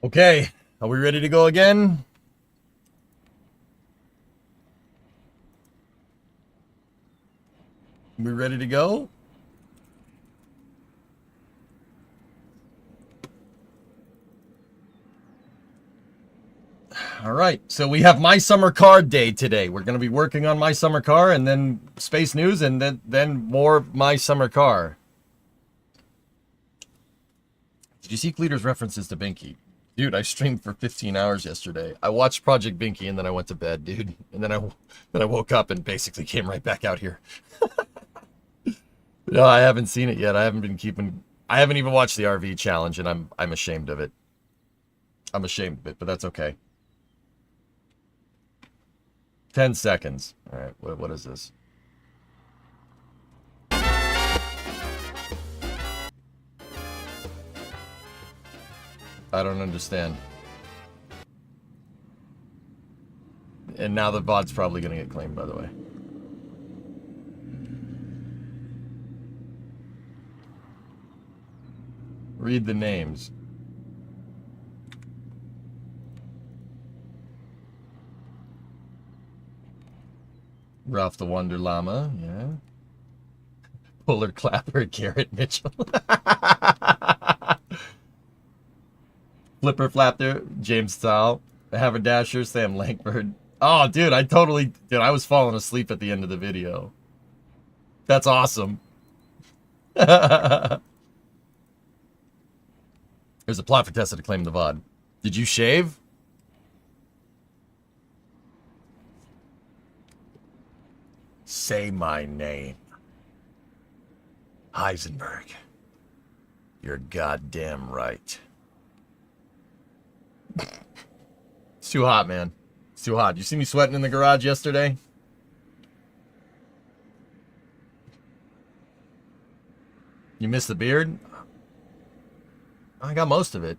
Okay, are we ready to go again? We ready to go? All right, so we have My Summer Car Day today. We're going to be working on My Summer Car and then Space News and then more My Summer Car. Did you see Cleater's references to Binky? Dude, I streamed for 15 hours yesterday. I watched Project Binky and then I went to bed, dude. And then I woke up and basically came right back out here. No, I haven't seen it yet. I haven't even watched the RV challenge and I'm ashamed of it. I'm ashamed of it, but that's okay. 10 seconds. All right, what is this? I don't understand. And now the VOD's probably going to get claimed, by the way. Read the names. Ralph the Wonder Llama, yeah. Puller Clapper, Garrett Mitchell. Flipper Flapper, James Stahl. The Haberdasher, Sam Langford. Oh, dude, I was falling asleep at the end of the video. That's awesome. There's a plot for Tessa to claim the VOD. Did you shave? Say my name. Heisenberg. You're goddamn right. It's too hot, man. It's too hot. You see me sweating in the garage yesterday? You missed the beard? I got most of it.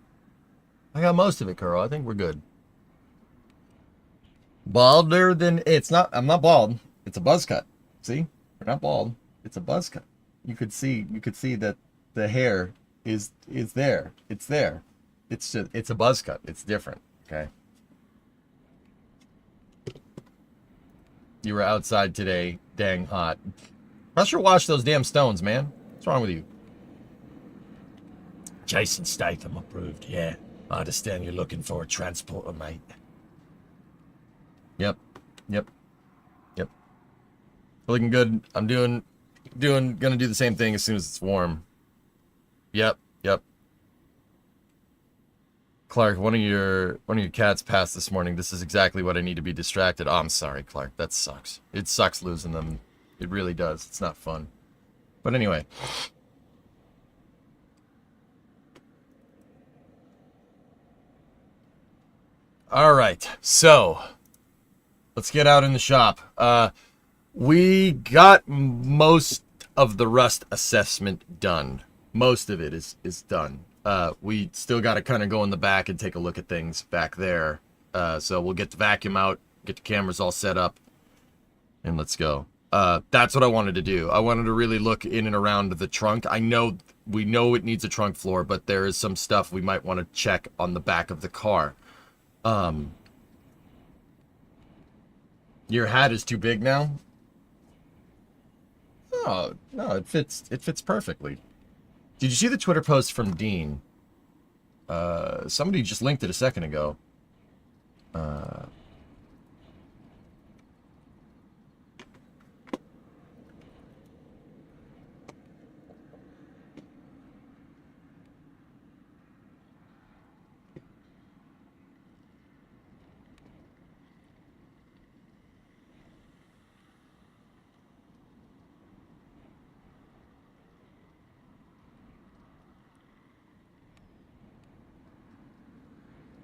Carl. I think we're good. Balder than it's not. I'm not bald. It's a buzz cut. See, we're not bald. It's a buzz cut. You could see that the hair is there. It's there. It's a buzz cut. It's different. Okay. You were outside today. Dang hot. Pressure wash those damn stones, man. What's wrong with you? Jason Statham approved. Yeah. I understand you're looking for a transporter, mate. Yep. Yep. Yep. Looking good. I'm gonna do the same thing as soon as it's warm. Yep. Yep. Clark, one of your cats passed this morning. This is exactly what I need to be distracted. Oh, I'm sorry, Clark. That sucks. It sucks losing them. It really does. It's not fun. But anyway. All right. So, let's get out in the shop. We got most of the rust assessment done. Most of it is done. We still got to kind of go in the back and take a look at things back there. So we'll get the vacuum out, get the cameras all set up, and let's go. That's what I wanted to do. I wanted to really look in and around the trunk. We know it needs a trunk floor, but there is some stuff we might want to check on the back of the car. Your hat is too big now? Oh, no, it fits perfectly. Did you see the Twitter post from Dean? Somebody just linked it a second ago.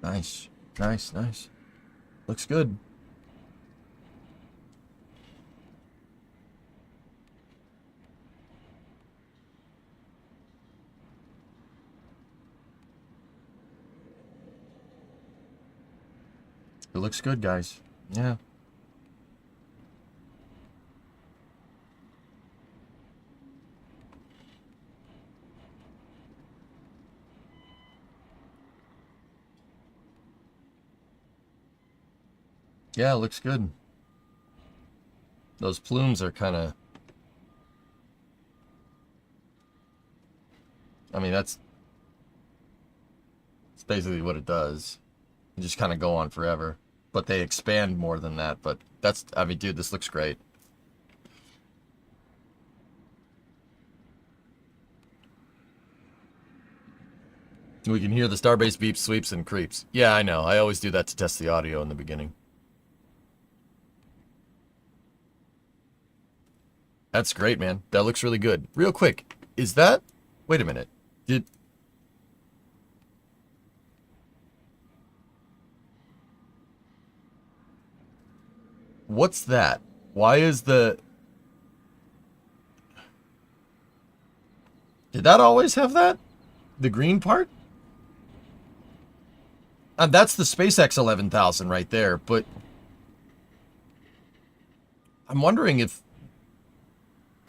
Nice. Nice, nice. Looks good. It looks good, guys. Yeah. Yeah, it looks good. Those plumes are kind of... I mean, that's basically what it does. They just kind of go on forever. But they expand more than that. But that's... I mean, dude, this looks great. We can hear the starbase beeps, sweeps, and creeps. Yeah, I know. I always do that to test the audio in the beginning. That's great, man. That looks really good. Real quick, is that... Wait a minute. Did... What's that? Why is the... Did that always have that? The green part? That's the SpaceX 11,000 right there, but... I'm wondering if...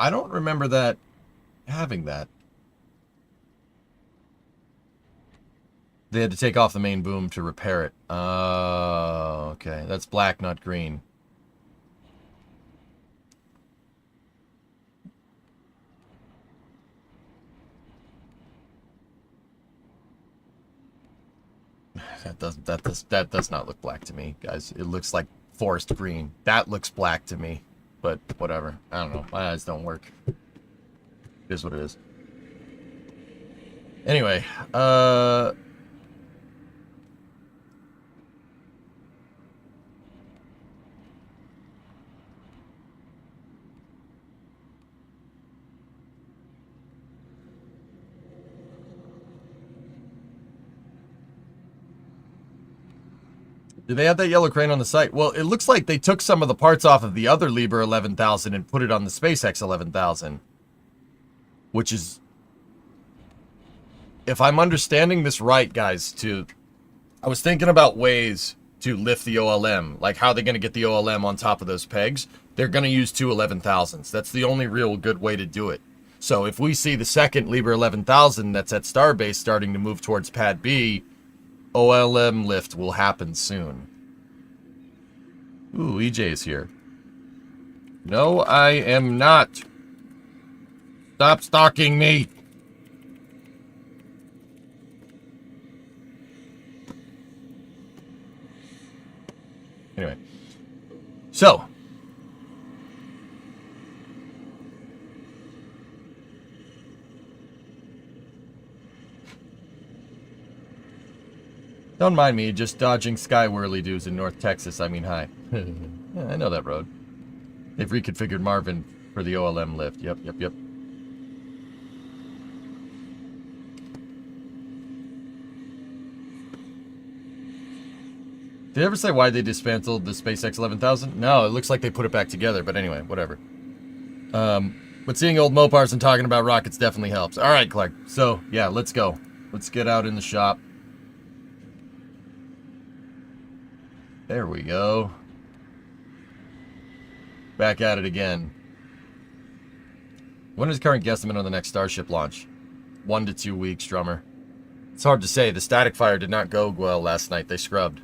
I don't remember that... having that. They had to take off the main boom to repair it. Oh, okay. That's black, not green. That does not look black to me, guys. It looks like forest green. That looks black to me. But whatever. I don't know. My eyes don't work. It is what it is. Anyway, do they have that yellow crane on the site? Well, it looks like they took some of the parts off of the other Liebherr 11,000 and put it on the SpaceX 11,000. Which is... If I'm understanding this right, guys, I was thinking about ways to lift the OLM. Like, how are they going to get the OLM on top of those pegs? They're going to use two 11,000s. That's the only real good way to do it. So if we see the second Liebherr 11,000 that's at Starbase starting to move towards Pad B, OLM lift will happen soon. Ooh, EJ is here. No, I am not. Stop stalking me. Anyway. So. Don't mind me, just dodging sky whirly-doos in North Texas. I mean, hi. Yeah, I know that road. They've reconfigured Marvin for the OLM lift. Yep. Did they ever say why they dismantled the SpaceX 11,000? No, it looks like they put it back together, but anyway, whatever. But seeing old Mopars and talking about rockets definitely helps. All right, Clark. So, yeah, let's go. Let's get out in the shop. There we go. Back at it again. When is current guesstimate on the next Starship launch? 1 to 2 weeks, drummer. It's hard to say. The static fire did not go well last night. They scrubbed.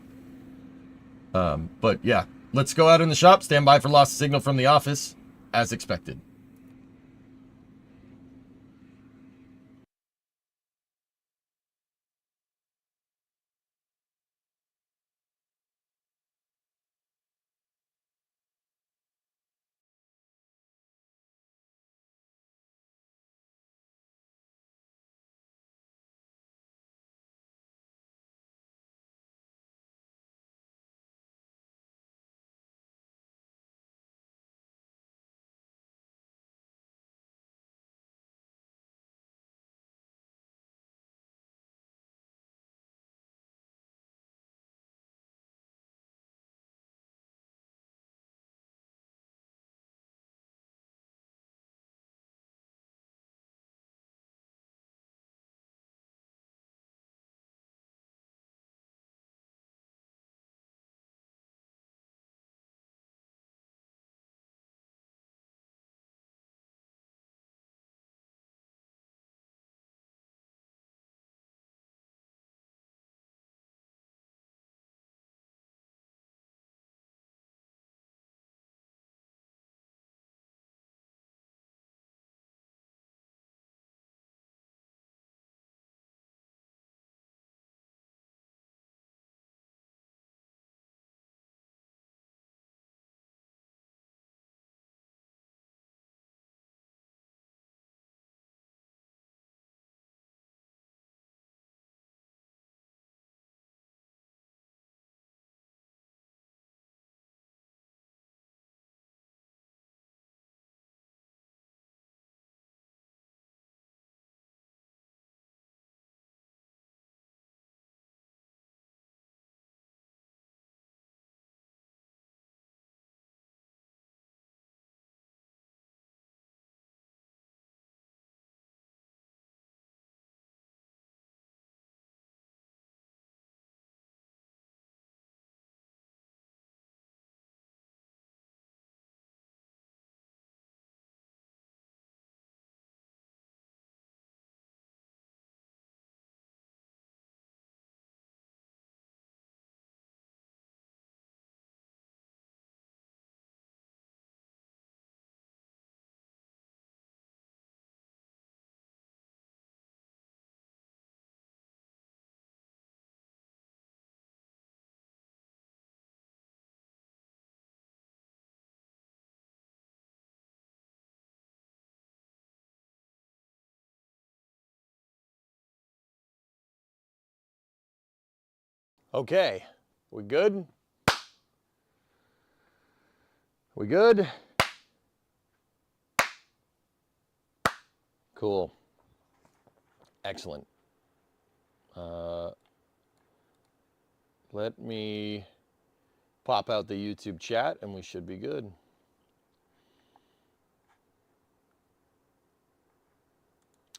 But yeah, let's go out in the shop. Stand by for lost signal from the office, as expected. Okay, we good? We good? Cool. Excellent. Let me pop out the YouTube chat and we should be good.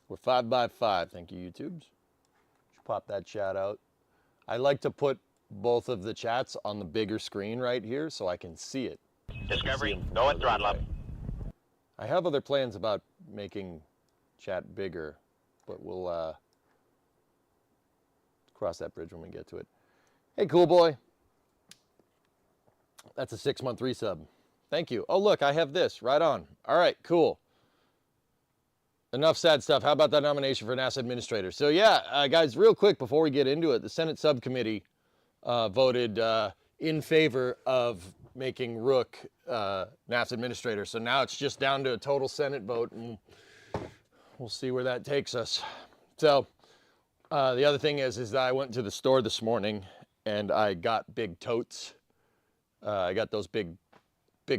We're 5 by 5. Thank you, YouTubes. Should pop that chat out. I like to put both of the chats on the bigger screen right here so I can see it. Discovery, go and throttle up. I have other plans about making chat bigger, but we'll cross that bridge when we get to it. Hey, cool boy. That's a 6-month resub. Thank you. Oh, look, I have this. Right on. All right, cool. Enough sad stuff. How about that nomination for NASA administrator? So yeah, guys, real quick before we get into it, the Senate subcommittee voted in favor of making Rook NASA administrator. So now it's just down to a total Senate vote, and we'll see where that takes us. So the other thing is that I went to the store this morning and I got big totes. I got those big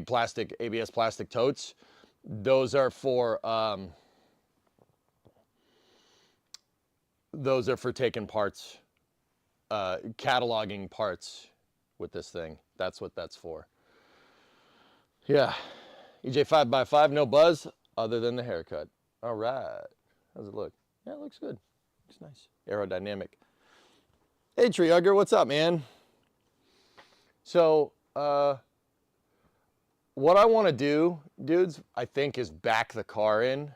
plastic, ABS plastic totes. Those are for taking parts, cataloging parts with this thing. That's what that's for. Yeah. EJ 5 by 5, no buzz other than the haircut. All right. How's it look? Yeah, it looks good. Looks nice. Aerodynamic. Hey, Tree Hugger, what's up, man? So, what I want to do, dudes, I think is back the car in.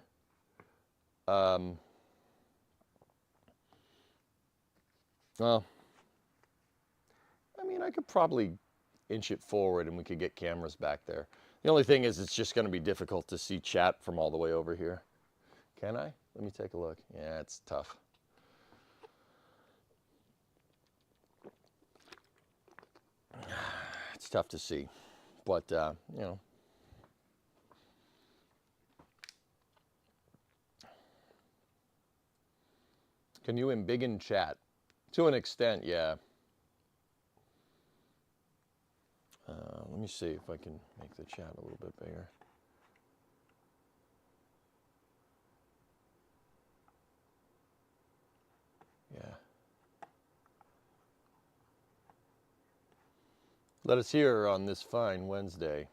Well, I mean, I could probably inch it forward and we could get cameras back there. The only thing is it's just going to be difficult to see chat from all the way over here. Can I? Let me take a look. Yeah, it's tough. It's tough to see, but, you know. Can you embiggen chat? To an extent, yeah. Let me see if I can make the chat a little bit bigger. Yeah. Let us hear on this fine Wednesday.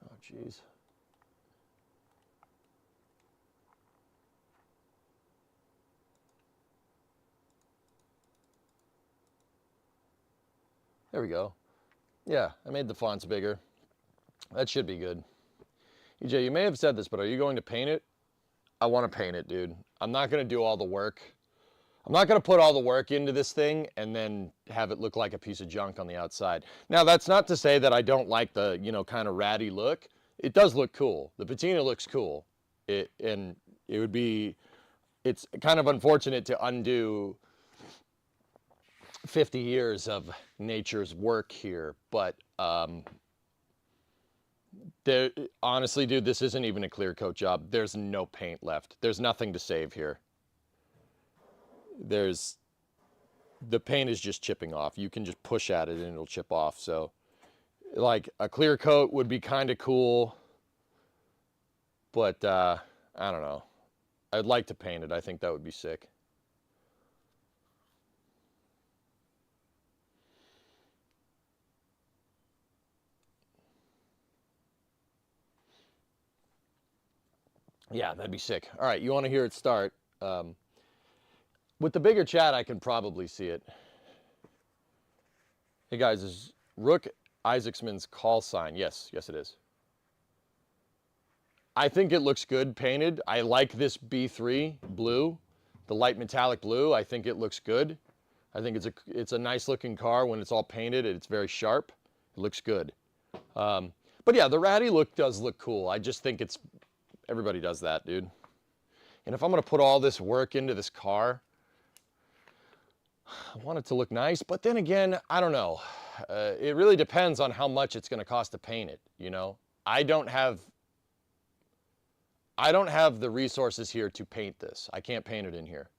Oh, geez. There we go. Yeah, I made the fonts bigger. That should be good. EJ, you may have said this, but are you going to paint it? I want to paint it, dude. I'm not going to do all the work. I'm not going to put all the work into this thing and then have it look like a piece of junk on the outside. Now, that's not to say that I don't like the, you know, kind of ratty look. It does look cool. The patina looks cool. It's kind of unfortunate to undo 50 years of nature's work here, but honestly, dude, this isn't even a clear coat job. There's no paint left. There's nothing to save here. The paint is just chipping off. You can just push at it and it'll chip off. So like a clear coat would be kind of cool, but I don't know. I'd like to paint it. I think that would be sick. Yeah, that'd be sick. All right, you want to hear it start? With the bigger chat, I can probably see it. Hey guys, is Rook Isaacsman's call sign? Yes, yes it is. I think it looks good painted. I like this B3 blue, the light metallic blue. I think it looks good. I think it's a nice looking car when it's all painted. It's very sharp. It looks good. But yeah, the ratty look does look cool. I just think everybody does that, dude. And if I'm gonna put all this work into this car, I want it to look nice, but then again, I don't know. It really depends on how much it's going to cost to paint it, you know? I don't have the resources here to paint this. I can't paint it in here.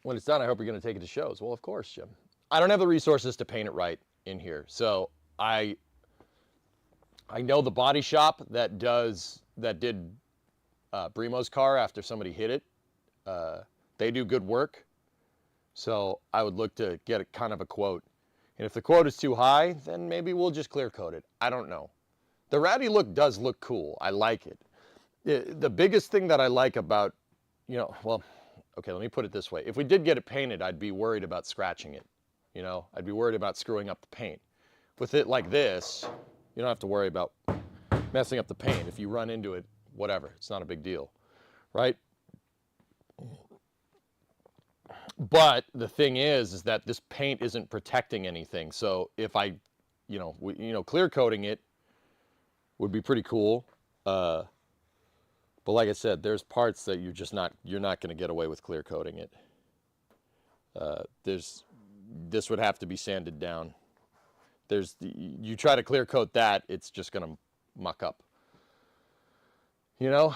When it's done, I hope you're going to take it to shows. Well, of course, Jim. I don't have the resources to paint it right in here. So I know the body shop that did Brimo's car after somebody hit it. They do good work. So I would look to get a kind of a quote. And if the quote is too high, then maybe we'll just clear coat it. I don't know. The ratty look does look cool. I like it. The biggest thing that I like about, you know, well, okay, let me put it this way. If we did get it painted, I'd be worried about scratching it. You know, I'd be worried about screwing up the paint. With it like this, you don't have to worry about messing up the paint. If you run into it, whatever, it's not a big deal, right? But the thing is that this paint isn't protecting anything. So if I, clear coating it would be pretty cool. But like I said, there's parts that you're not going to get away with clear coating it. This would have to be sanded down. You try to clear coat that, it's just going to muck up. You know,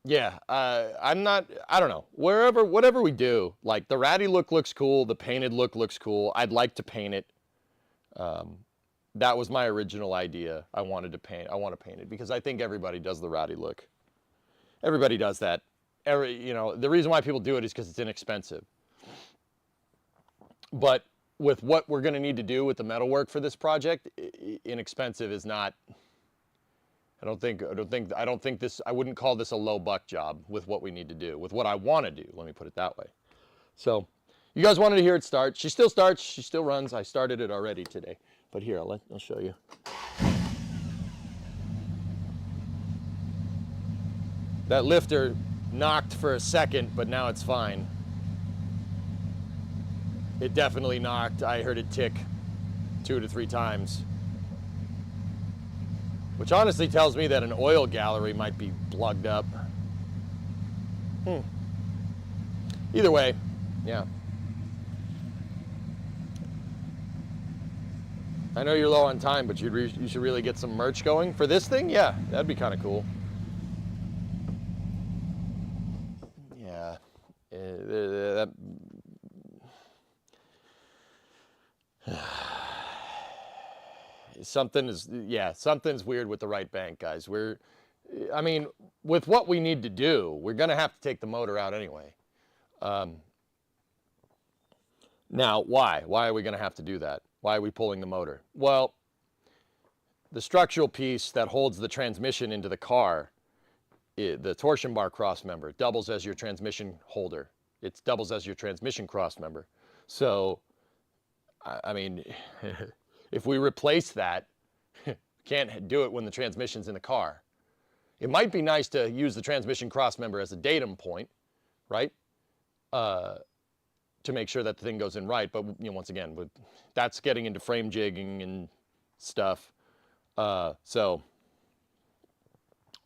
yeah, I don't know. Whatever we do, like the ratty look looks cool, the painted look looks cool. I'd like to paint it. That was my original idea. I want to paint it because I think everybody does the ratty look. Everybody does that. The reason why people do it is because it's inexpensive. But with what we're going to need to do with the metalwork for this project, inexpensive is not. I don't think this. I wouldn't call this a low buck job with what we need to do, with what I want to do. Let me put it that way. So, you guys wanted to hear it start. She still starts. She still runs. I started it already today. But here, I'll show you. That lifter knocked for a second, but now it's fine. It definitely knocked. I heard it tick 2 to 3 times. Which honestly tells me that an oil gallery might be plugged up. Either way, yeah. I know you're low on time, but you should really get some merch going. For this thing, yeah, that'd be kind of cool. Yeah. Something's weird with the right bank, guys. With what we need to do, we're going to have to take the motor out anyway. Now, why? Why are we going to have to do that? Why are we pulling the motor? Well, the structural piece that holds the transmission into the car, the torsion bar cross member, doubles as your transmission holder. It doubles as your transmission cross member. So, I mean, if we replace that, can't do it when the transmission's in the car. It might be nice to use the transmission cross member as a datum point, right? To make sure that the thing goes in right. But once again, that's getting into frame jigging and stuff. So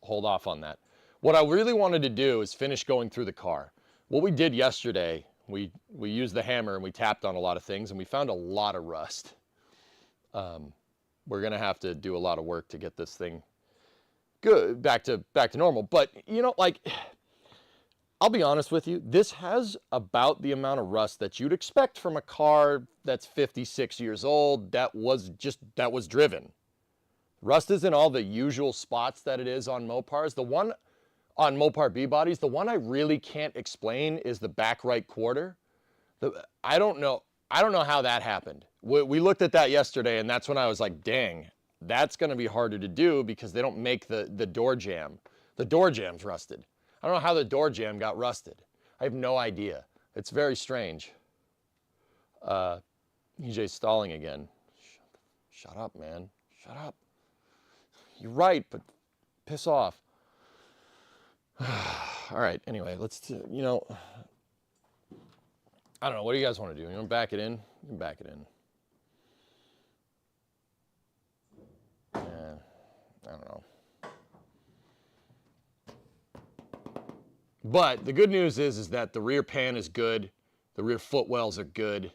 hold off on that. What I really wanted to do is finish going through the car. What we did yesterday, we used the hammer and we tapped on a lot of things and we found a lot of rust. We're gonna have to do a lot of work to get this thing good back to normal. But I'll be honest with you, this has about the amount of rust that you'd expect from a car that's 56 years old that was driven. Rust is in all the usual spots that it is on Mopars. The one on Mopar B bodies, the one I really can't explain is the back right quarter. I don't know how that happened. We looked at that yesterday, and that's when I was like, dang, that's going to be harder to do because they don't make the door jamb. The door jam's rusted. I don't know how the door jamb got rusted. I have no idea. It's very strange. EJ's stalling again. Shut up, man. Shut up. You're right, but piss off. All right, anyway, let's, I don't know. What do you guys want to do? You want to back it in? You can back it in. I don't know. But the good news is that the rear pan is good. The rear footwells are good.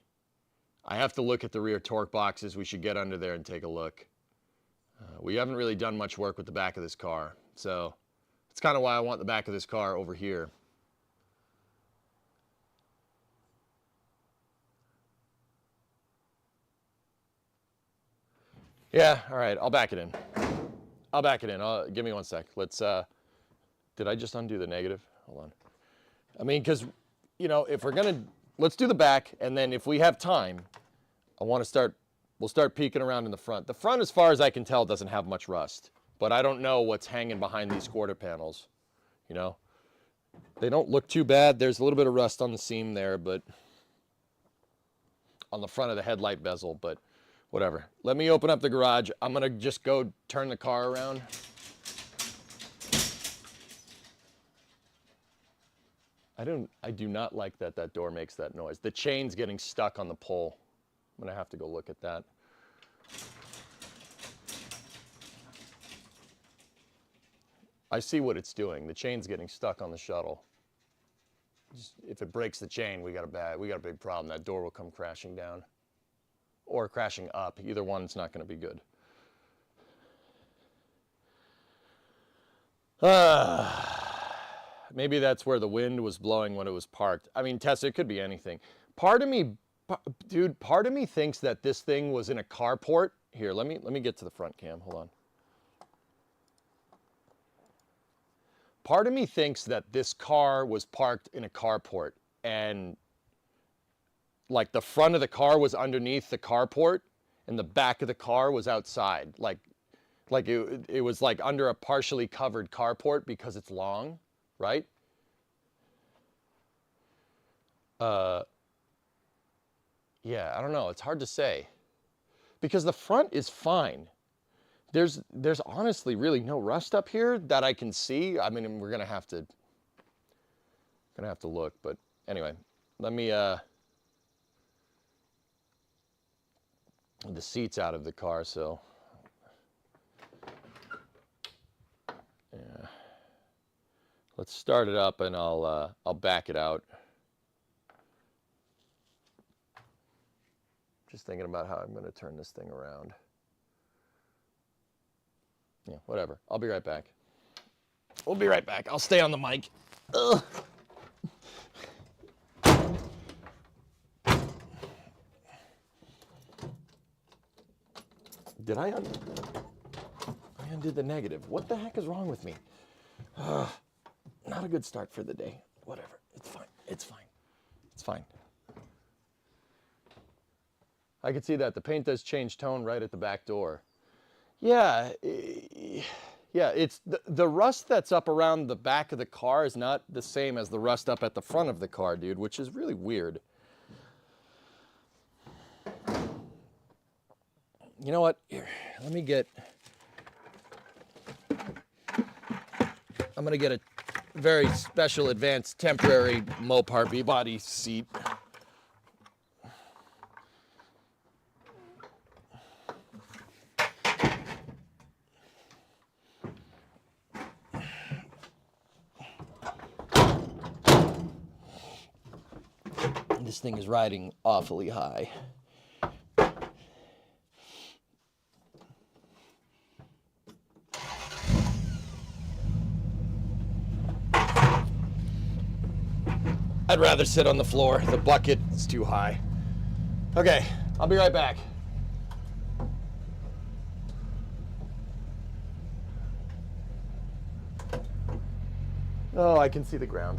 I have to look at the rear torque boxes. We should get under there and take a look. We haven't really done much work with the back of this car. So that's kind of why I want the back of this car over here. Yeah, all right, I'll back it in. I'll back it in. Give me 1 sec. Let's, did I just undo the negative? Hold on. I mean, because, you know, if we're going to, let's do the back, and then if we have time, we'll start peeking around in the front. The front, as far as I can tell, doesn't have much rust, but I don't know what's hanging behind these quarter panels, you know. They don't look too bad. There's a little bit of rust on the seam there, but on the front of the headlight bezel, but whatever. Let me open up the garage. I'm going to just go turn the car around. I do not like that that door makes that noise. The chain's getting stuck on the pole. I'm going to have to go look at that. I see what it's doing. The chain's getting stuck on the shuttle. If it breaks the chain, we got a big problem. That door will come crashing down. Or crashing up. Either one's not going to be good. Maybe that's where the wind was blowing when it was parked. I mean, Tessa, it could be anything. Part of me thinks that this thing was in a carport. Here, let me get to the front cam. Hold on. Part of me thinks that this car was parked in a carport, and like the front of the car was underneath the carport and the back of the car was outside. Like it was like under a partially covered carport because it's long, right? Yeah, I don't know. It's hard to say. Because the front is fine. There's honestly really no rust up here that I can see. I mean, we're gonna have to look, but anyway, let me the seat's out of the car, so yeah. Let's start it up and I'll back it out. Just thinking about how I'm going to turn this thing around. Yeah, whatever. I'll be right back. We'll be right back. I'll stay on the mic. Ugh. Did I undid the negative? What the heck is wrong with me? Not a good start for the day. Whatever. It's fine. It's fine. It's fine. I can see that. The paint does change tone right at the back door. Yeah. Yeah, it's the rust that's up around the back of the car is not the same as the rust up at the front of the car, dude, which is really weird. You know what? Here, let me get... I'm going to get a very special advanced temporary Mopar B-body seat. This thing is riding awfully high. I'd rather sit on the floor. The bucket is too high. Okay, I'll be right back. Oh, I can see the ground.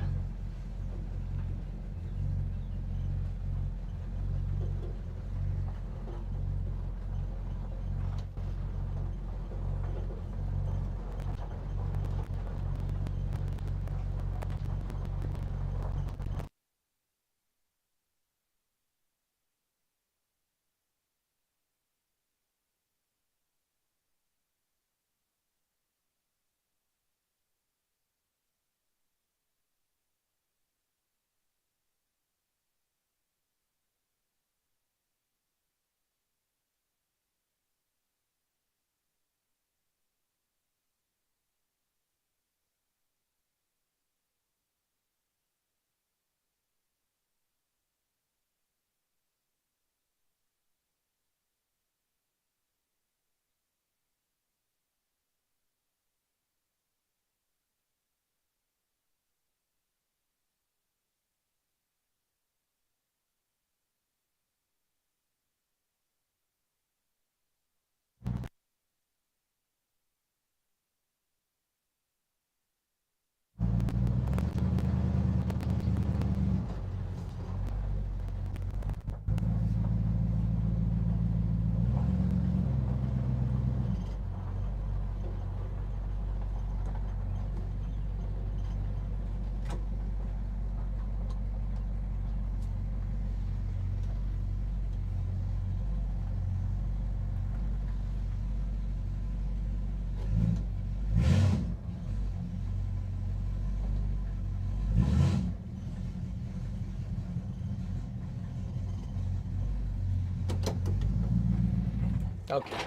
Okay,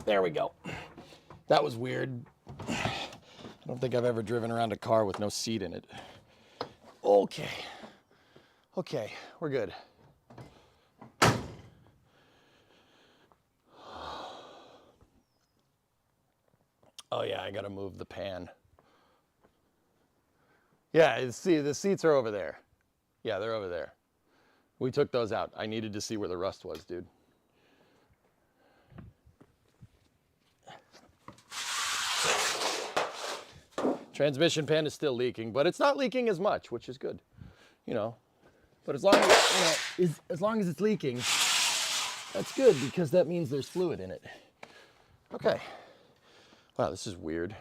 there we go. That was weird. I don't think I've ever driven around a car with no seat in it. Okay, we're good. Oh yeah, I gotta move the pan. Yeah, see, the seats are over there. Yeah, they're over there. We took those out. I needed to see where the rust was, dude. Transmission pan is still leaking, but it's not leaking as much, which is good, you know. But as long as, as long as it's leaking, that's good because that means there's fluid in it. Okay. Wow, this is weird.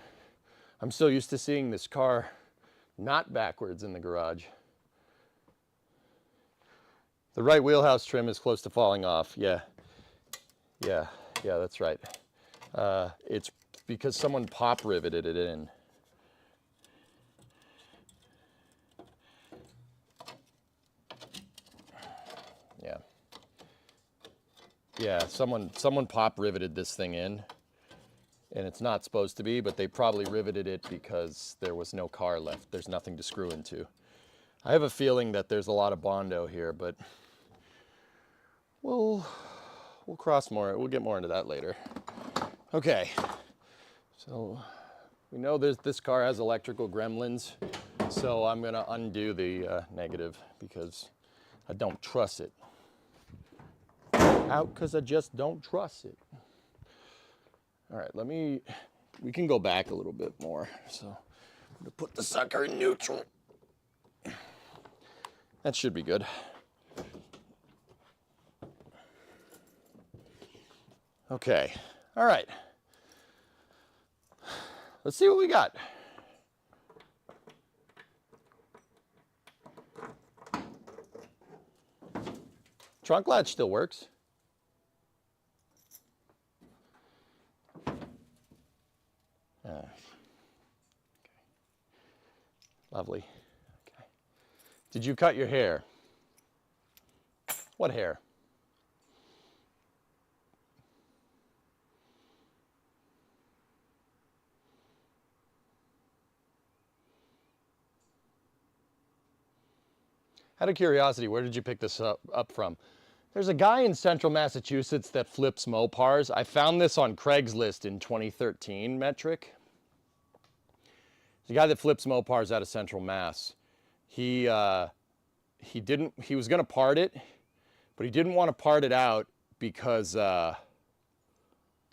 I'm so used to seeing this car not backwards in the garage. The right wheelhouse trim is close to falling off. Yeah, that's right. It's because someone pop riveted it in. Yeah, someone pop riveted this thing in, and it's not supposed to be, but they probably riveted it because there was no car left. There's nothing to screw into. I have a feeling that there's a lot of Bondo here, but we'll cross more. We'll get more into that later. Okay, so we know this car has electrical gremlins, so I'm gonna undo the negative because I don't trust it. Out because I just don't trust it. All right, we can go back a little bit more. So I'm gonna put the sucker in neutral. That should be good. Okay, all right. Let's see what we got. Trunk latch still works. Okay. Lovely. Okay. Did you cut your hair? What hair? Out of curiosity, where did you pick this up from? There's a guy in central Massachusetts that flips Mopars. I found this on Craigslist in 2013 metric. The guy that flips Mopars out of Central Mass. He was gonna part it, but he didn't want to part it out because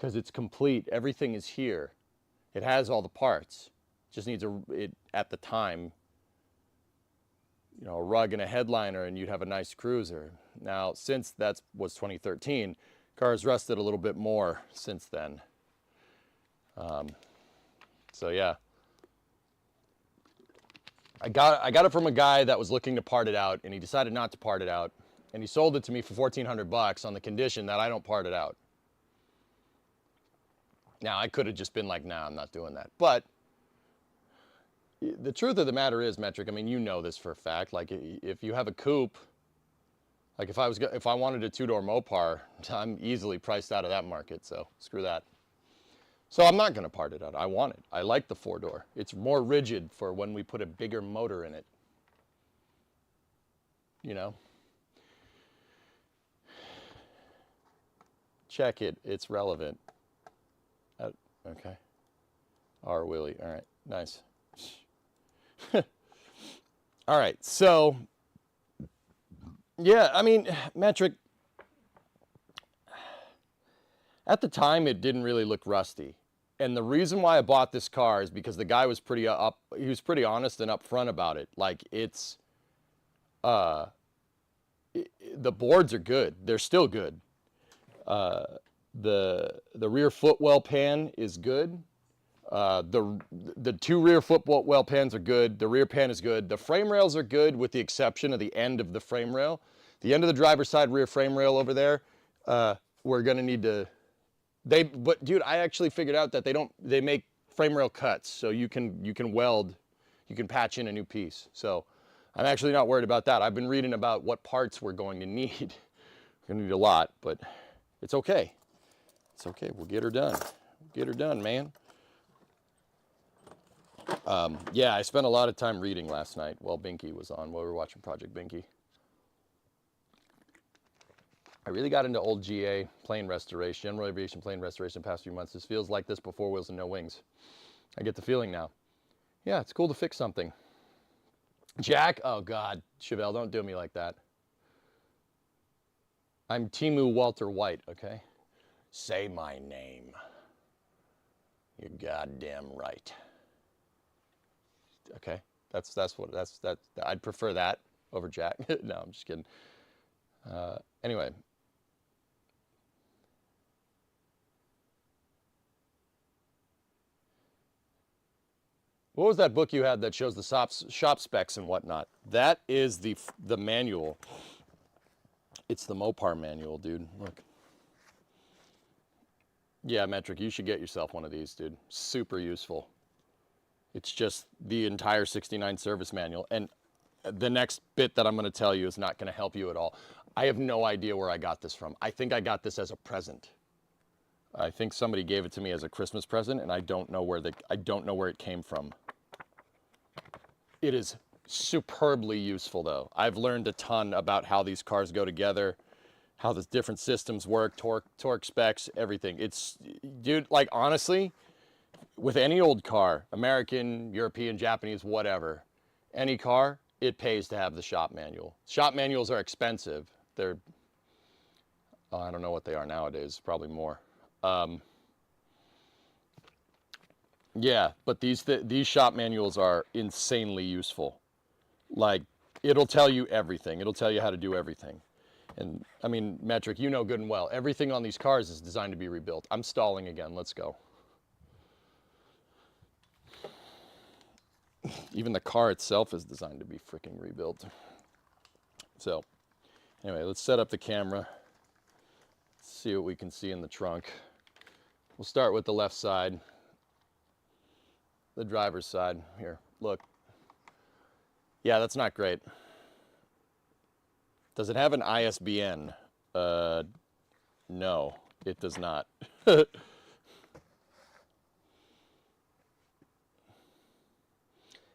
it's complete. Everything is here. It has all the parts. Just needs at the time, you know, a rug and a headliner, and you'd have a nice cruiser. Now, since that was 2013, car's rusted a little bit more since then. So yeah. I got it from a guy that was looking to part it out, and he decided not to part it out, and he sold it to me for $1,400 on the condition that I don't part it out. Now, I could have just been like, nah, I'm not doing that. But the truth of the matter is, Metric, I mean, you know this for a fact. Like, if you have a coupe, like if I wanted a two-door Mopar, I'm easily priced out of that market, so screw that. So I'm not going to part it out. I want it. I like the four-door. It's more rigid for when we put a bigger motor in it. You know? Check it. It's relevant. Okay. R. Willie. All right. Nice. All right. So, yeah, I mean, Metric, at the time, it didn't really look rusty. And the reason why I bought this car is because the guy was pretty honest and upfront about it. Like, the boards are good. They're still good. The rear footwell pan is good. The two rear footwell pans are good. The rear pan is good. The frame rails are good with the exception of the end of the frame rail. The end of the driver's side rear frame rail over there, we're gonna need to, but dude, I actually figured out that they make frame rail cuts, so you can weld, you can patch in a new piece. So I'm actually not worried about that. I've been reading about what parts we're going to need. We're gonna need a lot, but it's okay. It's okay. We'll get her done. We'll get her done, man. Yeah, I spent a lot of time reading last night while Binky was on, while we were watching Project Binky. I really got into old GA plane restoration, general aviation plane restoration the past few months. This feels like this before Wheels and No Wings. I get the feeling now. Yeah, it's cool to fix something. Jack, oh God, Chevelle, don't do me like that. I'm Timu Walter White, okay? Say my name. You're goddamn right. Okay, that's I'd prefer that over Jack. No, I'm just kidding. Anyway. What was that book you had that shows the shop specs and whatnot? That is the manual. It's the Mopar manual, dude. Look. Yeah, Metric, you should get yourself one of these, dude. Super useful. It's just the entire 69 service manual. And the next bit that I'm going to tell you is not going to help you at all. I have no idea where I got this from. I think I got this as a present. I think somebody gave it to me as a Christmas present, and I don't know where it came from. It is superbly useful, though. I've learned a ton about how these cars go together, how the different systems work, torque specs, everything. It's, dude, like, honestly, with any old car, American, European, Japanese, whatever, any car, it pays to have the shop manual. Shop manuals are expensive. They're, oh, I don't know what they are nowadays, probably more. Yeah, but these shop manuals are insanely useful. Like, it'll tell you everything. It'll tell you how to do everything. And, I mean, Metric, you know good and well, everything on these cars is designed to be rebuilt. I'm stalling again. Let's go. Even the car itself is designed to be freaking rebuilt. So, anyway, let's set up the camera. See what we can see in the trunk. We'll start with the left side. The driver's side. Here, look. Yeah, that's not great. Does it have an ISBN? No, it does not.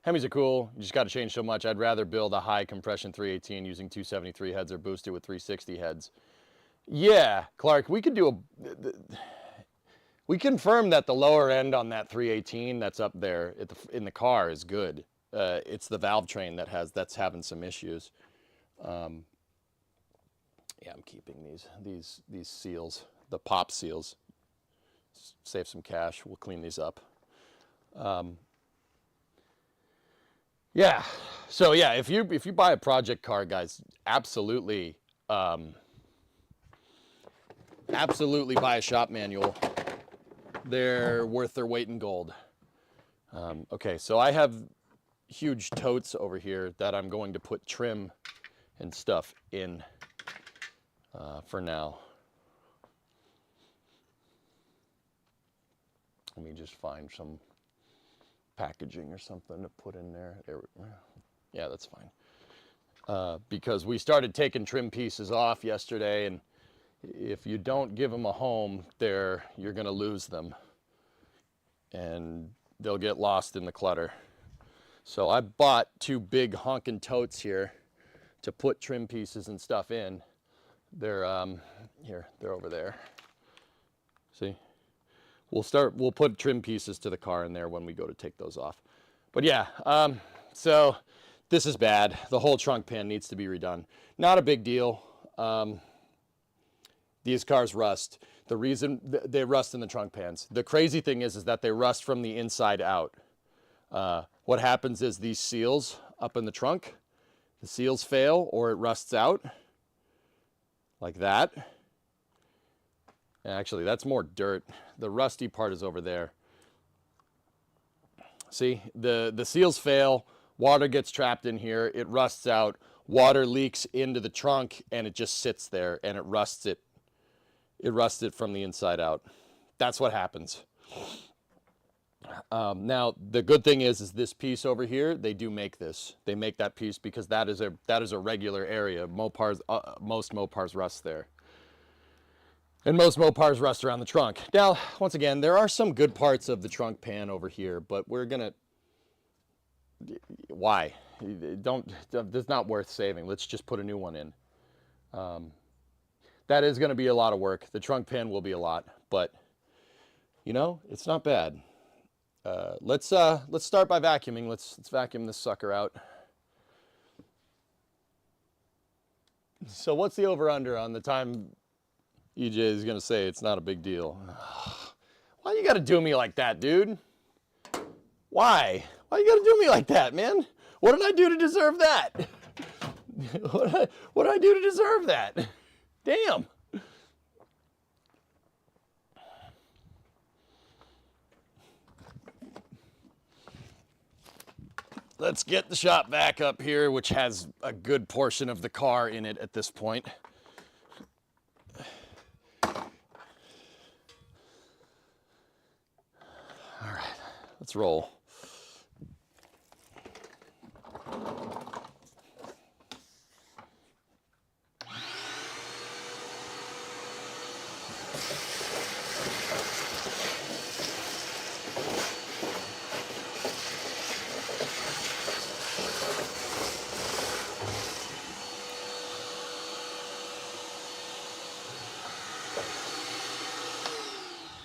Hemis are cool. You just got to change so much. I'd rather build a high compression 318 using 273 heads or boost it with 360 heads. Yeah, Clark, we could do a... We confirmed that the lower end on that 318 that's up there in the car is good. It's the valve train that's having some issues. Yeah, I'm keeping these seals, the pop seals. Save some cash. We'll clean these up. Yeah. So yeah, if you buy a project car, guys, absolutely absolutely buy a shop manual. They're worth their weight in gold. Okay, so I have huge totes over here that I'm going to put trim and stuff in for now. Let me just find some packaging or something to put in there. Yeah, that's fine. Because we started taking trim pieces off yesterday, and if you don't give them a home, you're going to lose them. And they'll get lost in the clutter. So I bought 2 big honking totes here to put trim pieces and stuff in. They're they're over there. See? We'll put trim pieces to the car in there when we go to take those off. But yeah, so this is bad. The whole trunk pan needs to be redone. Not a big deal. These cars rust. The reason they rust in the trunk pans. The crazy thing is that they rust from the inside out. What happens is these seals up in the trunk, the seals fail or it rusts out like that. And actually, that's more dirt. The rusty part is over there. See, the seals fail, water gets trapped in here, it rusts out, water leaks into the trunk, and it just sits there, and it rusts it. It rusts it from the inside out. That's what happens. Now, the good thing is this piece over here, they do make this. They make that piece because that is a regular area. Most Mopars rust there. And most Mopars rust around the trunk. Now, once again, there are some good parts of the trunk pan over here, but we're gonna, why? That's not worth saving. Let's just put a new one in. That is gonna be a lot of work. The trunk pan will be a lot, but you know, it's not bad. Let's start by vacuuming. Let's vacuum this sucker out. So what's the over-under on the time EJ is going to say it's not a big deal? Why you got to do me like that, dude? Why? Why you got to do me like that, man? What did I do to deserve that? What did I do to deserve that? Damn. Let's get the shop vac up here, which has a good portion of the car in it at this point. All right, let's roll.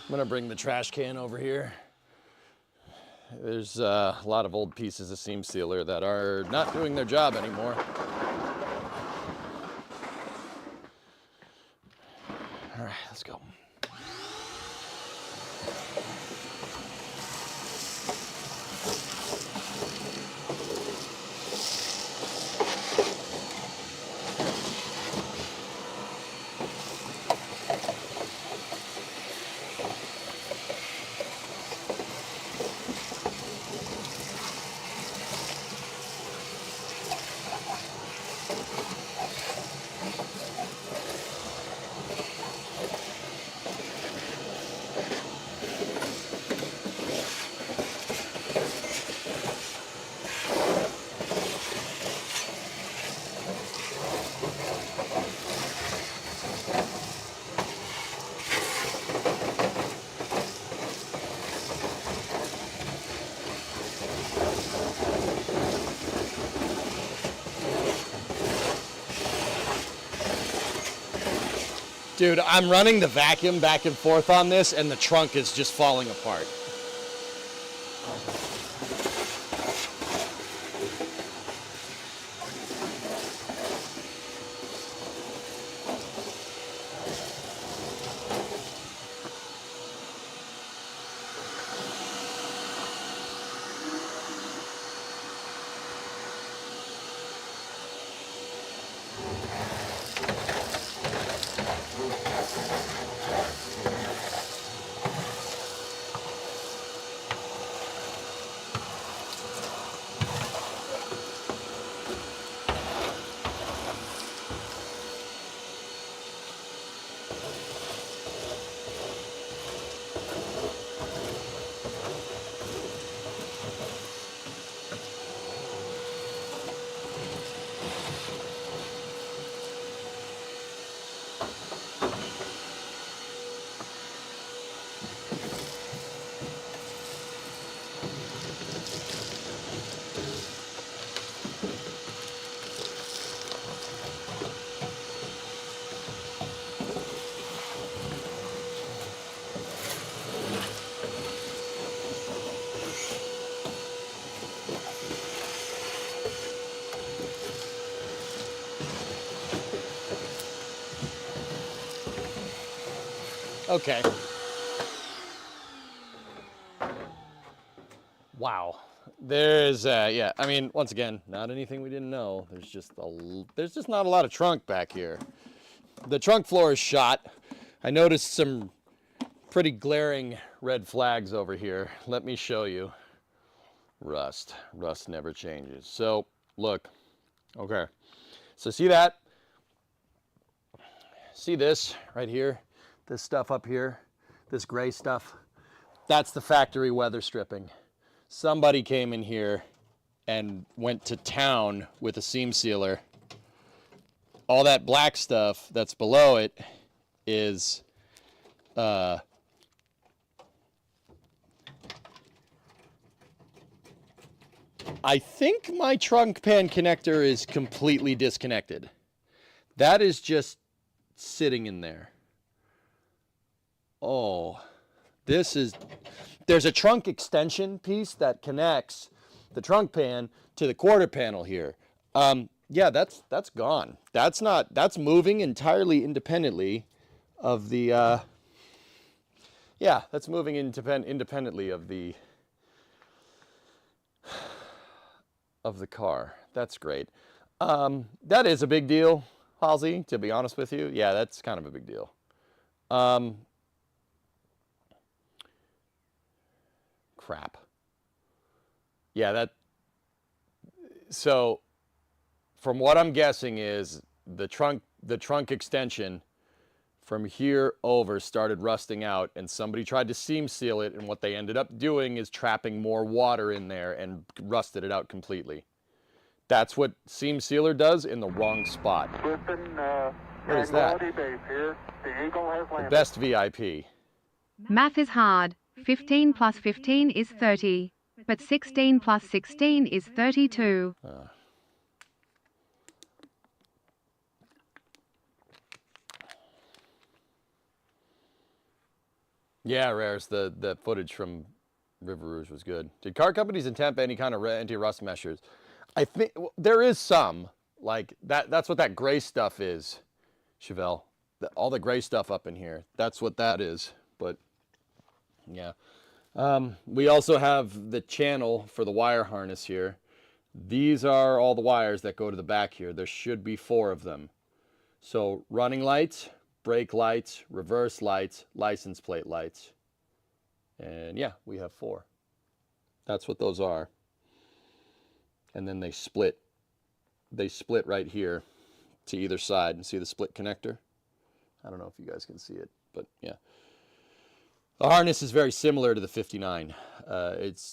I'm gonna bring the trash can over here. There's a lot of old pieces of seam sealer that are not doing their job anymore. All right, let's go. Dude, I'm running the vacuum back and forth on this, and the trunk is just falling apart. Okay. Wow. There's, yeah, I mean, once again, not anything we didn't know. There's just not a lot of trunk back here. The trunk floor is shot. I noticed some pretty glaring red flags over here. Let me show you. Rust. Rust never changes. So, look. Okay. So see that? See this right here? This stuff up here? This gray stuff? That's the factory weather stripping. Somebody came in here and went to town with a seam sealer. All that black stuff that's below it is I think my trunk pan connector is completely disconnected. That is just sitting in there. Oh, there's a trunk extension piece that connects the trunk pan to the quarter panel here. Yeah, that's gone. That's moving entirely independently of the, yeah, that's moving independently of the car. That's great. That is a big deal, Halsey, to be honest with you. Yeah, that's kind of a big deal. Crap. Yeah, so from what I'm guessing is the trunk extension from here over started rusting out, and somebody tried to seam seal it, and what they ended up doing is trapping more water in there and rusted it out completely. That's what seam sealer does in the wrong spot. What is that? The best VIP. Math is hard. 15 plus 15 is 30. But 16 plus 16 is 32. Yeah, Rares, the footage from River Rouge was good. Did car companies attempt any kind of anti-rust measures? I think there is some. Like, that's what that gray stuff is, Chevelle. All the gray stuff up in here. That's what that is. But, yeah. We also have the channel for the wire harness here. These are all the wires that go to the back here. There should be 4 of them. So, running lights, brake lights, reverse lights, license plate lights. And yeah, we have 4. That's what those are. And then they split. They split right here to either side. See the split connector? I don't know if you guys can see it, but yeah. The harness is very similar to the 59.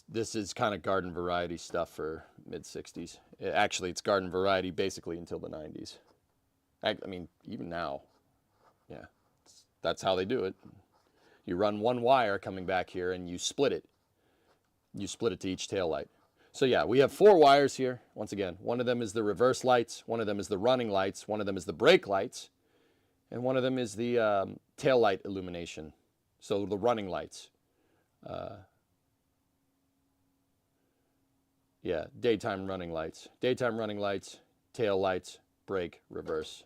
This is kind of garden variety stuff for mid-60s. Actually, it's garden variety basically until the 90s. I mean, even now. Yeah, that's how they do it. You run one wire coming back here and you split it. You split it to each tail light. So yeah, we have 4 wires here. Once again, one of them is the reverse lights, one of them is the running lights, one of them is the brake lights, and one of them is the tail light illumination. So the running lights. Yeah, daytime running lights. Daytime running lights, tail lights, brake, reverse.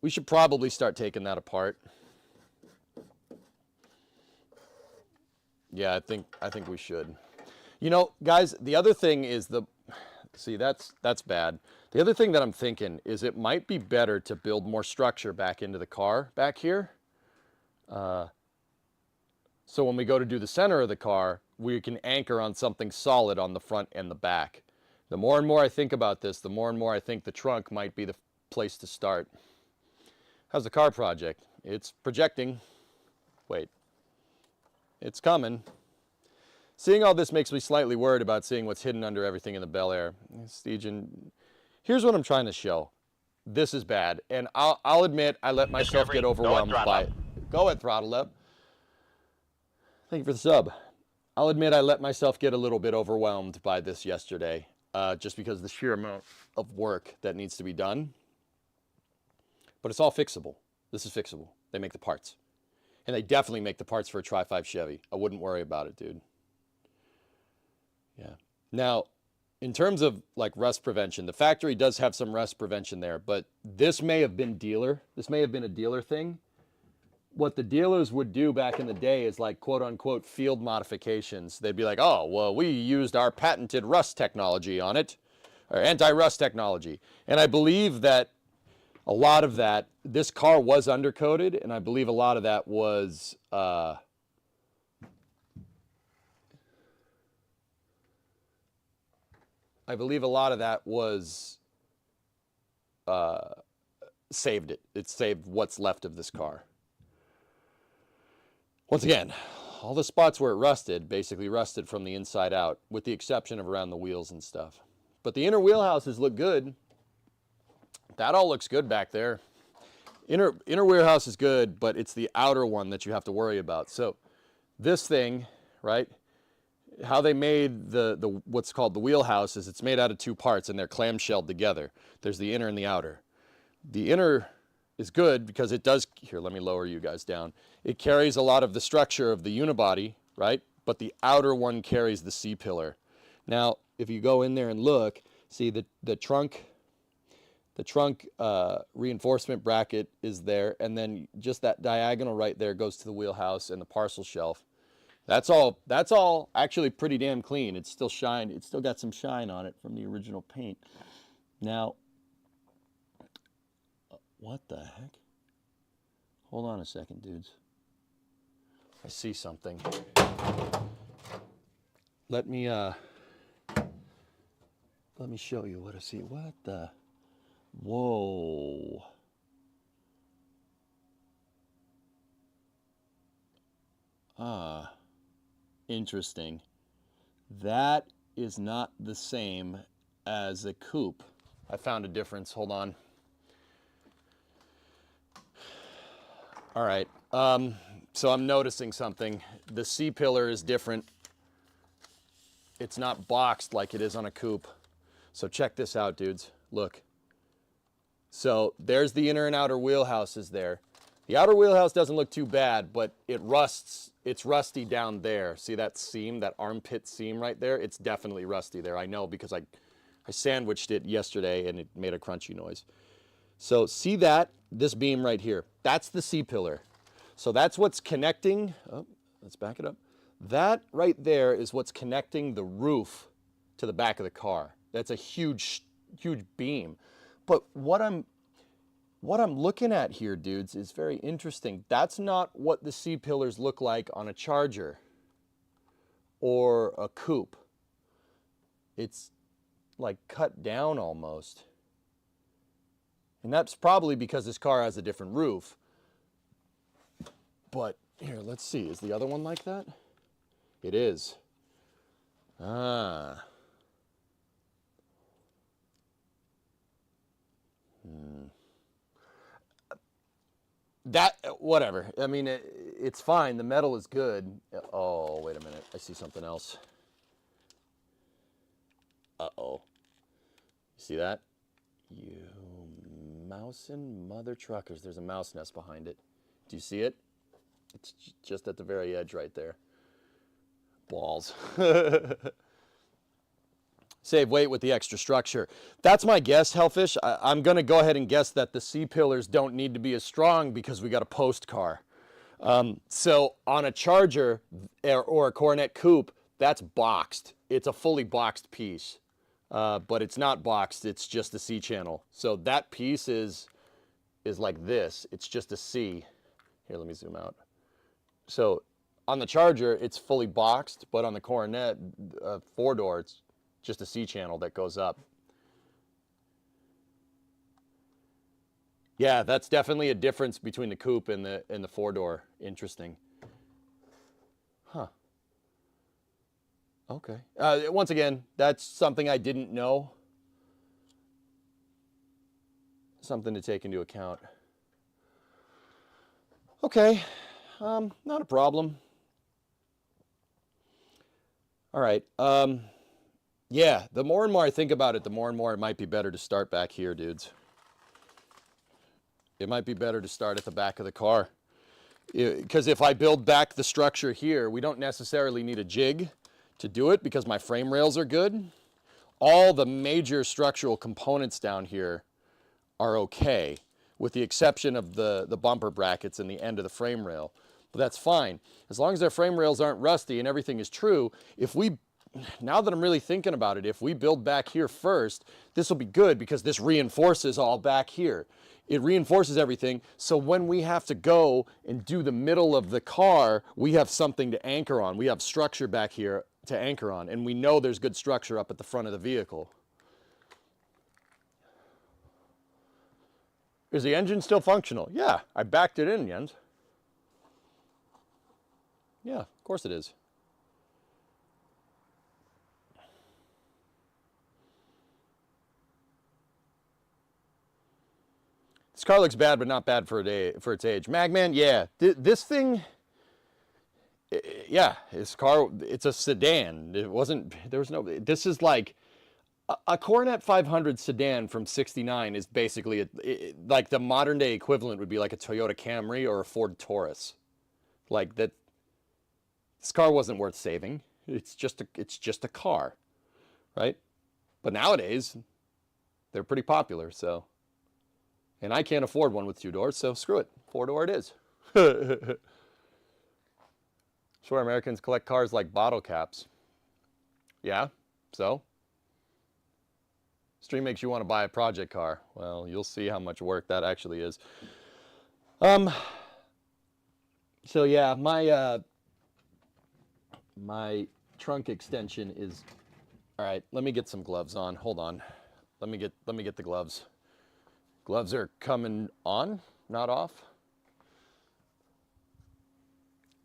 We should probably start taking that apart. Yeah, I think we should. You know, guys, the other thing is see, that's bad. The other thing that I'm thinking is it might be better to build more structure back into the car back here. So when we go to do the center of the car, we can anchor on something solid on the front and the back. The more and more I think about this, the more and more I think the trunk might be the place to start. How's the car project? It's projecting. Wait. It's coming. Seeing all this makes me slightly worried about seeing what's hidden under everything in the Bel Air. Stygian, here's what I'm trying to show. This is bad, and I'll admit I let myself get overwhelmed by it. Go ahead, throttle up. Thank you for the sub. I'll admit I let myself get a little bit overwhelmed by this yesterday, just because of the sheer amount of work that needs to be done. But it's all fixable. This is fixable. They make the parts. And they definitely make the parts for a Tri-5 Chevy. I wouldn't worry about it, dude. Yeah. Now, in terms of like rust prevention, the factory does have some rust prevention there, but this may have been dealer. This may have been a dealer thing. What the dealers would do back in the day is like quote unquote field modifications. They'd be like, oh, well, we used our patented rust technology on it, or anti-rust technology. And I believe that a lot of that, this car was undercoated, and I believe a lot of that was saved it. It saved what's left of this car. Once again, all the spots where it rusted basically rusted from the inside out, with the exception of around the wheels and stuff. But the inner wheelhouses look good. That all looks good back there. Inner wheelhouse is good, but it's the outer one that you have to worry about. So this thing, right? How they made the what's called the wheelhouse is it's made out of two parts and they're clamshelled together. There's the inner and the outer. The inner is good because it does, here, let me lower you guys down. It carries a lot of the structure of the unibody, right? But the outer one carries the C-pillar. Now, if you go in there and look, see the trunk reinforcement bracket is there, and then just that diagonal right there goes to the wheelhouse and the parcel shelf. That's all actually pretty damn clean. It's still shine. It's still got some shine on it from the original paint. Now, what the heck? Hold on a second, dudes. I see something. Let me show you what I see. What the? Whoa. Ah, interesting. That is not the same as a coupe. I found a difference. Hold on. All right. So I'm noticing something. The C-pillar is different. It's not boxed like it is on a coupe. So check this out, dudes. Look. So there's the inner and outer wheelhouses there. The outer wheelhouse doesn't look too bad, but it rusts. It's rusty down there. See that seam, that armpit seam right there? It's definitely rusty there. I know because I sandwiched it yesterday and it made a crunchy noise. So see that? This beam right here. That's the C-pillar. So that's what's connecting. Oh, let's back it up. That right there is what's connecting the roof to the back of the car. That's a huge, huge beam. But what I'm looking at here, dudes, is very interesting. That's not what the C-pillars look like on a Charger or a coupe. It's like cut down almost. And that's probably because this car has a different roof. But here, let's see. Is the other one like that? It is. Ah. That, whatever. I mean, it's fine. The metal is good. Oh, wait a minute. I see something else. Uh-oh. You see that? You mousing mother truckers. There's a mouse nest behind it. Do you see it? It's just at the very edge right there. Balls. Save weight with the extra structure. That's my guess, Hellfish. I'm going to go ahead and guess that the C-pillars don't need to be as strong because we got a post car. So on a Charger or a Coronet Coupe, that's boxed. It's a fully boxed piece. But it's not boxed. It's just a C-channel. So that piece is like this. It's just a C. Here, let me zoom out. So on the Charger, it's fully boxed, but on the Coronet, four-door, it's just a C-channel that goes up. Yeah, that's definitely a difference between the coupe and the four-door. Interesting. Huh. Okay. Once again, that's something I didn't know. Something to take into account. Okay. Not a problem. All right. Yeah, the more and more I think about it, the more and more it might be better to start back here, dudes. It might be better to start at the back of the car. Because if I build back the structure here, we don't necessarily need a jig to do it because my frame rails are good. All the major structural components down here are okay, with the exception of the bumper brackets and the end of the frame rail. But that's fine. As long as their frame rails aren't rusty and everything is true, now that I'm really thinking about it, if we build back here first, this will be good because this reinforces all back here. It reinforces everything, so when we have to go and do the middle of the car, we have something to anchor on. We have structure back here to anchor on, and we know there's good structure up at the front of the vehicle. Is the engine still functional? Yeah, I backed it in, Jens. Yeah, of course it is. This car looks bad, but not bad for its age. Magman, yeah. This thing, yeah, this car, it's a sedan. It wasn't, there was no, this is like, a Coronet 500 sedan from 69 is basically, like the modern day equivalent would be like a Toyota Camry or a Ford Taurus. Like that, this car wasn't worth saving. It's just a car, right? But nowadays, they're pretty popular, so. And I can't afford one with 2 doors, so screw it. 4-door it is. Sure, Americans collect cars like bottle caps. Yeah, so? Stream makes you want to buy a project car. Well, you'll see how much work that actually is. So yeah, my trunk extension is, all right, let me get some gloves on. Hold on. Let me get the gloves. Gloves are coming on, not off.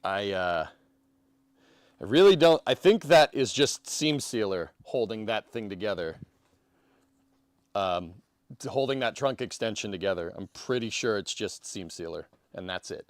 I really don't, I think that is just seam sealer holding that thing together. Holding that trunk extension together. I'm pretty sure it's just seam sealer, and that's it.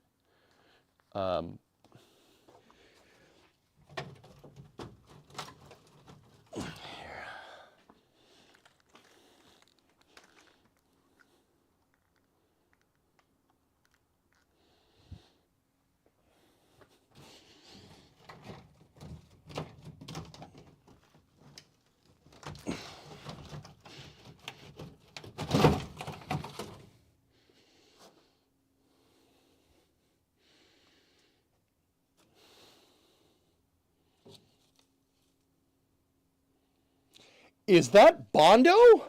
Is that Bondo?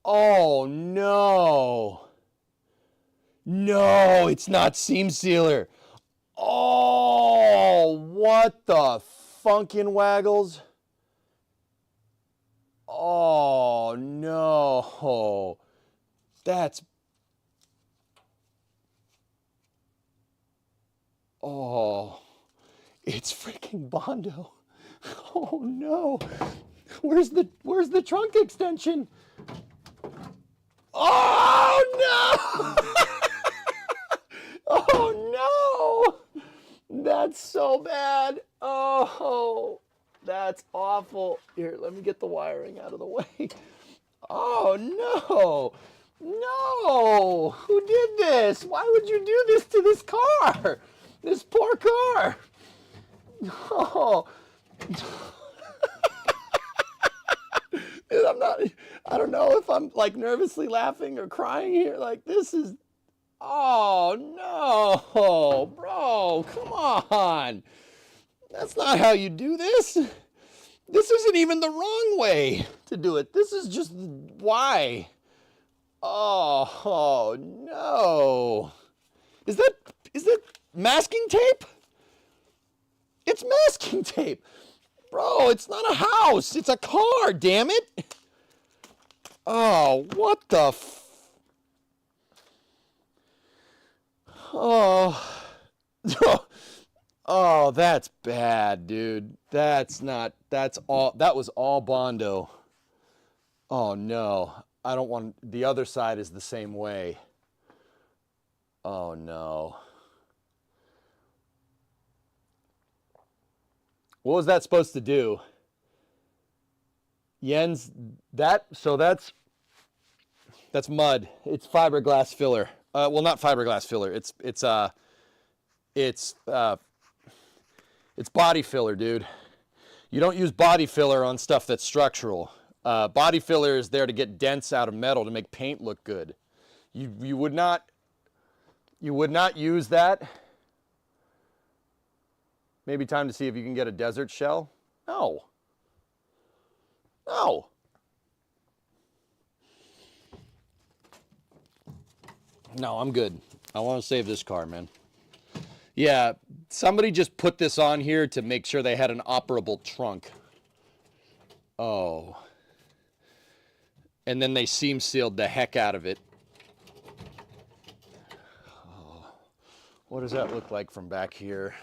Oh no. No, it's not seam sealer. Oh, what the funkin' waggles? Oh no. That's, oh, it's freaking Bondo. Oh no. Where's the trunk extension? Oh no! Oh no! That's so bad. Oh, that's awful. Here, let me get the wiring out of the way. Oh no! No! Who did this? Why would you do this to this car? This poor car. Oh. Dude, I don't know if I'm like nervously laughing or crying here. Like this is, oh no, bro, come on. That's not how you do this. This isn't even the wrong way to do it. This is just why. Oh no. Is that masking tape? It's masking tape. Bro, it's not a house. It's a car, damn it. Oh, what the Oh. Oh, that's bad, dude. That's all, that was all Bondo. Oh no. I don't want, the other side is the same way. Oh no. What was that supposed to do? Jens, that's mud. It's fiberglass filler. Well, not fiberglass filler. It's body filler, dude. You don't use body filler on stuff that's structural. Body filler is there to get dents out of metal to make paint look good. You would not use that. Maybe time to see if you can get a desert shell. No. No. No, I'm good. I want to save this car, man. Yeah, somebody just put this on here to make sure they had an operable trunk. Oh. And then they seam sealed the heck out of it. Oh. What does that look like from back here?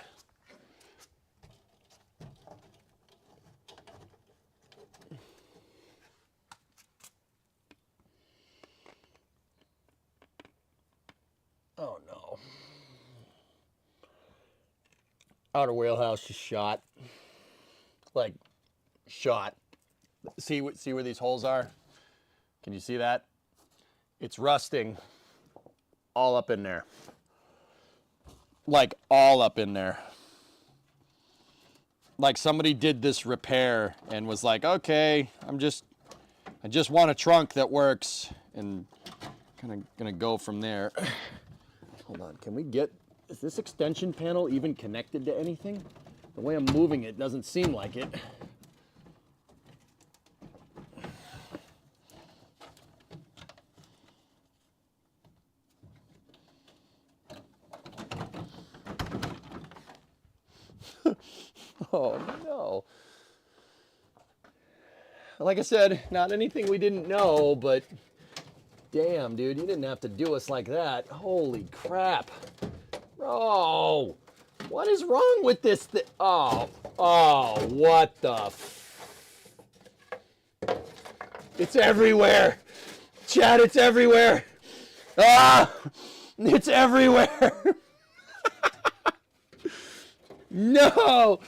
Outer wheelhouse just shot. Like, shot. See where these holes are? Can you see that? It's rusting all up in there. Like, all up in there. Like somebody did this repair and was like, okay, I just want a trunk that works, and kind of gonna go from there. Hold on, is this extension panel even connected to anything? The way I'm moving it doesn't seem like it. Oh no. Like I said, not anything we didn't know, but damn, dude, you didn't have to do us like that. Holy crap. Bro, what is wrong with this thing? Oh, what the It's everywhere. Chad, it's everywhere. Ah, it's everywhere. No.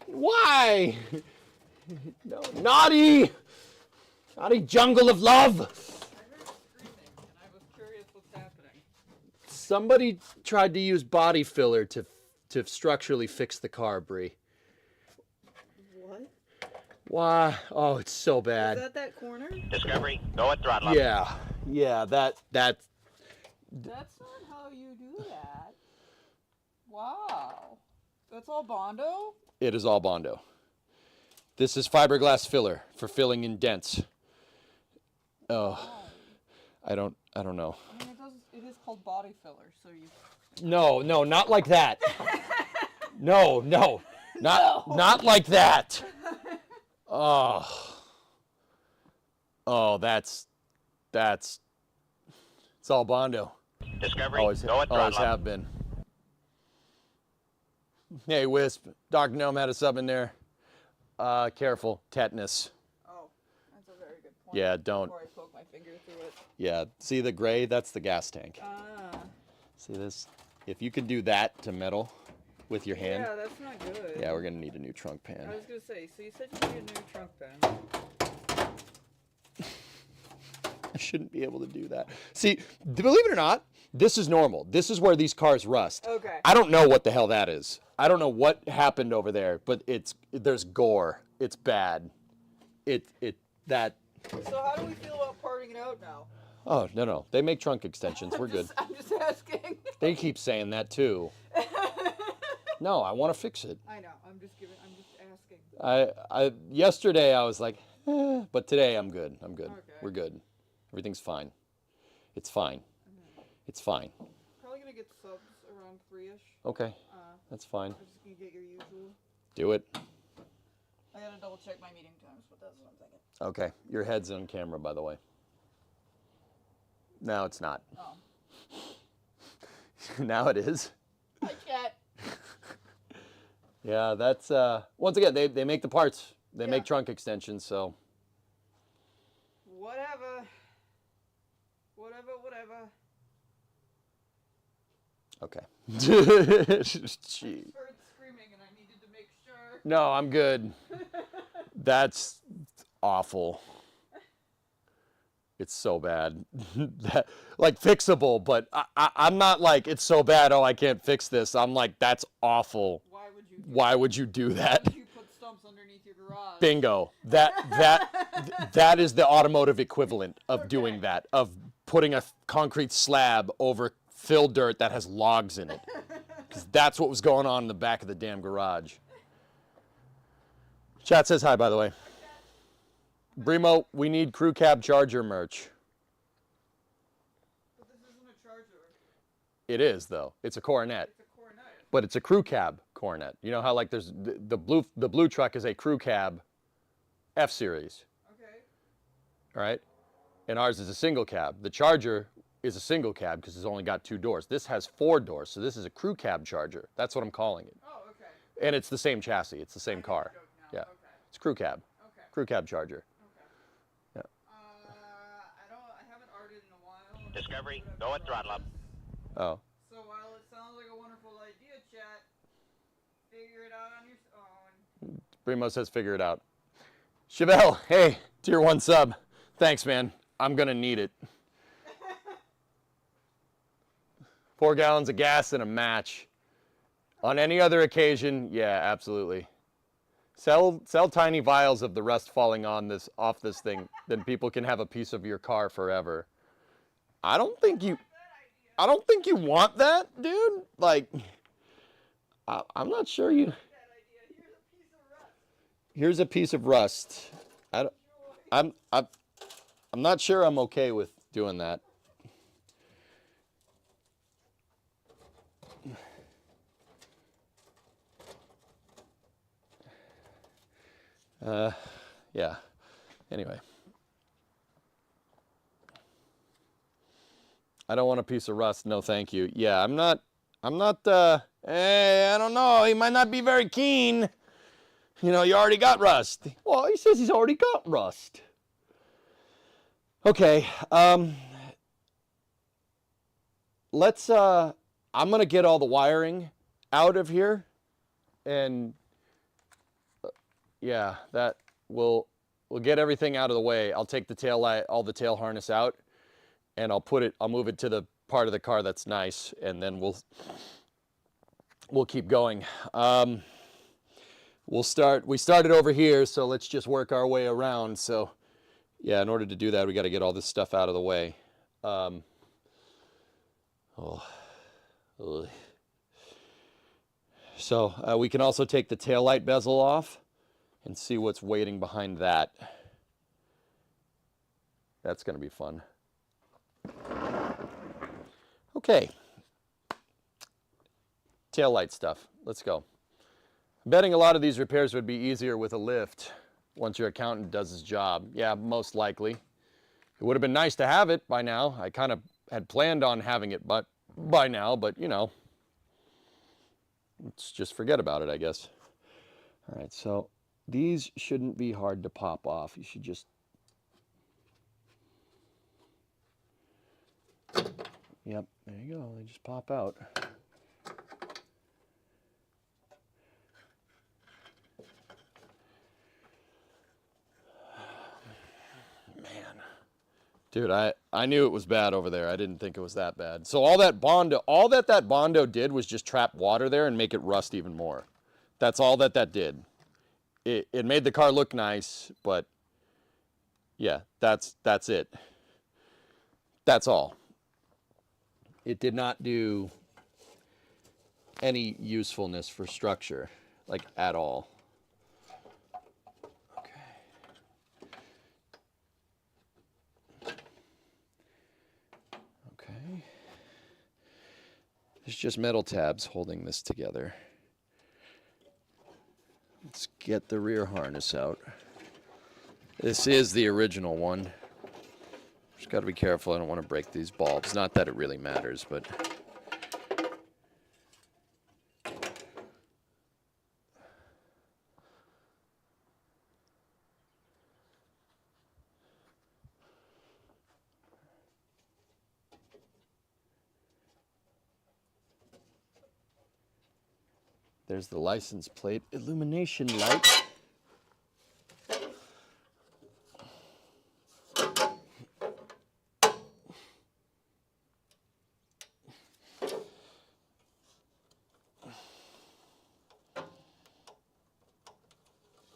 Why? No. Naughty jungle of love. I heard screaming, and I was curious what's happening. Somebody tried to use body filler to structurally fix the car, Bree. What? Why? Oh, it's so bad. Is that corner? Discovery, go at throttle up. Yeah, that's That's not how you do that. Wow. That's all Bondo? it is all Bondo. This is fiberglass filler for filling in dents. Oh, I don't know. I mean, it is called body filler, so you... No, not like that. No, not like that. Oh, that's it's all Bondo. Discovery, Always go at throttle up. have been. Hey, Wisp, Dr. Gnome had a sub in there. Careful, tetanus. Oh, that's a very good point. Yeah, don't. Before I poke my finger through it. Yeah, see the gray? That's the gas tank. Ah. See this? If you can do that to metal with your hand. Yeah, that's not good. Yeah, we're gonna need a new trunk pan. I was going to say, so you said you need a new trunk pan. I shouldn't be able to do that. See, believe it or not, this is normal. This is where these cars rust. Okay. I don't know what the hell that is. I don't know what happened over there, but there's gore. It's bad. That. So how do we feel about parting it out now? Oh, no. They make trunk extensions. We're good. I'm just asking. They keep saying that too. No, I want to fix it. I know. I'm just asking. I yesterday I was like, but today I'm good. I'm good. Okay. We're good. Everything's fine. It's fine. It's fine. Probably gonna get subs around 3-ish. Okay. That's fine. I'm just gonna get your usual. Do it. I gotta double check my meeting times, but that's what I'm thinking. Okay. Your head's on camera, by the way. No, it's not. Oh. Now it is. Hi, chat. Yeah, that's once again they make the parts. They Yeah. make trunk extensions, so Whatever. okay. Gee. Heard screaming and I needed to make sure. No, I'm good. That's awful. It's so bad. Like fixable, but I'm not like it's so bad, oh I can't fix this. I'm like that's awful. Why would you do that? Why would you put stumps underneath your garage? Bingo. That is the automotive equivalent of doing that, of putting a concrete slab over fill dirt that has logs in it. Because that's what was going on in the back of the damn garage. Chat says hi, by the way. Brimo, we need crew cab charger merch. But this isn't a charger. It is, though. It's a coronet. It's a coronet. But it's a crew cab coronet. You know how like there's the blue truck is a crew cab F series. Okay. All right? And ours is a single cab. The Charger is a single cab because it's only got 2 doors. This has 4 doors, so this is a crew cab Charger. That's what I'm calling it. Oh, okay. And it's the same chassis. It's the same car. Yeah. Okay. It's crew cab. Okay. Crew cab Charger. Okay. I haven't arted in a while. Discovery, go at throttle up. Oh. So while it sounds like a wonderful idea, chat, Figure it out on your own. Primo says figure it out. Chevelle, hey, tier 1 sub. Thanks, man. I'm going to need it. 4 gallons of gas and a match. On any other occasion, yeah, absolutely. Sell tiny vials of the rust falling off this thing, then people can have a piece of your car forever. I don't think you want that, dude. Like, I'm not sure you. Here's a piece of rust. I'm not sure I'm okay with doing that. Yeah. Anyway. I don't want a piece of rust. No, thank you. Yeah, I'm not, I don't know. He might not be very keen. You know, you already got rust. Well, he says he's already got rust. Okay. Let's, I'm going to get all the wiring out of here. And yeah, that we'll get everything out of the way. I'll take the tail light, all the tail harness out, and I'll move it to the part of the car that's nice, and then we'll keep going. We started over here, so let's just work our way around. So yeah, in order to do that, we got to get all this stuff out of the way. So we can also take the taillight bezel off and see what's waiting behind that. That's going to be fun. Okay. Taillight stuff. Let's go. I'm betting a lot of these repairs would be easier with a lift once your accountant does his job. Yeah, most likely. It would have been nice to have it by now. I kind of had planned on having it by now, but you know, let's just forget about it, I guess. All right, so these shouldn't be hard to pop off. You should just... Yep, there you go. They just pop out. Man. Dude, I knew it was bad over there. I didn't think it was that bad. So all that Bondo did was just trap water there and make it rust even more. That's all that did. It made the car look nice, but yeah, that's it. That's all. It did not do any usefulness for structure, like at all. Okay. There's just metal tabs holding this together. Let's get the rear harness out. This is the original one. Just got to be careful. I don't want to break these bulbs. Not that it really matters, but... There's the license plate illumination light.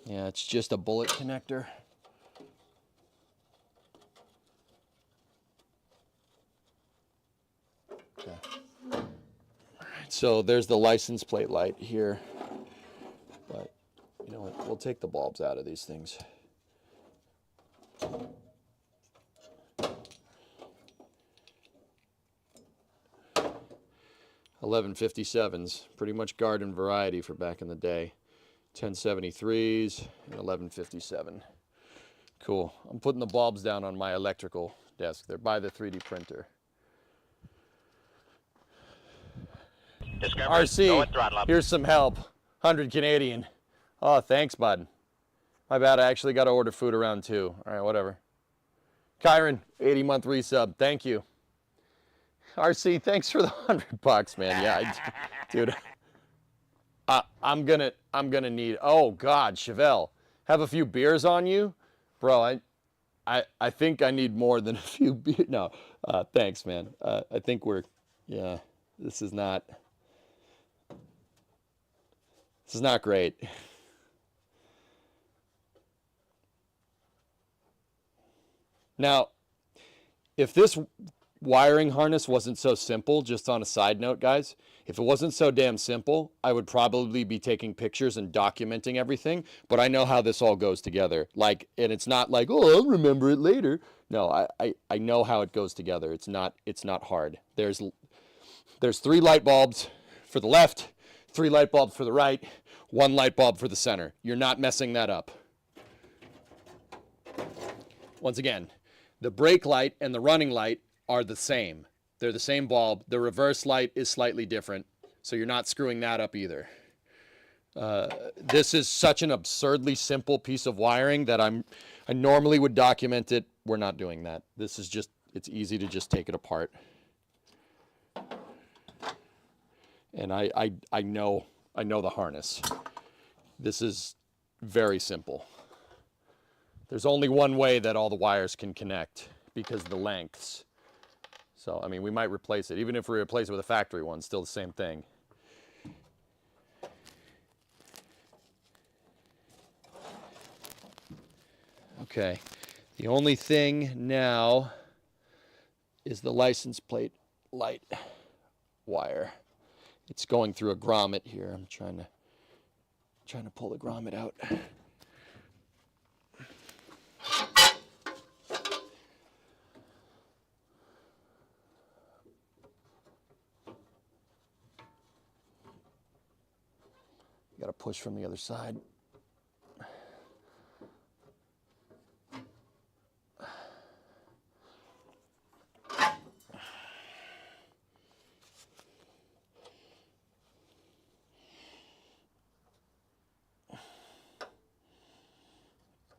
Yeah, it's just a bullet connector. Okay. All right, so there's the license plate light here. But you know what? We'll take the bulbs out of these things. $1157s, pretty much garden variety for back in the day. 1073s and 1157. Cool. I'm putting the bulbs down on my electrical desk. They're by the 3D printer. Discovery, go at throttle RC, up. here's some help. 100 Canadian. Oh, thanks, bud. My bad, I actually got to order food around 2. All right, whatever. Kyron, 80-month resub. Thank you. RC, thanks for the $100, man. Yeah, dude. I'm gonna need. Oh God, Chevelle, have a few beers on you, bro. I think I need more than a few beers. No, thanks, man. I think we're, yeah. This is not great. Now, if this wiring harness wasn't so simple, just on a side note, guys, if it wasn't so damn simple, I would probably be taking pictures and documenting everything, but I know how this all goes together. Like, and it's not like, oh, I'll remember it later. No, I know how it goes together. It's not hard. There's 3 light bulbs for the left, 3 light bulbs for the right, 1 light bulb for the center. You're not messing that up. Once again, the brake light and the running light are the same. They're the same bulb. The reverse light is slightly different, so you're not screwing that up either. This is such an absurdly simple piece of wiring that I normally would document it. We're not doing that. This is just, it's easy to just take it apart. And I know the harness. This is very simple. There's only one way that all the wires can connect because of the lengths. So, I mean, we might replace it. Even if we replace it with a factory one, still the same thing. Okay, the only thing now is the license plate light wire. It's going through a grommet here. I'm trying to pull the grommet out. Got to push from the other side.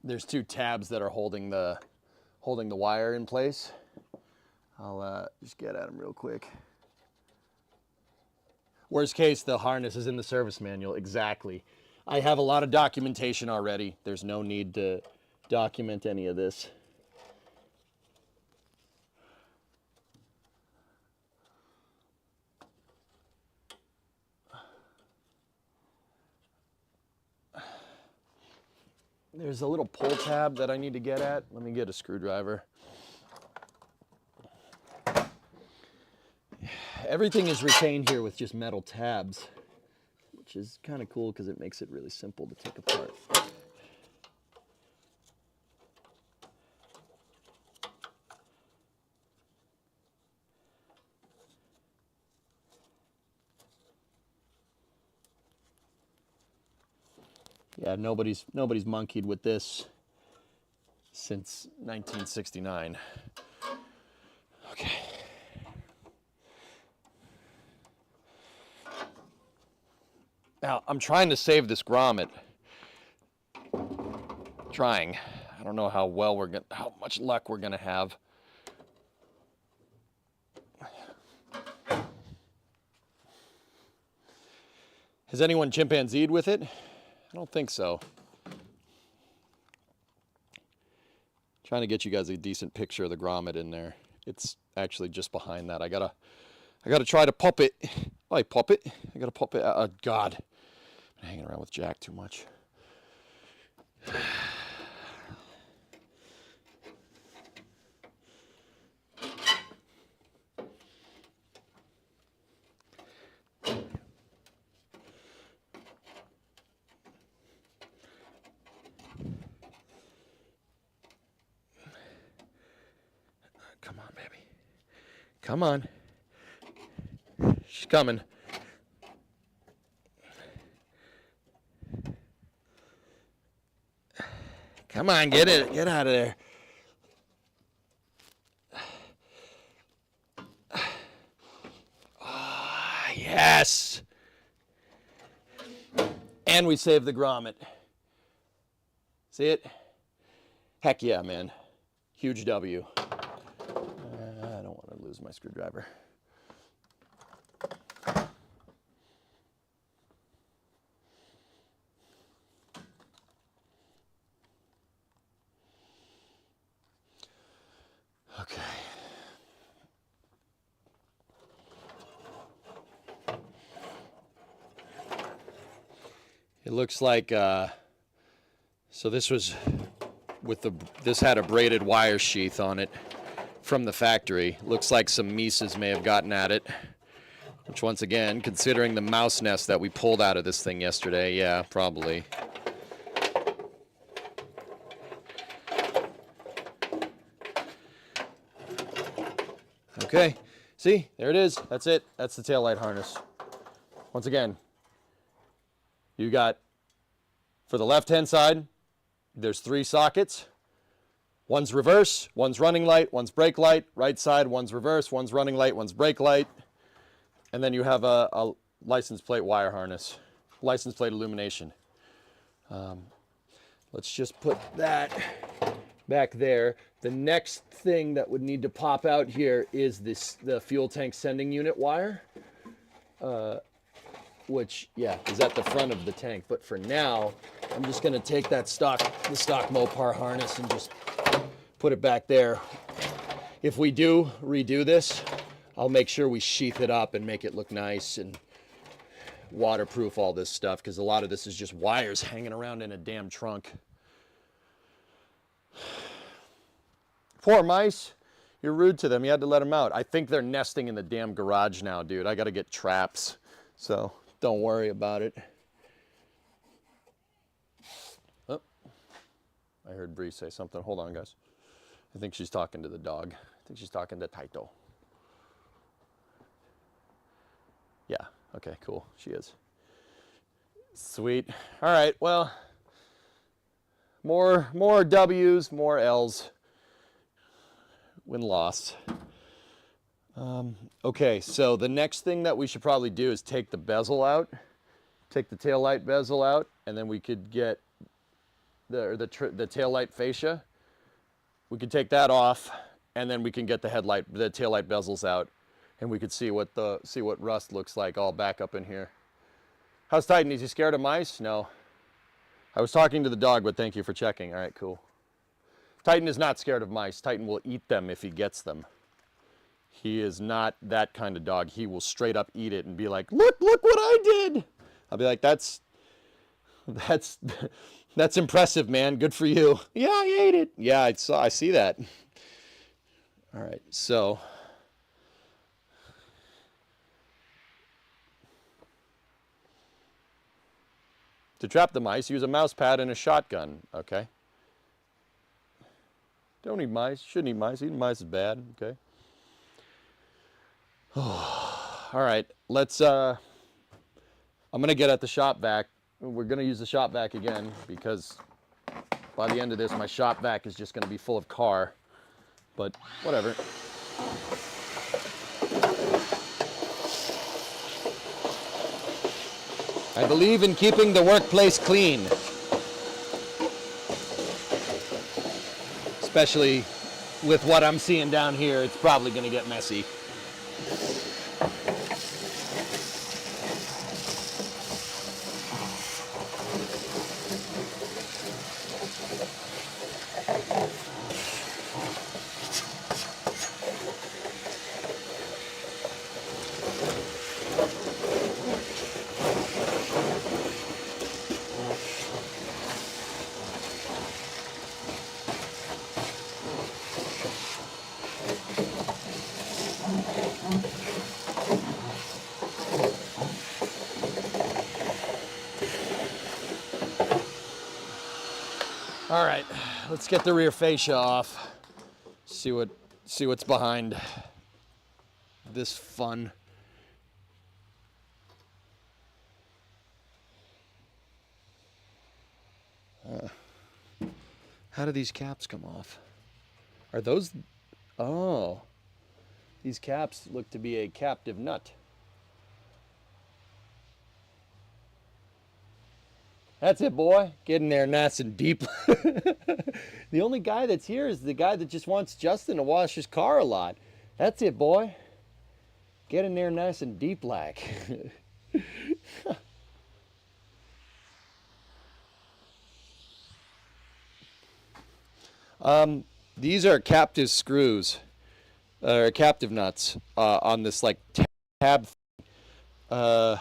There's 2 tabs that are holding the wire in place. I'll just get at them real quick. Worst case, the harness is in the service manual. Exactly. I have a lot of documentation already. There's no need to document any of this. There's a little pull tab that I need to get at. Let me get a screwdriver. Everything is retained here with just metal tabs, which is kind of cool because it makes it really simple to take apart. Yeah, nobody's monkeyed with this since 1969. Okay. Now, I'm trying to save this grommet. Trying. I don't know how much luck we're gonna have. Has anyone chimpanzeed with it? I don't think so. Trying to get you guys a decent picture of the grommet in there. It's actually just behind that. I gotta try to pop it. Oh, I pop it. I gotta pop it. God, I'm hanging around with Jack too much. Come on, baby. Come on. She's coming. Come on, get it. Get out of there. Oh, yes. And we saved the grommet. See it? Heck yeah, man. Huge W. I don't want to lose my screwdriver. looks like, so this was with this had a braided wire sheath on it from the factory. Looks like some Mises may have gotten at it, which once again, considering the mouse nest that we pulled out of this thing yesterday, yeah, probably. Okay, see, there it is. That's it. That's the taillight harness. Once again, you got, for the left-hand side, there's 3 sockets. One's reverse, one's running light, one's brake light. Right side, one's reverse, one's running light, one's brake light. And then you have a license plate wire harness, license plate illumination. Let's just put that back there. The next thing that would need to pop out here is the fuel tank sending unit wire, which, yeah, is at the front of the tank. But for now, I'm just going to take that the stock Mopar harness and just put it back there. If we do redo this, I'll make sure we sheath it up and make it look nice and waterproof all this stuff, because a lot of this is just wires hanging around in a damn trunk. Poor mice. You're rude to them. You had to let them out. I think they're nesting in the damn garage now, dude. I got to get traps. So don't worry about it. Oh, I heard Bree say something. Hold on, guys. I think she's talking to the dog. I think she's talking to Taito. Yeah. Okay, cool. She is. Sweet. All right. Well, more W's, more L's. Win lost. Okay, so the next thing that we should probably do is take the bezel out, take the taillight bezel out, and then we could get the taillight fascia. We could take that off, and then we can get the taillight bezels out, and we could see what rust looks like all back up in here. How's Titan? Is he scared of mice? No. I was talking to the dog, but thank you for checking. All right, cool. Titan is not scared of mice. Titan will eat them if he gets them. He is not that kind of dog. He will straight up eat it and be like, look what I did. I'll be like, that's impressive, man. Good for you. Yeah, I ate it. Yeah, I see that. All right, so to trap the mice, use a mouse pad and a shotgun. Okay. Don't eat mice. Shouldn't eat mice. Eating mice is bad. Okay. All right. Let's. I'm gonna get at the shop vac. We're gonna use the shop vac again because by the end of this, my shop vac is just gonna be full of car. But whatever. I believe in keeping the workplace clean. Especially with what I'm seeing down here, it's probably going to get messy. All right, let's get the rear fascia off. See what's behind this fun. How do these caps come off? Are those? Oh, these caps look to be a captive nut. That's it, boy. Get in there nice and deep. The only guy that's here is the guy that just wants Justin to wash his car a lot. That's it, boy. Get in there nice and deep like. These are captive screws, or captive nuts on this like tab. I'm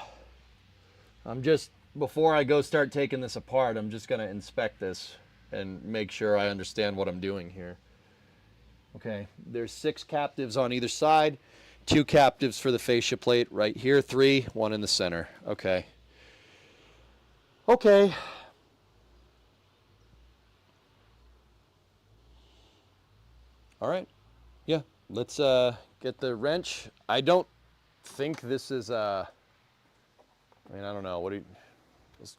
just before I go start taking this apart, I'm just going to inspect this and make sure I understand what I'm doing here. Okay, there's 6 captives on either side, 2 captives for the fascia plate right here, 3, 1 in the center. Okay. Okay. All right. Yeah, let's get the wrench. I don't think this is I mean, I don't know. What do you, those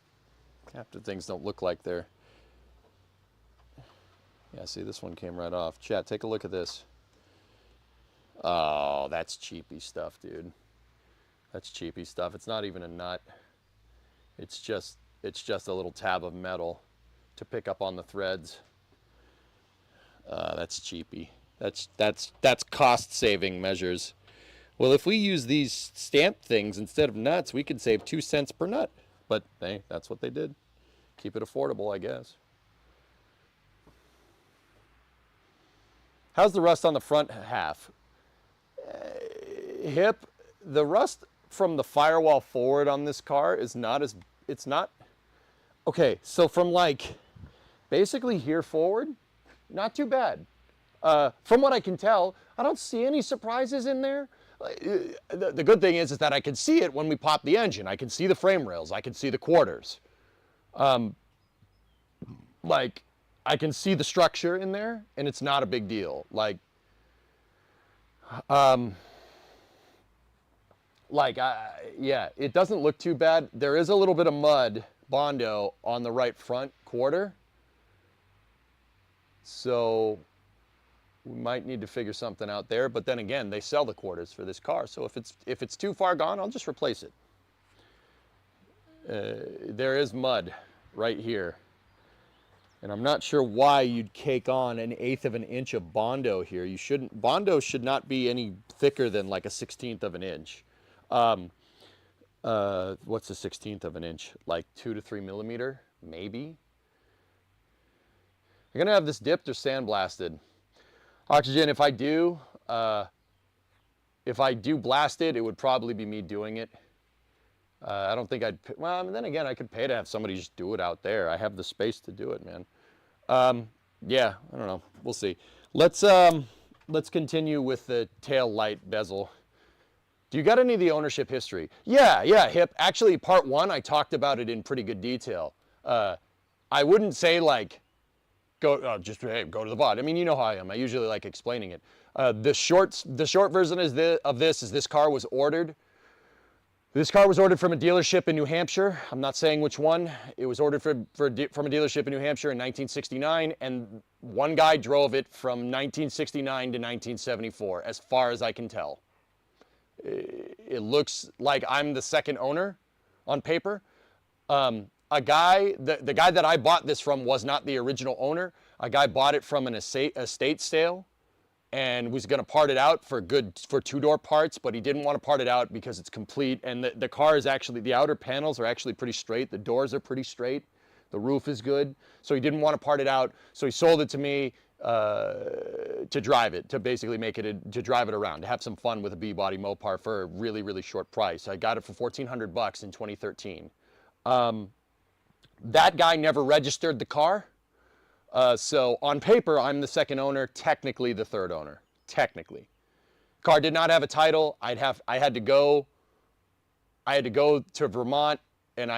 captive things don't look like they're. Yeah, see, this one came right off. Chat, take a look at this. Oh, that's cheapy stuff, dude. That's cheapy stuff. It's not even a nut. It's just a little tab of metal to pick up on the threads. That's cheapy. That's cost-saving measures. Well, if we use these stamp things instead of nuts, we could save 2 cents per nut. But hey, that's what they did. Keep it affordable, I guess. How's the rust on the front half? Hip, the rust from the firewall forward on this car is not as, it's not, okay, so from like basically here forward, not too bad. From what I can tell, I don't see any surprises in there. The good thing is that I can see it when we pop the engine. I can see the frame rails. I can see the quarters. Like, I can see the structure in there, and it's not a big deal. Like, yeah, it doesn't look too bad. There is a little bit of mud, Bondo, on the right front quarter. So we might need to figure something out there. But then again, they sell the quarters for this car. So if it's too far gone, I'll just replace it. There is mud right here. And I'm not sure why you'd cake on 1/8 of an inch of Bondo here. You shouldn't. Bondo should not be any thicker than like a 1/16 of an inch. What's a 1/16 of an inch? Like 2 to 3 millimeter, maybe. I'm gonna have this dipped or sandblasted. Oxygen. If I do blast it, it would probably be me doing it. I don't think I'd. Well, I mean, then again, I could pay to have somebody just do it out there. I have the space to do it, man. Yeah, I don't know. We'll see. Let's continue with the tail light bezel. Do you got any of the ownership history? Yeah, Hip. Actually, part 1, I talked about it in pretty good detail. I wouldn't say like, go to the bot. I mean, you know how I am. I usually like explaining it. The short version of this is this car was ordered. This car was ordered from a dealership in New Hampshire. I'm not saying which one. It was ordered from a dealership in New Hampshire in 1969, and one guy drove it from 1969 to 1974, as far as I can tell. It looks like I'm the second owner on paper. The guy that I bought this from was not the original owner. A guy bought it from an estate sale and was going to part it out for 2-door parts, but he didn't want to part it out because it's complete. And the car is actually, the outer panels are actually pretty straight. The doors are pretty straight. The roof is good. So he didn't want to part it out. So he sold it to me to drive it, to basically to drive it around, to have some fun with a B-body Mopar for a really, really short price. I got it for $1,400 in 2013. That guy never registered the car. So on paper, I'm the second owner, technically the third owner, technically. Car did not have a title. I had to go to Vermont, and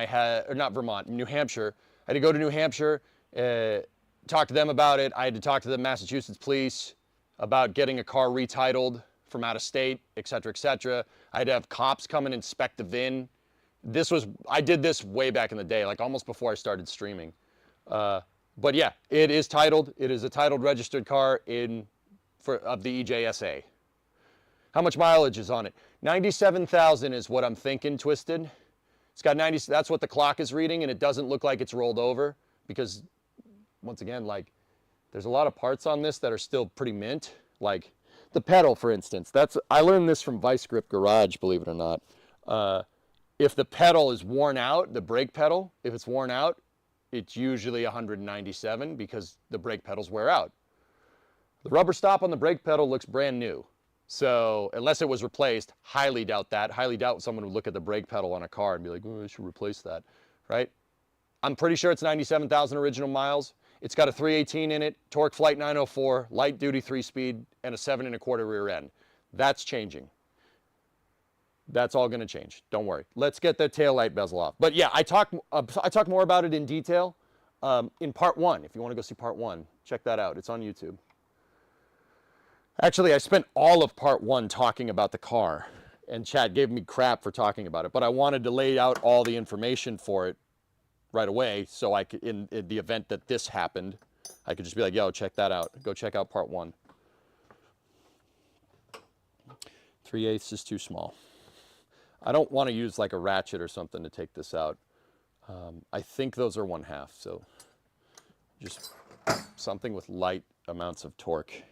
New Hampshire. I had to go to New Hampshire, talk to them about it. I had to talk to the Massachusetts police about getting a car retitled from out of state, et cetera, et cetera. I had to have cops come and inspect the VIN. I did this way back in the day, like almost before I started streaming. But yeah, it is titled. It is a titled registered car of the EJSA. How much mileage is on it? 97,000 is what I'm thinking, Twisted. It's got 90, that's what the clock is reading, and it doesn't look like it's rolled over because, once again, like, there's a lot of parts on this that are still pretty mint. Like the pedal, for instance. I learned this from Vice Grip Garage, believe it or not. If the pedal is worn out, the brake pedal, if it's worn out, it's usually 197 because the brake pedals wear out. The rubber stop on the brake pedal looks brand new. So unless it was replaced, highly doubt that. Highly doubt someone would look at the brake pedal on a car and be like, oh, I should replace that. right? I'm pretty sure it's 97,000 original miles. It's got a 318 in it, torque flight 904, light duty 3-speed, and a 7 1/4 rear end. That's changing. That's all going to change. Don't worry. Let's get the taillight bezel off. But yeah, I talk more about it in detail in part 1. If you want to go see part 1, check that out. It's on YouTube. Actually, I spent all of part 1 talking about the car, and Chad gave me crap for talking about it. But I wanted to lay out all the information for it right away, so I could, in the event that this happened, I could just be like, yo, check that out. Go check out part 1. 3/8 is too small. I don't want to use like a ratchet or something to take this out. I think those are 1/2, so just something with light amounts of torque.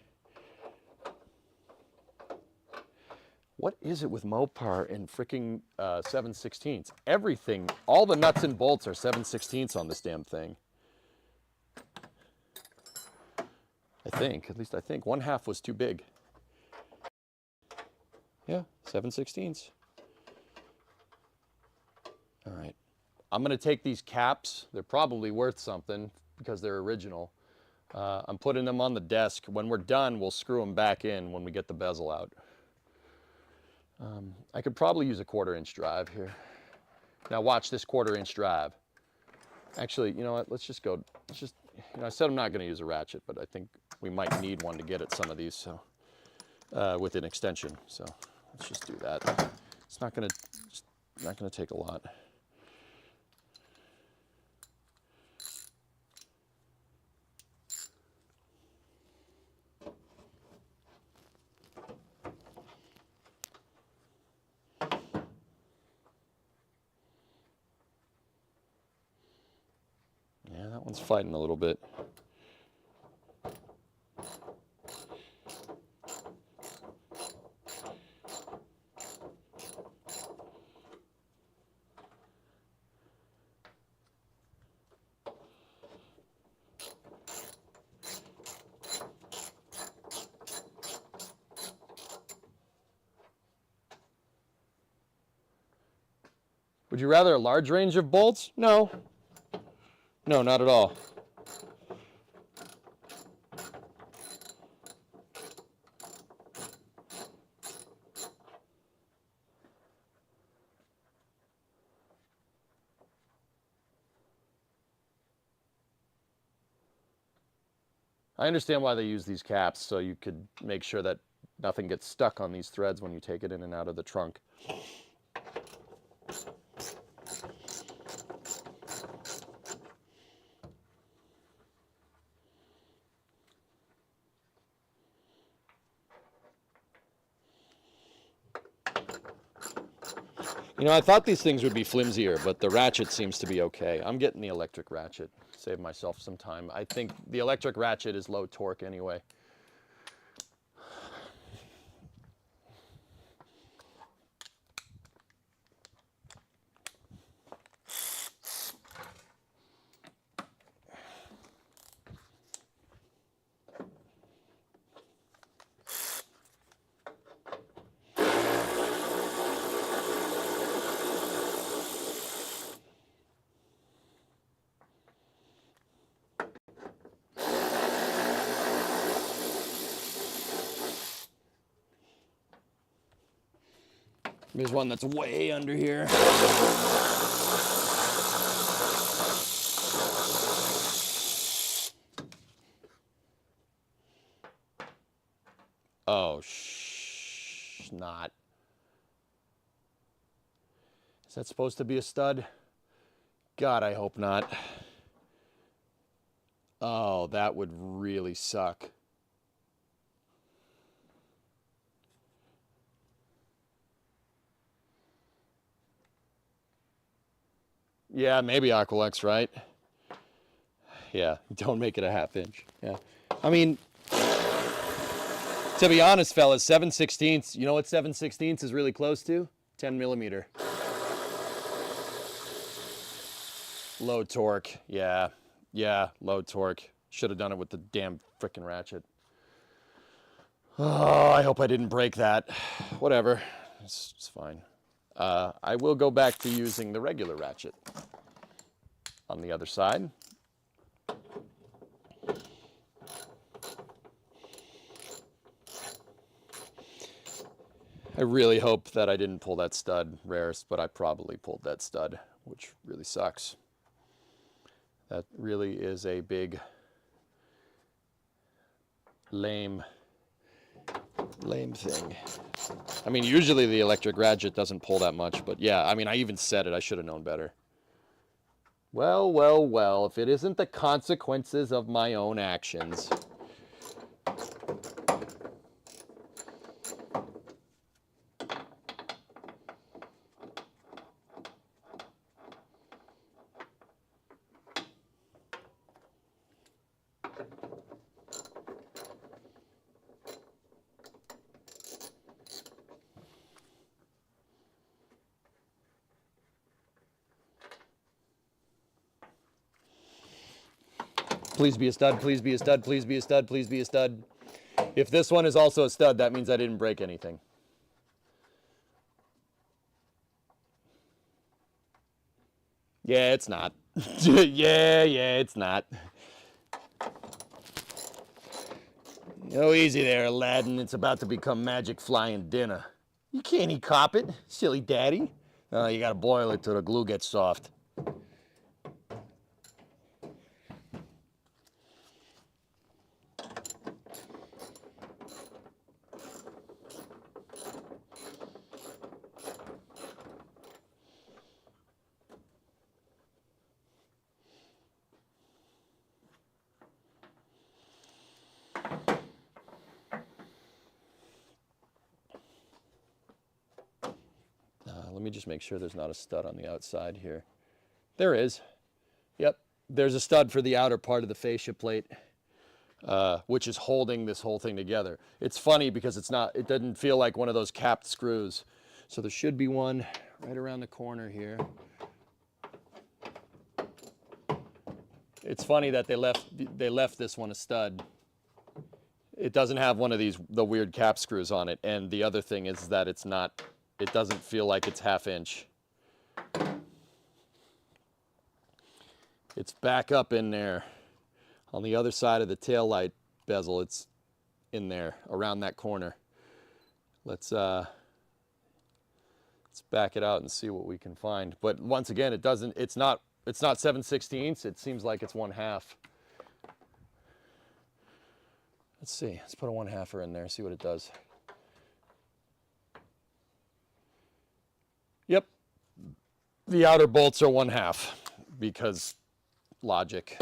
What is it with Mopar and freaking 7/16? Everything, all the nuts and bolts are 7/16 on this damn thing. I think, at least I think. 1/2 was too big. Yeah, 7/16. All right. I'm going to take these caps. They're probably worth something because they're original. I'm putting them on the desk. When we're done, we'll screw them back in when we get the bezel out. I could probably use a 1/4-inch drive here. Now watch this 1/4-inch drive. Actually, you know what? Let's just go. Let's just. You know, I said I'm not going to use a ratchet, but I think we might need one to get at some of these. So with an extension. So let's just do that. It's not going to take a lot. Yeah, that one's fighting a little bit. Would you rather a large range of bolts? No. No, not at all. I understand why they use these caps, so you could make sure that nothing gets stuck on these threads when you take it in and out of the trunk. You know, I thought these things would be flimsier, but the ratchet seems to be okay. I'm getting the electric ratchet. Save myself some time. I think the electric ratchet is low torque anyway. There's one that's way under here. Oh, not. Is that supposed to be a stud? God, I hope not. Oh, that would really suck. Yeah, maybe Aqualex, right? Yeah, don't make it a 1/2 inch. Yeah. I mean, to be honest, fellas, 7/16, you know what 7/16 is really close to? 10 millimeter. Low torque. Yeah. Yeah, low torque. Should have done it with the damn frickin' ratchet. Oh, I hope I didn't break that. Whatever. It's fine. I will go back to using the regular ratchet. on the other side. I really hope that I didn't pull that stud, rarest, but I probably pulled that stud, which really sucks. That really is a big, lame thing. I mean, usually the electric ratchet doesn't pull that much, but yeah, I mean, I even said it. I should have known better. Well, well, well, if it isn't the consequences of my own actions. Please be a stud, please be a stud, please be a stud, please be a stud. If this one is also a stud, that means I didn't break anything. Yeah, it's not. yeah, it's not. Oh, easy there, Aladdin. It's about to become magic flying dinner. You can't eat carpet, silly daddy. Oh, you gotta boil it till the glue gets soft. Let me just make sure there's not a stud on the outside here. There is. Yep, there's a stud for the outer part of the fascia plate, which is holding this whole thing together. It's funny because it doesn't feel like one of those capped screws. So there should be one right around the corner here. It's funny that they left this one a stud. It doesn't have one of the weird cap screws on it. And the other thing is that it doesn't feel like it's 1/2 inch. It's back up in there on the other side of the tail light bezel. It's in there around that corner. Let's back it out and see what we can find. But once again, it's not 7/16. It seems like it's 1/2. Let's see. Let's put a 1/2 in there, see what it does. Yep. The outer bolts are 1/2 because logic.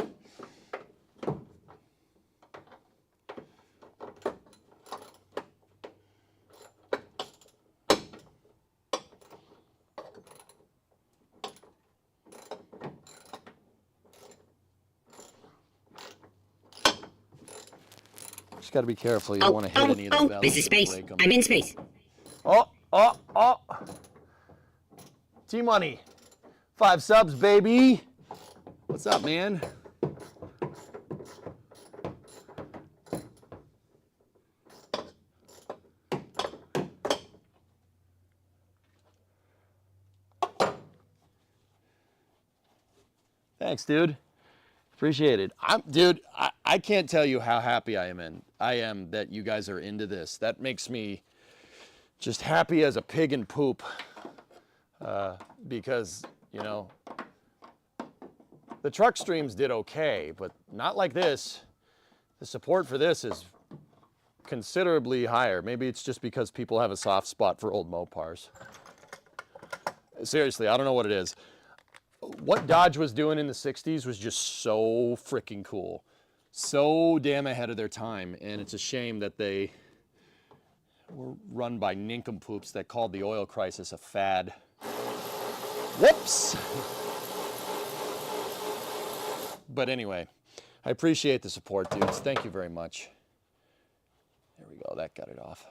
Just got to be careful. You don't want to hit any of the bells. This is space. I'm in space. Oh. T-Money. 5 subs, baby. What's up, man? Thanks, dude. Appreciate it. Dude, I can't tell you how happy I am that you guys are into this. That makes me just happy as a pig in poop. Because, you know, the truck streams did okay, but not like this. The support for this is considerably higher. Maybe it's just because people have a soft spot for old Mopars. Seriously, I don't know what it is. What Dodge was doing in the 60s was just so freaking cool. So damn ahead of their time, and it's a shame that they were run by nincompoops that called the oil crisis a fad. Whoops! But anyway, I appreciate the support, dudes. Thank you very much. There we go, that got it off.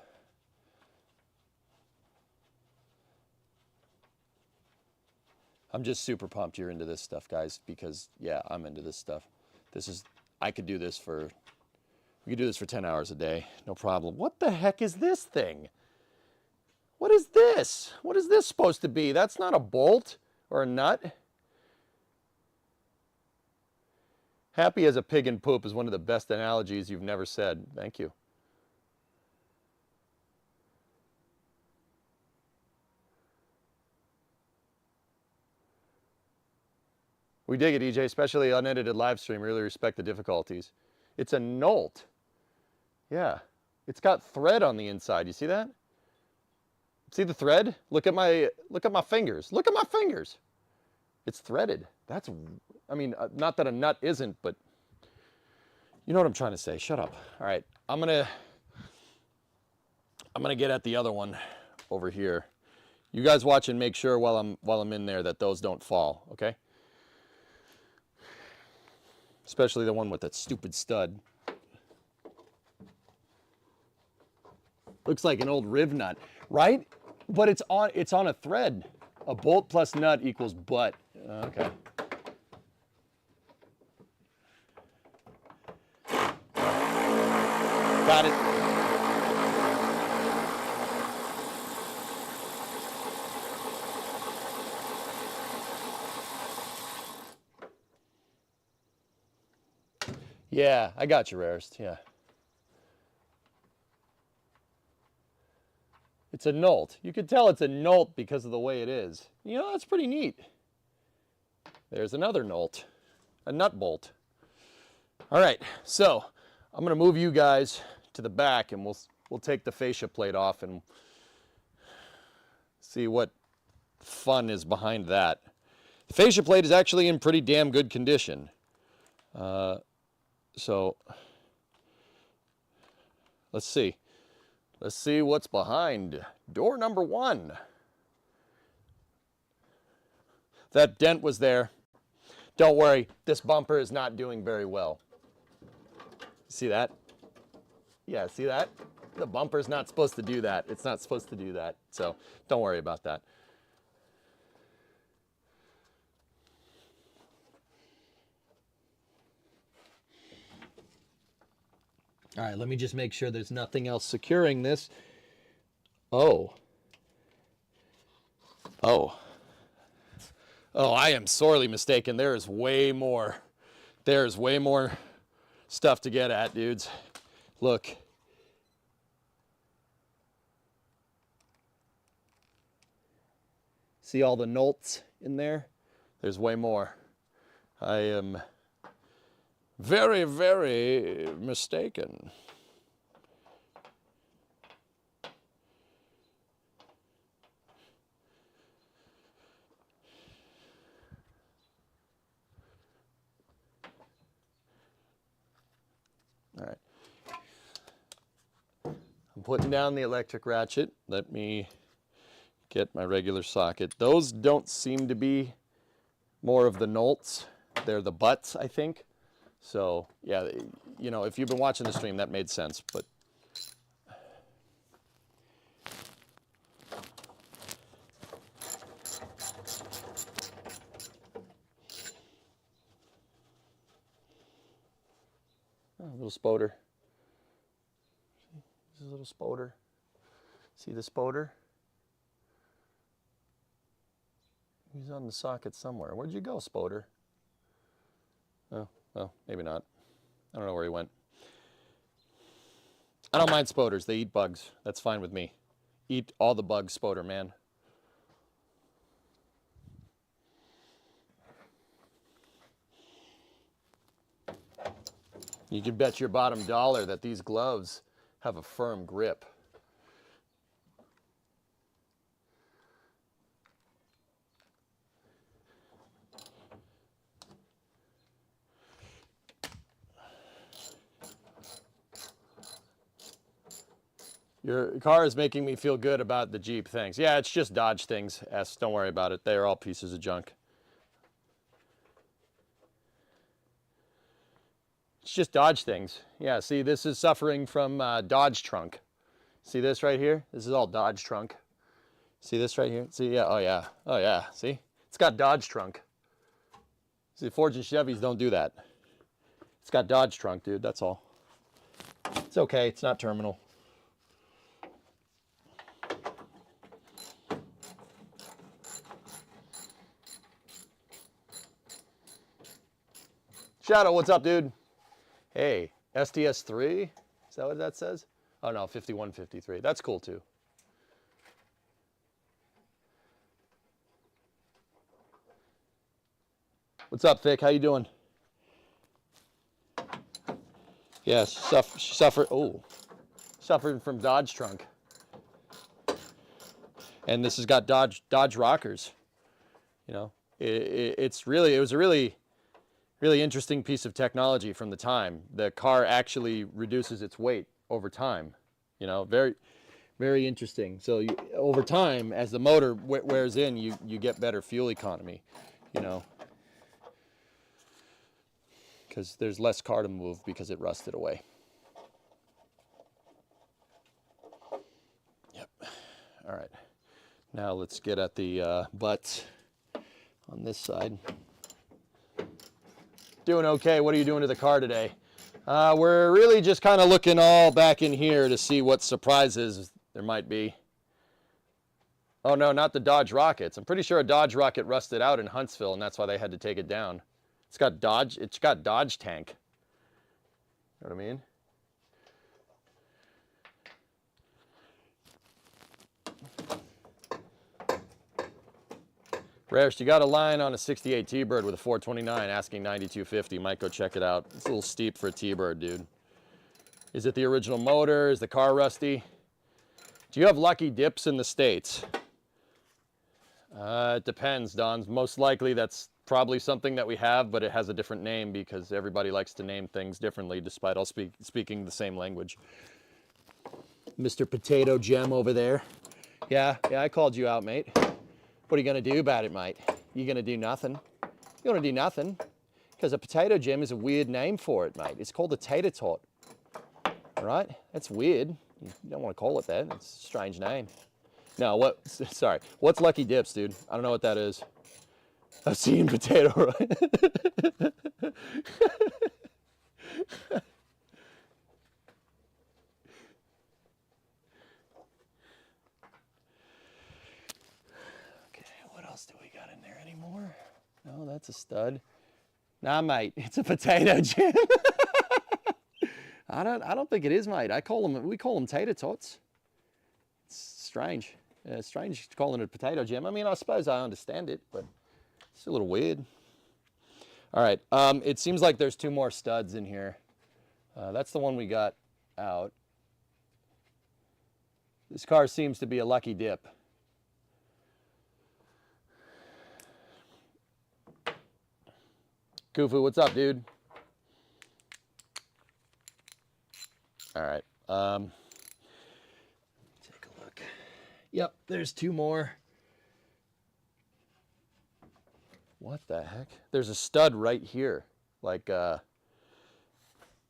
I'm just super pumped you're into this stuff, guys, because, yeah, I'm into this stuff. We could do this for 10 hours a day, no problem. What the heck is this thing? What is this? What is this supposed to be? That's not a bolt or a nut. Happy as a pig in poop is one of the best analogies you've never said. Thank you. We dig it, EJ, especially unedited live stream. Really respect the difficulties. It's a Nolt. Yeah. It's got thread on the inside. You see that? See the thread? Look at my fingers. Look at my fingers. It's threaded. That's, I mean, not that a nut isn't, but you know what I'm trying to say. Shut up. All right. I'm gonna get at the other one over here. You guys watch and make sure while I'm in there that those don't fall, okay? Especially the one with that stupid stud. Looks like an old riv nut, right? But it's on a thread. A bolt plus nut equals butt. Okay. Got it. Yeah, I got you, rarest. Yeah. It's a Nolt. You could tell it's a Nolt because of the way it is. You know, that's pretty neat. There's another Nolt, a nut bolt. All right, so I'm gonna move you guys to the back and we'll take the fascia plate off and see what fun is behind that. The fascia plate is actually in pretty damn good condition. So let's see. Let's see what's behind door number 1. That dent was there. Don't worry, this bumper is not doing very well. See that? Yeah, see that? The bumper's not supposed to do that. It's not supposed to do that. So don't worry about that. All right, let me just make sure there's nothing else securing this. Oh. Oh. Oh, I am sorely mistaken. There is way more. There's way more stuff to get at, dudes. Look. See all the Nolts in there? There's way more. I am very, very mistaken. All right. I'm putting down the electric ratchet. Let me get my regular socket. Those don't seem to be more of the Nolts. They're the butts, I think. So, yeah, you know, if you've been watching the stream, that made sense, but oh, a little spoder. This is a little spoder. See the spoder? He's on the socket somewhere. Where'd you go, spoder? Oh, well, maybe not. I don't know where he went. I don't mind spoders. They eat bugs. That's fine with me. Eat all the bugs, spoder, man. You can bet your bottom dollar that these gloves have a firm grip. Your car is making me feel good about the Jeep, thanks. Yeah, it's just Dodge things, S. Don't worry about it. They are all pieces of junk. It's just Dodge things. Yeah, see, this is suffering from Dodge trunk. See this right here? This is all Dodge trunk. See this right here? See, yeah, oh yeah, oh yeah, see? It's got Dodge trunk. See, Fords and Chevys don't do that. It's got Dodge trunk, dude, that's all. It's okay, it's not terminal. Shadow, what's up, dude? Hey, STS3? Is that what that says? Oh no, 5153. That's cool too. What's up, Vic? How you doing? Yeah, she suffered. Oh, suffering from Dodge trunk. And this has got Dodge rockers. You know, it was a really interesting piece of technology from the time. The car actually reduces its weight over time. You know, very interesting. So over time, as the motor wears in, you get better fuel economy. You know, because there's less car to move because it rusted away. Yep. All right. Now let's get at the butts on this side. Doing okay. What are you doing to the car today? We're really just kind of looking all back in here to see what surprises there might be. Oh no, not the Dodge Rockets. I'm pretty sure a Dodge Rocket rusted out in Huntsville, and that's why they had to take it down. It's got Dodge tank. You know what I mean? Rares, you got a line on a 68 T-Bird with a 429 asking 9250. Might go check it out. It's a little steep for a T-Bird, dude. Is it the original motor? Is the car rusty? Do you have lucky dips in the States? It depends, Don. Most likely that's probably something that we have, but it has a different name because everybody likes to name things differently despite all speaking the same language. Mr. Potato Gem over there. Yeah, I called you out, mate. What are you going to do about it, mate? You going to do nothing? You going to do nothing? Because a potato gem is a weird name for it, mate. It's called a tater tot. All right? That's weird. You don't want to call it that. It's a strange name. No, sorry. What's Lucky Dips, dude? I don't know what that is. I've seen potato, right? Do we got in there anymore? No, that's a stud. Nah, mate, it's a potato gem. I don't think it is, mate. We call them tater tots. It's strange. It's strange calling it a potato gem. I mean, I suppose I understand it, but it's a little weird. All right, it seems like there's two more studs in here. That's the one we got out. This car seems to be a lucky dip. Kufu, what's up, dude? All right. Take a look. Yep, there's two more. What the heck? There's a stud right here. Like, I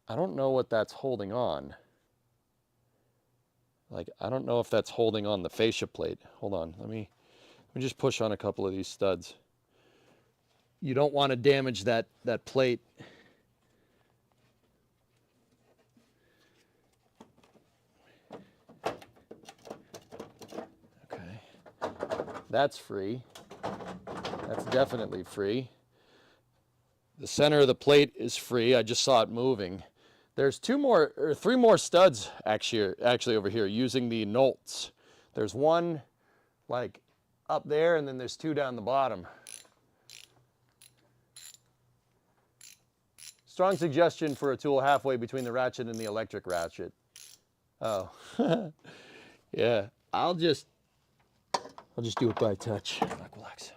don't know what that's holding on. Like, I don't know if that's holding on the fascia plate. Hold on. Let me just push on a couple of these studs. You don't want to damage that plate. Okay. That's free. That's definitely free. The center of the plate is free. I just saw it moving. There's three more studs actually over here using the Nolts. There's one like up there, and then there's two down the bottom. Strong suggestion for a tool halfway between the ratchet and the electric ratchet. Oh, yeah. I'll just do it by touch. Relax.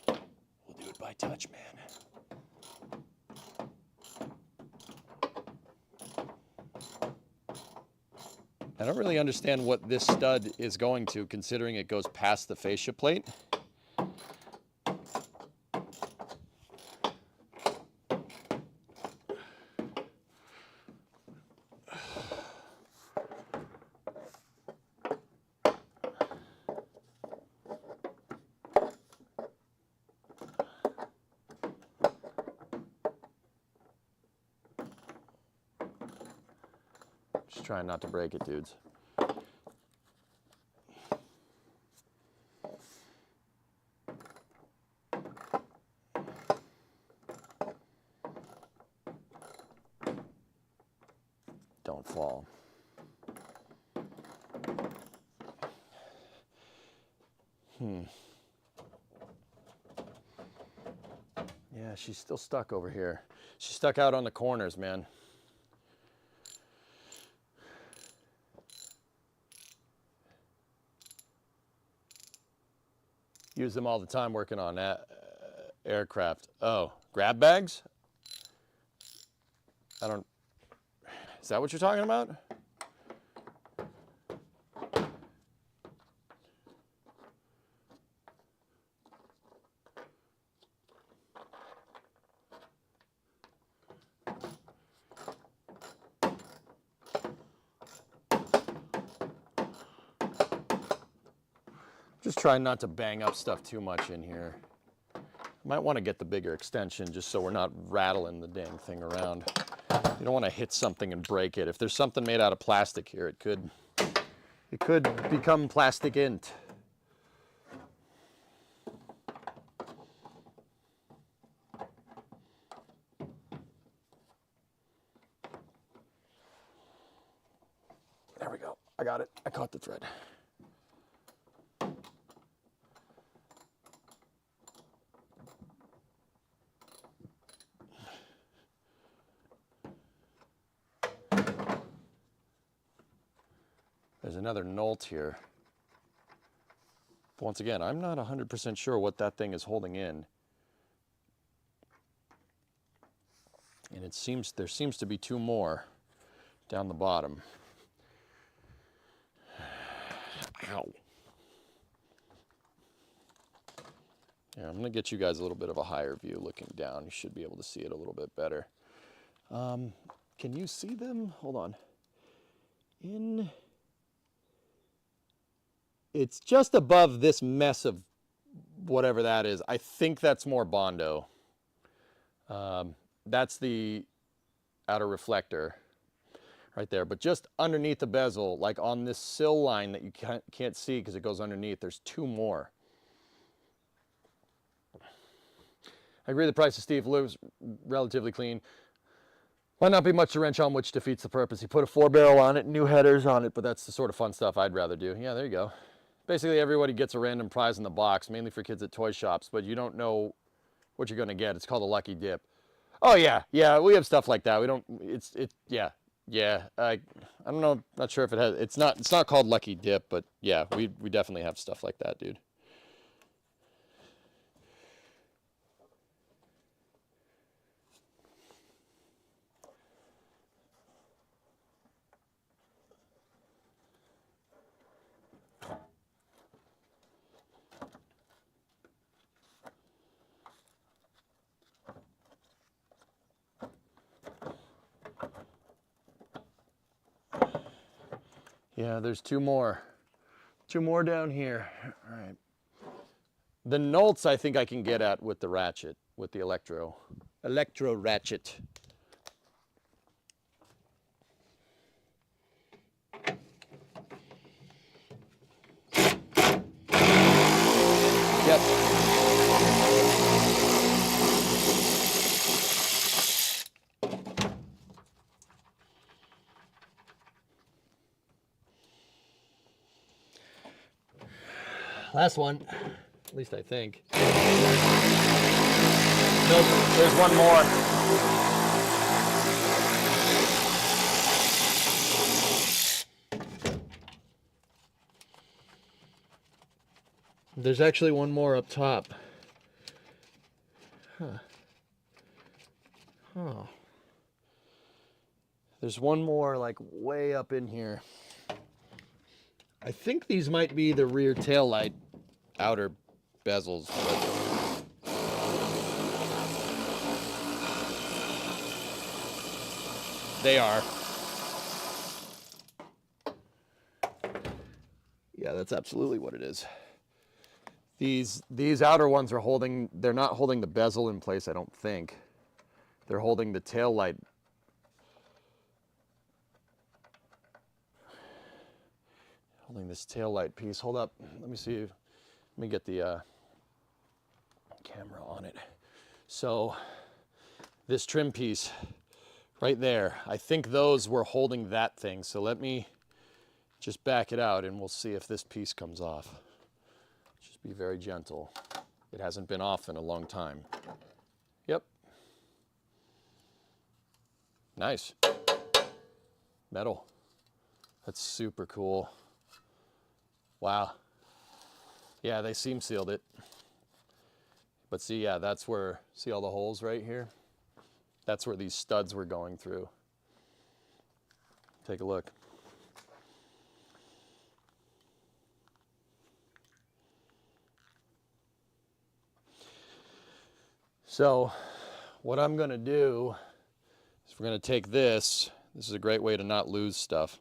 We'll do it by touch, man. I don't really understand what this stud is going to, considering it goes past the fascia plate. Just trying not to break it, dudes. don't fall. Yeah, she's still stuck over here. She's stuck out on the corners, man. Use them all the time working on that aircraft. Oh, grab bags? I don't, is that what you're talking about? Just trying not to bang up stuff too much in here. Might want to get the bigger extension just so we're not rattling the dang thing around. You don't want to hit something and break it. If there's something made out of plastic here, it could become plastic-int. There we go. I got it. I caught the thread. There's another Nolt here. But once again, I'm not 100% sure what that thing is holding in. And there seems to be two more down the bottom. Ow. Yeah, I'm gonna get you guys a little bit of a higher view looking down. You should be able to see it a little bit better. Can you see them? Hold on. It's just above this mess of whatever that is. I think that's more Bondo. That's the outer reflector right there. But just underneath the bezel, like on this sill line that you can't see because it goes underneath, there's two more. I agree the price of Steve lives relatively clean. Might not be much to wrench on, which defeats the purpose. He put a 4-barrel on it, new headers on it, but that's the sort of fun stuff I'd rather do. Yeah, there you go. Basically, everybody gets a random prize in the box, mainly for kids at toy shops, but you don't know what you're going to get. It's called a lucky dip. Oh, yeah, we have stuff like that. We don't, yeah. I don't know, not sure if it has, it's not called lucky dip, but yeah, we definitely have stuff like that, dude. Yeah, there's two more down here. All right. The Nolts I think I can get at with the ratchet, with the electro ratchet. Yep. Last one, at least I think. Nope, there's one more. There's actually one more up top. Oh. There's one more like way up in here. I think these might be the rear tail light outer bezels, but they are. Yeah, that's absolutely what it is. These outer ones are holding, they're not holding the bezel in place, I don't think. They're holding the tail light. Holding this tail light piece. Hold up, let me see. Let me get the camera on it. So this trim piece right there. I think those were holding that thing. So let me just back it out and we'll see if this piece comes off. Just be very gentle. It hasn't been off in a long time. Yep. Nice. Metal. That's super cool. Wow. Yeah, they seam sealed it. But see, yeah, that's where, see all the holes right here? That's where these studs were going through. Take a look. So what I'm going to do is we're going to take this. This is a great way to not lose stuff.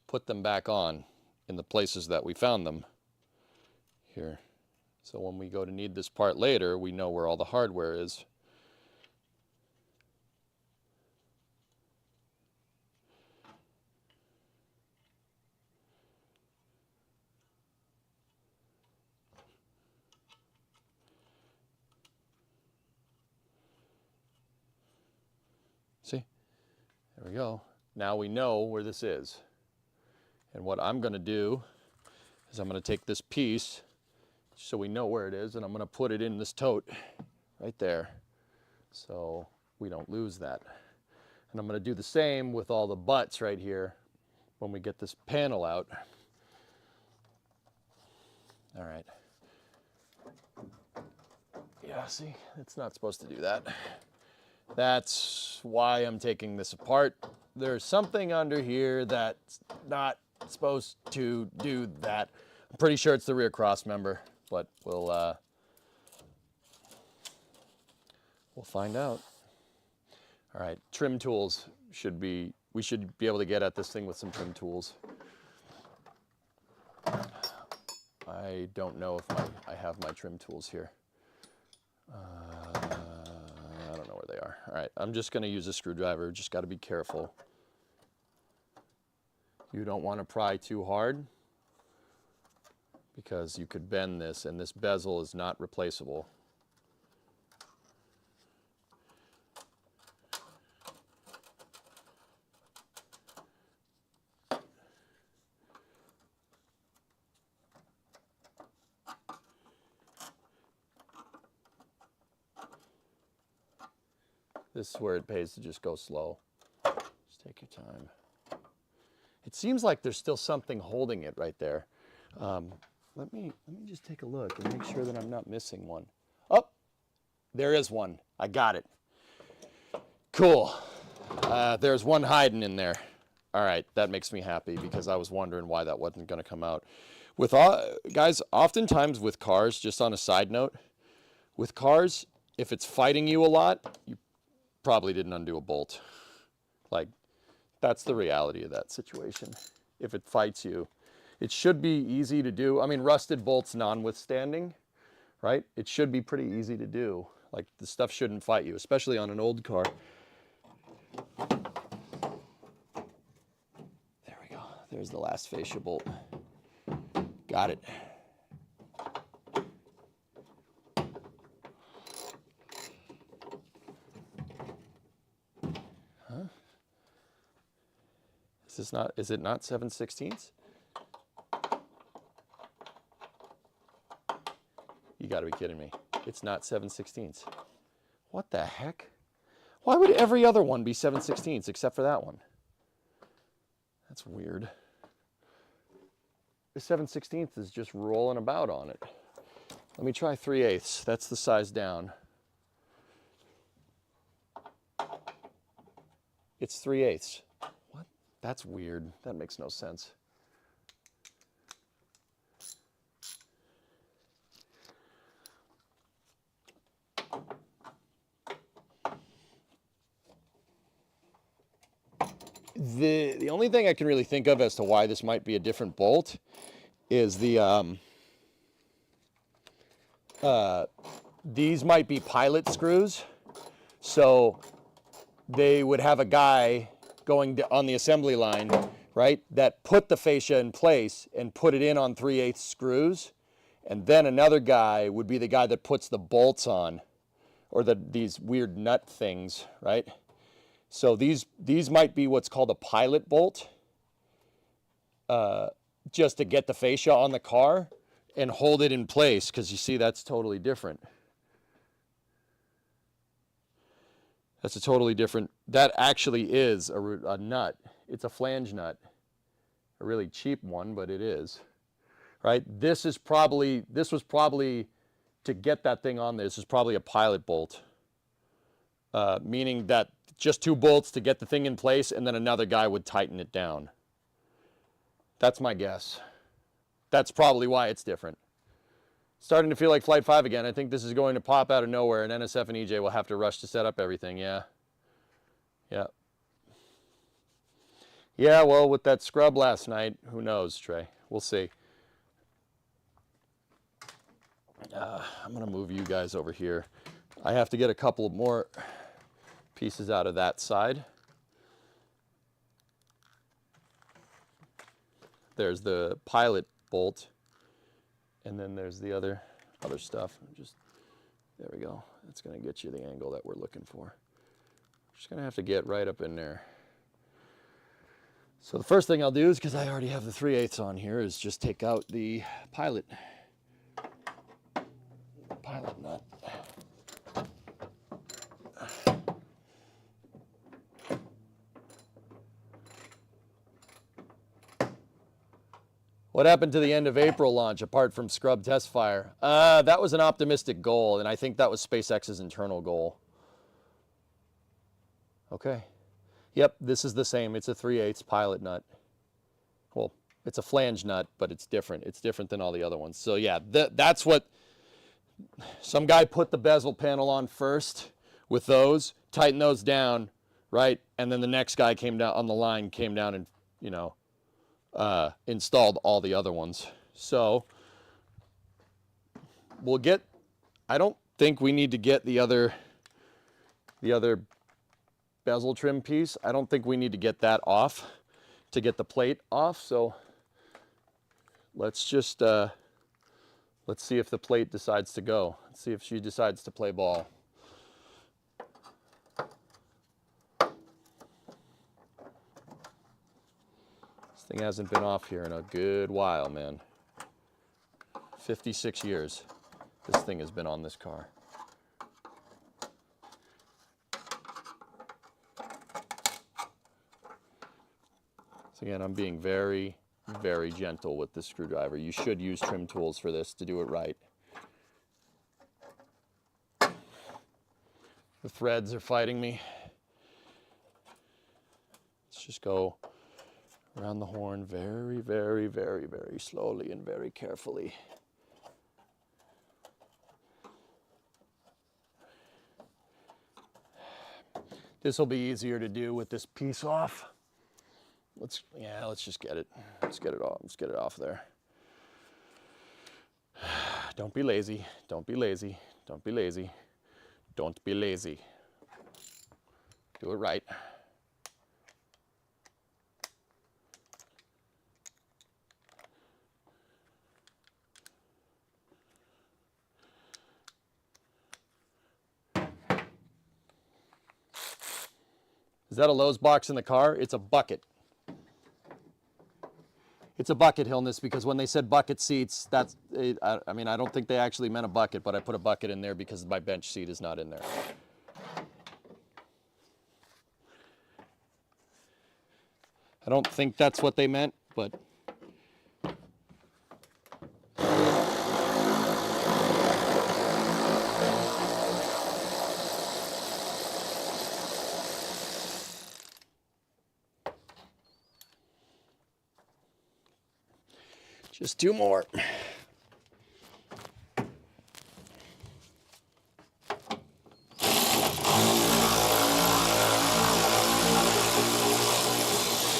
Put them back on in the places that we found them here. So when we go to need this part later, we know where all the hardware is. See? There we go. Now we know where this is. And what I'm going to do is I'm going to take this piece so we know where it is, and I'm going to put it in this tote right there so we don't lose that. And I'm going to do the same with all the butts right here when we get this panel out. All right. Yeah, see, it's not supposed to do that. That's why I'm taking this apart. There's something under here that's not supposed to do that. I'm pretty sure it's the rear cross member, but we'll find out. All right, trim tools we should be able to get at this thing with some trim tools. I don't know if I have my trim tools here. I don't know where they are. All right, I'm just going to use a screwdriver. Just got to be careful. You don't want to pry too hard because you could bend this, and this bezel is not replaceable. This is where it pays to just go slow. Just take your time. It seems like there's still something holding it right there. Let me just take a look and make sure that I'm not missing one. Oh, there is one. I got it. Cool. There's one hiding in there. All right, that makes me happy because I was wondering why that wasn't going to come out. Guys, oftentimes with cars, just on a side note, with cars, if it's fighting you a lot, you probably didn't undo a bolt. Like, that's the reality of that situation. If it fights you, it should be easy to do. I mean, rusted bolts notwithstanding, right? It should be pretty easy to do. Like, the stuff shouldn't fight you, especially on an old car. There we go. There's the last fascia bolt. Got it. Is it not 7/16? You gotta be kidding me. It's not 7/16. What the heck? Why would every other one be 7/16 except for that one? That's weird. The 7/16 is just rolling about on it. Let me try 3/8. That's the size down. It's 3/8. What? That's weird. That makes no sense. The only thing I can really think of as to why this might be a different bolt is these might be pilot screws. So they would have a guy going on the assembly line, right, that put the fascia in place and put it in on 3/8 screws. And then another guy would be the guy that puts the bolts on, or these weird nut things, right? So these might be what's called a pilot bolt, just to get the fascia on the car and hold it in place, because you see that's totally different. That's a totally different, that actually is a nut. It's a flange nut. A really cheap one, but it is. Right? This was probably, to get that thing on there, this is probably a pilot bolt. Meaning that just 2 bolts to get the thing in place, and then another guy would tighten it down. That's my guess. That's probably why it's different. Starting to feel like Flight 5 again. I think this is going to pop out of nowhere, and NSF and EJ will have to rush to set up everything. Yeah. Yeah. Yeah, well, with that scrub last night, who knows, Trey? We'll see. I'm going to move you guys over here. I have to get a couple more pieces out of that side. There's the pilot bolt, and then there's the other stuff. Just, there we go. That's going to get you the angle that we're looking for. Just going to have to get right up in there. So the first thing I'll do is, because I already have the 3/8 on here, is just take out the pilot nut. What happened to the end of April launch apart from scrub test fire? That was an optimistic goal, and I think that was SpaceX's internal goal. Okay. Yep, this is the same. It's a 3/8 pilot nut. Well, it's a flange nut, but it's different. It's different than all the other ones. So yeah, that's what, some guy put the bezel panel on first with those, tighten those down, right? And then the next guy came down on the line, came down and, you know, installed all the other ones. So we'll get, I don't think we need to get the other bezel trim piece. I don't think we need to get that off to get the plate off. So let's just, let's see if the plate decides to go. Let's see if she decides to play ball. This thing hasn't been off here in a good while, man. 56 years this thing has been on this car. So again, I'm being very, very gentle with this screwdriver. You should use trim tools for this to do it right. The threads are fighting me. Let's just go around the horn very, very, very, very slowly and very carefully. This will be easier to do with this piece off. Let's just get it. Let's get it off. Let's get it off there. Don't be lazy. Don't be lazy. Don't be lazy. Don't be lazy. Do it right. Is that a Lowe's box in the car? It's a bucket. It's a bucket, Hillness, because when they said bucket seats, that's, I mean, I don't think they actually meant a bucket, but I put a bucket in there because my bench seat is not in there. I don't think that's what they meant, but... Just 2 more.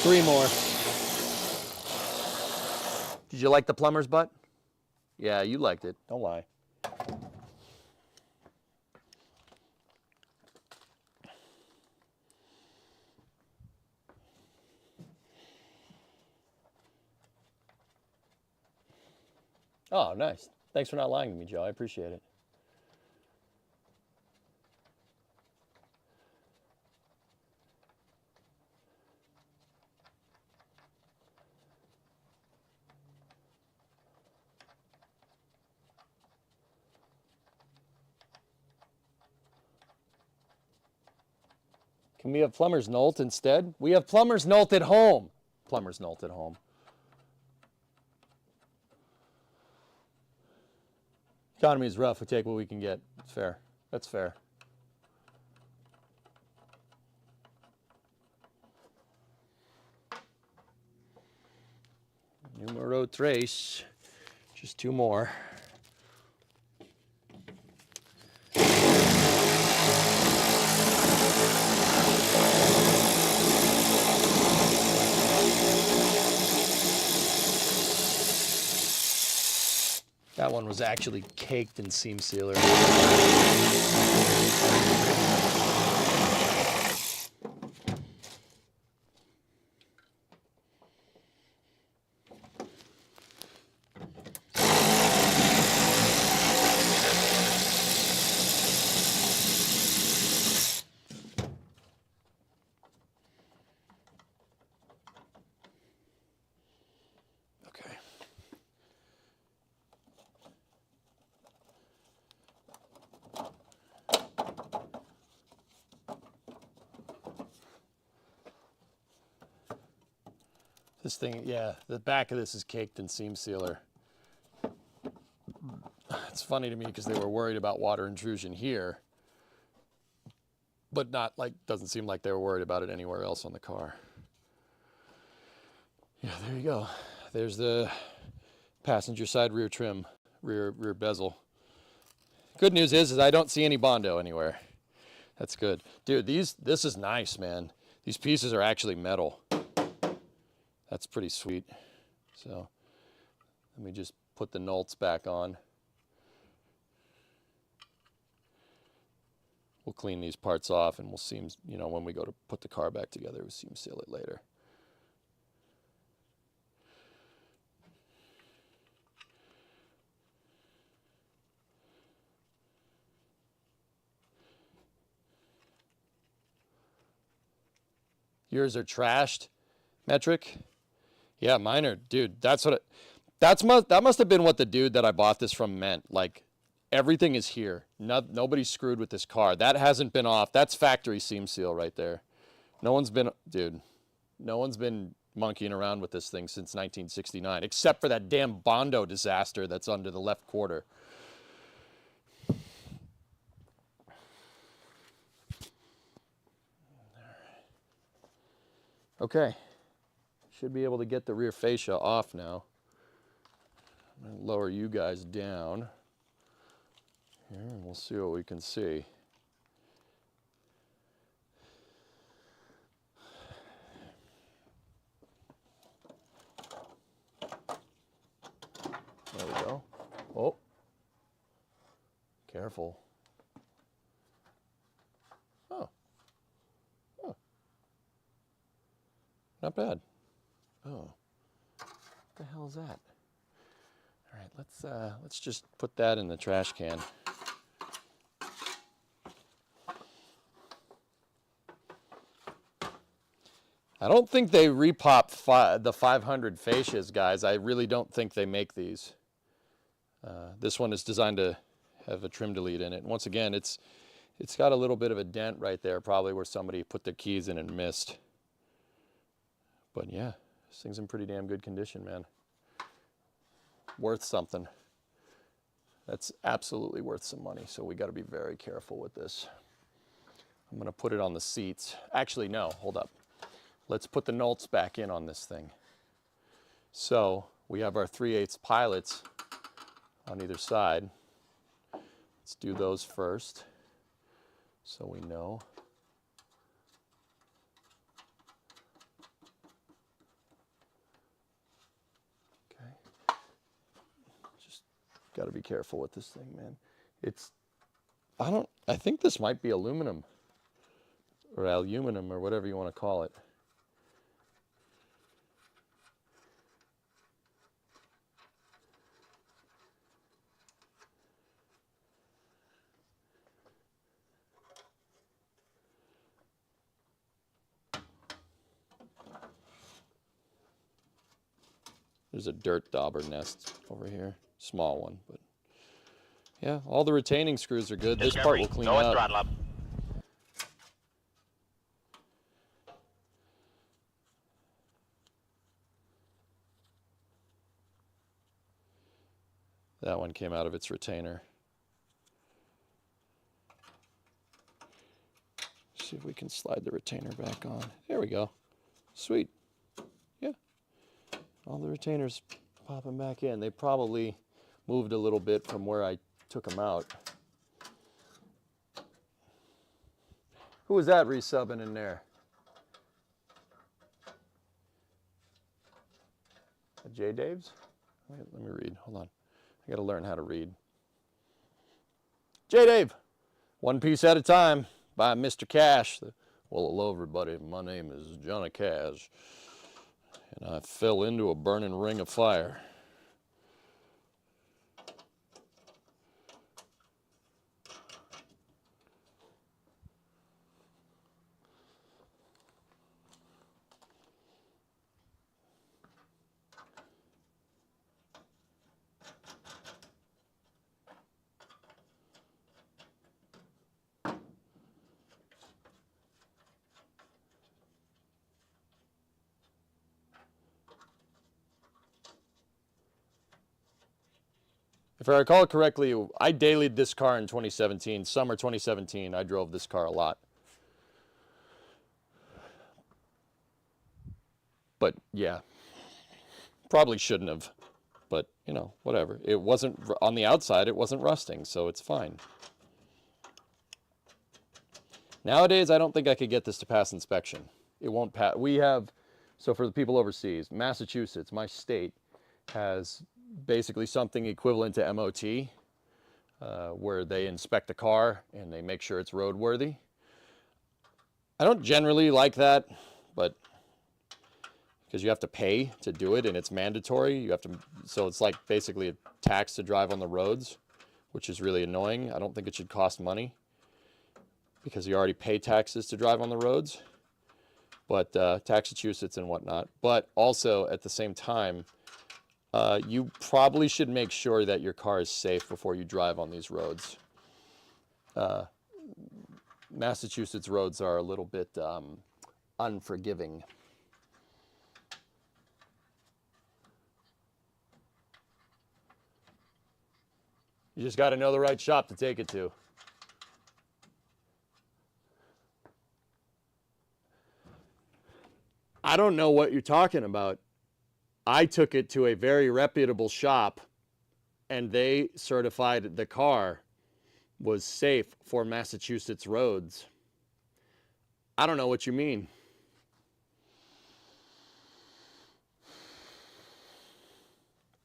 Three more. Did you like the plumber's butt? Yeah, you liked it. Don't lie. Oh, nice. Thanks for not lying to me, Joe. I appreciate it. Can we have plumber's Nolt instead? We have plumber's Nolt at home. Plumber's Nolt at home. Economy is rough. We take what we can get. It's fair. That's fair. Numero tres. Just 2 more. That one was actually caked in seam sealer. Okay. This thing, yeah, the back of this is caked in seam sealer. It's funny to me because they were worried about water intrusion here, but not like, doesn't seem like they were worried about it anywhere else on the car. Yeah, there you go. There's the passenger side rear trim, rear bezel. Good news is I don't see any Bondo anywhere. That's good. Dude, this is nice, man. These pieces are actually metal. That's pretty sweet. So let me just put the Nolts back on. We'll clean these parts off and we'll seam, you know, when we go to put the car back together, we'll seam seal it later. Yours are trashed, Metric? Yeah, mine are, dude, that's what that must have been what the dude that I bought this from meant. Like, everything is here. Nobody's screwed with this car. That hasn't been off. That's factory seam seal right there. No one's been monkeying around with this thing since 1969, except for that damn Bondo disaster that's under the left quarter. Okay. Should be able to get the rear fascia off now. I'm going to lower you guys down here and we'll see what we can see. There we go. Oh, careful. Oh, not bad. Oh, what the hell is that? All right, let's just put that in the trash can. I don't think they repop the 500 fascias, guys. I really don't think they make these. This one is designed to have a trim delete in it. And once again, it's got a little bit of a dent right there, probably where somebody put their keys in and missed. But yeah. This thing's in pretty damn good condition, man. Worth something. That's absolutely worth some money, so we got to be very careful with this. I'm going to put it on the seats. Actually, no, hold up. Let's put the Nolts back in on this thing. So we have our 3/8 pilots on either side. Let's do those first so we know. Got to be careful with this thing, man. I think this might be aluminum or whatever you want to call it. There's a dirt dauber nest over here. Small one, but yeah, all the retaining screws are good. This part will clean up. Throttle up. That one came out of its retainer. See if we can slide the retainer back on. There we go. Sweet. Yeah. All the retainers popping back in. They probably moved a little bit from where I took them out. Who was that resubbing in there? J. Dave's? Let me read. Hold on. I got to learn how to read. J. Dave, One Piece at a Time by Mr. Cash. Well, hello, everybody. My name is Johnny Cash, and I fell into a burning ring of fire. If I recall correctly, I dailied this car in 2017, summer 2017. I drove this car a lot. But yeah, probably shouldn't have. But, you know, whatever. It wasn't, on the outside, it wasn't rusting, so it's fine. Nowadays, I don't think I could get this to pass inspection. It won't pass. We have, so for the people overseas, Massachusetts, my state, has basically something equivalent to MOT, where they inspect the car and they make sure it's roadworthy. I don't generally like that, but because you have to pay to do it and it's mandatory, you have to, so it's like basically a tax to drive on the roads, which is really annoying. I don't think it should cost money because you already pay taxes to drive on the roads, but Massachusetts and whatnot. But also at the same time, you probably should make sure that your car is safe before you drive on these roads. Massachusetts roads are a little bit unforgiving. You just got to know the right shop to take it to. I don't know what you're talking about. I took it to a very reputable shop, and they certified the car was safe for Massachusetts roads. I don't know what you mean.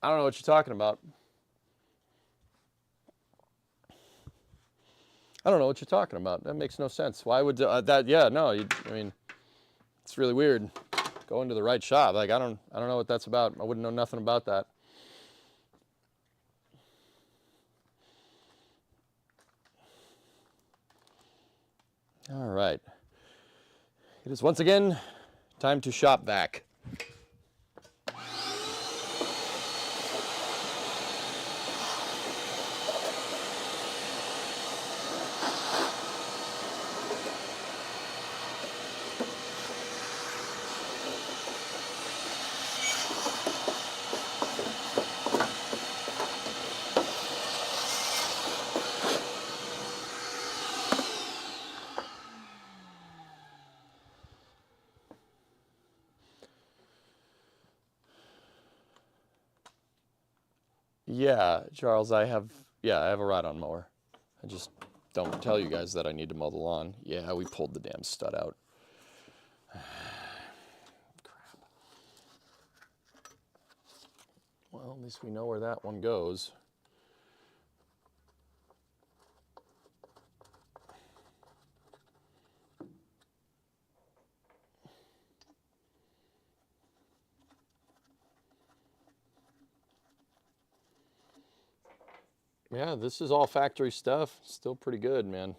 I don't know what you're talking about. I don't know what you're talking about. That makes no sense. Why would that? Yeah, no. I mean, it's really weird. Go into the right shop. Like I don't know what that's about. I wouldn't know nothing about that. All right. It is once again time to shop vac. Yeah, Charles, I have a ride-on mower. I just don't tell you guys that I need to mow the lawn. Yeah, we pulled the damn stud out. Crap. Well, at least we know where that one goes. Yeah, this is all factory stuff. Still pretty good, man.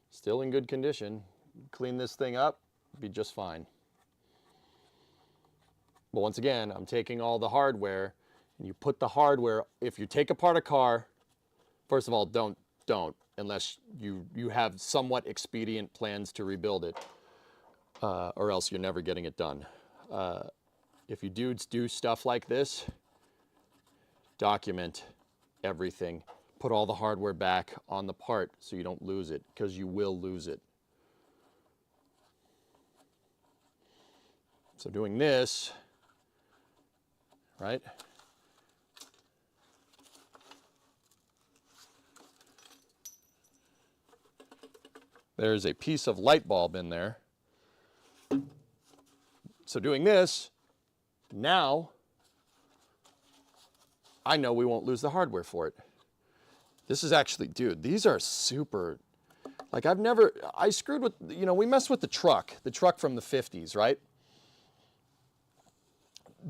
Still in good condition. Clean this thing up, be just fine. But once again, I'm taking all the hardware, and you put the hardware, if you take apart a car, first of all, don't, unless you have somewhat expedient plans to rebuild it, or else you're never getting it done. If you do stuff like this, document everything. Put all the hardware back on the part so you don't lose it, because you will lose it. So doing this, right? There's a piece of light bulb in there. So doing this, now I know we won't lose the hardware for it. This is actually, dude, these are super, like I screwed with, you know, we messed with the truck from the 50s, right?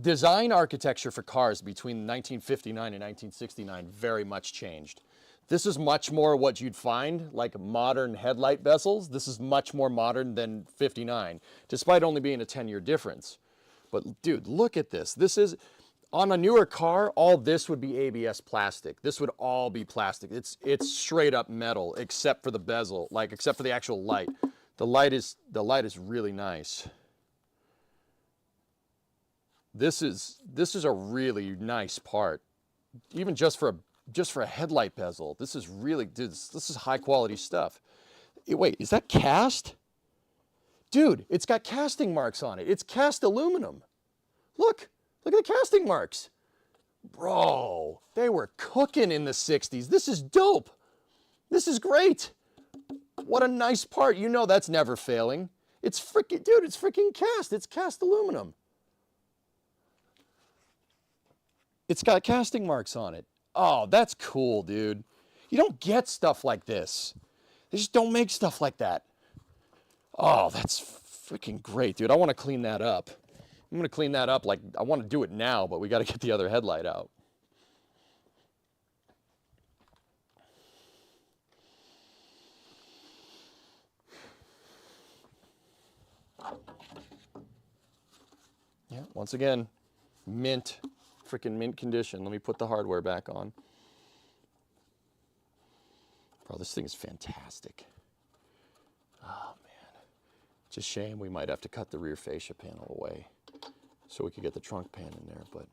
Design architecture for cars between 1959 and 1969 very much changed. This is much more what you'd find like modern headlight bezels. This is much more modern than 59, despite only being a 10-year difference. But dude, look at this. This is, on a newer car, all this would be ABS plastic. This would all be plastic. It's straight up metal, except for the bezel, like except for the actual light. The light is really nice. This is a really nice part, even just for a headlight bezel. This is really, dude, this is high quality stuff. Wait, is that cast? Dude, it's got casting marks on it. It's cast aluminum. Look at the casting marks. Bro, they were cooking in the 60s. This is dope. This is great. What a nice part. You know that's never failing. It's freaking, dude, it's freaking cast. It's cast aluminum. It's got casting marks on it. Oh, that's cool, dude. You don't get stuff like this. They just don't make stuff like that. Oh, that's freaking great, dude. I want to clean that up. I'm going to clean that up, like, I want to do it now, but we got to get the other headlight out. Yeah, once again, freaking mint condition. Let me put the hardware back on. Bro, this thing is fantastic. Oh, man. It's a shame we might have to cut the rear fascia panel away so we could get the trunk pan in there, but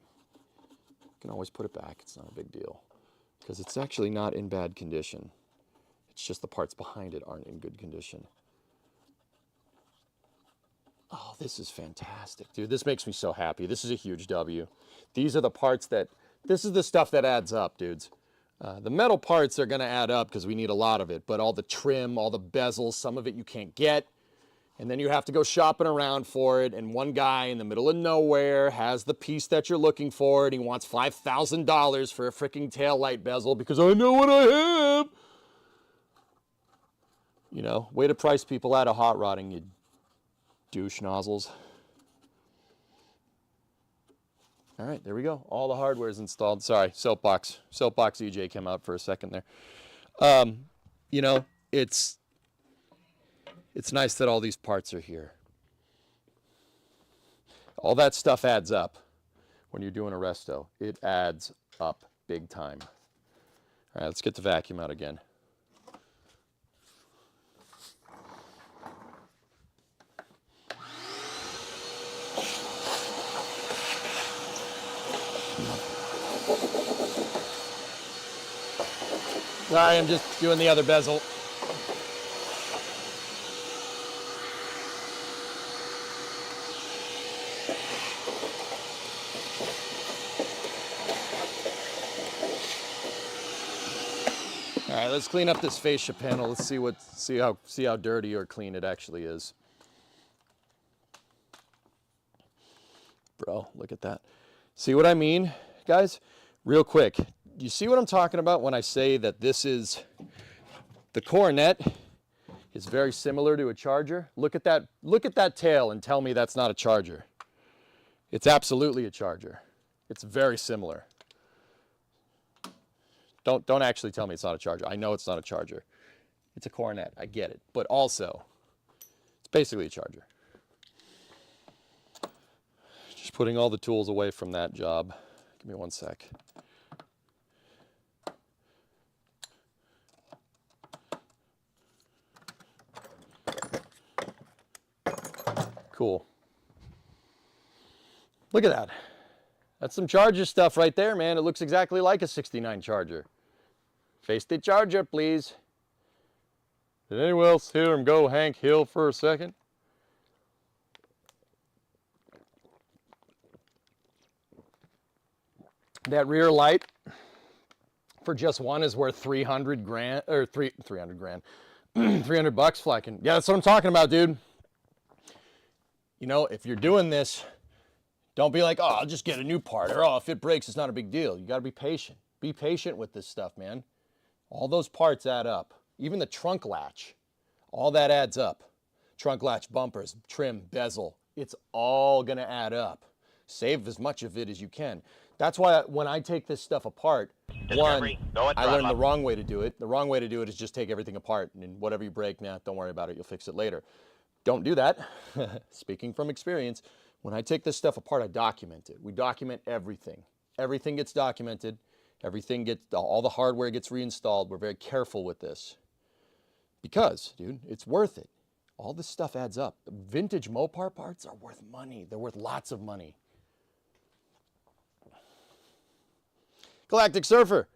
you can always put it back. It's not a big deal because it's actually not in bad condition. It's just the parts behind it aren't in good condition. Oh, this is fantastic, dude. This makes me so happy. This is a huge W. These are the parts this is the stuff that adds up, dudes. The metal parts are going to add up because we need a lot of it, but all the trim, all the bezels, some of it you can't get. And then you have to go shopping around for it, and one guy in the middle of nowhere has the piece that you're looking for, and he wants $5,000 for a freaking taillight bezel because I know what I have. You know, way to price people out of hot rodding, you douche nozzles. All right, there we go. All the hardware is installed. Sorry, soapbox EJ came out for a second there. You know, it's nice that all these parts are here. All that stuff adds up when you're doing a resto. It adds up big time. All right, let's get the vacuum out again. Sorry, I'm just doing the other bezel. All right, let's clean up this fascia panel. Let's see how dirty or clean it actually is. Bro, look at that. See what I mean, guys? Real quick, you see what I'm talking about when I say that this is, the coronet is very similar to a Charger? Look at that tail and tell me that's not a Charger. It's absolutely a Charger. It's very similar. Don't actually tell me it's not a Charger. I know it's not a Charger. It's a coronet, I get it. But also, it's basically a Charger. Just putting all the tools away from that job. Give me one sec. Cool. Look at that. That's some Charger stuff right there, man. It looks exactly like a 69 Charger. Face the Charger, please. Did anyone else hear him go Hank Hill for a second? That rear light for just one is worth 300 grand, or 300 grand, 300 bucks flacking. Yeah, that's what I'm talking about, dude. You know, if you're doing this, don't be like, oh, I'll just get a new part, or oh, if it breaks, it's not a big deal. You gotta be patient. Be patient with this stuff, man. All those parts add up. Even the trunk latch, all that adds up. Trunk latch, bumpers, trim, bezel, it's all gonna add up. Save as much of it as you can. That's why when I take this stuff apart, Discovery, one, go at I throttle learned the up. wrong way to do it. The wrong way to do it is just take everything apart, and whatever you break, nah, don't worry about it, you'll fix it later. Don't do that. Speaking from experience, when I take this stuff apart, I document it. We document everything. Everything gets documented. Everything gets, all the hardware gets reinstalled. We're very careful with this. Because, dude, it's worth it. All this stuff adds up. Vintage Mopar parts are worth money. They're worth lots of money. Galactic Surfer,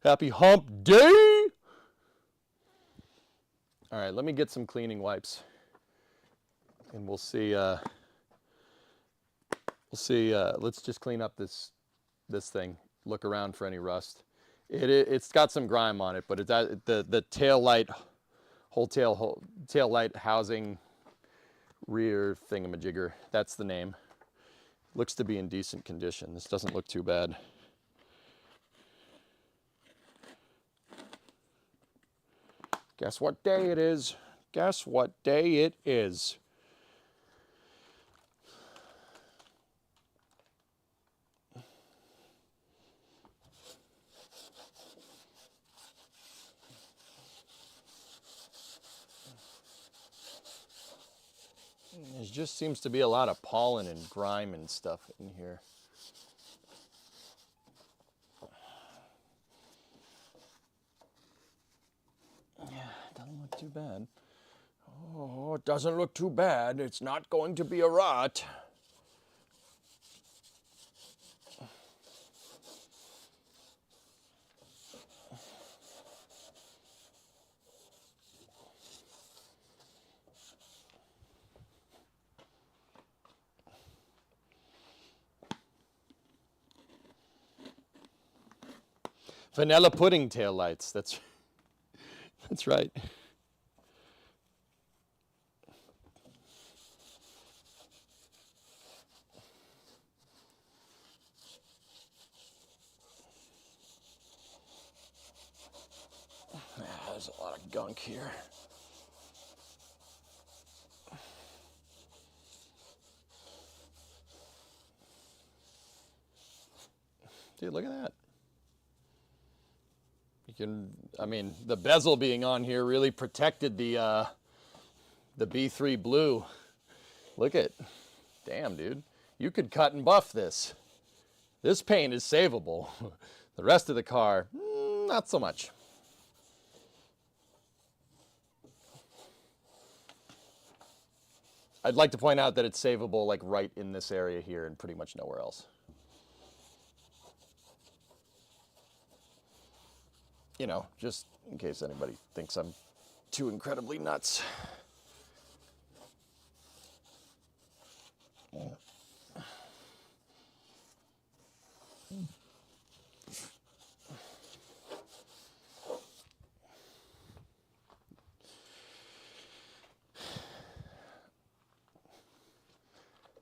happy hump day. All right, let me get some cleaning wipes. And we'll see, let's just clean up this thing. Look around for any rust. It's got some grime on it, but it's the tail light, tail light housing rear thingamajigger. That's the name. Looks to be in decent condition. This doesn't look too bad. Guess what day it is? Guess what day it is? There just seems to be a lot of pollen and grime and stuff in here. Yeah, it doesn't look too bad. Oh, it doesn't look too bad. It's not going to be a rot. Vanilla pudding taillights. That's right. There's a lot of gunk here. Dude, look at that. You can, I mean, the bezel being on here really protected the B3 blue. Look at, damn, dude. You could cut and buff this. This paint is savable. The rest of the car, not so much. I'd like to point out that it's savable like right in this area here and pretty much nowhere else. You know, just in case anybody thinks I'm too incredibly nuts.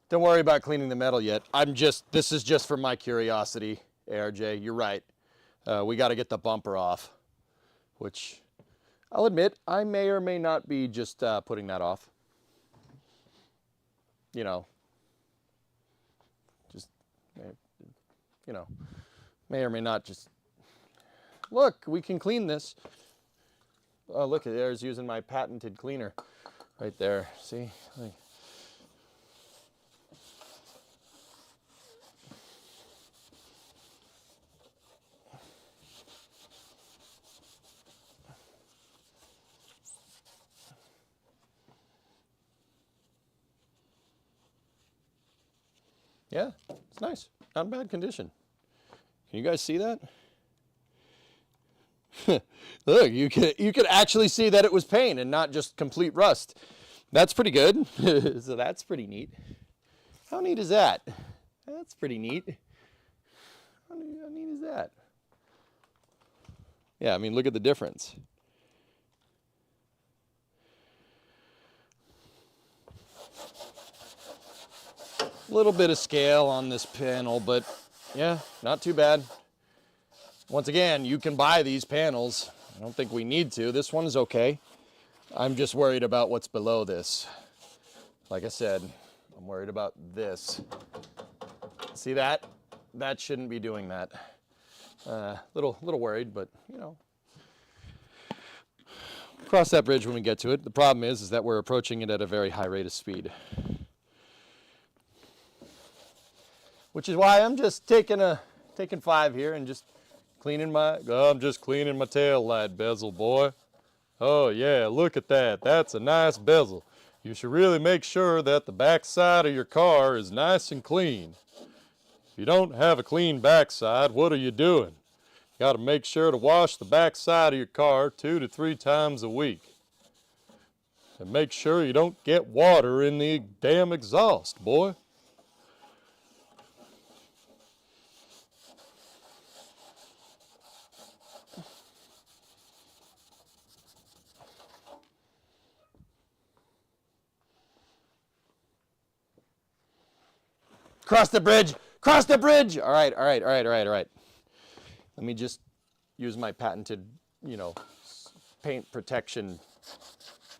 Don't worry about cleaning the metal yet. This is just for my curiosity, ARJ, you're right. We got to get the bumper off, which I'll admit, I may or may not be just putting that off. You know, just, you know, may or may not just, look, we can clean this. Oh, look, there's using my patented cleaner right there. See? Like, Yeah, it's nice. Not in bad condition. Can you guys see that? Look, you could actually see that it was paint and not just complete rust. That's pretty good. So that's pretty neat. How neat is that? That's pretty neat. How neat is that? Yeah, I mean, look at the difference. A little bit of scale on this panel, but yeah, not too bad. Once again, you can buy these panels. I don't think we need to. This one is okay. I'm just worried about what's below this. Like I said, I'm worried about this. See that? That shouldn't be doing that. Little worried, but you know. Cross that bridge when we get to it. The problem is that we're approaching it at a very high rate of speed. Which is why I'm just taking 5 here and just cleaning I'm just cleaning my tail light bezel, boy. Oh yeah, look at that. That's a nice bezel. You should really make sure that the back side of your car is nice and clean. If you don't have a clean backside, what are you doing? You got to make sure to wash the back side of your car 2 to 3 times a week. And make sure you don't get water in the damn exhaust, boy. Cross the bridge! Cross the bridge! All right. Let me just use my patented, paint protection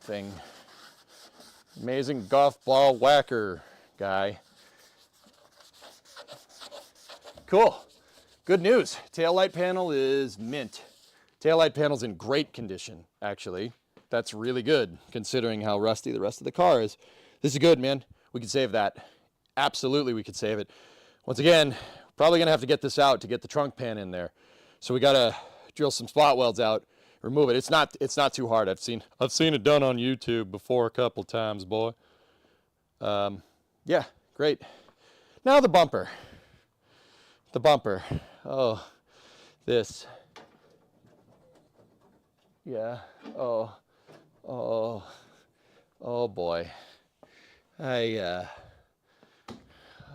thing. Amazing golf ball whacker guy. Cool. Good news. Taillight panel is mint. Taillight panel's in great condition, actually. That's really good, considering how rusty the rest of the car is. This is good, man. We can save that. Absolutely, we could save it. Once again, probably gonna have to get this out to get the trunk pan in there. So we gotta drill some spot welds out, remove it. It's not too hard. I've seen it done on YouTube before a couple times, boy. Yeah, great. Now the bumper. The bumper. Oh, this. Yeah. Oh boy.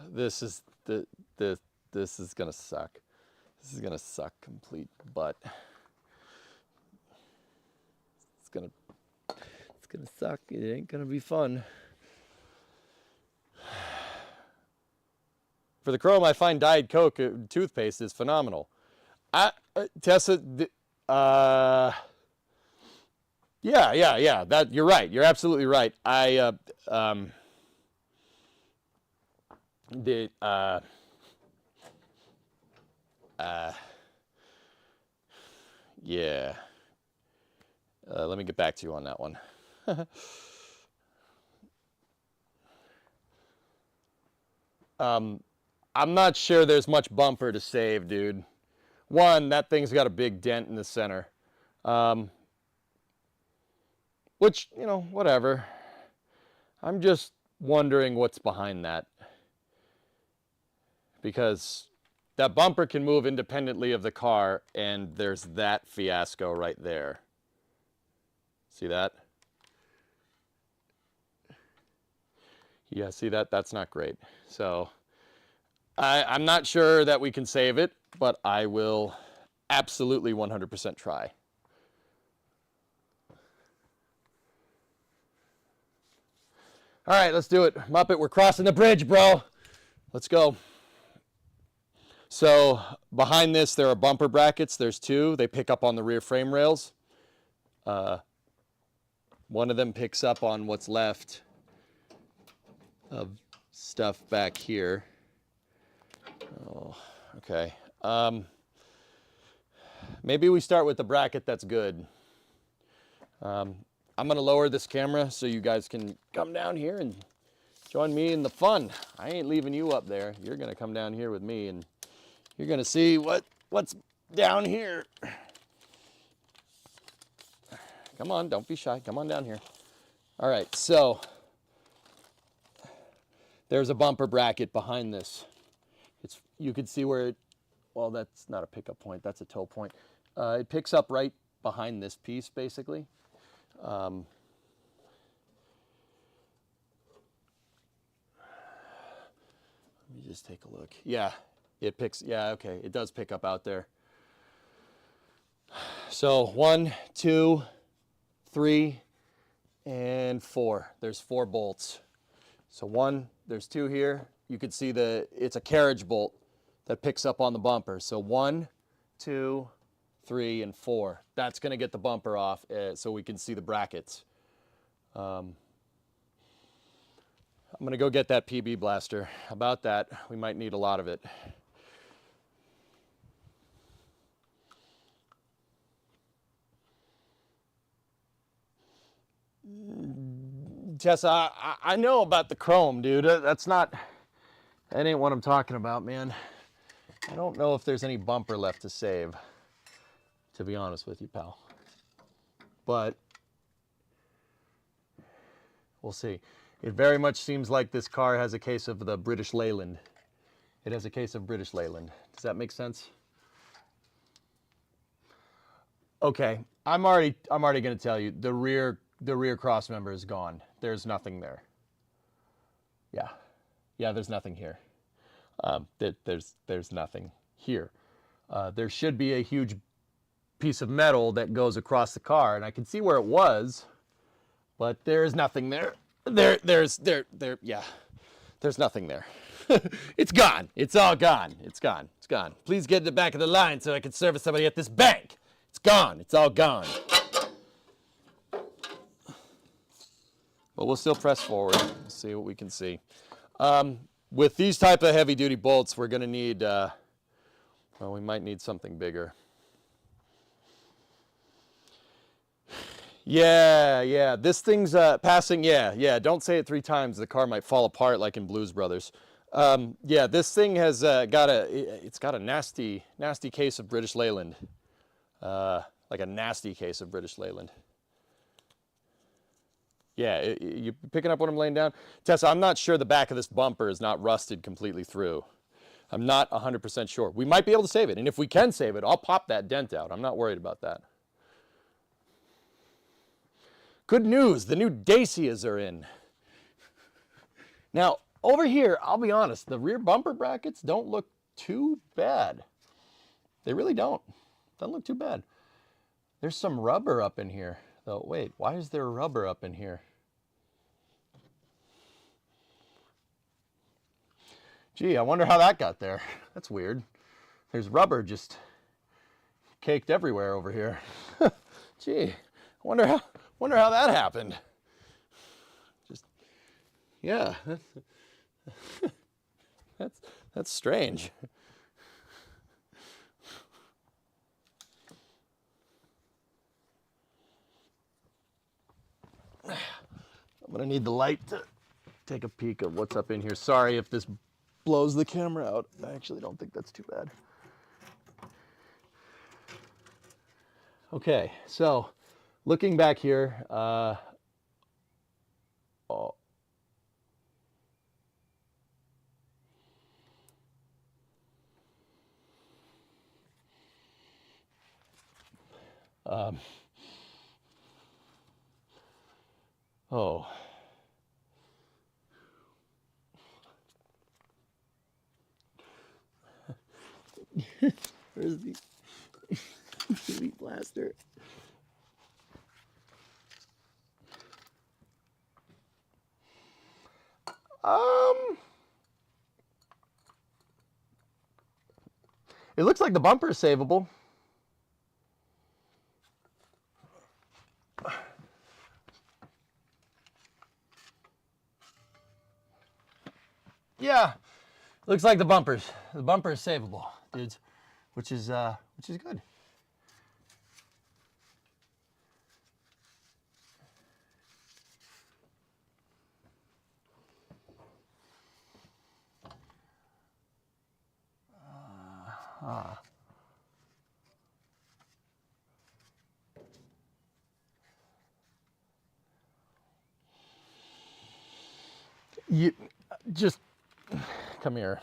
This is gonna suck. This is gonna suck complete butt. It's gonna suck. It ain't gonna be fun. For the chrome, I find Diet Coke toothpaste is phenomenal. Tessa, yeah. That you're right. You're absolutely right. Yeah. Let me get back to you on that one. I'm not sure there's much bumper to save, dude. One, that thing's got a big dent in the center. Which, whatever. I'm just wondering what's behind that. Because that bumper can move independently of the car, and there's that fiasco right there. See that? Yeah, see that? That's not great. So I'm not sure that we can save it, but I will absolutely 100% try. All right, let's do it. Muppet, we're crossing the bridge, bro. Let's go. So behind this, there are bumper brackets. There's 2. They pick up on the rear frame rails. One of them picks up on what's left of stuff back here. Oh, okay. Maybe we start with the bracket that's good. I'm going to lower this camera so you guys can come down here and join me in the fun. I ain't leaving you up there. You're going to come down here with me, and you're going to see what's down here. Come on, don't be shy. Come on down here. All right, so There's a bumper bracket behind this. You can see where it, well, that's not a pickup point, that's a toe point. It picks up right behind this piece, basically. Let me just take a look. Yeah, it picks, yeah, okay, it does pick up out there. So 1, 2, 3, and 4. There's 4 bolts. So 1, there's 2 here. You can see it's a carriage bolt that picks up on the bumper. So 1, 2, 3, and 4. That's going to get the bumper off so we can see the brackets. I'm going to go get that PB blaster. About that, we might need a lot of it. Tessa, I know about the chrome, dude. That ain't what I'm talking about, man. I don't know if there's any bumper left to save, to be honest with you, pal. But we'll see. It very much seems like this car has a case of the British Leyland. It has a case of British Leyland. Does that make sense? Okay, I'm already going to tell you the rear cross member is gone. There's nothing there. Yeah, there's nothing here. There's nothing here. There should be a huge piece of metal that goes across the car, and I can see where it was, but there's nothing there. There's nothing there. It's gone. It's all gone. It's gone. It's gone. Please get to the back of the line so I can service somebody at this bank. It's gone. It's all gone. But we'll still press forward. We'll see what we can see. With these type of heavy duty bolts, we're going to need, well, we might need something bigger. Yeah, this thing's passing, yeah, don't say it 3 times, the car might fall apart like in Blues Brothers. Yeah, this thing has got a nasty case of British Leyland. Like a nasty case of British Leyland. Yeah, you picking up what I'm laying down? Tessa, I'm not sure the back of this bumper is not rusted completely through. I'm not 100% sure. We might be able to save it, and if we can save it, I'll pop that dent out. I'm not worried about that. Good news, the new Dacias are in. Now, over here, I'll be honest, the rear bumper brackets don't look too bad. They really don't. Doesn't look too bad. There's some rubber up in here, though. Wait, why is there rubber up in here? Gee, I wonder how that got there. That's weird. There's rubber just caked everywhere over here. Gee, I wonder how that happened. Just, yeah, that's strange. I'm gonna need the light to take a peek of what's up in here. Sorry if this blows the camera out. I actually don't think that's too bad. Okay, so looking back here, oh. Where's the PB blaster? It looks like the bumper is savable. Yeah, looks like the bumper is savable, dudes, which is good. just come here.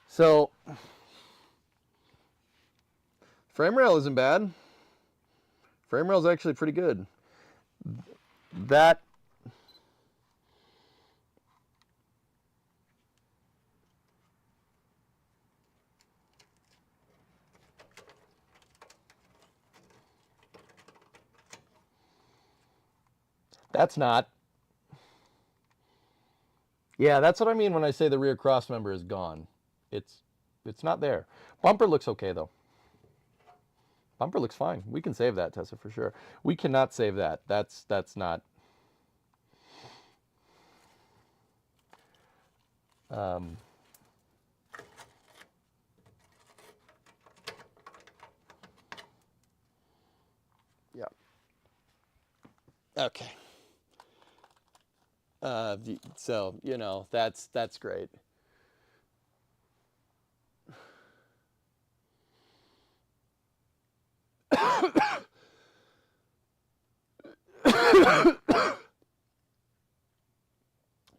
So, frame rail isn't bad. Frame rail is actually pretty good. That's not. Yeah, that's what I mean when I say the rear cross member is gone. It's not there. Bumper looks okay though. Bumper looks fine. We can save that, Tessa, for sure. We cannot save that. That's not. Yeah. Okay. So, you know, that's great.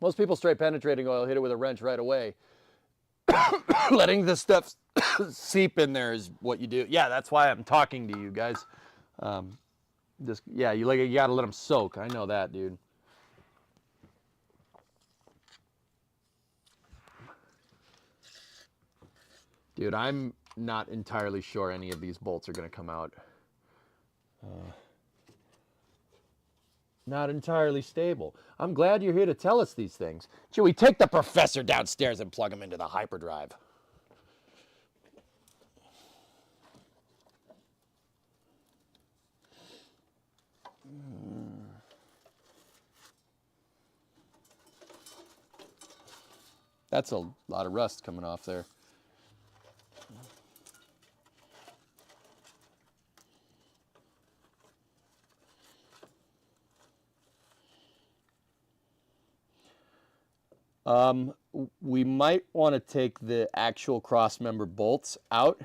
Most people straight penetrating oil hit it with a wrench right away. Letting this stuff seep in there is what you do. Yeah, that's why I'm talking to you guys. Yeah, you gotta let them soak. I know that, dude. Dude, I'm not entirely sure any of these bolts are gonna come out. Not entirely stable. I'm glad you're here to tell us these things. Chewie, take the professor downstairs and plug him into the hyperdrive. That's a lot of rust coming off there. We might want to take the actual cross member bolts out.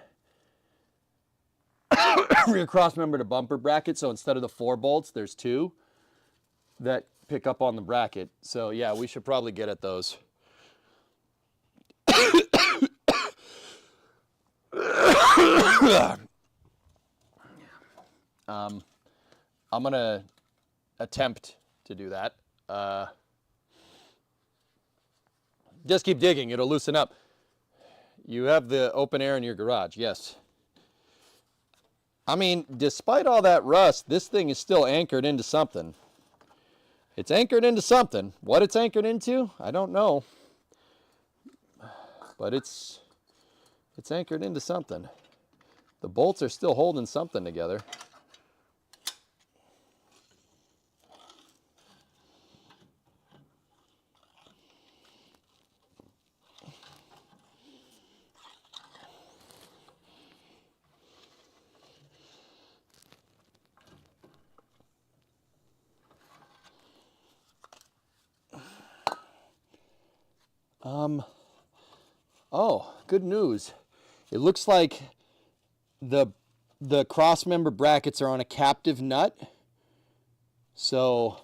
Rear cross member to bumper bracket, so instead of the 4 bolts, there's 2 that pick up on the bracket. So yeah, we should probably get at those. I'm gonna attempt to do that. Just keep digging, it'll loosen up. You have the open air in your garage, yes. I mean, despite all that rust, this thing is still anchored into something. It's anchored into something. What it's anchored into, I don't know. But it's anchored into something. The bolts are still holding something together. Oh, good news. It looks like the cross member brackets are on a captive nut. So,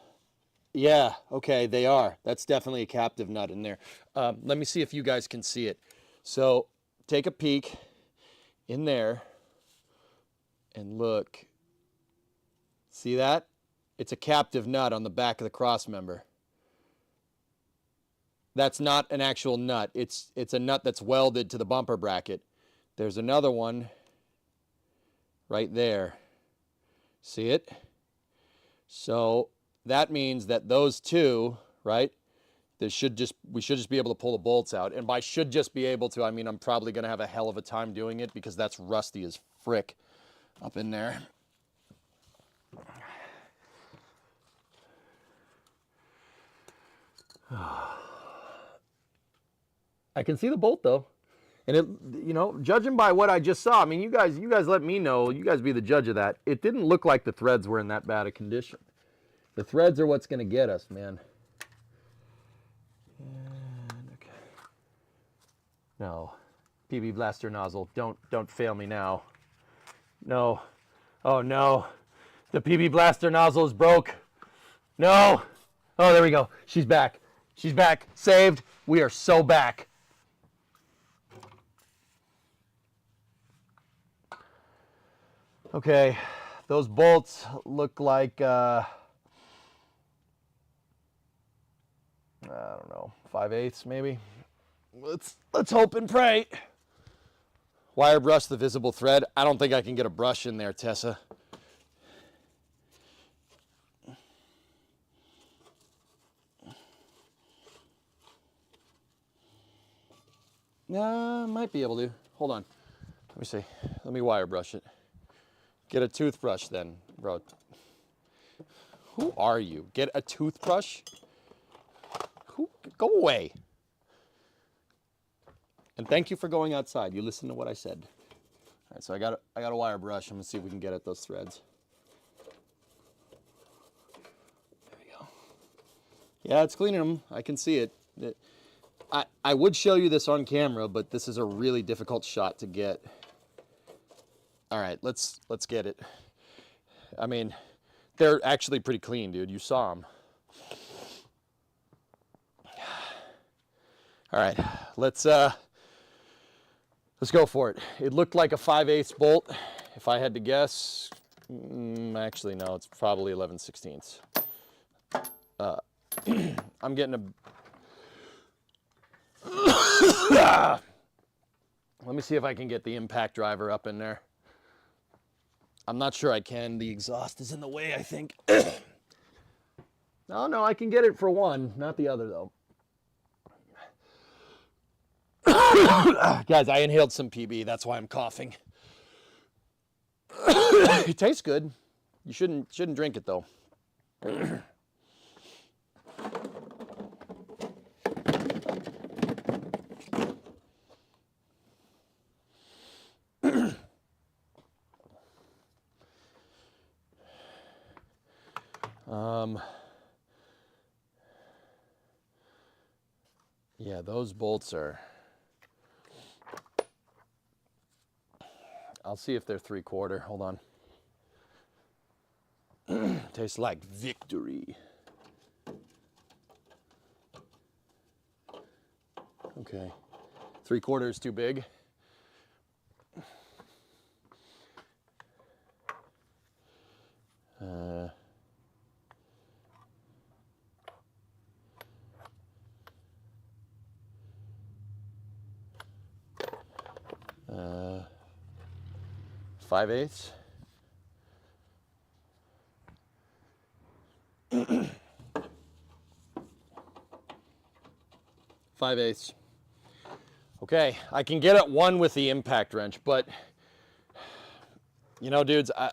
yeah, okay, they are. That's definitely a captive nut in there. Let me see if you guys can see it. So, take a peek in there and look. See that? It's a captive nut on the back of the cross member. That's not an actual nut. It's a nut that's welded to the bumper bracket. There's another one right there. See it? So that means that those 2, right? We should just be able to pull the bolts out. And by should just be able to, I mean I'm probably going to have a hell of a time doing it because that's rusty as frick up in there. I can see the bolt though. And it, you know, judging by what I just saw, I mean, you guys let me know, you guys be the judge of that. It didn't look like the threads were in that bad a condition. The threads are what's going to get us, man. And, okay. No. PB blaster nozzle. Don't fail me now. No. Oh no. The PB blaster nozzle is broke. No. Oh, there we go. She's back. She's back. Saved. We are so back. Okay. Those bolts look like I don't know, 5/8 maybe. Let's hope and pray. Wire brush the visible thread. I don't think I can get a brush in there, Tessa. Might be able to. Hold on. Let me see. Let me wire brush it. Get a toothbrush then, bro. Who are you? Get a toothbrush? Go away. And thank you for going outside. You listened to what I said. All right, so I got a wire brush. I'm gonna see if we can get at those threads. There we go. Yeah, it's cleaning them. I can see it. I would show you this on camera, but this is a really difficult shot to get. All right, let's get it. I mean, they're actually pretty clean, dude. You saw them. All right, let's go for it. It looked like a 5/8 bolt. If I had to guess, actually no, it's probably 11/16. I'm getting a. Let me see if I can get the impact driver up in there. I'm not sure I can. The exhaust is in the way, I think. No, I can get it for one, not the other though. Guys, I inhaled some PB. That's why I'm coughing. It tastes good. You shouldn't drink it though. Yeah, those bolts are. I'll see if they're 3/4. Hold on. Tastes like victory. Okay. 3/4 is too big. Uh, 5/8. Five-eighths. Okay, I can get at one with the impact wrench, but you know, dudes, I'm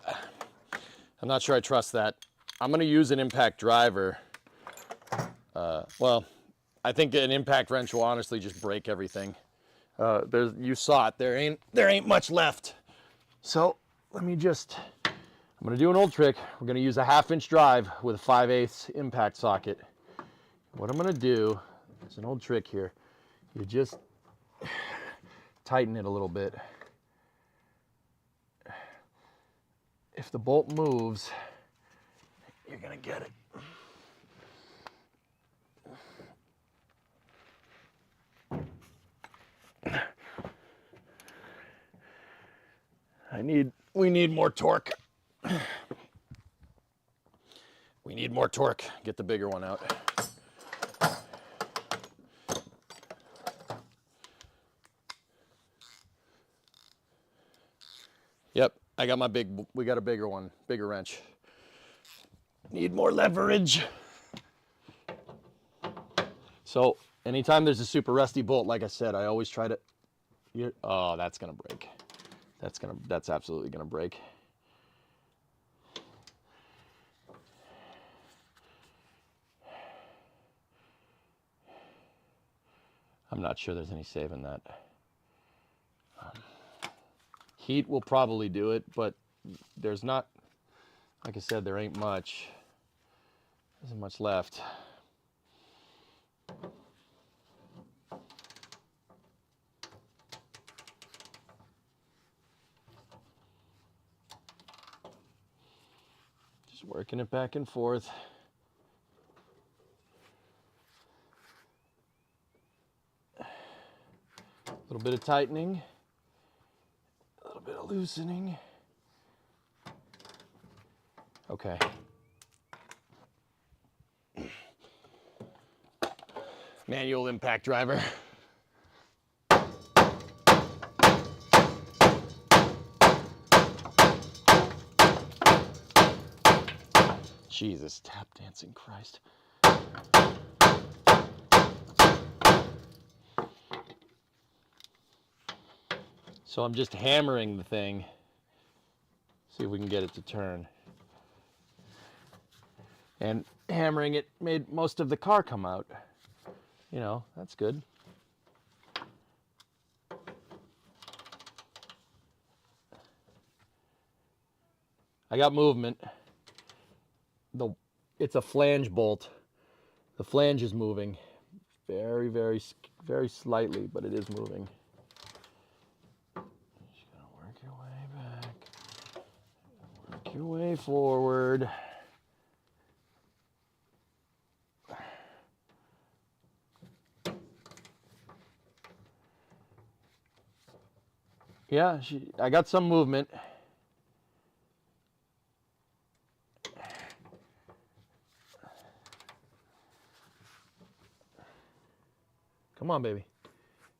not sure I trust that. I'm gonna use an impact driver. Well, I think an impact wrench will honestly just break everything. You saw it. There ain't much left. So let me just. I'm gonna do an old trick. We're gonna use a 1/2-inch drive with a 5/8 impact socket. What I'm gonna do. It's an old trick here. You just tighten it a little bit. If the bolt moves, you're gonna get it. We need more torque. We need more torque. Get the bigger one out. Yep, we got a bigger one, bigger wrench. Need more leverage. So anytime there's a super rusty bolt, like I said, I always try to, oh, that's gonna break. That's absolutely gonna break. I'm not sure there's any saving that. Heat will probably do it, but there's not, like I said, there ain't much. There isn't much left. Just working it back and forth. A little bit of tightening, a little bit of loosening. Okay. Manual impact driver. Jesus, tap dancing Christ. So I'm just hammering the thing. See if we can get it to turn. And hammering it made most of the car come out. You know, that's good. I got movement. It's a flange bolt. The flange is moving very, very, very slightly, but it is moving. Just gonna work your way back. Work your way forward. Yeah, I got some movement. Come on, baby.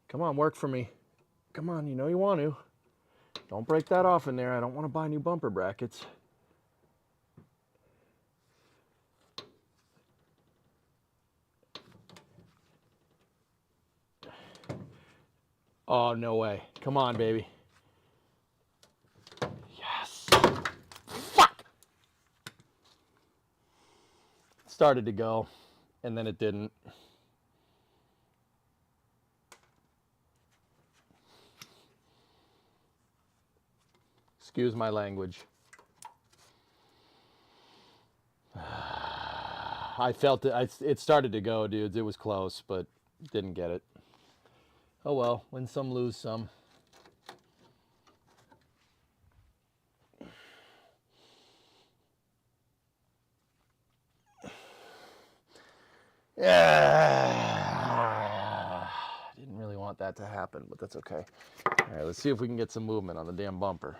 Come on, work for me. Come on, you know you want to. Don't break that off in there. I don't want to buy new bumper brackets. Oh, no way. Come on, baby. Yes. Fuck! It started to go, and then it didn't. Excuse my language. I felt it. It started to go, dudes. It was close, but didn't get it. Oh well, win some, lose some. Yeah. Didn't really want that to happen, but that's okay. All right, let's see if we can get some movement on the damn bumper.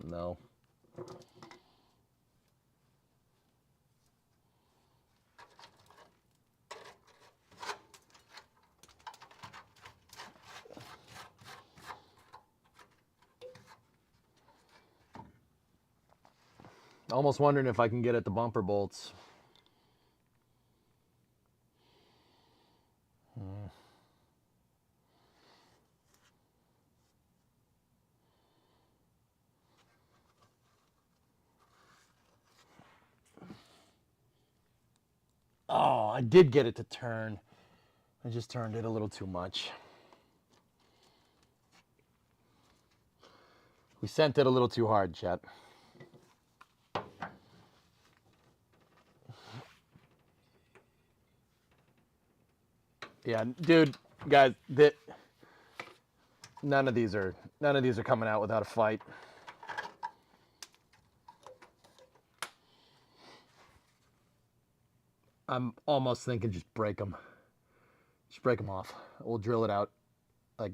No. Almost wondering if I can get at the bumper bolts. Oh, I did get it to turn. I just turned it a little too much. We sent it a little too hard, Chet. Yeah, dude, guys, none of these are coming out without a fight. I'm almost thinking just break them. Just break them off. We'll drill it out. Like,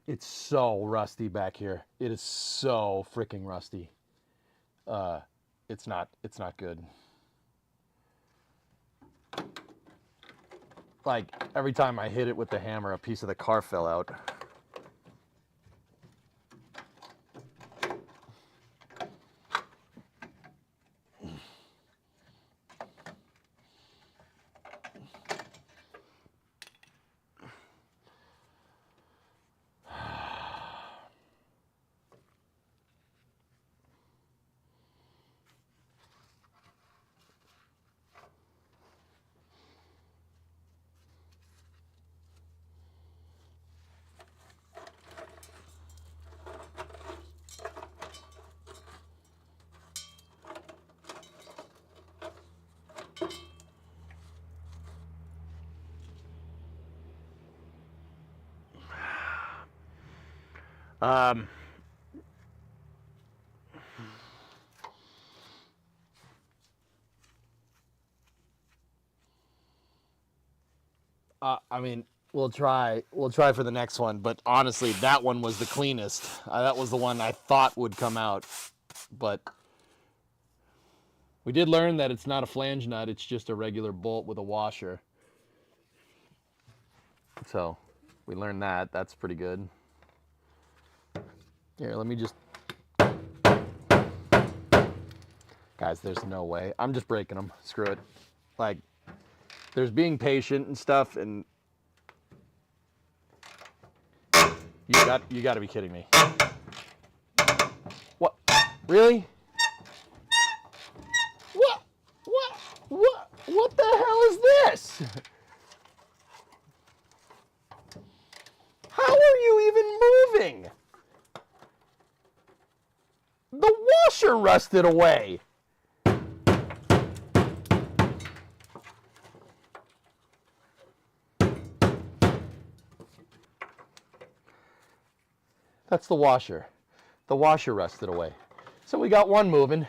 it's so rusty back here. It is so freaking rusty. It's not good. Like, every time I hit it with the hammer, a piece of the car fell out. I mean, we'll try for the next one, but honestly, that one was the cleanest. That was the one I thought would come out, but we did learn that it's not a flange nut, it's just a regular bolt with a washer. So, we learned that. That's pretty good. Here, let me just... Guys, there's no way. I'm just breaking them. Screw it. Like, there's being patient and stuff, and you got to be kidding me. What? Really? What the hell is this? How are you even moving? The washer rusted away. That's the washer. The washer rusted away. So we got one moving.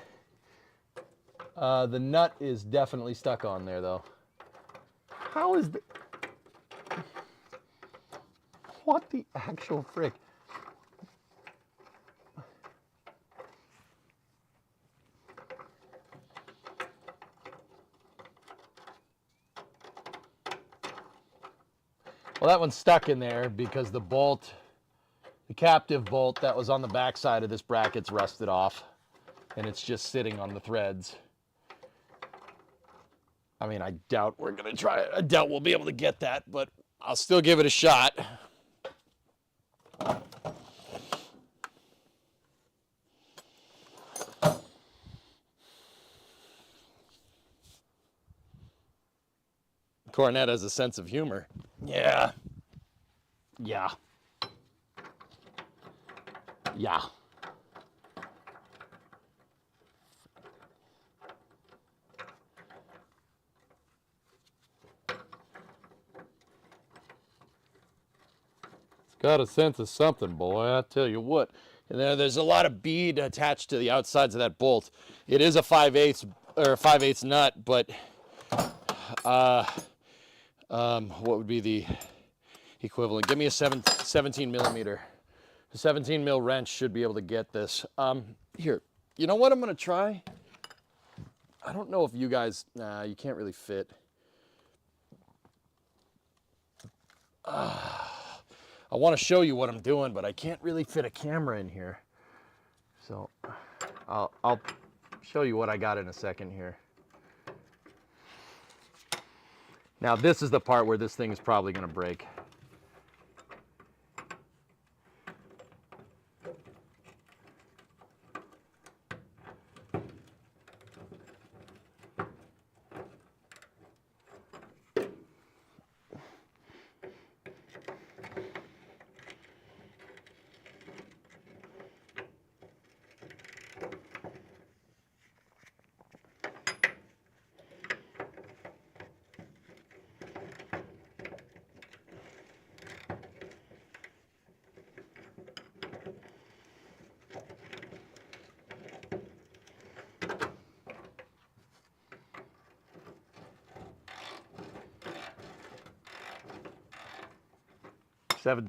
The nut is definitely stuck on there, though. How is the... What the actual frick? Well, that one's stuck in there because the bolt, the captive bolt that was on the back side of this bracket's rusted off, and it's just sitting on the threads. I mean, I doubt we're gonna try it. I doubt we'll be able to get that, but I'll still give it a shot. Cornet has a sense of humor. Yeah. Yeah. Yeah. It's got a sense of something, boy, I tell you what. And there's a lot of bead attached to the outsides of that bolt. It is a 5/8 or a 5/8 nut, but what would be the equivalent? Give me a 17 millimeter. A 17 mil wrench should be able to get this. Here, you know what I'm gonna try? I don't know if you guys, nah, you can't really fit. I want to show you what I'm doing, but I can't really fit a camera in here. So I'll show you what I got in a second here. Now this is the part where this thing is probably going to break.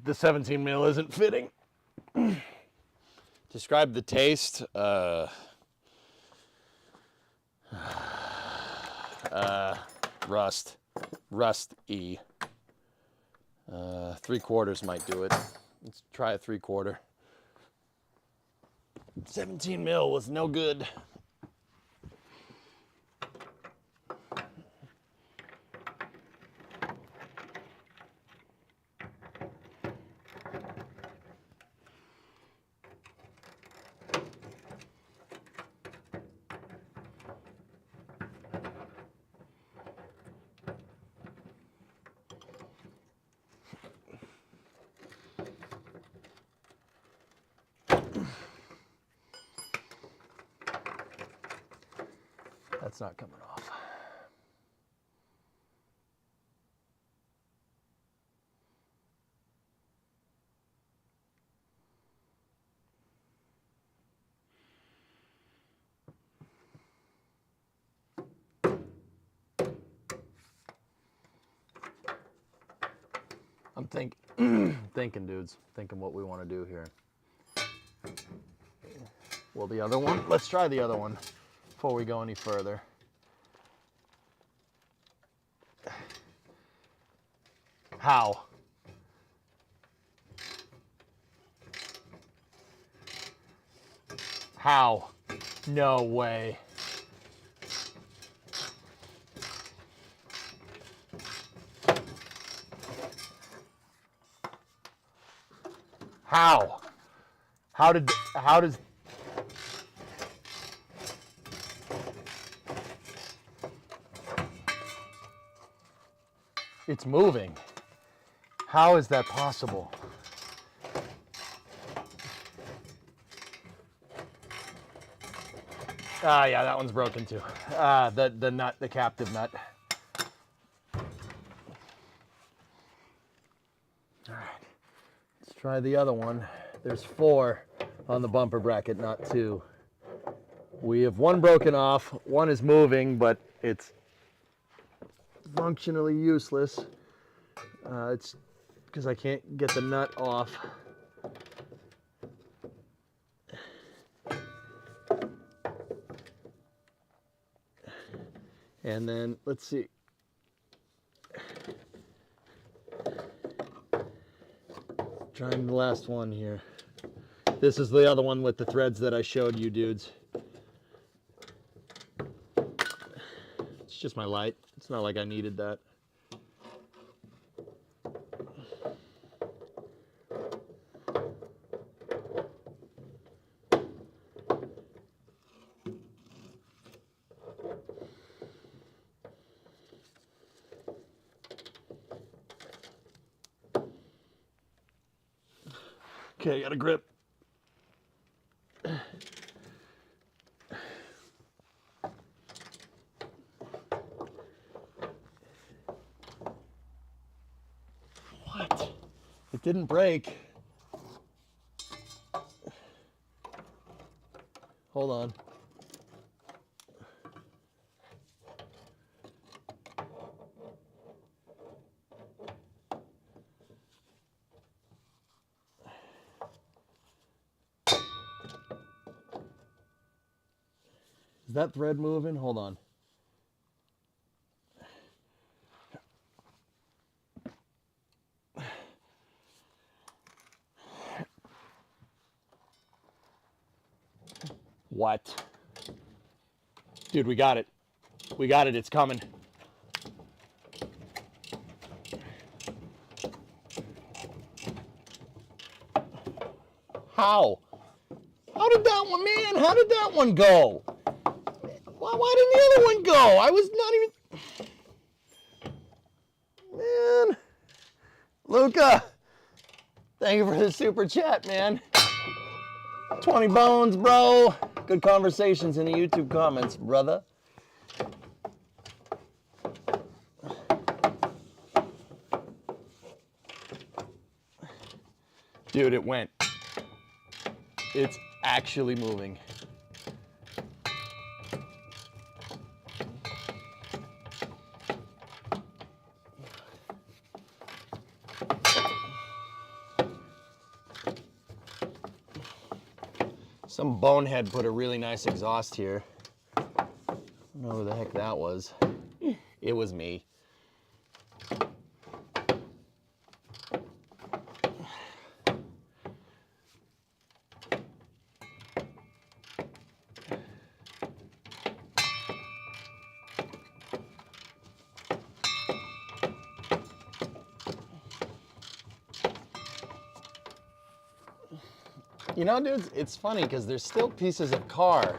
The 17 mil isn't fitting. Describe the taste. Rusty. 3/4 might do it. Let's try a 3/4. 17 mil was no good. That's not coming off. I'm thinking, dudes. Thinking what we want to do here. Well, the other one. Let's try the other one before we go any further. How? How? No way. How? How does... It's moving. How is that possible? Ah, yeah, that one's broken too. The nut, the captive nut. All right, let's try the other one. There's 4 on the bumper bracket, not 2. We have one broken off, one is moving, but it's functionally useless. It's because I can't get the nut off. And then let's see. Trying the last one here. This is the other one with the threads that I showed you dudes. It's just my light. It's not like I needed that. Okay, I got a grip. What? It didn't break. Hold on. Is that thread moving? Hold on. What? Dude, we got it. We got it. It's coming. How? How did that one, man? How did that one go? Why didn't the other one go? I was not even... Man. Luca, thank you for the super chat, man. 20 bones, bro. Good conversations in the YouTube comments, brother. Dude, it went. It's actually moving. Some bonehead put a really nice exhaust here. I don't know who the heck that was. It was me. You know, dudes, it's funny because there's still pieces of car.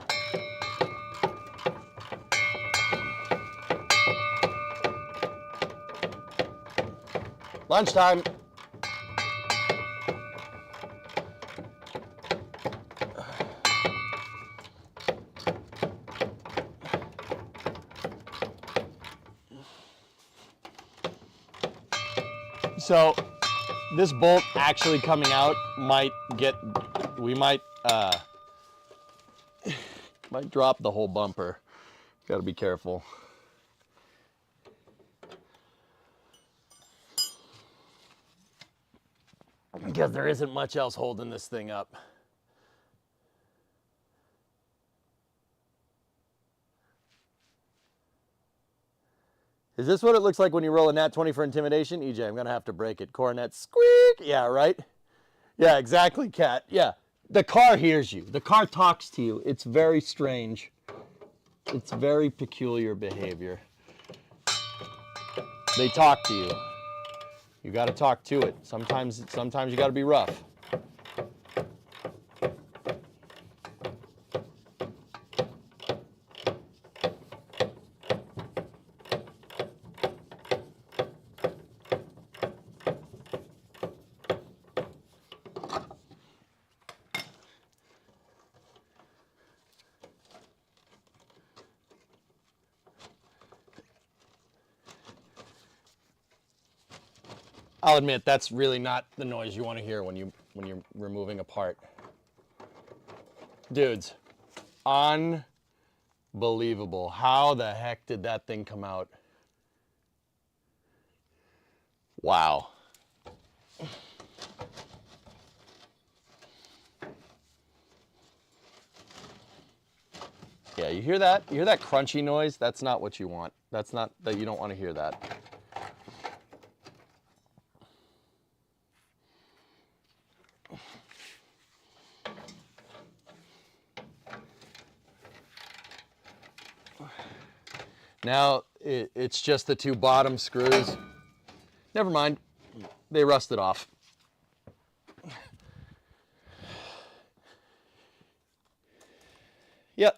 Lunchtime. So this bolt actually coming out might get, we might drop the whole bumper. Got to be careful. because there isn't much else holding this thing up. Is this what it looks like when you roll a nat 20 for intimidation? EJ, I'm gonna have to break it. Coronet squeak. Yeah, right? Yeah, exactly, Kat. Yeah. The car hears you. The car talks to you. It's very strange. It's very peculiar behavior. They talk to you. You gotta talk to it. Sometimes you gotta be rough. I'll admit that's really not the noise you want to hear when you're removing a part. Dudes, unbelievable. How the heck did that thing come out? Wow. Yeah, you hear that? You hear that crunchy noise? That's not what you want. That's not that, you don't want to hear that. Now it's just the two bottom screws. Never mind, they rusted off. Yep,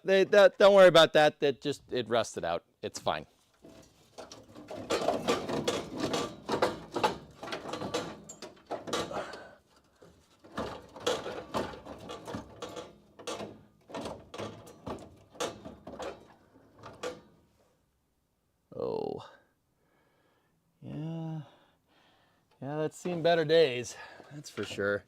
don't worry about that. It rusted out. It's fine. Oh, yeah, that's seen better days. That's for sure.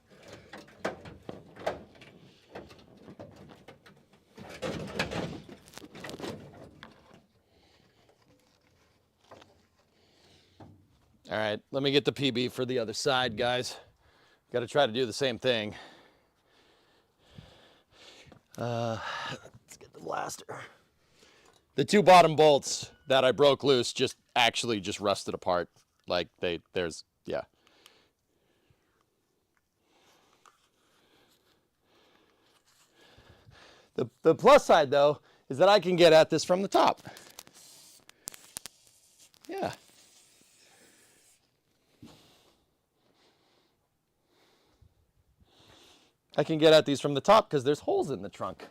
All right, let me get the PB for the other side, guys. Got to try to do the same thing. Let's get the blaster. The two bottom bolts that I broke loose just rusted apart. Like yeah. The plus side though is that I can get at this from the top. Yeah. I can get at these from the top because there's holes in the trunk.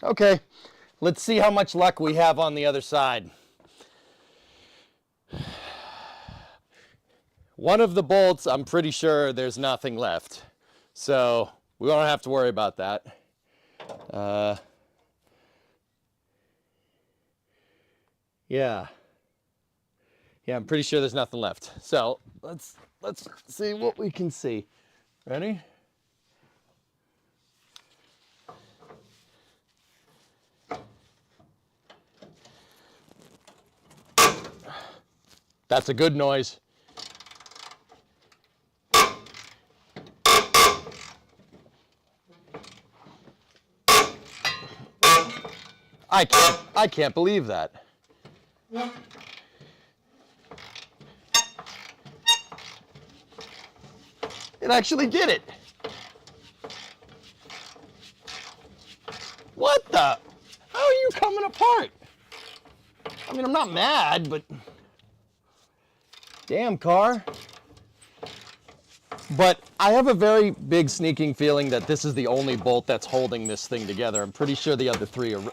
Okay, let's see how much luck we have on the other side. One of the bolts, I'm pretty sure there's nothing left. So we don't have to worry about that. Yeah, I'm pretty sure there's nothing left. So let's see what we can see. Ready? That's a good noise. I can't believe that. It actually did it. What the? How are you coming apart? I mean, I'm not mad, but damn car. But I have a very big sneaking feeling that this is the only bolt that's holding this thing together. I'm pretty sure the other three are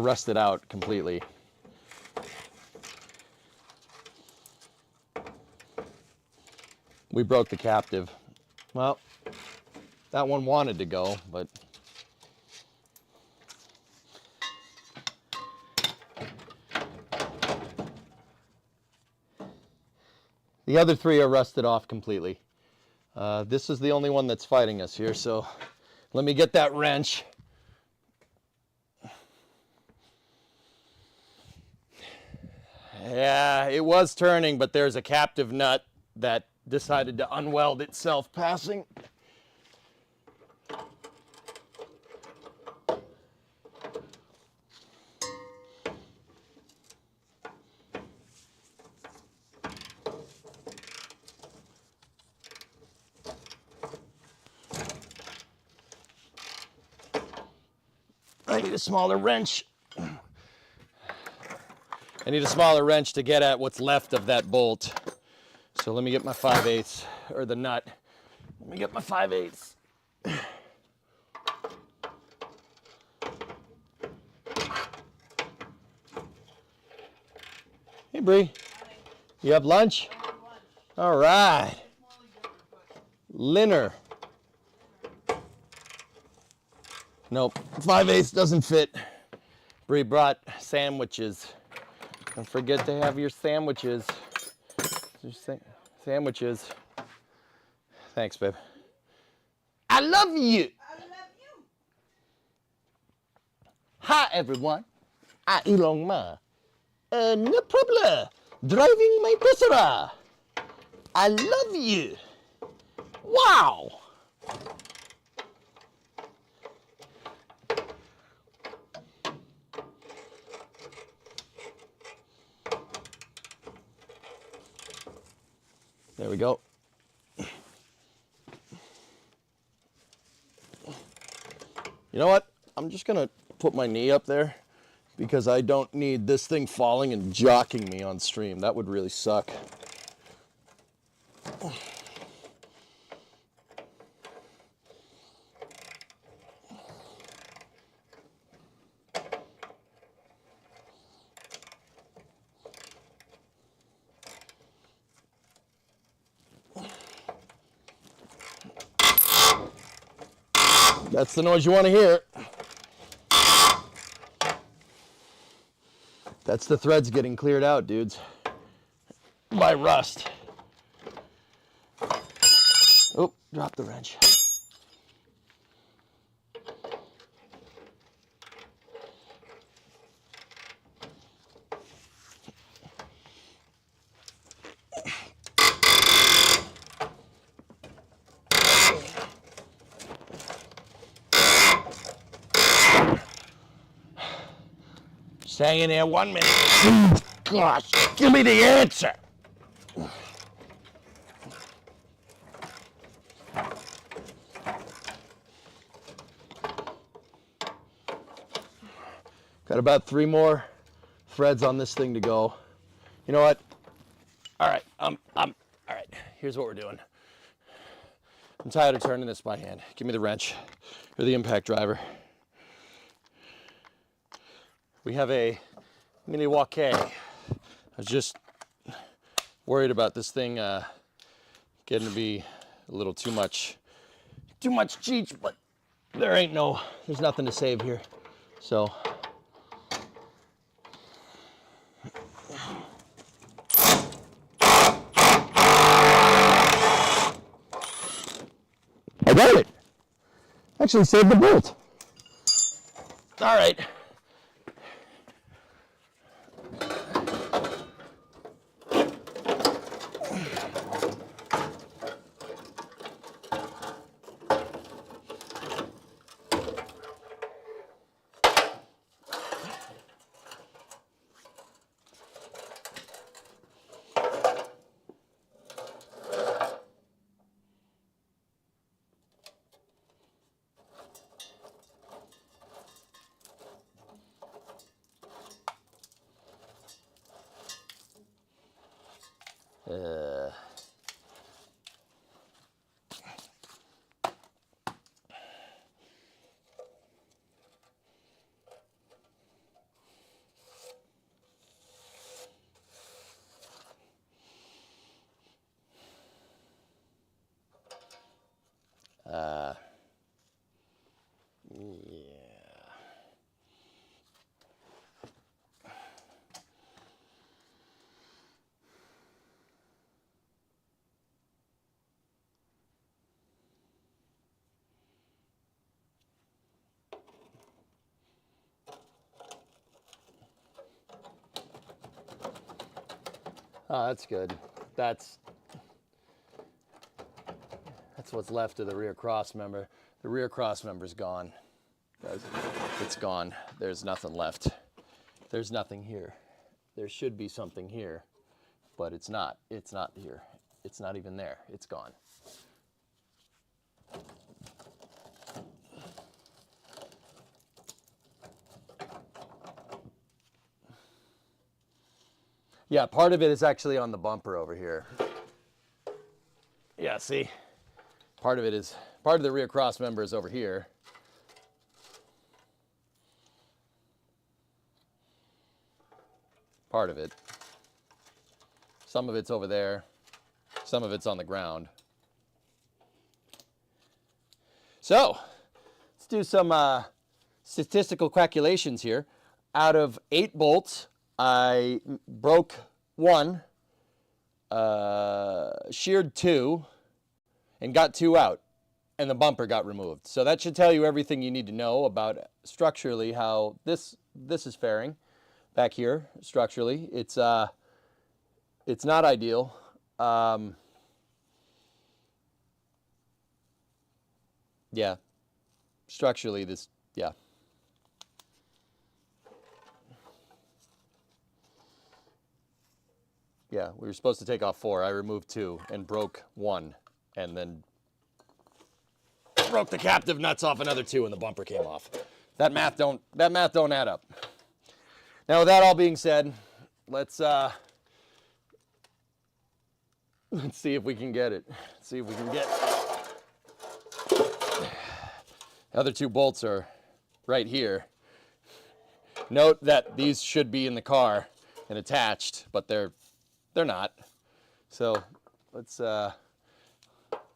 rusted out completely. We broke the captive. Well, that one wanted to go, but The other 3 are rusted off completely. This is the only one that's fighting us here, so let me get that wrench. Yeah, it was turning, but there's a captive nut that decided to unweld itself passing. I need a smaller wrench. I need a smaller wrench to get at what's left of that bolt. So let me get my 5/8, or the nut. Let me get my 5/8. Hey, Bree. You have lunch? All right. Linner. Nope, 5/8 doesn't fit. Bree brought sandwiches. Don't forget to have your sandwiches. Sandwiches. Thanks, babe. I love you. I love you. Hi, everyone. I Elon Ma. No problem. Driving my Passera. I love you. Wow. There we go. You know what? I'm just gonna put my knee up there because I don't need this thing falling and jocking me on stream. That would really suck. That's the noise you want to hear. That's the threads getting cleared out, dudes, by rust. Oh, drop the wrench. Just hang in there 1 minute. Gosh, give me the answer. Got about 3 more threads on this thing to go. You know what? All right, all right. Here's what we're doing. I'm tired of turning this by hand. Give me the wrench or the impact driver. We have a mini Milwaukee. I was just worried about this thing getting to be a little too much cheech, but there's nothing to save here. So I got it. Actually saved the bolt. All right. Oh, that's good. That's what's left of the rear cross member. The rear cross member's gone. Guys, it's gone. There's nothing left. There's nothing here. There should be something here, but it's not. It's not here. It's not even there. It's gone. Yeah, part of it is actually on the bumper over here. Yeah, see? Part of the rear cross member is over here. Part of it. Some of it's over there. Some of it's on the ground. So, let's do some statistical calculations here. Out of 8 bolts, I broke 1, sheared 2, and got 2 out, and the bumper got removed. So that should tell you everything you need to know about structurally how this is faring back here. Structurally, it's not ideal. Yeah, structurally this, yeah. Yeah, we were supposed to take off 4. I removed 2 and broke 1, and then broke the captive nuts off another 2, and the bumper came off. That math don't add up. Now, with that all being said, let's see if we can get it. See if we can get. The other 2 bolts are right here. Note that these should be in the car and attached, but they're not. So let's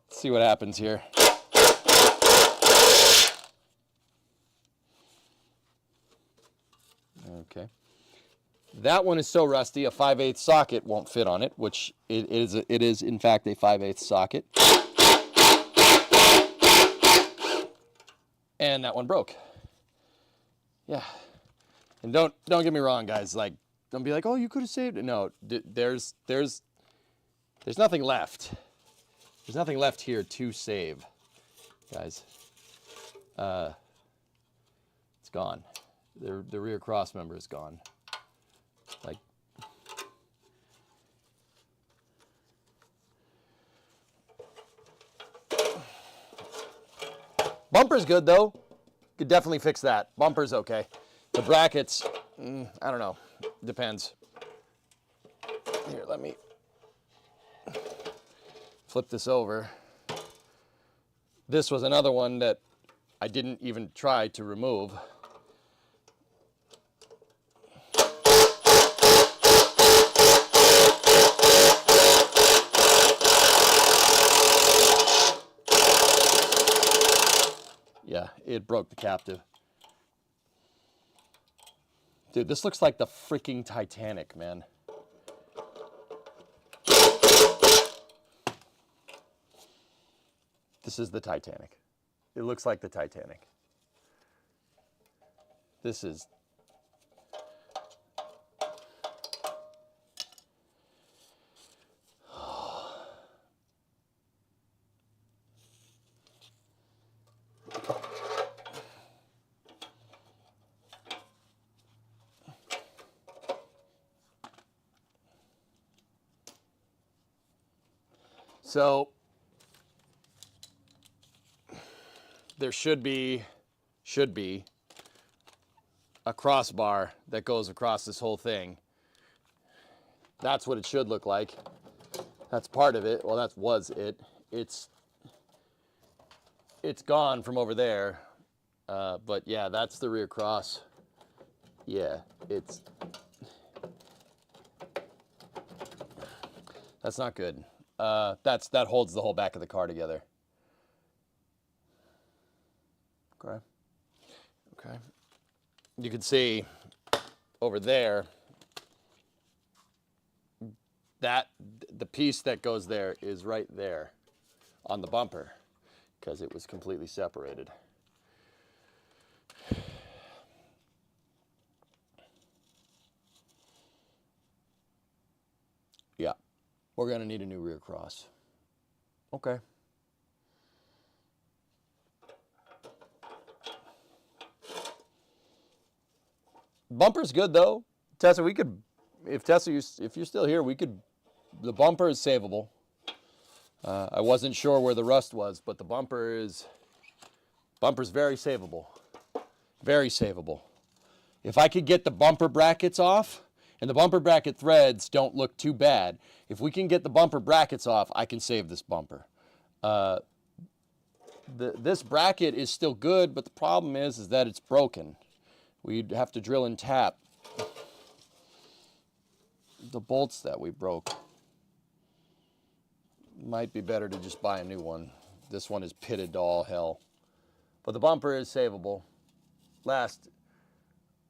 see what happens here. Okay. That one is so rusty, a 5/8 socket won't fit on it, which it is in fact a 5/8 socket. And that one broke. Yeah. And don't get me wrong, guys. Like, don't be like, oh, you could have saved it. No, there's nothing left. There's nothing left here to save, guys. It's gone. The rear cross member is gone. Like, bumper's good though. Could definitely fix that. Bumper's okay. The brackets, I don't know. Depends. Here, let me flip this over. This was another one that I didn't even try to remove. Yeah, it broke the captive. Dude, this looks like the freaking Titanic, man. This is the Titanic. It looks like the Titanic. This is... So there should be a crossbar that goes across this whole thing. That's what it should look like. That's part of it. Well, that was it. It's gone from over there. But yeah, that's the rear cross. Yeah, that's not good. That holds the whole back of the car together. Okay. Okay. You can see over there that the piece that goes there is right there on the bumper because it was completely separated. Yeah, we're gonna need a new rear cross. Okay. Bumper's good though. Tessa, we could, if you're still here, the bumper is savable. I wasn't sure where the rust was, but the bumper's very savable. Very savable. If I could get the bumper brackets off, and the bumper bracket threads don't look too bad, if we can get the bumper brackets off, I can save this bumper. This bracket is still good, but the problem is that it's broken. We'd have to drill and tap the bolts that we broke. Might be better to just buy a new one. This one is pitted to all hell. But the bumper is savable.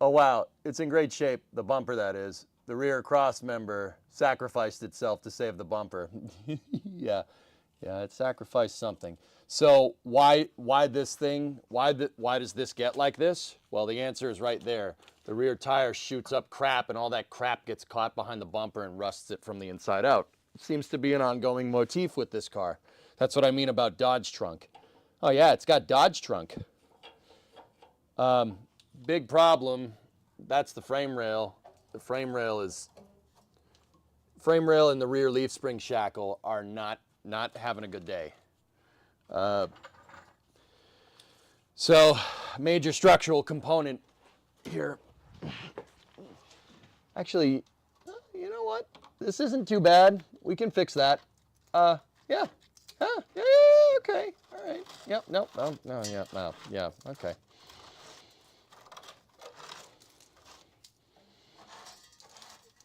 Oh wow, it's in great shape, the bumper that is. The rear cross member sacrificed itself to save the bumper. Yeah, it sacrificed something. So why does this get like this? Well, the answer is right there. The rear tire shoots up crap, and all that crap gets caught behind the bumper and rusts it from the inside out. It seems to be an ongoing motif with this car. That's what I mean about Dodge trunk. Oh yeah, it's got Dodge trunk. Big problem, that's the frame rail. The frame rail and the rear leaf spring shackle are not having a good day. So, major structural component here. Actually, you know what? This isn't too bad. We can fix that. Yeah. Yeah, okay. All right. Yep, no, yeah, okay.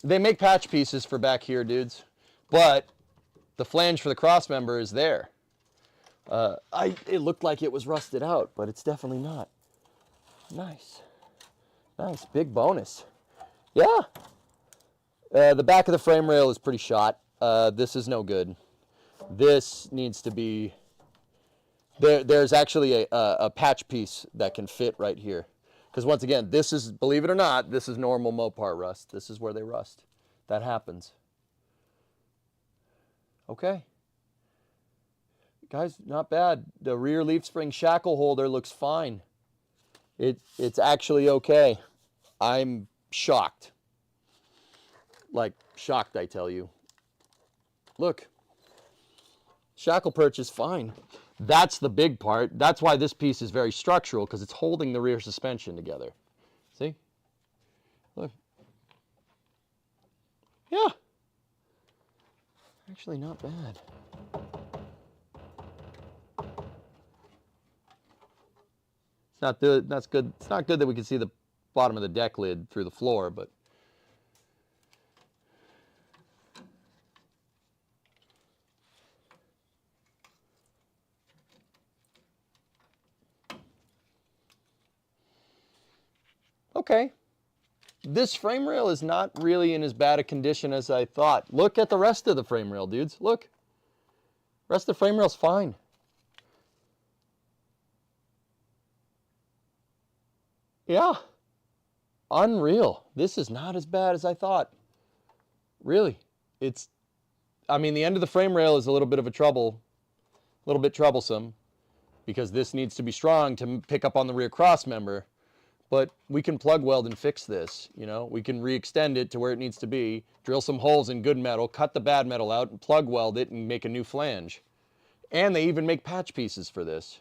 They make patch pieces for back here, dudes, but the flange for the cross member is there. It looked like it was rusted out, but it's definitely not. Nice, big bonus. Yeah. The back of the frame rail is pretty shot. This is no good. This needs to be. There's actually a patch piece that can fit right here. Because once again, this is, believe it or not, this is normal Mopar rust. This is where they rust. That happens. Okay. Guys, not bad. The rear leaf spring shackle holder looks fine. It's actually okay. I'm shocked. Like, shocked, I tell you. Look. Shackle perch is fine. That's the big part. That's why this piece is very structural, because it's holding the rear suspension together. See? Look. Yeah. Actually not bad. It's not good. That's good. It's not good that we can see the bottom of the deck lid through the floor, but okay. This frame rail is not really in as bad a condition as I thought. Look at the rest of the frame rail, dudes. Look. Rest of the frame rail's fine. Yeah. Unreal. This is not as bad as I thought. Really. I mean, the end of the frame rail is a little bit troublesome, because this needs to be strong to pick up on the rear cross member. But we can plug weld and fix this, you know. We can re-extend it to where it needs to be, drill some holes in good metal, cut the bad metal out, and plug weld it and make a new flange. And they even make patch pieces for this.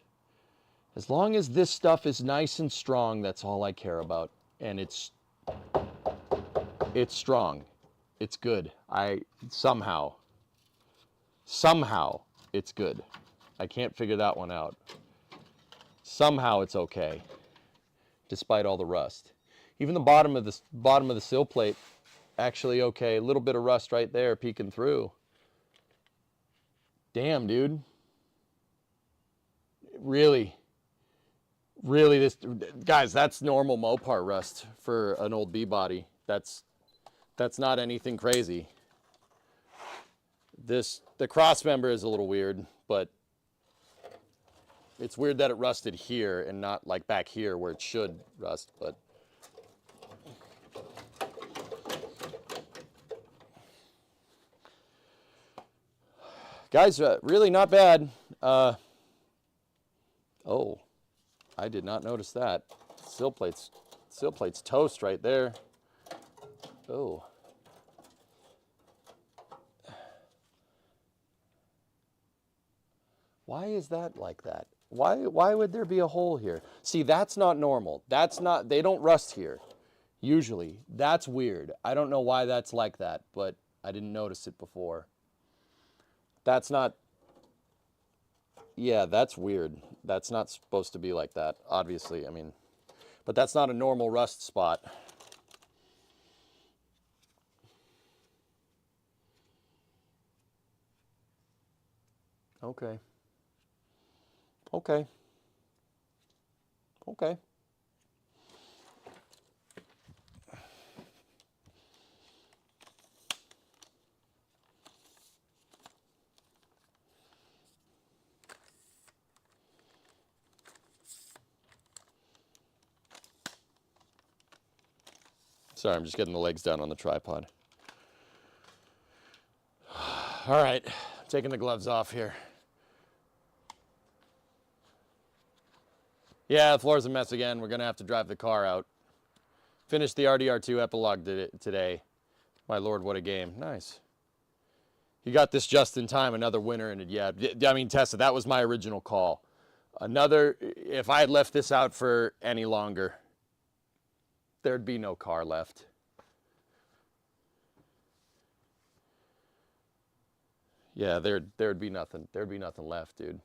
As long as this stuff is nice and strong, that's all I care about. And it's strong. It's good. Somehow it's good. I can't figure that one out. Somehow it's okay, despite all the rust. Even the bottom of the sill plate, actually okay. A little bit of rust right there peeking through. Damn, dude. Really, guys, that's normal Mopar rust for an old B body. That's not anything crazy. The cross member is a little weird, but it's weird that it rusted here and not like back here where it should rust, but Guys, really not bad. Oh, I did not notice that. Sill plate's toast right there. Oh. Why is that like that? Why would there be a hole here? See, that's not normal. They don't rust here, usually. That's weird. I don't know why that's like that, but I didn't notice it before. That's not, yeah, that's weird. That's not supposed to be like that, obviously. I mean, but that's not a normal rust spot. Okay. Okay. Okay. Sorry, I'm just getting the legs down on the tripod. All right, taking the gloves off here. Yeah, the floor's a mess again. We're gonna have to drive the car out. Finished the RDR2 epilogue today. My Lord, what a game. Nice. You got this just in time, another winner in it. Yeah, I mean, Tessa, that was my original call. If I had left this out for any longer, there'd be no car left. Yeah, there'd be nothing. There'd be nothing left, dude.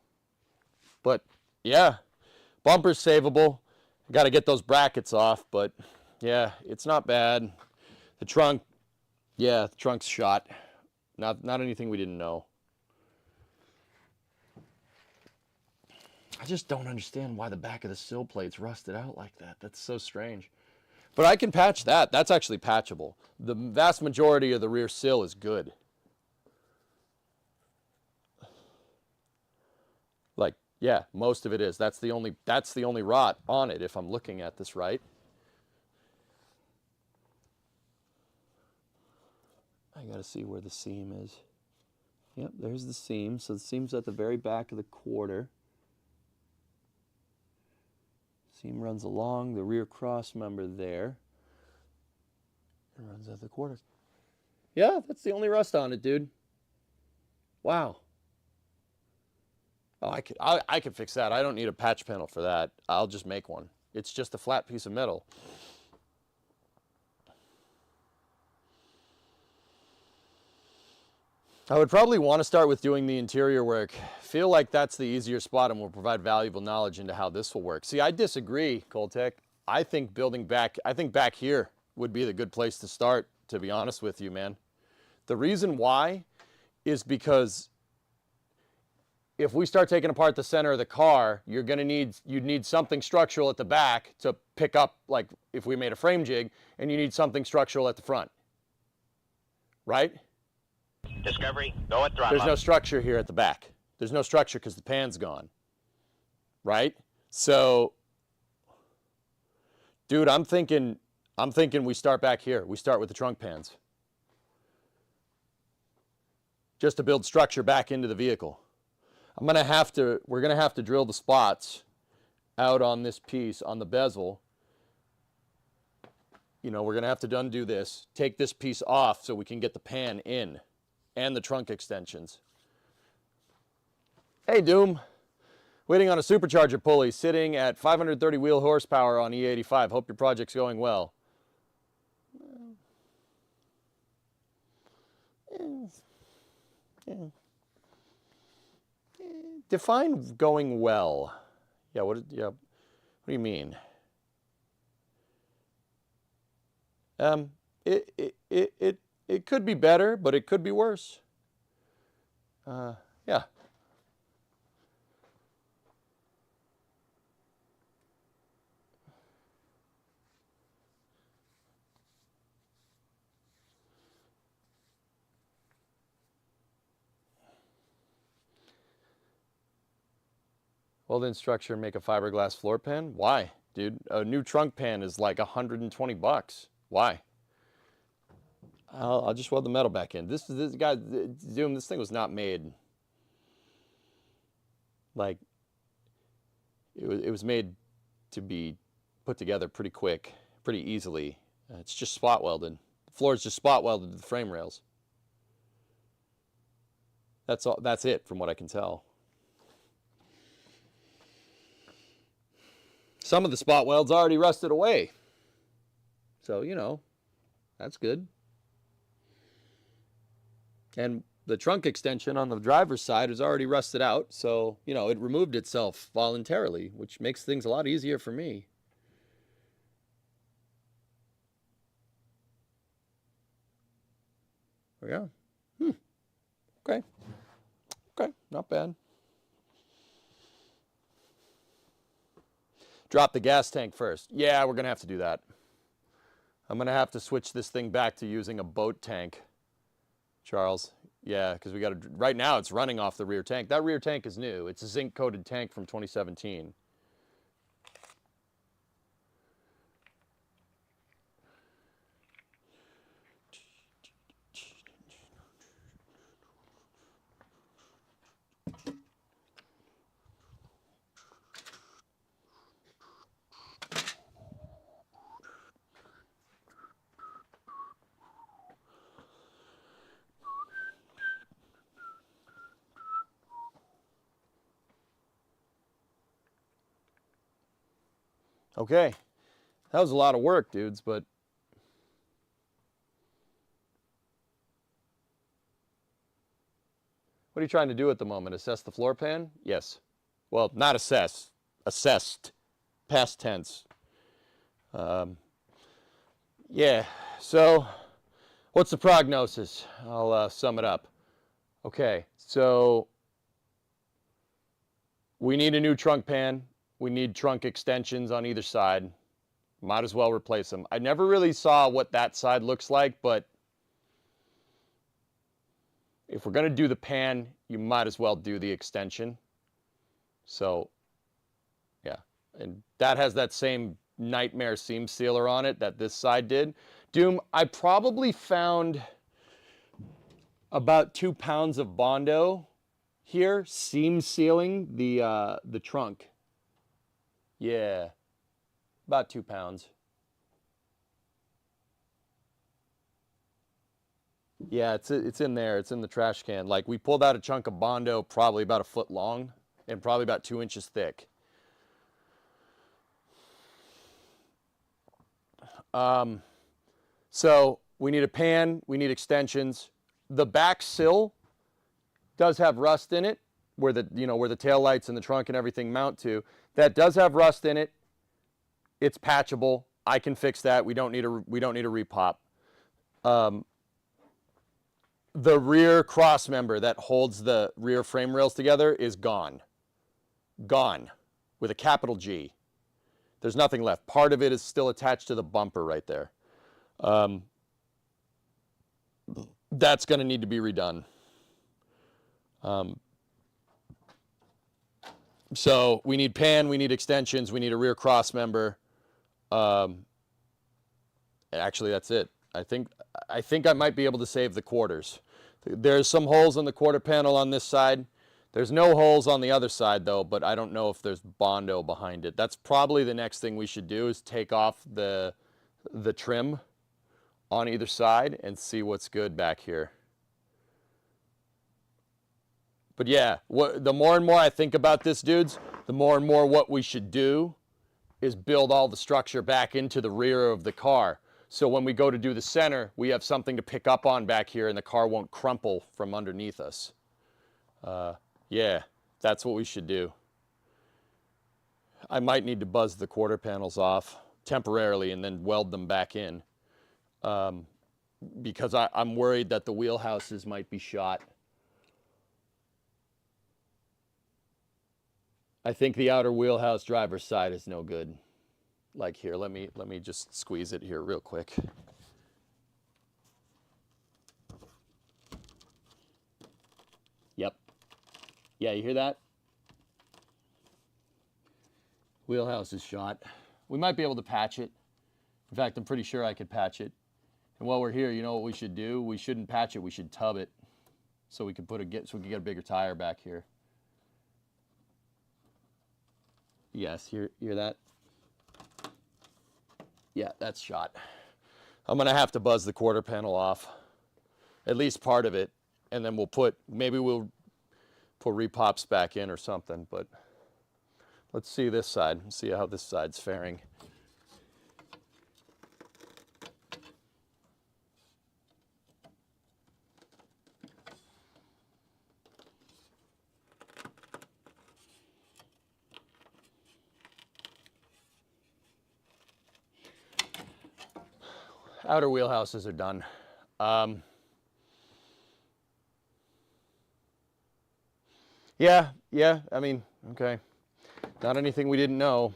But yeah, bumper's savable. Got to get those brackets off, but yeah, it's not bad. The trunk, yeah, the trunk's shot. Not anything we didn't know. I just don't understand why the back of the sill plate's rusted out like that. That's so strange. But I can patch that. That's actually patchable. The vast majority of the rear sill is good. Like, yeah, most of it is. That's the only rot on it if I'm looking at this right. I got to see where the seam is. Yep, there's the seam. So the seam's at the very back of the quarter. Seam runs along the rear cross member there. It runs at the quarter. Yeah, that's the only rust on it, dude. Wow. Oh, I could fix that. I don't need a patch panel for that. I'll just make one. It's just a flat piece of metal. I would probably want to start with doing the interior work. Feel like that's the easier spot and will provide valuable knowledge into how this will work. See, I disagree, Coltec. I think back here would be the good place to start, to be honest with you, man. The reason why is because if we start taking apart the center of the car, you'd need something structural at the back to pick up, like if we made a frame jig, and you need something structural at the front, right? Discovery, go at throttle. There's no structure here at the back. There's no structure because the pan's gone, right? So, dude, I'm thinking we start back here. We start with the trunk pans. Just to build structure back into the vehicle. We're gonna have to drill the spots out on this piece, on the bezel. You know, we're gonna have to undo this, take this piece off so we can get the pan in and the trunk extensions. Hey, Doom. Waiting on a supercharger pulley, sitting at 530 wheel horsepower on E85. Hope your project's going well. Yeah. Define going well. Yeah, what do you mean? It could be better, but it could be worse. Yeah. Weld-in structure and make a fiberglass floor pan? Why, dude? A new trunk pan is like $120. Why? I'll just weld the metal back in. This guy, Zoom, this thing was not made Like, it was made to be put together pretty quick, pretty easily. It's just spot welded. The floor is just spot welded to the frame rails. That's all. That's it from what I can tell. Some of the spot welds already rusted away. So, you know, that's good. And the trunk extension on the driver's side is already rusted out. So, you know, it removed itself voluntarily, which makes things a lot easier for me. Yeah. Okay. Okay, not bad. Drop the gas tank first. Yeah, we're going to have to do that. I'm going to have to switch this thing back to using a boat tank, Charles. Yeah, because we got to, right now it's running off the rear tank. That rear tank is new. It's a zinc-coated tank from 2017. Okay, that was a lot of work, dudes, but what are you trying to do at the moment? Assess the floor pan? Yes. Well, not assess, assessed, past tense. Yeah, so what's the prognosis? I'll sum it up. Okay, so we need a new trunk pan. We need trunk extensions on either side. Might as well replace them. I never really saw what that side looks like, but if we're going to do the pan, you might as well do the extension. So, yeah. And that has that same nightmare seam sealer on it that this side did. Doom, I probably found about 2 pounds of Bondo here, seam sealing the trunk. Yeah, about 2 pounds. Yeah, it's in there. It's in the trash can. Like, we pulled out a chunk of Bondo probably about 1 foot long and probably about 2 inches thick. So we need a pan. We need extensions. The back sill does have rust in it, where the tail lights and the trunk and everything mount to. That does have rust in it. It's patchable. I can fix that. We don't need a repop. The rear cross member that holds the rear frame rails together is gone. Gone, with a capital G. There's nothing left. Part of it is still attached to the bumper right there. That's going to need to be redone. So we need pan, we need extensions, we need a rear cross member. Actually, that's it. I think I might be able to save the quarters. There's some holes in the quarter panel on this side. There's no holes on the other side though, but I don't know if there's Bondo behind it. That's probably the next thing we should do, is take off the trim on either side and see what's good back here. But yeah, the more and more I think about this, dudes, the more and more what we should do is build all the structure back into the rear of the car. So when we go to do the center, we have something to pick up on back here and the car won't crumple from underneath us. Yeah, that's what we should do. I might need to buzz the quarter panels off temporarily and then weld them back in. Because I'm worried that the wheelhouses might be shot. I think the outer wheelhouse driver's side is no good. Like here, let me just squeeze it here real quick. Yep. Yeah, you hear that? Wheelhouse is shot. We might be able to patch it. In fact, I'm pretty sure I could patch it. And while we're here, you know what we should do? We shouldn't patch it, we should tub it. So we can get a bigger tire back here. Yes, hear that? Yeah, that's shot. I'm gonna have to buzz the quarter panel off, at least part of it, and then maybe we'll put repops back in or something, but let's see this side, see how this side's faring. Outer wheelhouses are done. Yeah, I mean, okay. Not anything we didn't know.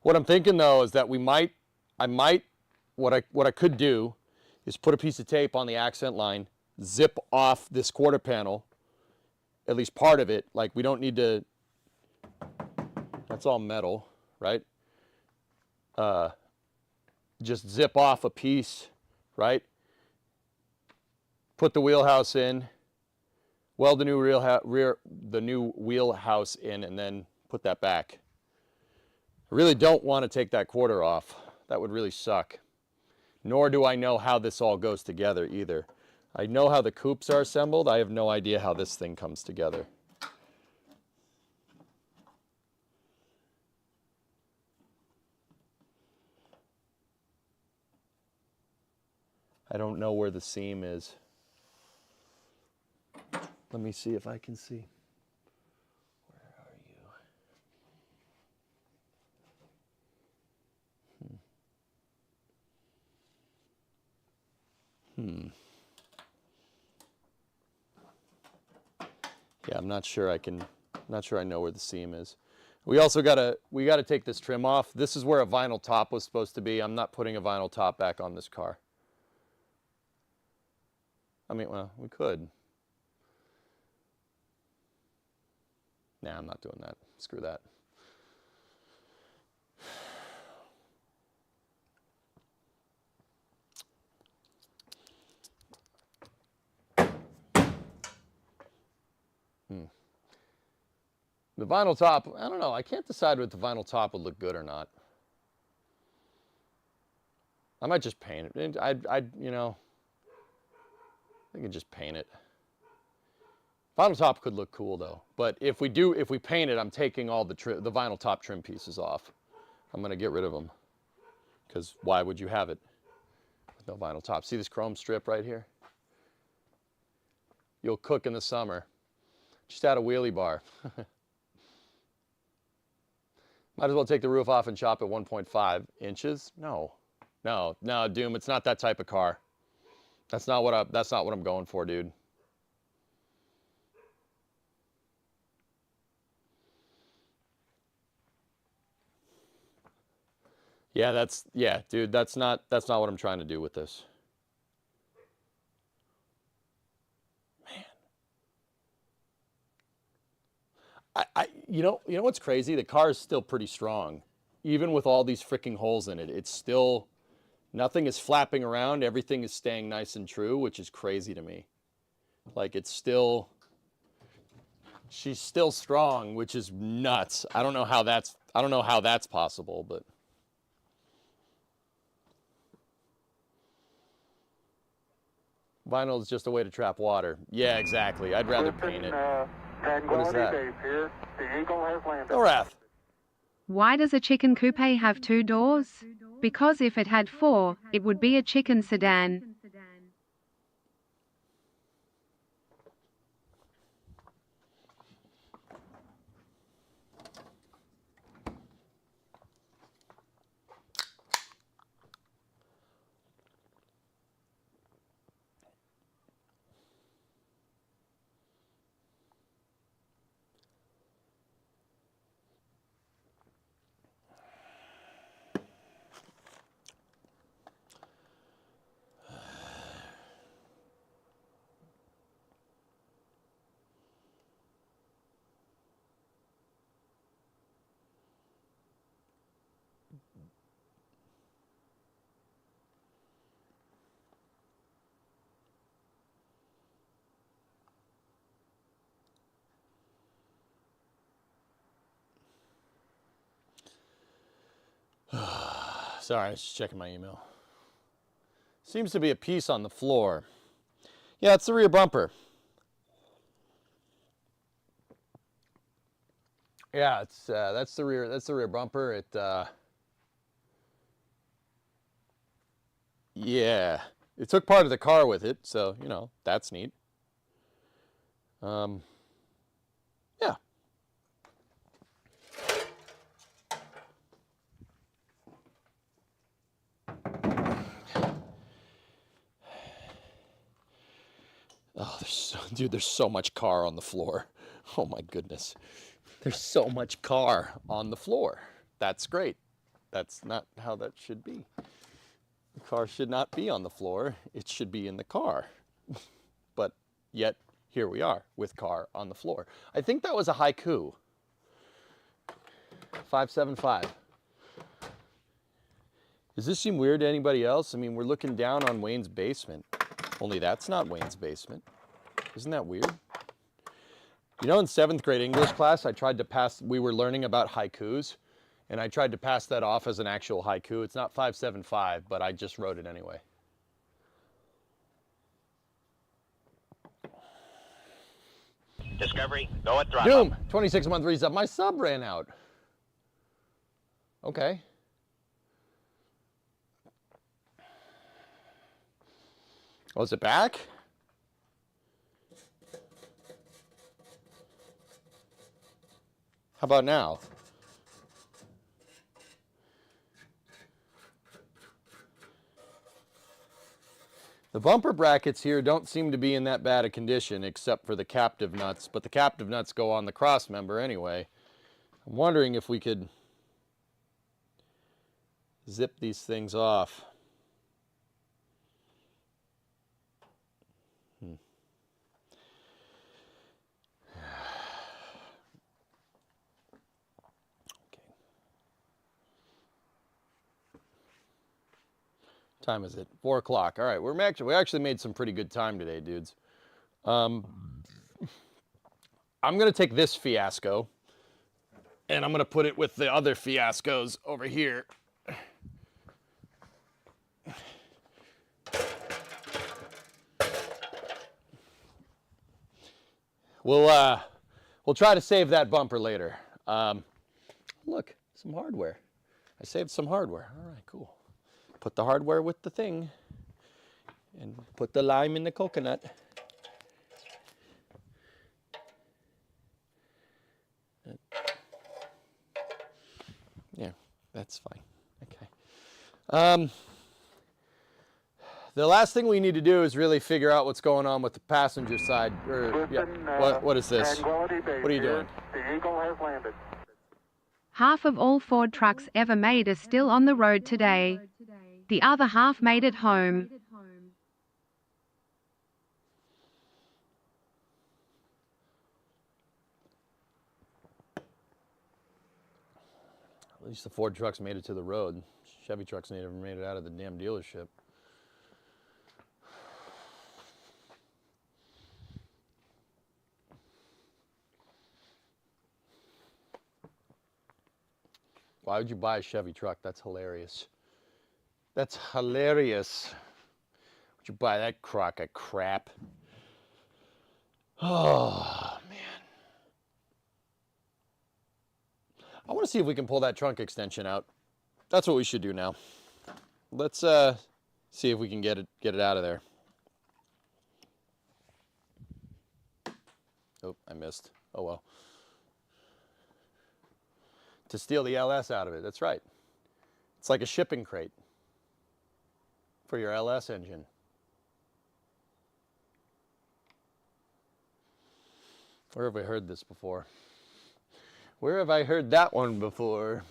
What I'm thinking though is that what I could do is put a piece of tape on the accent line, zip off this quarter panel, at least part of it. Like we don't need to, that's all metal, right? Just zip off a piece, right? Put the wheelhouse in, weld the new wheelhouse in, and then put that back. I really don't want to take that quarter off. That would really suck. Nor do I know how this all goes together either. I know how the coupes are assembled. I have no idea how this thing comes together. I don't know where the seam is. Let me see if I can see. Where are you? Yeah, I'm not sure I know where the seam is. We gotta take this trim off. This is where a vinyl top was supposed to be. I'm not putting a vinyl top back on this car. I mean, well, we could. Nah, I'm not doing that. Screw that. The vinyl top, I don't know. I can't decide if the vinyl top would look good or not. I might just paint it. I can just paint it. Vinyl top could look cool though. But if we paint it, I'm taking all the vinyl top trim pieces off. I'm gonna get rid of them. Because why would you have it with no vinyl top? See this chrome strip right here? You'll cook in the summer. Just add a wheelie bar. Might as well take the roof off and chop at 1.5 inches. No, Doom. It's not that type of car. That's not what I'm going for, dude. Yeah, dude. That's not what I'm trying to do with this. You know what's crazy? The car is still pretty strong. Even with all these freaking holes in it, it's still, nothing is flapping around. Everything is staying nice and true, which is crazy to me. Like she's still strong, which is nuts. I don't know how that's possible, but. Vinyl is just a way to trap water. Yeah, exactly. I'd rather paint it. What is that? No wrath. Why does a chicken coupe have 2 doors? Because if it had 4, it would be a chicken sedan. Sorry, I was just checking my email. Seems to be a piece on the floor. Yeah, it's the rear bumper. Yeah, it's that's the rear bumper. It yeah, it took part of the car with it, so you know that's neat. Yeah. Oh, there's so much car on the floor. Oh my goodness. There's so much car on the floor. That's great. That's not how that should be. The car should not be on the floor. It should be in the car. But yet, here we are with car on the floor. I think that was a haiku. 575. Does this seem weird to anybody else? I mean, we're looking down on Wayne's basement. Only that's not Wayne's basement. Isn't that weird? You know, in 7th grade English class, we were learning about haikus, and I tried to pass that off as an actual haiku. It's not 575, but I just wrote it anyway. Discovery, go at throttle. Doom, 26-month reset. My sub ran out. Okay. Oh, is it back? How about now? The bumper brackets here don't seem to be in that bad a condition except for the captive nuts, but the captive nuts go on the cross member anyway. I'm wondering if we could zip these things off. Time is it? 4 o'clock. All right, we actually made some pretty good time today, dudes. I'm gonna take this fiasco and I'm gonna put it with the other fiascos over here. We'll try to save that bumper later. Look, some hardware. I saved some hardware. All right, cool. Put the hardware with the thing and put the lime in the coconut. Yeah, that's fine. Okay. The last thing we need to do is really figure out what's going on with the passenger side. What is this? What are you doing? The Eagle has landed. Half of all Ford trucks ever made are still on the road today. The other half made it home. At least the Ford trucks made it to the road. Chevy trucks never made it out of the damn dealership. Why would you buy a Chevy truck? That's hilarious. That's hilarious. Would you buy that crock of crap? Oh, man. I want to see if we can pull that trunk extension out. That's what we should do now. Let's see if we can get it out of there. Oh, I missed. Oh well. To steal the LS out of it, that's right. It's like a shipping crate for your LS engine. Where have I heard this before? Where have I heard that one before?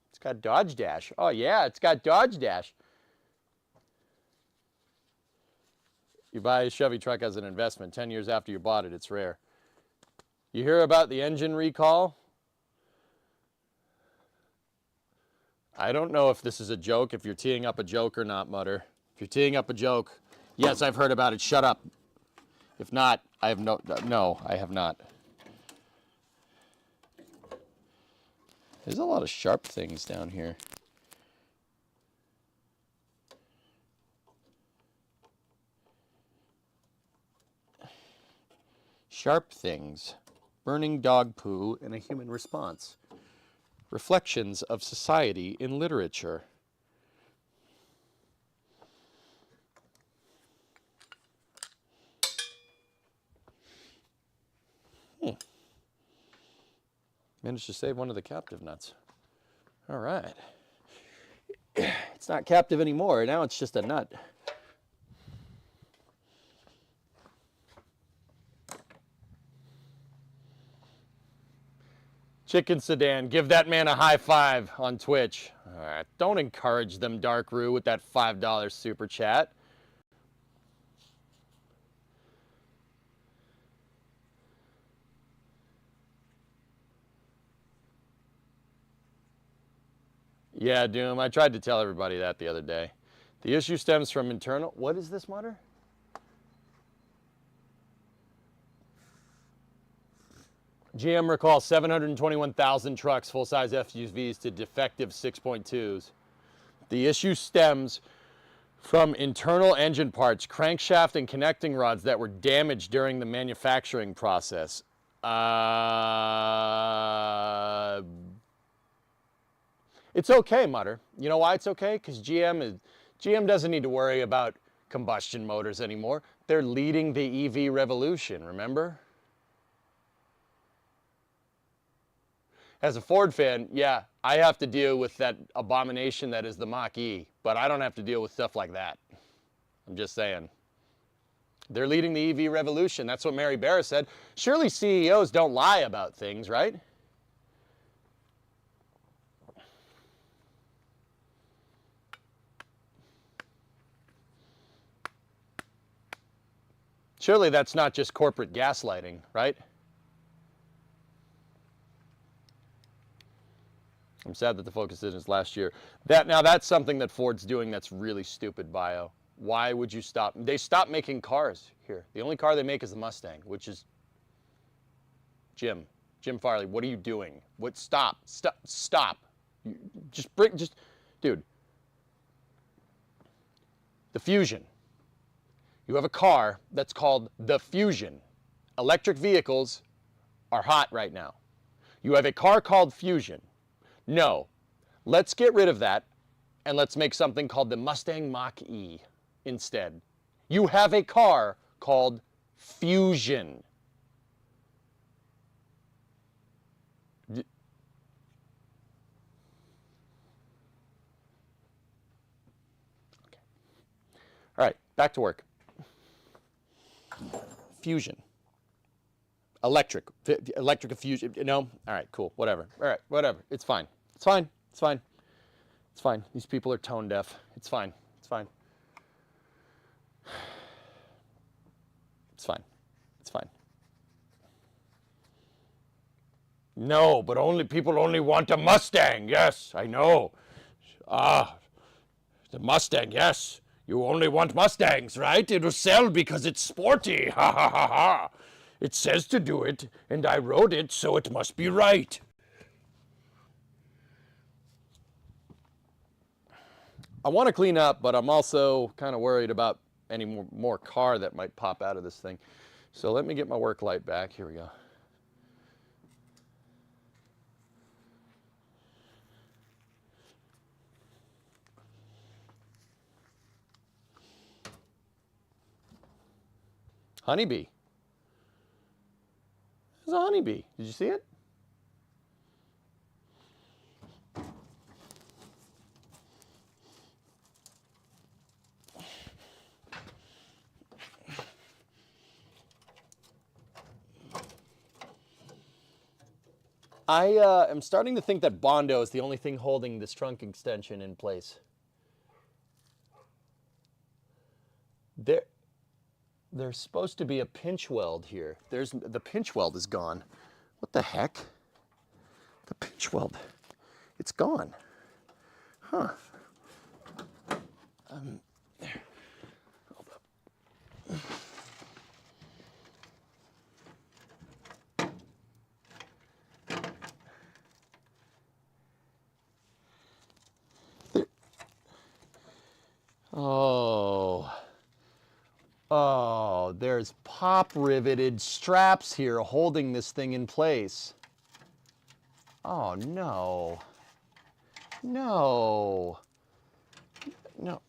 It's got Dodge Dash. Oh yeah, it's got Dodge Dash. You buy a Chevy truck as an investment. 10 years after you bought it, it's rare. You hear about the engine recall? I don't know if this is a joke, if you're teeing up a joke or not, Mutter. If you're teeing up a joke, yes, I've heard about it. Shut up. If not, I have no, I have not. There's a lot of sharp things down here. Sharp things. Burning dog poo and a human response. Reflections of society in literature. Managed to save one of the captive nuts. All right. It's not captive anymore. Now it's just a nut. Chicken Sedan, give that man a high five on Twitch. All right. Don't encourage them, Dark Roo, with that $5 super chat. Yeah, Doom, I tried to tell everybody that the other day. The issue stems from internal... What is this, Mutter? GM recalls 721,000 trucks, full-size SUVs, to defective 6.2s. The issue stems from internal engine parts, crankshaft, and connecting rods that were damaged during the manufacturing process. It's okay, Mutter. You know why it's okay? Because GM doesn't need to worry about combustion motors anymore. They're leading the EV revolution, remember? As a Ford fan, yeah, I have to deal with that abomination that is the Mach-E, but I don't have to deal with stuff like that. I'm just saying. They're leading the EV revolution. That's what Mary Barra said. Surely CEOs don't lie about things, right? Surely that's not just corporate gaslighting, right? I'm sad that the Focus isn't last year. Now that's something that Ford's doing that's really stupid, Bio. Why would you stop? They stopped making cars here. The only car they make is the Mustang, which is Jim Farley. What are you doing? Stop. Dude. The Fusion. You have a car that's called the Fusion. Electric vehicles are hot right now. You have a car called Fusion. No, let's get rid of that and let's make something called the Mustang Mach-E instead. You have a car called Fusion. Okay. All right, back to work. Fusion. Electric fusion. No? All right, cool. Whatever. All right, whatever. It's fine. It's fine. It's fine. It's fine. These people are tone deaf. It's fine. It's fine. It's fine. It's fine. No, but people only want a Mustang. Yes, I know. The Mustang, yes. You only want Mustangs, right? It'll sell because it's sporty. Ha ha ha ha. It says to do it, and I wrote it, so it must be right. I want to clean up, but I'm also kind of worried about any more car that might pop out of this thing. So let me get my work light back. Here we go. Honeybee. There's a honeybee. Did you see it? I am starting to think that Bondo is the only thing holding this trunk extension in place. There's supposed to be a pinch weld here. The pinch weld is gone. What the heck? The pinch weld, it's gone. Huh. There. Hold up. Oh. Oh, there's pop riveted straps here holding this thing in place. Oh, no. No. No.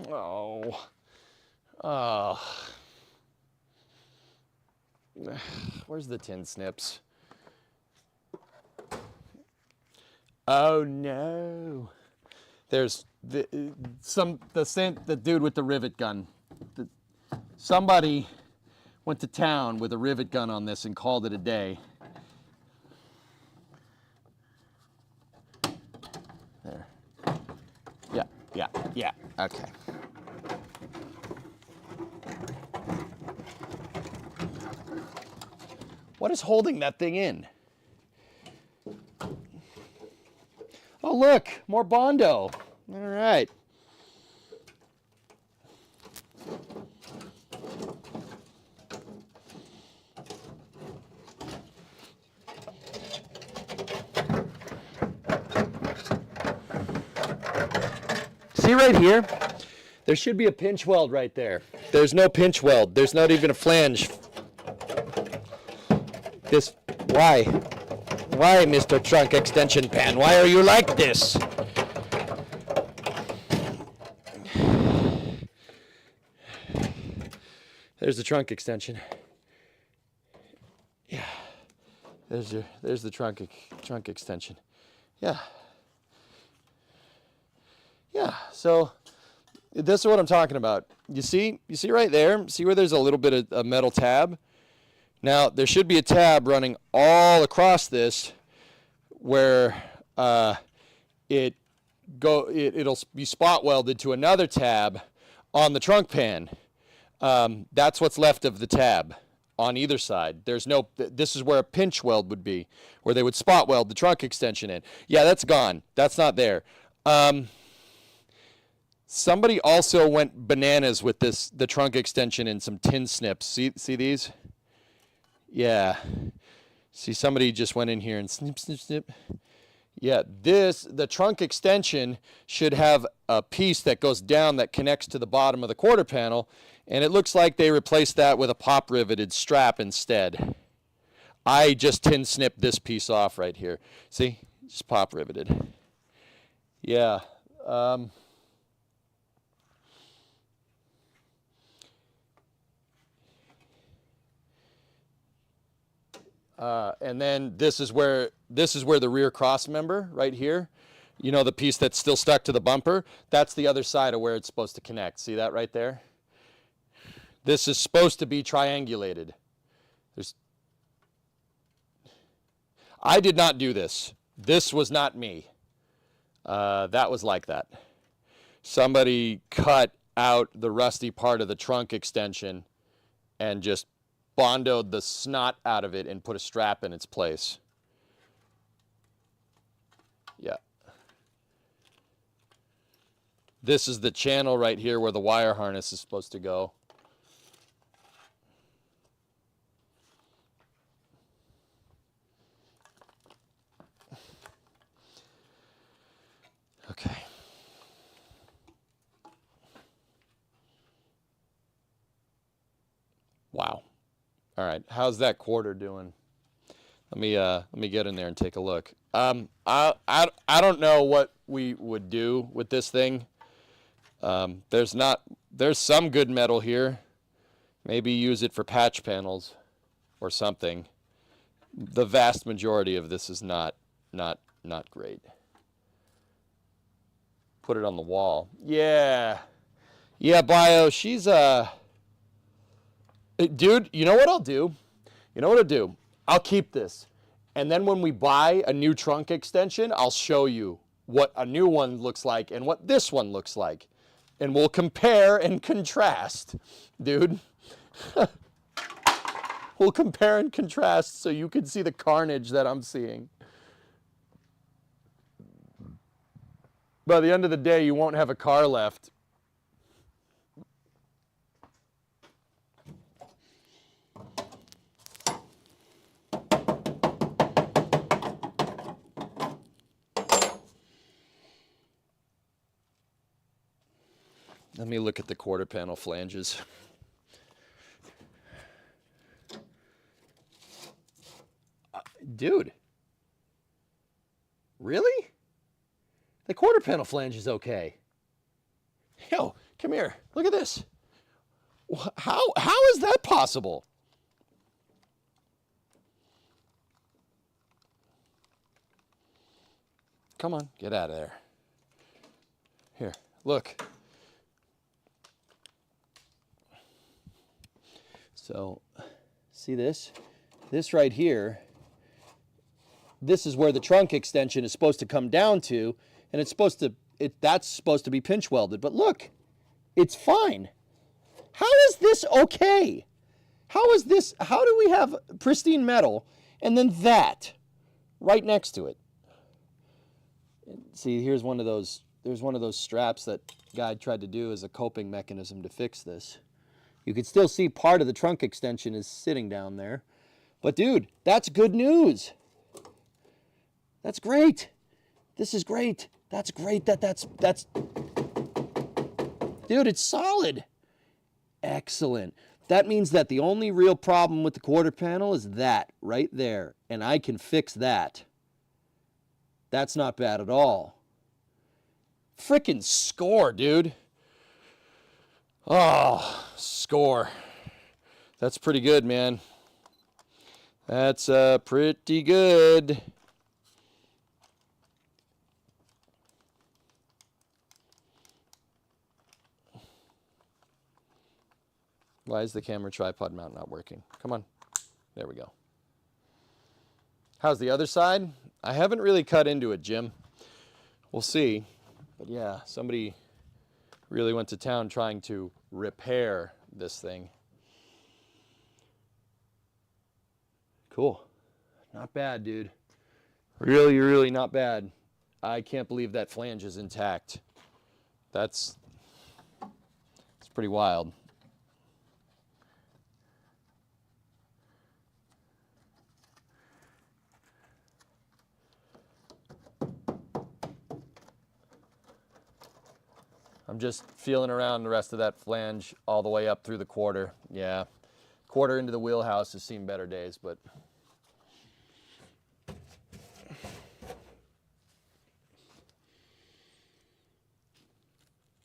Oh. Oh. Where's the tin snips? Oh, no. There's the dude with the rivet gun. Somebody went to town with a rivet gun on this and called it a day. There. Yeah. Okay. What is holding that thing in? Oh, look, more Bondo. All right. See right here? There should be a pinch weld right there. There's no pinch weld. There's not even a flange. Why? Why, Mr. Trunk Extension Pan? Why are you like this? There's the trunk extension. Yeah. There's the trunk extension. Yeah. Yeah. So this is what I'm talking about. You see right there? See where there's a little bit of a metal tab? Now, there should be a tab running all across this where it'll be spot welded to another tab on the trunk pan. That's what's left of the tab on either side. This is where a pinch weld would be, where they would spot weld the trunk extension in. Yeah, that's gone. That's not there. Somebody also went bananas with the trunk extension and some tin snips. See these? Yeah. See, somebody just went in here and snip. Yeah, the trunk extension should have a piece that goes down that connects to the bottom of the quarter panel, and it looks like they replaced that with a pop riveted strap instead. I just tin snipped this piece off right here. See? Just pop riveted. Yeah. And then this is where the rear cross member right here, you know, the piece that's still stuck to the bumper, that's the other side of where it's supposed to connect. See that right there? This is supposed to be triangulated. I did not do this. This was not me. That was like that. Somebody cut out the rusty part of the trunk extension and just Bondoed the snot out of it and put a strap in its place. Yeah. This is the channel right here where the wire harness is supposed to go. Okay. Wow. All right, how's that quarter doing? Let me get in there and take a look. I don't know what we would do with this thing. There's some good metal here. Maybe use it for patch panels or something. The vast majority of this is not great. Put it on the wall. Yeah, Bio. She's Dude, you know what I'll do? I'll keep this. And then when we buy a new trunk extension, I'll show you what a new one looks like and what this one looks like. And we'll compare and contrast, dude. We'll compare and contrast so you can see the carnage that I'm seeing. By the end of the day, you won't have a car left. Let me look at the quarter panel flanges. Dude. Really? The quarter panel flange is okay. Yo, come here. Look at this. How is that possible? Come on, get out of there. Here, look. So, see this? This right here, this is where the trunk extension is supposed to come down to, and it's supposed to, that's supposed to be pinch welded. But look, it's fine. How is this okay? How is this, how do we have pristine metal and then that right next to it? See, here's one of those, there's one of those straps that guy tried to do as a coping mechanism to fix this. You can still see part of the trunk extension is sitting down there. But dude, that's good news. That's great. This is great. That's great that's, dude, it's solid. Excellent. That means that the only real problem with the quarter panel is that right there. And I can fix that. That's not bad at all. Frickin' score, dude. Oh, score. That's pretty good, man. That's pretty good. Why is the camera tripod mount not working? Come on. There we go. How's the other side? I haven't really cut into it, Jim. We'll see. But yeah, somebody really went to town trying to repair this thing. Cool. Not bad, dude. Really, really not bad. I can't believe that flange is intact. It's pretty wild. I'm just feeling around the rest of that flange all the way up through the quarter. Yeah, quarter into the wheelhouse has seen better days, but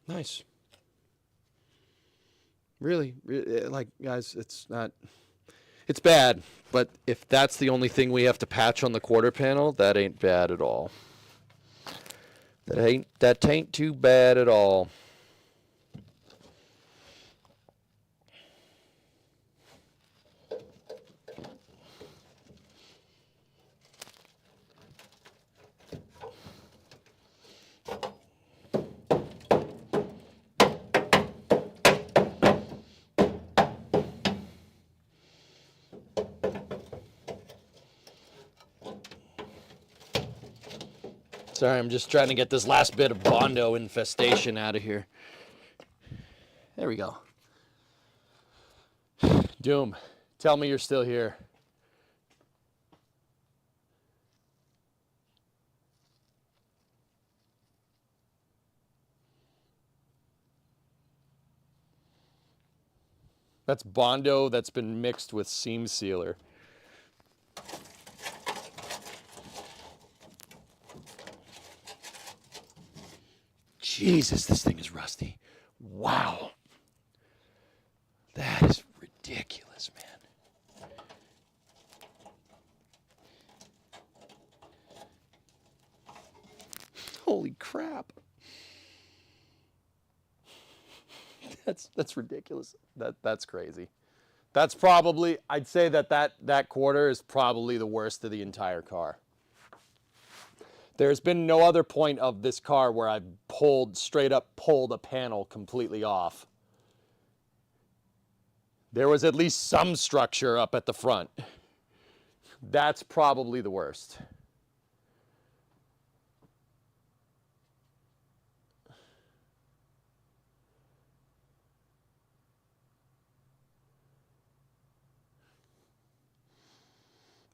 nice. Really, like, guys, it's not, it's bad, but if that's the only thing we have to patch on the quarter panel, that ain't bad at all. That ain't too bad at all. Sorry, I'm just trying to get this last bit of Bondo infestation out of here. There we go. Doom, tell me you're still here. That's Bondo that's been mixed with seam sealer. Jesus, this thing is rusty. Wow. That is ridiculous, man. Holy crap. That's ridiculous. That's crazy. That's probably, I'd say that quarter is probably the worst of the entire car. There's been no other point of this car where I've straight up pulled a panel completely off. There was at least some structure up at the front. That's probably the worst.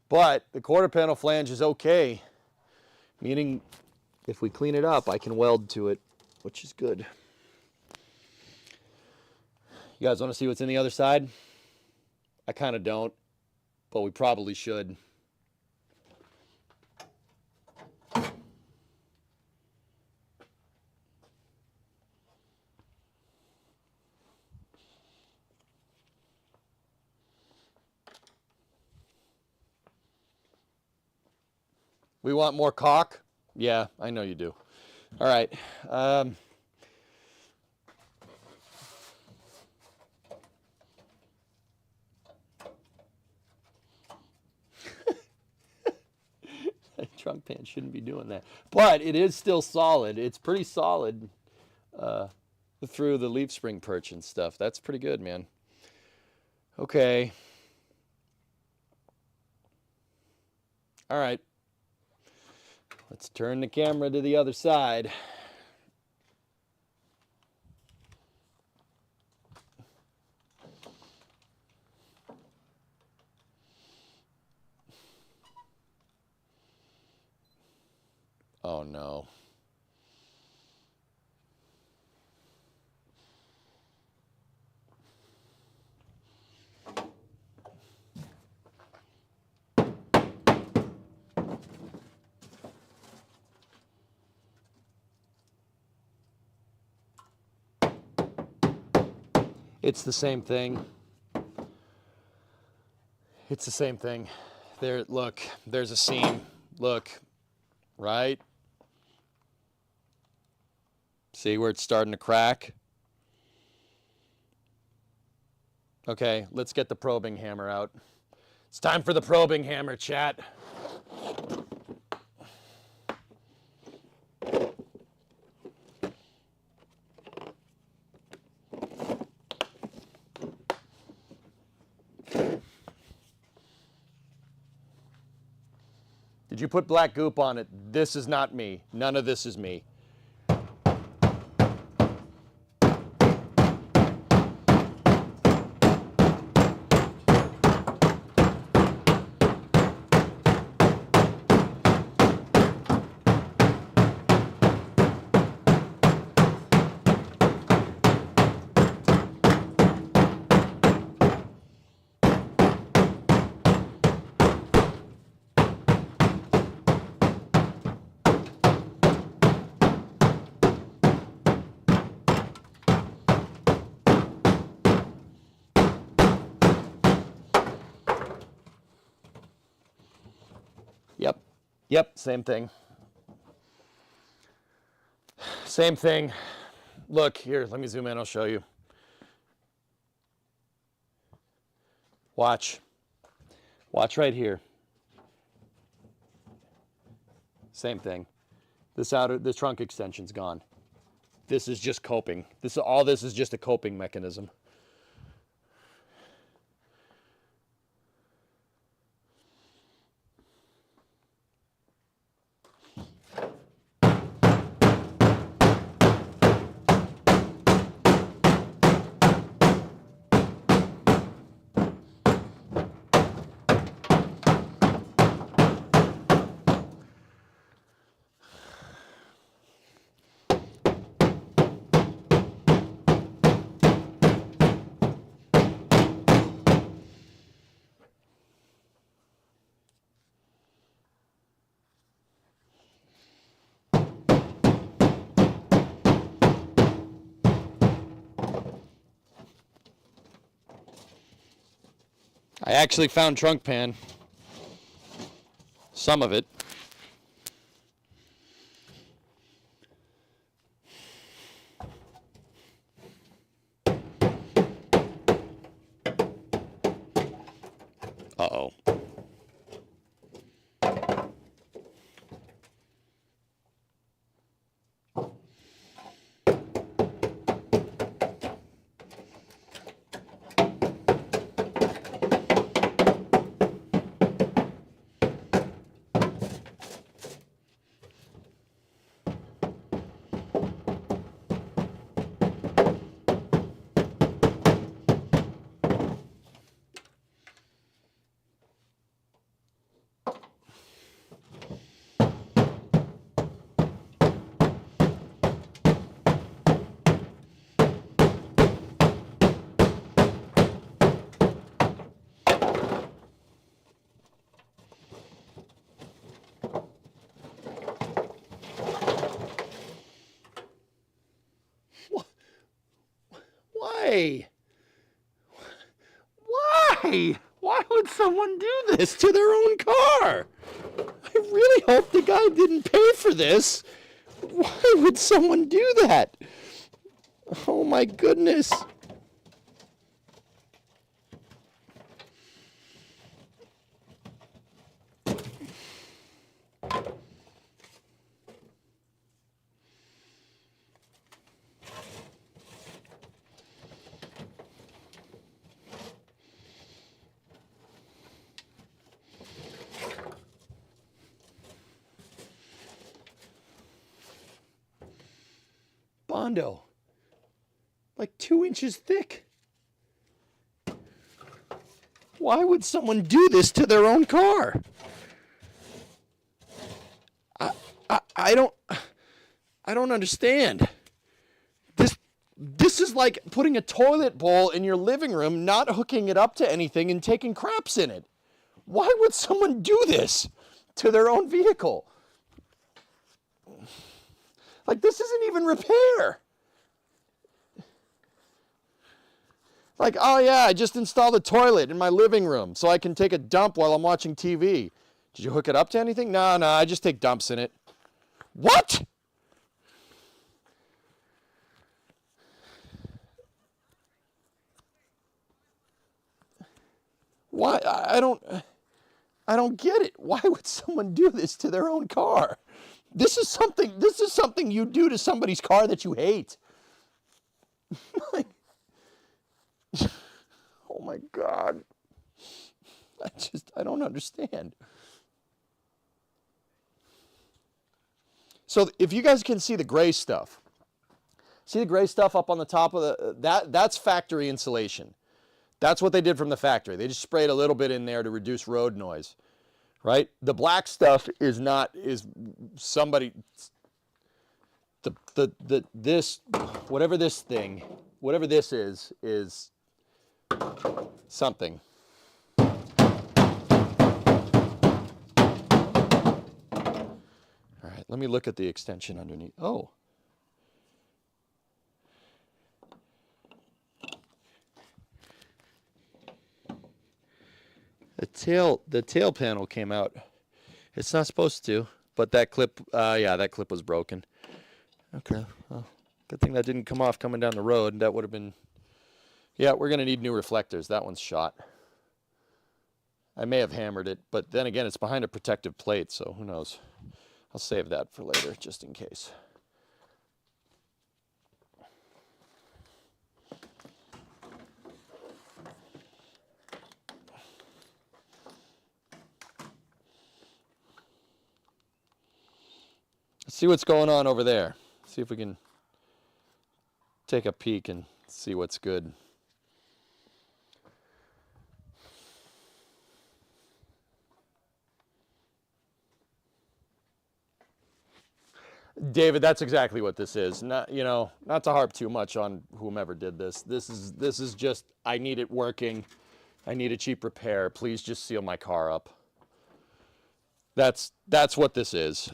But the quarter panel flange is okay. Meaning, if we clean it up, I can weld to it, which is good. You guys want to see what's in the other side? I kind of don't, but we probably should. We want more caulk? Yeah, I know you do. All right. Trunk pan shouldn't be doing that. But it is still solid. It's pretty solid through the leaf spring perch and stuff. That's pretty good, man. Okay. All right. Let's turn the camera to the other side. Oh no. It's the same thing. It's the same thing. There, look, there's a seam. Look, right? See where it's starting to crack? Okay, let's get the probing hammer out. It's time for the probing hammer, chat. Did you put black goop on it? This is not me. None of this is me. Yep, same thing. Same thing. Look, here, let me zoom in, I'll show you. Watch. Watch right here. Same thing. The trunk extension's gone. This is just coping. All this is just a coping mechanism. I actually found trunk pan. Some of it. Uh-oh. Why? Why? Why would someone do this to their own car? I really hope the guy didn't pay for this. Why would someone do that? Oh my goodness. Bondo, like 2 inches thick. Why would someone do this to their own car? I don't understand. This is like putting a toilet bowl in your living room, not hooking it up to anything and taking craps in it. Why would someone do this to their own vehicle? Like, this isn't even repair. Like, oh yeah, I just installed a toilet in my living room so I can take a dump while I'm watching TV. Did you hook it up to anything? No, I just take dumps in it. What? Why? I don't get it. Why would someone do this to their own car? This is something you do to somebody's car that you hate. Like, oh my God. I don't understand. So if you guys can see the gray stuff, up on the top of that's factory insulation. That's what they did from the factory. They just sprayed a little bit in there to reduce road noise, right? The black stuff is somebody, whatever this is something. All right, let me look at the extension underneath. Oh. The tail panel came out. It's not supposed to, but that clip, that clip was broken. Okay, well, good thing that didn't come off coming down the road. That would have been, yeah, we're gonna need new reflectors. That one's shot. I may have hammered it, but then again, it's behind a protective plate, so who knows. I'll save that for later, just in case. Let's see what's going on over there. See if we can take a peek and see what's good. David, that's exactly what this is. Not to harp too much on whomever did this. This is just, I need it working. I need a cheap repair. Please just seal my car up. That's what this is.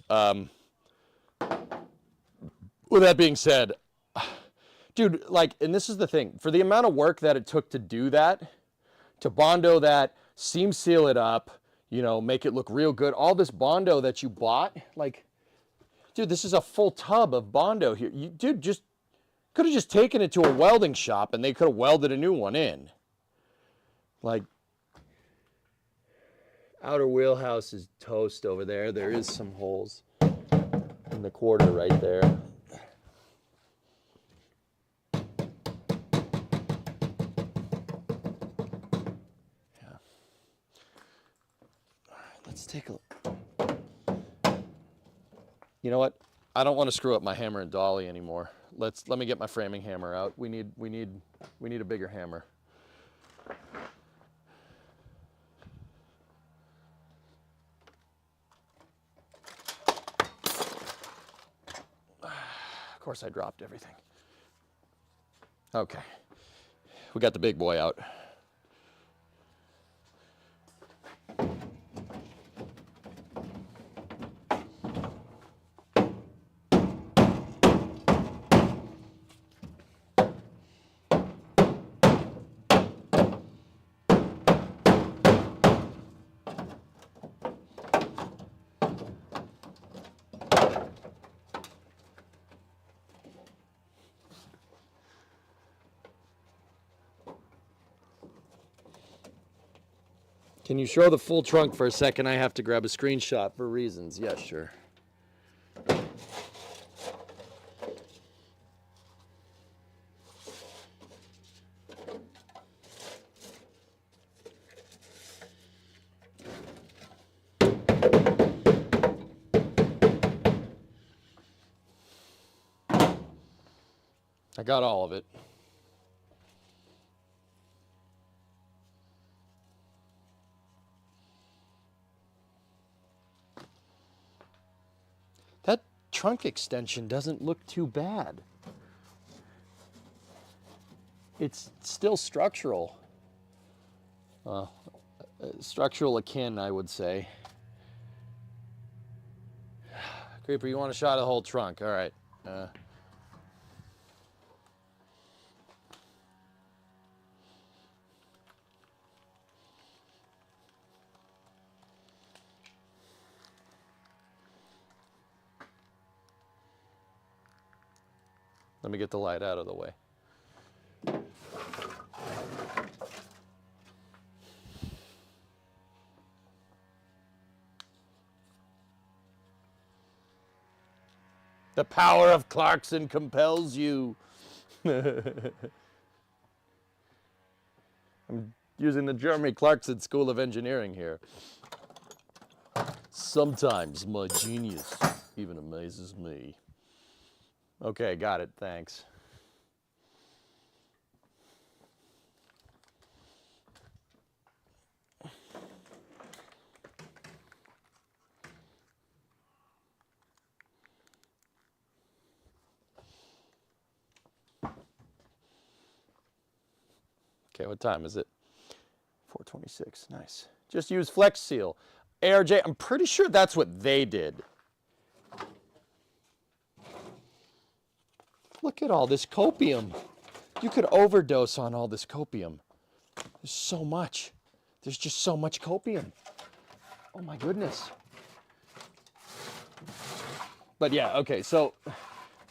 With that being said, dude, like, and this is the thing, for the amount of work that it took to do that, to Bondo that, seam seal it up, make it look real good, all this Bondo that you bought, like, dude, this is a full tub of Bondo here. You, dude, just could have just taken it to a welding shop and they could have welded a new one in. Like, outer wheelhouse is toast over there. There is some holes in the quarter right there. Yeah. All right, let's take a look. You know what? I don't want to screw up my hammer and dolly anymore. Let me get my framing hammer out. We need a bigger hammer. Of course I dropped everything. Okay. We got the big boy out. Can you show the full trunk for a second? I have to grab a screenshot for reasons. Yeah, sure. I got all of it. That trunk extension doesn't look too bad. It's still structural. Structural akin, I would say. Creeper, you want a shot of the whole trunk? All right. Let me get the light out of the way. The power of Clarkson compels you. I'm using the Jeremy Clarkson School of Engineering here. Sometimes my genius even amazes me. Okay, got it, thanks. Okay, what time is it? 4:26, nice. Just use Flex Seal. ARJ, I'm pretty sure that's what they did. Look at all this copium. You could overdose on all this copium. There's so much. There's just so much copium. Oh my goodness. But yeah, okay, so,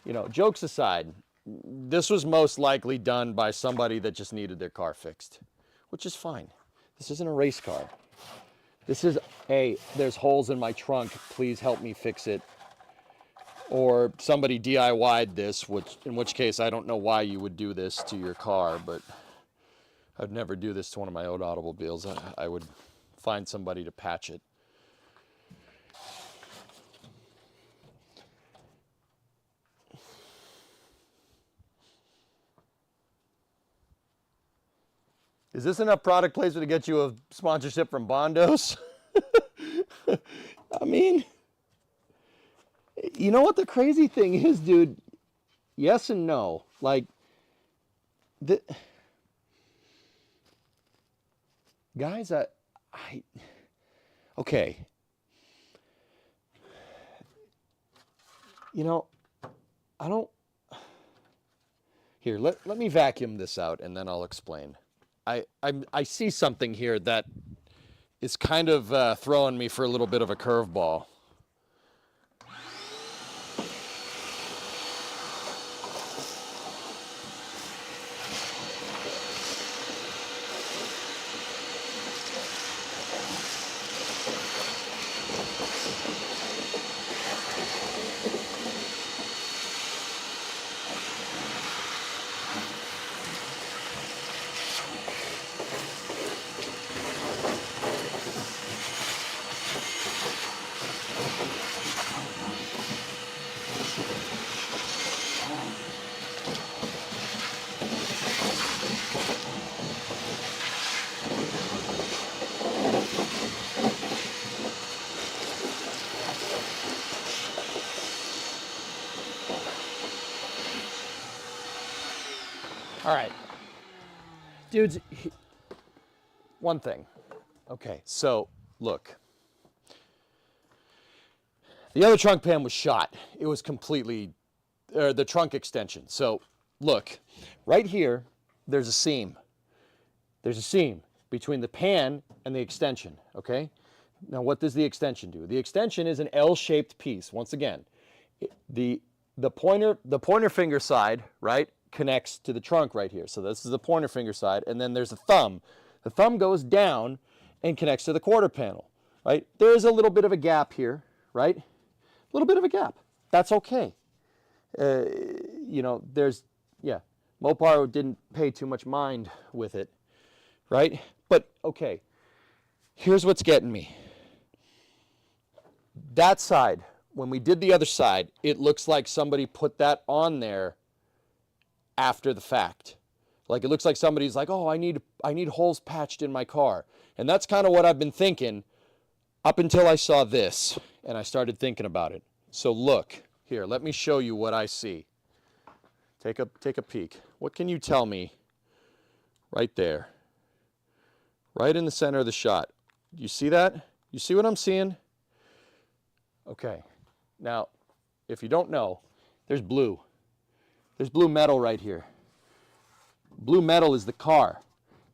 you know, jokes aside, this was most likely done by somebody that just needed their car fixed, which is fine. This isn't a race car. This is there's holes in my trunk, please help me fix it. Or somebody DIY'd this, in which case I don't know why you would do this to your car, but I'd never do this to one of my own automobiles. I would find somebody to patch it. Is this enough product placement to get you a sponsorship from Bondos? I mean, you know what the crazy thing is, dude? Yes and no. Like, guys, okay. You know, I don't, here, let me vacuum this out and then I'll explain. I see something here that is kind of throwing me for a little bit of a curveball. All right, dudes, one thing. Okay, so look, the other trunk pan was shot. It was completely, the trunk extension. So look, right here, there's a seam. There's a seam between the pan and the extension, okay? Now what does the extension do? The extension is an L-shaped piece. Once again, the pointer finger side, right, connects to the trunk right here. So this is the pointer finger side, and then there's a thumb. The thumb goes down, and connects to the quarter panel, right? There is a little bit of a gap here, right? A little bit of a gap. That's okay. You know, yeah, Mopar didn't pay too much mind with it, right? But okay, here's what's getting me. That side, when we did the other side, it looks like somebody put that on there after the fact. Like it looks like somebody's like, oh, I need holes patched in my car. And that's kind of what I've been thinking up until I saw this and I started thinking about it. So look, here, let me show you what I see. Take a peek. What can you tell me right there? Right in the center of the shot. You see that? You see what I'm seeing? Okay. Now, if you don't know, there's blue. There's blue metal right here. Blue metal is the car.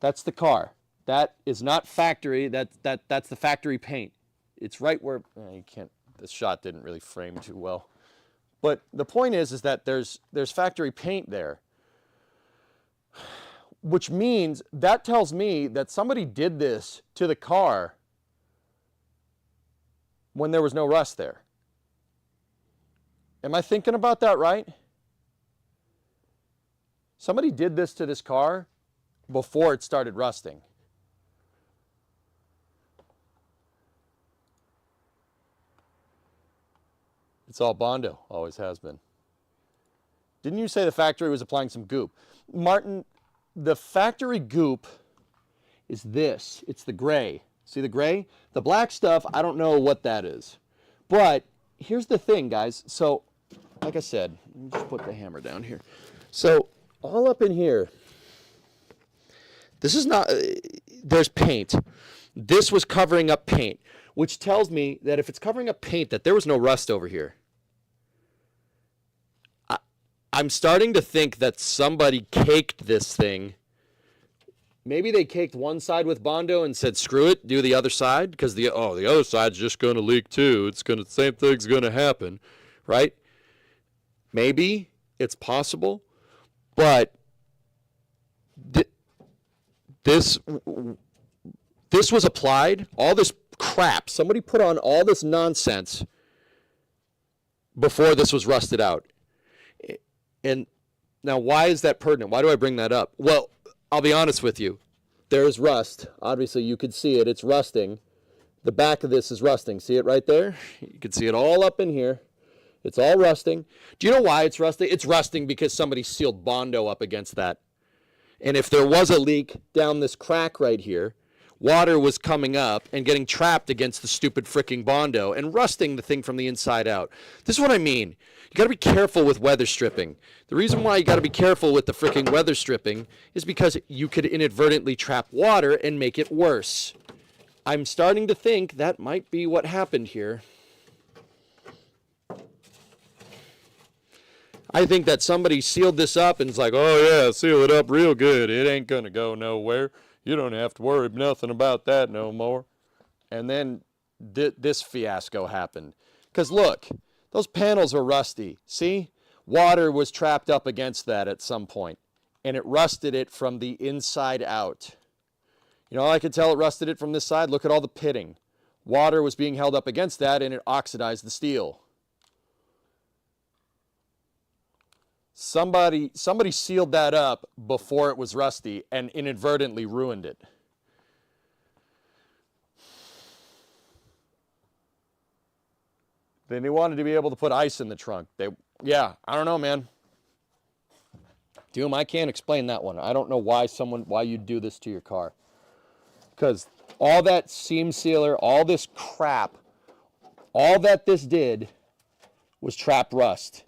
That's the car. That is not factory. That's the factory paint. It's right where you can't. This shot didn't really frame too well. But the point is that there's factory paint there, which means that tells me that somebody did this to the car when there was no rust there. Am I thinking about that right? Somebody did this to this car before it started rusting. It's all Bondo, always has been. Didn't you say the factory was applying some goop? Martin, the factory goop is this. It's the gray. See the gray? The black stuff, I don't know what that is. But here's the thing, guys. So, like I said, let me just put the hammer down here. So, all up in here, this is not, there's paint. This was covering up paint, which tells me that if it's covering up paint, that there was no rust over here. I'm starting to think that somebody caked this thing. Maybe they caked one side with Bondo and said, screw it, do the other side, because the other side's just going to leak too. The same thing's going to happen, right? Maybe it's possible, but this was applied, all this crap, somebody put on all this nonsense before this was rusted out. And now why is that pertinent? Why do I bring that up? Well, I'll be honest with you. There's rust. Obviously, you could see it. It's rusting. The back of this is rusting. See it right there? You can see it all up in here. It's all rusting. Do you know why it's rusting? It's rusting because somebody sealed Bondo up against that. And if there was a leak down this crack right here, water was coming up and getting trapped against the stupid fricking Bondo and rusting the thing from the inside out. This is what I mean. You got to be careful with weather stripping. The reason why you got to be careful with the fricking weather stripping is because you could inadvertently trap water and make it worse. I'm starting to think that might be what happened here. I think that somebody sealed this up and it's like, oh yeah, seal it up real good. It ain't going to go nowhere. You don't have to worry nothing about that no more. And then this fiasco happened. Because look, those panels are rusty. See? Water was trapped up against that at some point, and it rusted it from the inside out. You know how I could tell it rusted it from this side? Look at all the pitting. Water was being held up against that, and it oxidized the steel. Somebody sealed that up before it was rusty and inadvertently ruined it. Then they wanted to be able to put ice in the trunk. Yeah, I don't know, man. Doom, I can't explain that one. I don't know why you'd do this to your car. Because all that seam sealer, all this crap, all that this did was trap rust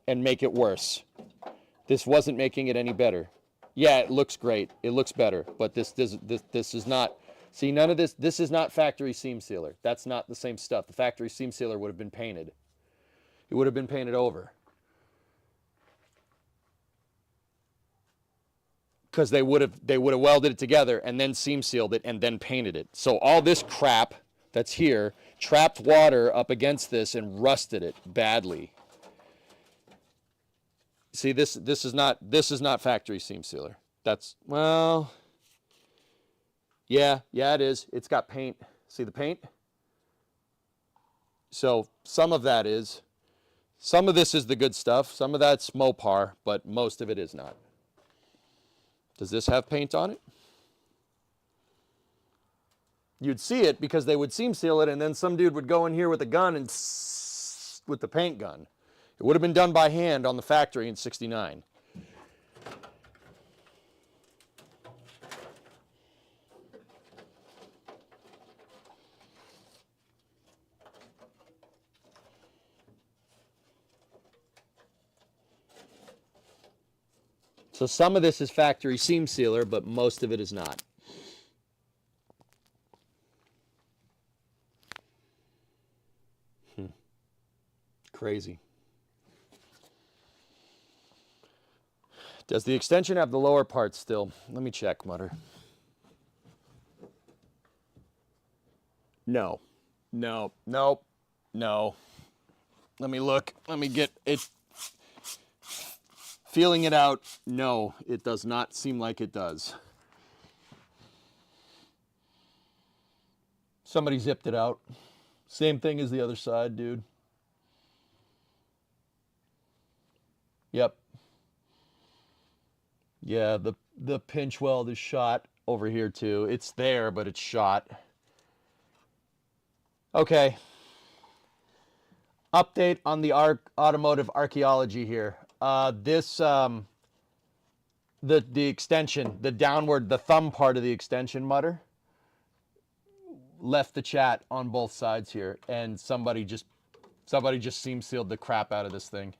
and make it worse. This wasn't making it any better. Yeah, it looks great. It looks better, but this is not. See, none of this. This is not factory seam sealer. That's not the same stuff. The factory seam sealer would have been painted. It would have been painted over. Because they would have welded it together and then seam sealed it and then painted it. So all this crap that's here trapped water up against this and rusted it badly. See, this is not factory seam sealer. That's, well, Yeah, it is. It's got paint. See the paint? So some of that is. Some of this is the good stuff. Some of that's Mopar, but most of it is not. Does this have paint on it? You'd see it because they would seam seal it, and then some dude would go in here with a gun and with the paint gun. It would have been done by hand on the factory in '69. So some of this is factory seam sealer, but most of it is not. Crazy. Does the extension have the lower part still? Let me check, Mutter. No. No. Nope. No. Let me look. Let me get it. Feeling it out. No, it does not seem like it does. Somebody zipped it out. Same thing as the other side, dude. Yep. Yeah, the pinch weld is shot over here too. It's there, but it's shot. Okay. Update on the automotive archaeology here. The extension, the downward, the thumb part of the extension, Mutter, left the chat on both sides here, and somebody just seam sealed the crap out of this thing.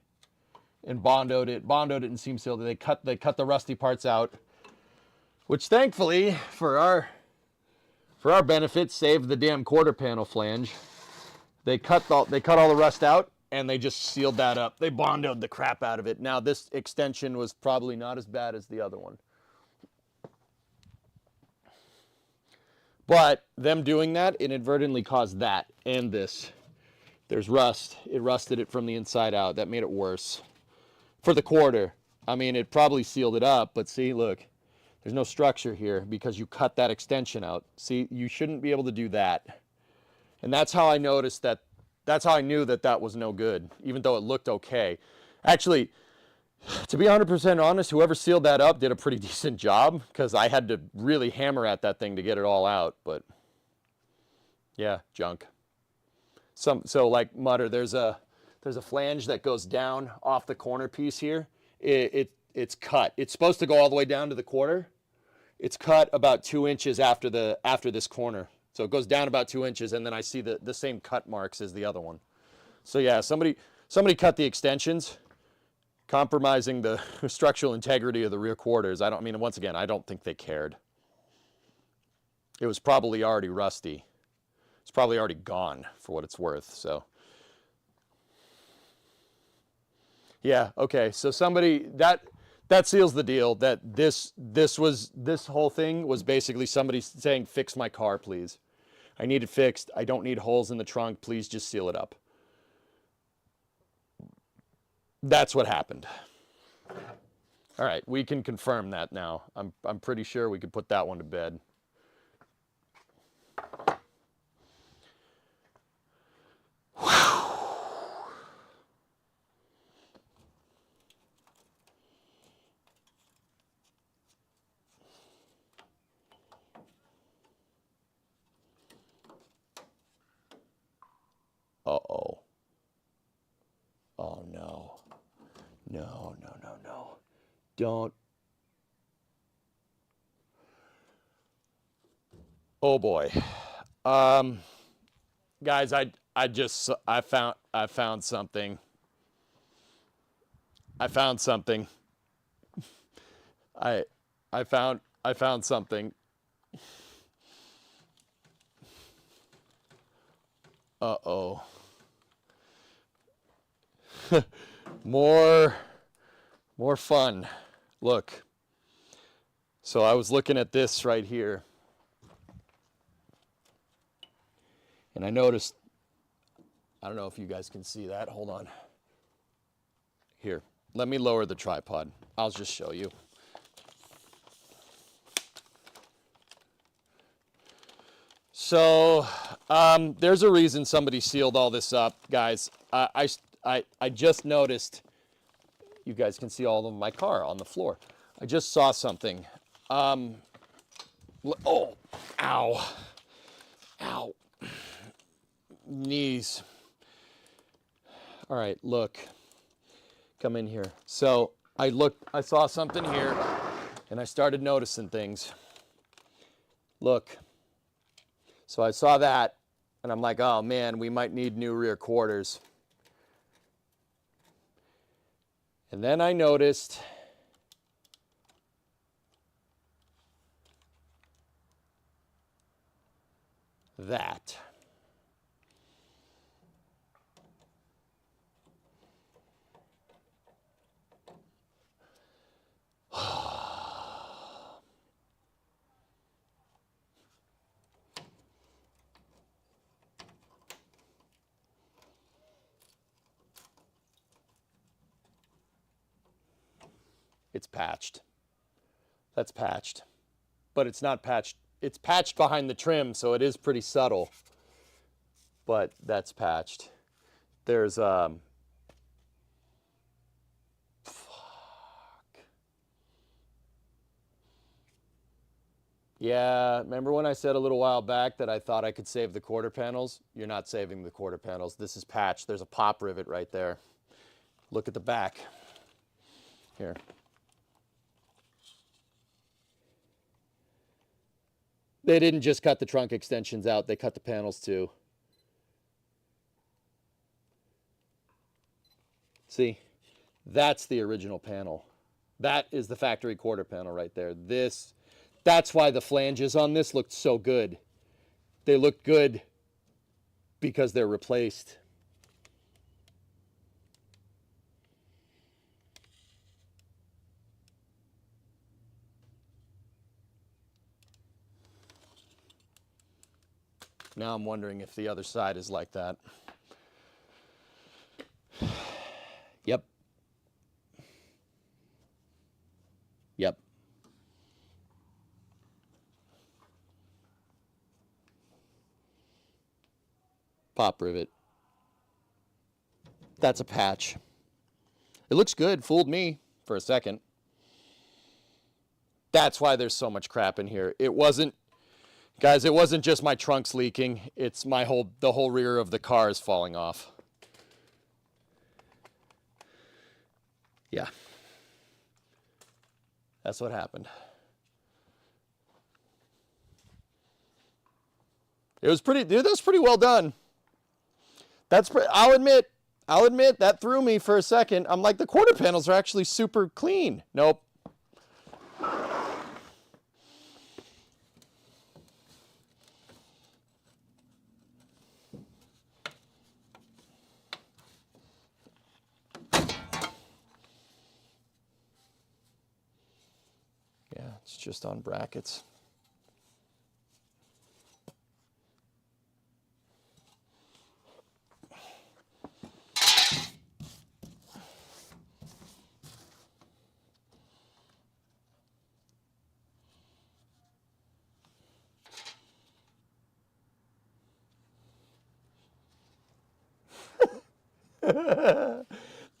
And bondoed it and seam sealed it. They cut the rusty parts out, which thankfully for our benefit saved the damn quarter panel flange. They cut all the rust out and they just sealed that up. They bondoed the crap out of it. Now this extension was probably not as bad as the other one, but them doing that inadvertently caused that and this. There's rust. It rusted it from the inside out. That made it worse. For the quarter, I mean, it probably sealed it up, but see, look, there's no structure here because you cut that extension out. See, you shouldn't be able to do that. And that's how I noticed that, that's how I knew that that was no good, even though it looked okay. Actually, to be 100% honest, whoever sealed that up did a pretty decent job because I had to really hammer at that thing to get it all out, but yeah, junk. So like Mutter, there's a flange that goes down off the corner piece here. It's cut. It's supposed to go all the way down to the quarter. It's cut about 2 inches after this corner. So it goes down about 2 inches, and then I see the same cut marks as the other one. So yeah, somebody cut the extensions, compromising the structural integrity of the rear quarters. Once again, I don't think they cared. It was probably already rusty. It's probably already gone for what it's worth, so. Yeah, okay, so somebody, that seals the deal, that this whole thing was basically somebody saying, fix my car, please. I need it fixed. I don't need holes in the trunk. Please just seal it up. That's what happened. All right, we can confirm that now. I'm pretty sure we could put that one to bed. Uh-oh. Oh, no. No. Don't. Oh, boy. Guys, I found something. I found something. Uh-oh. More fun. Look. So I was looking at this right here. And I noticed, I don't know if you guys can see that. Hold on. Here, let me lower the tripod. I'll just show you. So there's a reason somebody sealed all this up, guys. I just noticed, you guys can see all of my car on the floor. I just saw something. Oh, ow, ow, knees. All right, look, come in here. So I saw something here, and I started noticing things. Look, so I saw that, and I'm like, oh man, we might need new rear quarters. And then I noticed that. It's patched. That's patched. But it's not patched. It's patched behind the trim, so it is pretty subtle. But that's patched. There's fuck. Yeah, remember when I said a little while back that I thought I could save the quarter panels? You're not saving the quarter panels. This is patched. There's a pop rivet right there. Look at the back. Here. They didn't just cut the trunk extensions out, they cut the panels too. See, that's the original panel. That is the factory quarter panel right there. That's why the flanges on this looked so good. They look good because they're replaced. Now I'm wondering if the other side is like that. Yep. Yep. Pop rivet. That's a patch. It looks good. Fooled me for a second. That's why there's so much crap in here. It wasn't, guys, it wasn't just my trunks leaking. It's the whole rear of the car is falling off. Yeah. That's what happened. It was pretty, dude, that was pretty well done. I'll admit that threw me for a second. I'm like, the quarter panels are actually super clean. Nope. Yeah, it's just on brackets.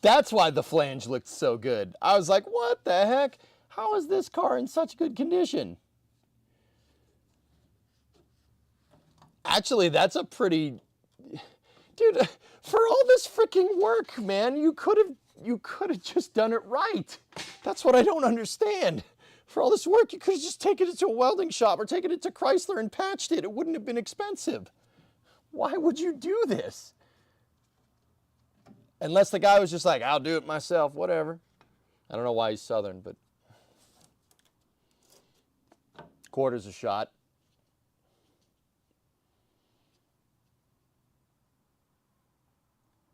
That's why the flange looked so good. I was like, what the heck? How is this car in such good condition? Actually, that's a pretty, dude, for all this freaking work, man, you could have just done it right. That's what I don't understand. For all this work, you could have just taken it to a welding shop or taken it to Chrysler and patched it. It wouldn't have been expensive. Why would you do this? Unless the guy was just like, I'll do it myself, whatever. I don't know why he's Southern, but quarters a shot.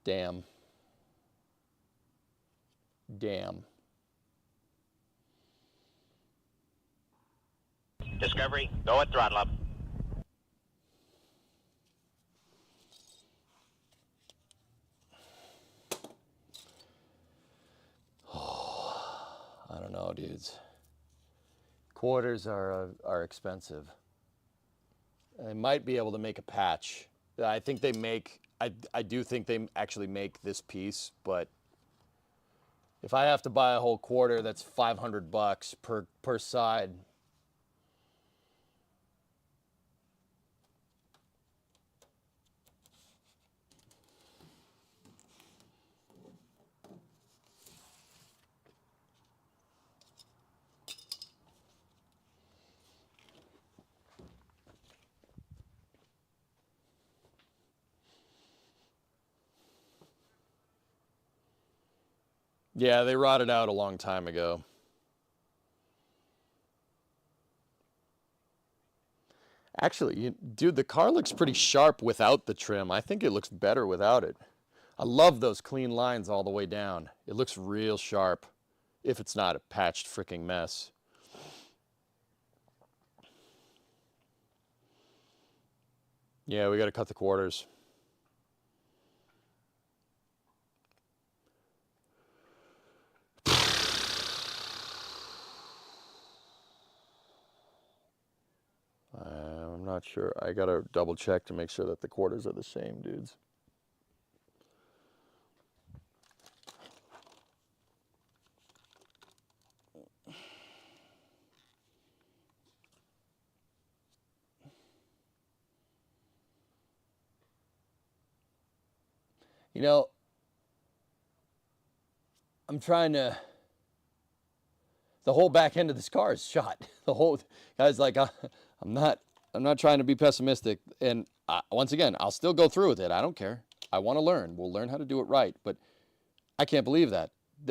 Damn. Damn. Discovery, go at throttle up. I don't know, dudes. Quarters are expensive. I might be able to make a patch. I think they make, I do think they actually make this piece, but if I have to buy a whole quarter, that's $500 per side. Yeah, they rotted out a long time ago. Actually, dude, the car looks pretty sharp without the trim. I think it looks better without it. I love those clean lines all the way down. It looks real sharp if it's not a patched freaking mess. Yeah, we got to cut the quarters. I'm not sure. I got to double check to make sure that the quarters are the same, dudes. You know, I'm trying to, the whole back end of this car is shot. The whole, guys, like, I'm not trying to be pessimistic. And once again, I'll still go through with it. I don't care. I want to learn. We'll learn how to do it right. But I can't believe that.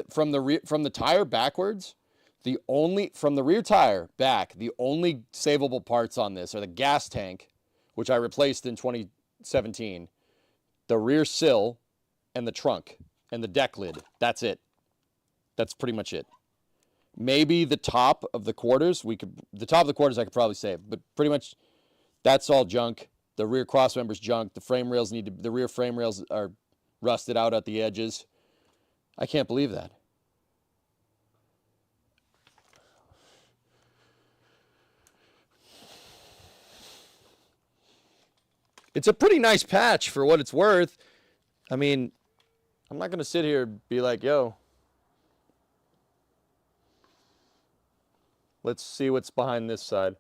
From the tire backwards, from the rear tire back, the only savable parts on this are the gas tank, which I replaced in 2017, the rear sill, and the trunk, and the deck lid. That's it. That's pretty much it. Maybe the top of the quarters, I could probably save, but pretty much that's all junk. The rear cross member's junk. The frame rails the rear frame rails are rusted out at the edges. I can't believe that. It's a pretty nice patch for what it's worth. I mean, I'm not going to sit here and be like, yo, let's see what's behind this side.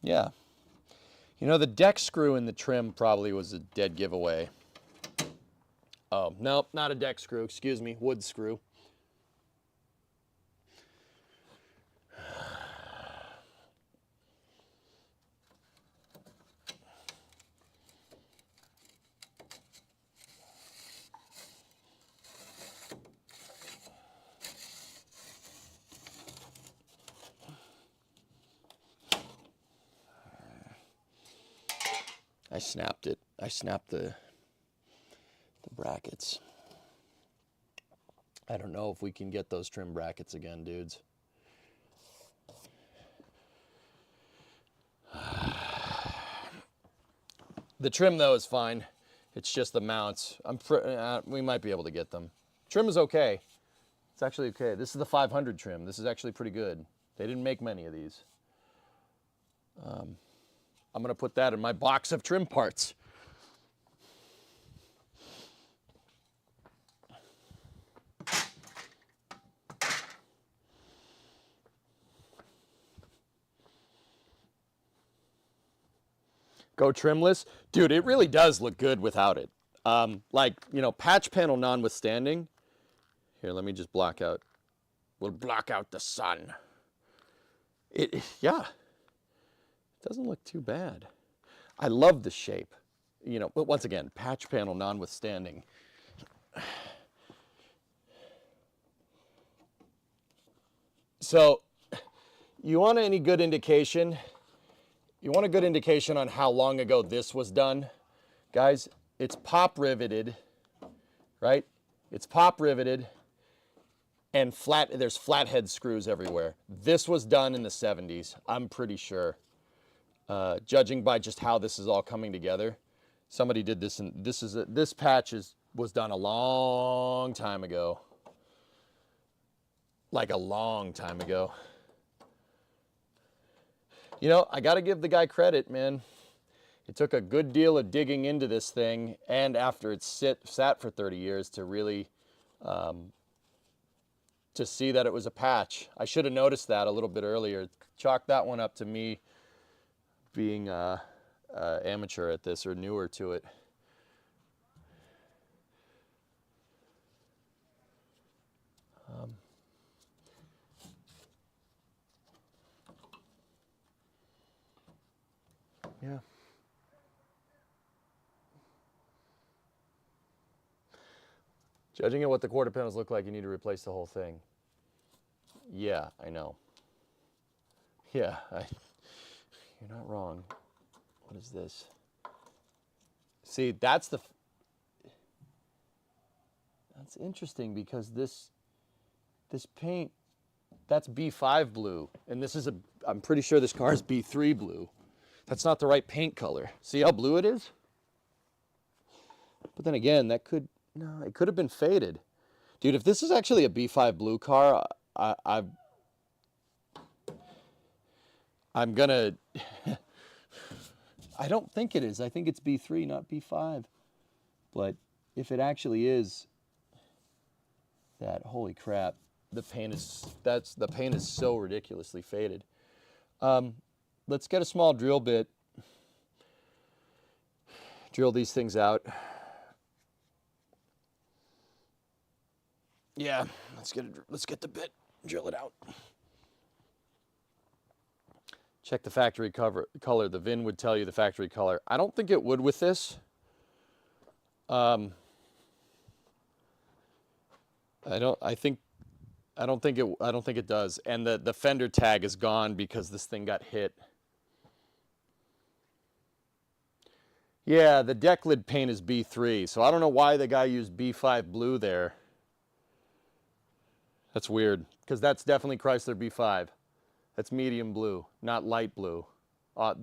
Yeah. You know, the deck screw in the trim probably was a dead giveaway. Oh, nope, not a deck screw, excuse me, wood screw. I snapped it. I snapped the brackets. I don't know if we can get those trim brackets again, dudes. The trim, though, is fine. It's just the mounts. We might be able to get them. Trim is okay. It's actually okay. This is the 500 trim. This is actually pretty good. They didn't make many of these. I'm going to put that in my box of trim parts. Go trimless. Dude, it really does look good without it. Like, you know, patch panel notwithstanding. Here, let me just block out. We'll block out the sun. Yeah. It doesn't look too bad. I love the shape. You know, but once again, patch panel notwithstanding. So, you want any good indication? You want a good indication on how long ago this was done? Guys, it's pop riveted, right? It's pop riveted, and there's flathead screws everywhere. This was done in the 70s, I'm pretty sure. Judging by just how this is all coming together. Somebody did this, and this patch was done a long time ago. Like a long time ago. You know, I got to give the guy credit, man. It took a good deal of digging into this thing, and after it sat for 30 years to really to see that it was a patch. I should have noticed that a little bit earlier. Chalk that one up to me being amateur at this, or newer to it. Yeah. Judging at what the quarter panels look like, you need to replace the whole thing. Yeah, I know. Yeah, you're not wrong. What is this? See, that's interesting, because this paint, that's B5 blue, and this is I'm pretty sure this car is B3 blue. That's not the right paint color. See how blue it is? But then again, it could have been faded. Dude, if this is actually a B5 blue car, I'm gonna, I don't think it is. I think it's B3, not B5. But if it actually is that, holy crap, the paint is so ridiculously faded. Let's get a small drill bit, drill these things out. Yeah, let's get the bit, drill it out. Check the factory color. The VIN would tell you the factory color. I don't think it would with this. I don't think it does. And the fender tag is gone because this thing got hit. Yeah, the deck lid paint is B3, so I don't know why the guy used B5 blue there. That's weird, because that's definitely Chrysler B5. That's medium blue, not light blue. But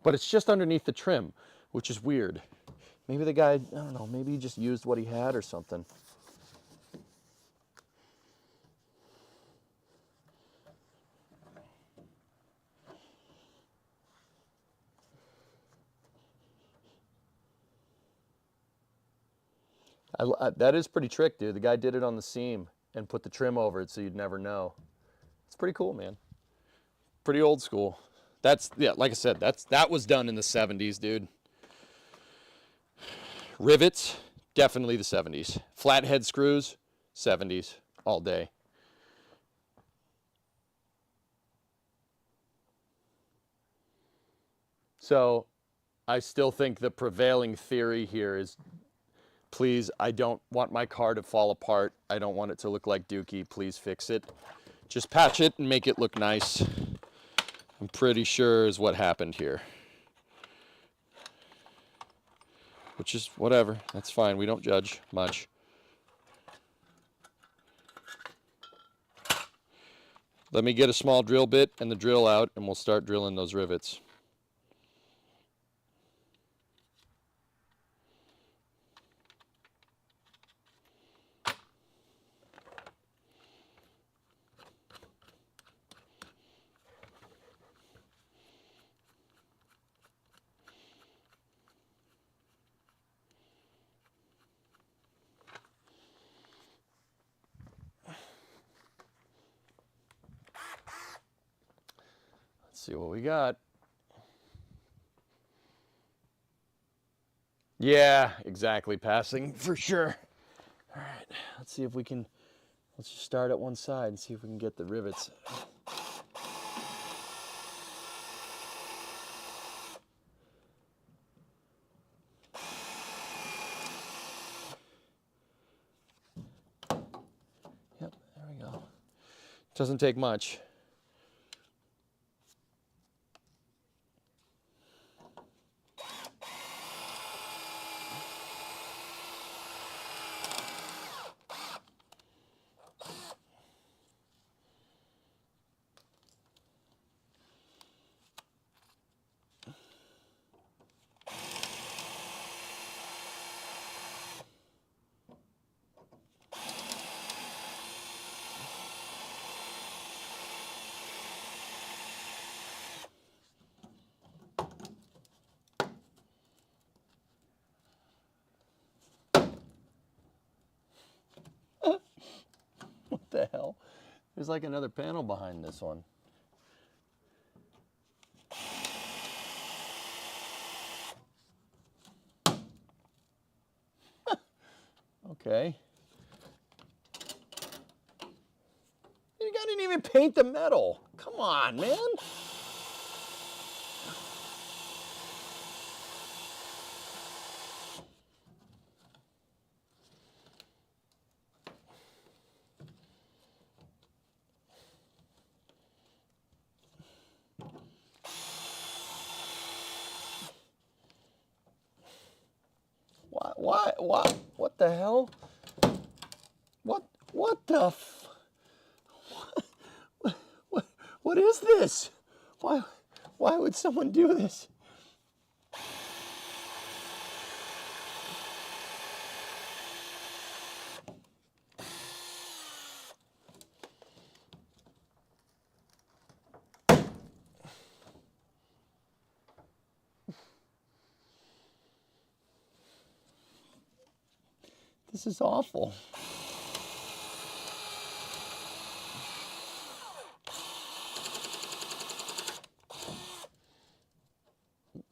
it's just underneath the trim, which is weird. Maybe the guy, I don't know, maybe he just used what he had or something. That is pretty trick, dude. The guy did it on the seam and put the trim over it so you'd never know. It's pretty cool, man. Pretty old school. Yeah, like I said, that was done in the 70s, dude. Rivets, definitely the 70s. Flathead screws, 70s, all day. So I still think the prevailing theory here is, please, I don't want my car to fall apart. I don't want it to look like Dookie. Please fix it. Just patch it and make it look nice. I'm pretty sure is what happened here. Which is whatever. That's fine. We don't judge much. Let me get a small drill bit and the drill out, and we'll start drilling those rivets. See what we got. Yeah, exactly. Passing for sure. All right, let's see if we can, let's just start at one side and see if we can get the rivets. Yep, there we go. Doesn't take much. There's like another panel behind this one. Okay. You didn't even paint the metal. Come on, man. What the hell? What the what is this? Why would someone do this? This is awful.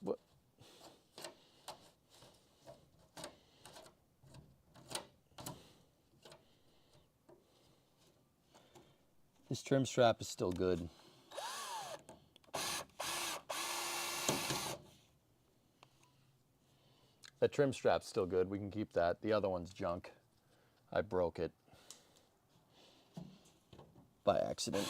What? This trim strap is still good. That trim strap's still good. We can keep that. The other one's junk. I broke it by accident.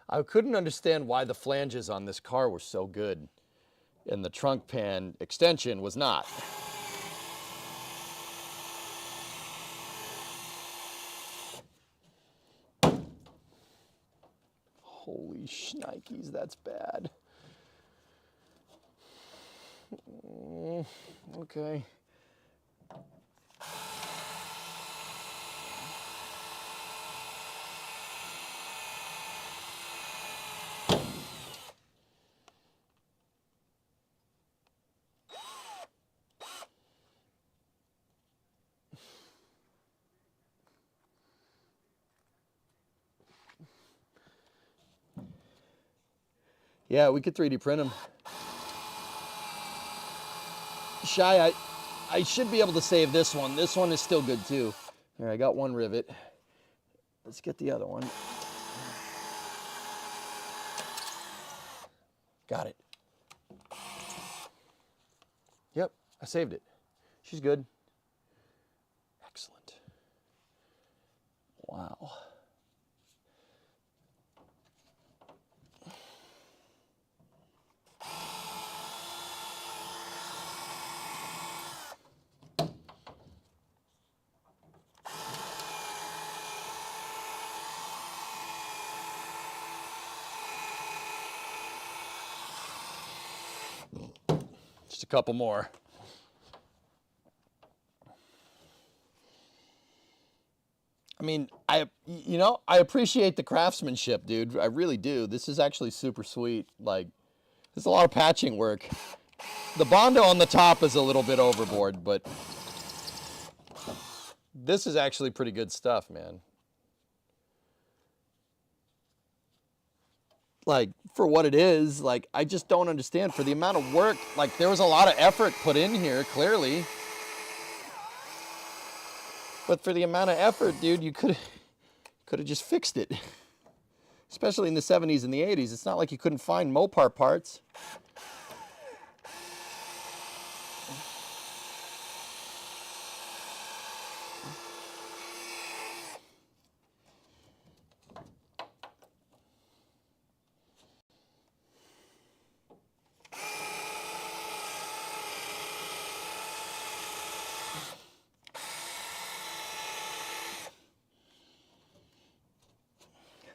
I couldn't understand why the flanges on this car were so good and the trunk pan extension was not. Holy shnikes, that's bad. Okay. Yeah, we could 3D print them. Shy, I should be able to save this one. This one is still good too. Here, I got one rivet. Let's get the other one. Got it. Yep, I saved it. She's good. Excellent. Wow. Just a couple more. I mean, I appreciate the craftsmanship, dude. I really do. This is actually super sweet. Like, there's a lot of patching work. The Bondo on the top is a little bit overboard, but this is actually pretty good stuff, man. Like, for what it is, like, I just don't understand. For the amount of work, like, there was a lot of effort put in here, clearly. But for the amount of effort, dude, you could have just fixed it. Especially in the 70s and the 80s. It's not like you couldn't find Mopar parts.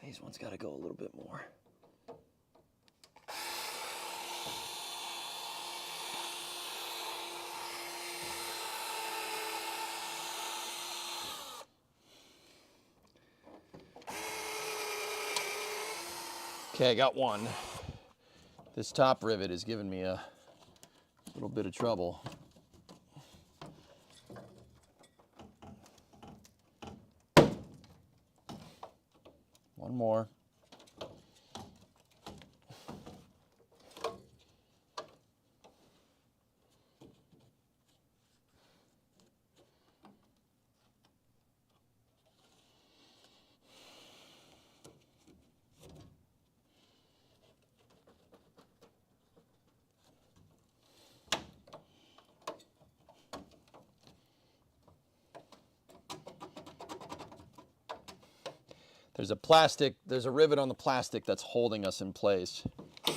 These ones got to go a little bit more. Okay, I got one. This top rivet is giving me a little bit of trouble. One more. There's a rivet on the plastic that's holding us in place. There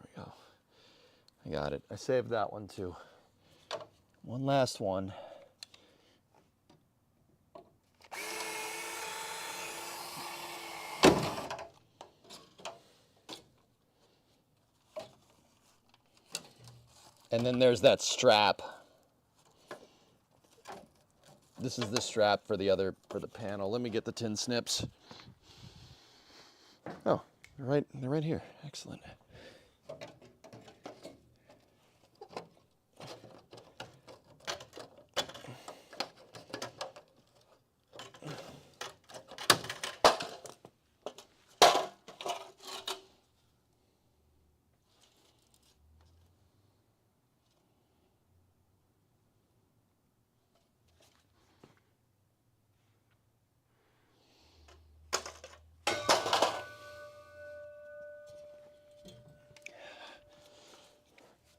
we go. I got it. I saved that one too. One last one. And then there's that strap. This is the strap for the panel. Let me get the tin snips. Oh, they're right here. Excellent.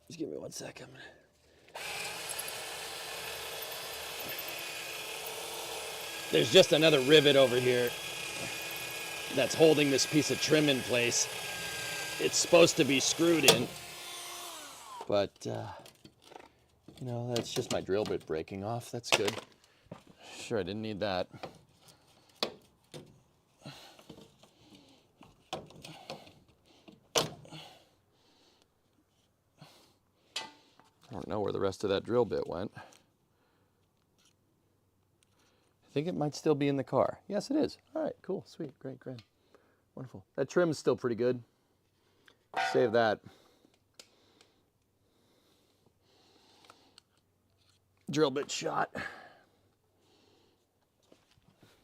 Just give me 1 second. There's just another rivet over here that's holding this piece of trim in place. It's supposed to be screwed in, but you know, that's just my drill bit breaking off. That's good. Sure, I didn't need that. I don't know where the rest of that drill bit went. I think it might still be in the car. Yes, it is. All right, cool, sweet, great, great. Wonderful. That trim is still pretty good. Save that. Drill bit shot. I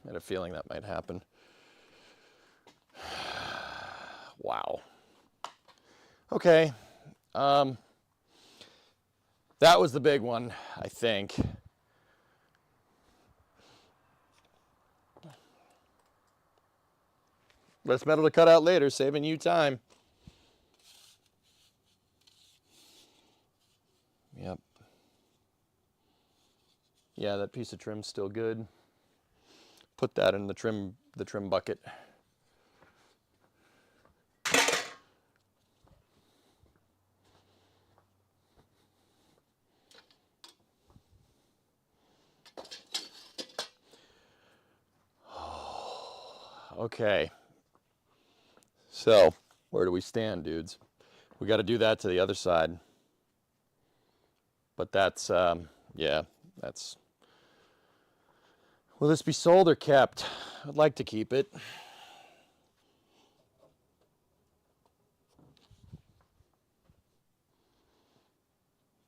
had a feeling that might happen. Wow. Okay. That was the big one, I think. Less metal to cut out later, saving you time. Yep. Yeah, that piece of trim's still good. Put that in the trim bucket. Okay. So, where do we stand, dudes? We got to do that to the other side. But that's, yeah, that's... Will this be sold or kept? I'd like to keep it.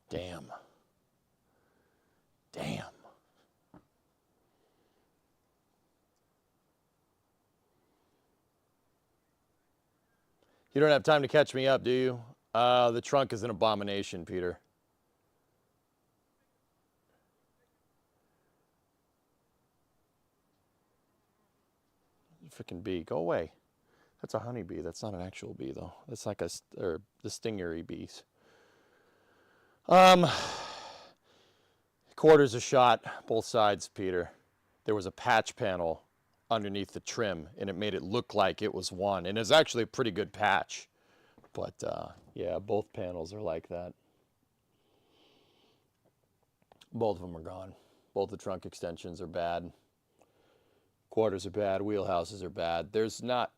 Damn. Damn. You don't have time to catch me up, do you? The trunk is an abomination, Peter. Freaking bee, go away. That's a honeybee. That's not an actual bee, though. That's like the stingery bees. Quarters a shot, both sides, Peter. There was a patch panel underneath the trim, and it made it look like it was one. And it's actually a pretty good patch. But, yeah, both panels are like that. Both of them are gone. Both the trunk extensions are bad. Quarters are bad. Wheelhouses are bad. There's not...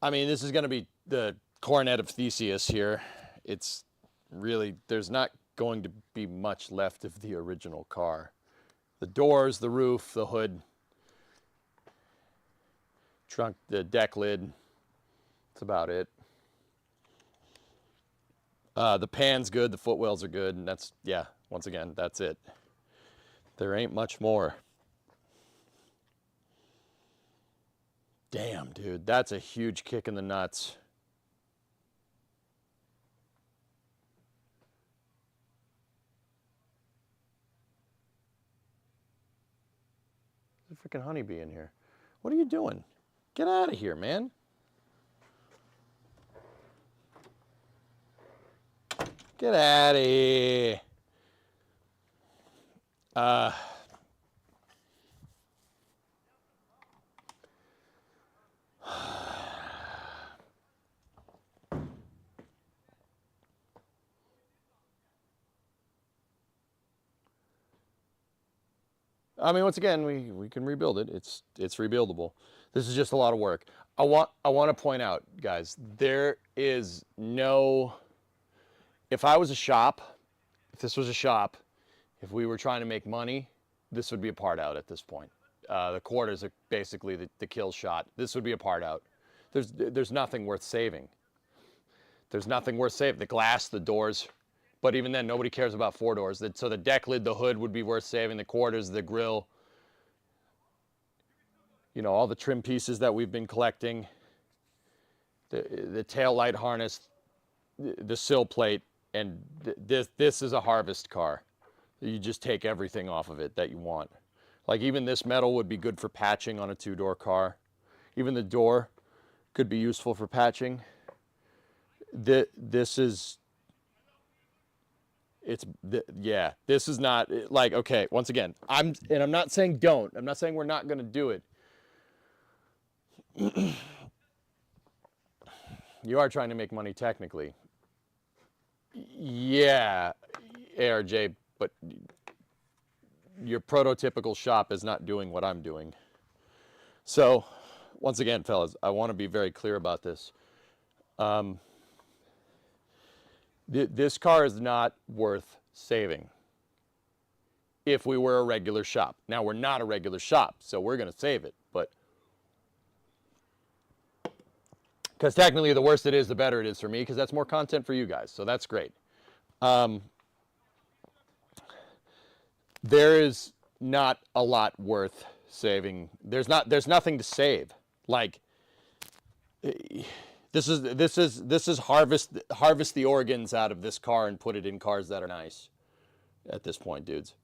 I mean, this is going to be the coronet of Theseus here. It's really, there's not going to be much left of the original car. The doors, the roof, the hood, trunk, the deck lid, that's about it. The pan's good, the footwells are good, and that's, yeah, once again, that's it. There ain't much more. Damn, dude, that's a huge kick in the nuts. There's a freaking honeybee in here. What are you doing? Get out of here, man. Get out of here. I mean, once again, we can rebuild it. It's rebuildable. This is just a lot of work. I want to point out, guys, there is no, if I was a shop, if this was a shop, if we were trying to make money, this would be a part out at this point. The quarters are basically the kill shot. This would be a part out. There's nothing worth saving. There's nothing worth saving. The glass, the doors, but even then, nobody cares about 4 doors. So the deck lid, the hood would be worth saving. The quarters, the grill, you know, all the trim pieces that we've been collecting, the tail light harness, the sill plate, and this is a harvest car. You just take everything off of it that you want. Like even this metal would be good for patching on a 2-door car. Even the door could be useful for patching. This is, yeah, this is not, like, okay, once again, I'm not saying don't. I'm not saying we're not going to do it. You are trying to make money technically. Yeah, ARJ, but your prototypical shop is not doing what I'm doing. So, once again, fellas, I want to be very clear about this. This car is not worth saving if we were a regular shop. Now, we're not a regular shop, so we're going to save it, but because technically the worse it is, the better it is for me, because that's more content for you guys, so that's great. There is not a lot worth saving. There's nothing to save. Like, this is harvest the organs out of this car and put it in cars that are nice at this point, dudes.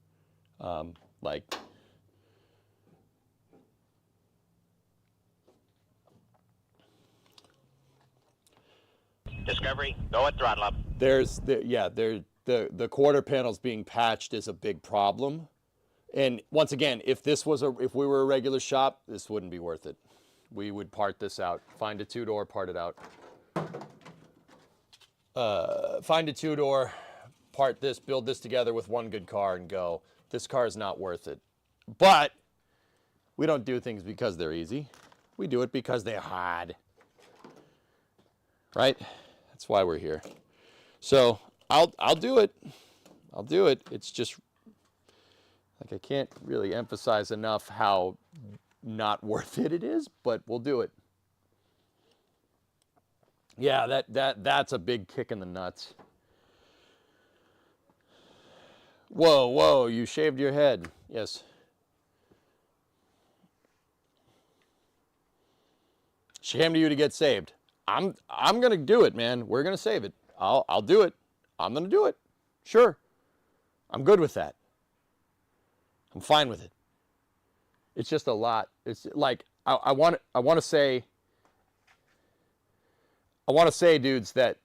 Like, Discovery, go at throttle up. The quarter panels being patched is a big problem. And once again, if we were a regular shop, this wouldn't be worth it. We would part this out. Find a 2-door, part it out. Find a 2-door, part this, build this together with one good car and go. This car is not worth it. But we don't do things because they're easy. We do it because they're hard. Right? That's why we're here. So I'll do it. I'll do it. It's just like I can't really emphasize enough how not worth it is, but we'll do it. Yeah, that's a big kick in the nuts. Whoa, you shaved your head. Yes. Shame to you to get saved. I'm gonna do it, man. We're gonna save it. I'll do it. I'm gonna do it. Sure. I'm good with that. I'm fine with it. It's just a lot. It's like I want to say, dudes, that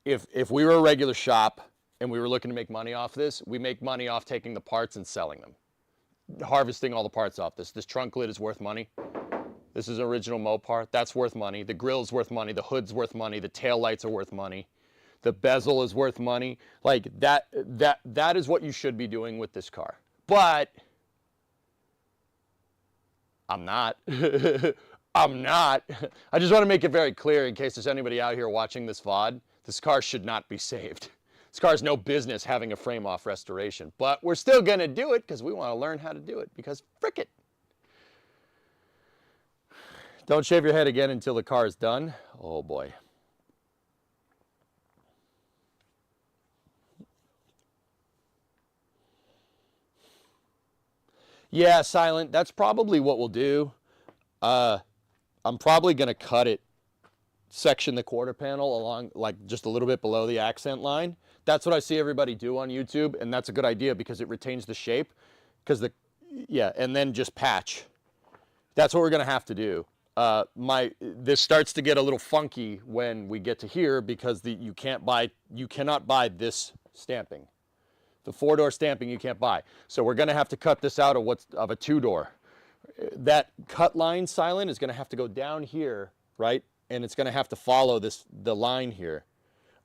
if we were a regular shop and we were looking to make money off this, we make money off taking the parts and selling them, harvesting all the parts off this. This trunk lid is worth money. This is an original Mopar. That's worth money. The grill's worth money. The hood's worth money. The tail lights are worth money. The bezel is worth money. Like that is what you should be doing with this car. But I'm not. I'm not. I just want to make it very clear in case there's anybody out here watching this VOD, this car should not be saved. This car has no business having a frame off restoration, but we're still going to do it because we want to learn how to do it, because frick it. Don't shave your head again until the car is done. Oh boy. Yeah, Silent, that's probably what we'll do. I'm probably going to cut it, section the quarter panel along, like just a little bit below the accent line. That's what I see everybody do on YouTube, and that's a good idea because it retains the shape. Yeah, and then just patch. That's what we're going to have to do. This starts to get a little funky when we get to here because you cannot buy this stamping. The 4-door stamping you can't buy. So we're going to have to cut this out of a 2-door. That cut line, Silent, is going to have to go down here, right? And it's going to have to follow the line here.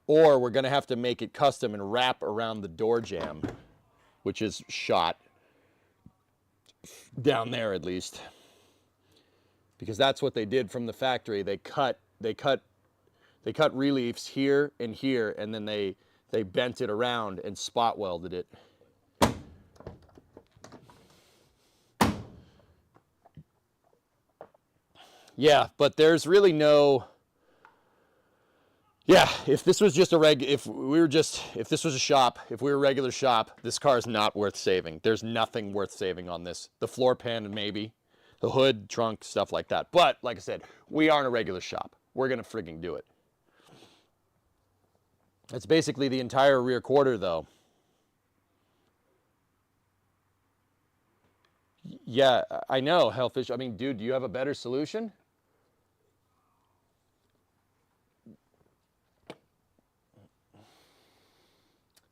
Or we're going to have to make it custom and wrap around the door jamb, which is shot down there at least. Because that's what they did from the factory. They cut reliefs here, and then they bent it around and spot welded it. Yeah, but there's really no. Yeah, if this was just if this was a shop, if we were a regular shop, this car is not worth saving. There's nothing worth saving on this. The floor pan, maybe. The hood, trunk, stuff like that. But, like I said, we aren't a regular shop. We're going to frigging do it. It's basically the entire rear quarter, though. Yeah, I know, Hellfish. I mean, dude, do you have a better solution?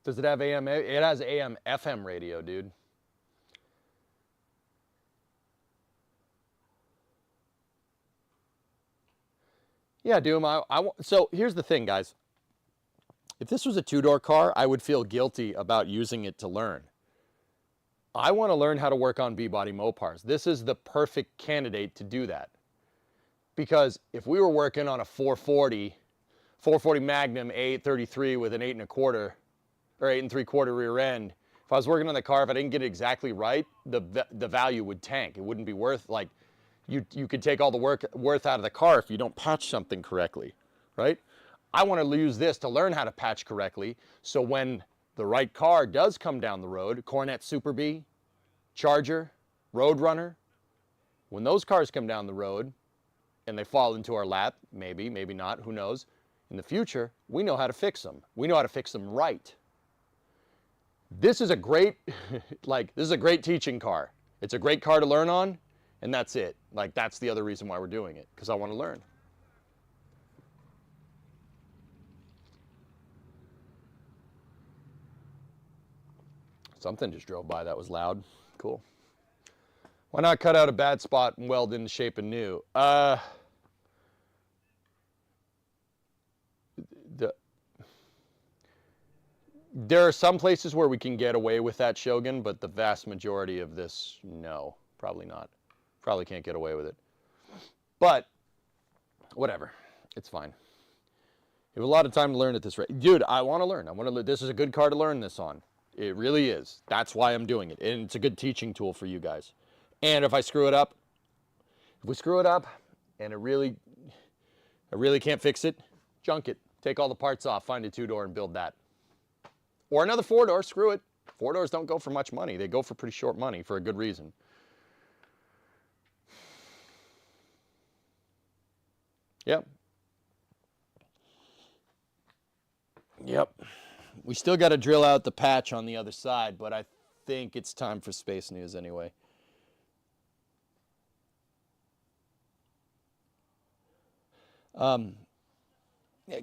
Does it have AM? It has AM, FM radio, dude. Yeah, Doom. So here's the thing, guys. If this was a 2-door car, I would feel guilty about using it to learn. I want to learn how to work on B-body Mopars. This is the perfect candidate to do that. Because if we were working on a 440 Magnum A833 with an 8 1/4 or 8 3/4 rear end, if I was working on the car, if I didn't get it exactly right, the value would tank. It wouldn't be worth, like, you could take all the worth out of the car if you don't patch something correctly, right? I want to use this to learn how to patch correctly, so when the right car does come down the road, Cornet Super B, Charger, Roadrunner, when those cars come down the road and they fall into our lap, maybe not, who knows, in the future, we know how to fix them. We know how to fix them right. This is a great, this is a great teaching car. It's a great car to learn on, and that's it. Like, that's the other reason why we're doing it, because I want to learn. Something just drove by that was loud. Cool. Why not cut out a bad spot and weld in the shape anew? There are some places where we can get away with that, Shogun, but the vast majority of this, no, probably not. Probably can't get away with it. But, whatever. It's fine. You have a lot of time to learn at this rate. Dude, I want to learn. This is a good car to learn this on. It really is. That's why I'm doing it. And it's a good teaching tool for you guys. And if I screw it up, and I really can't fix it, junk it. Take all the parts off, find a 2-door and build that. Or another 4-door, screw it. 4-doors don't go for much money. They go for pretty short money for a good reason. Yep. Yep. We still got to drill out the patch on the other side, but I think it's time for space news anyway.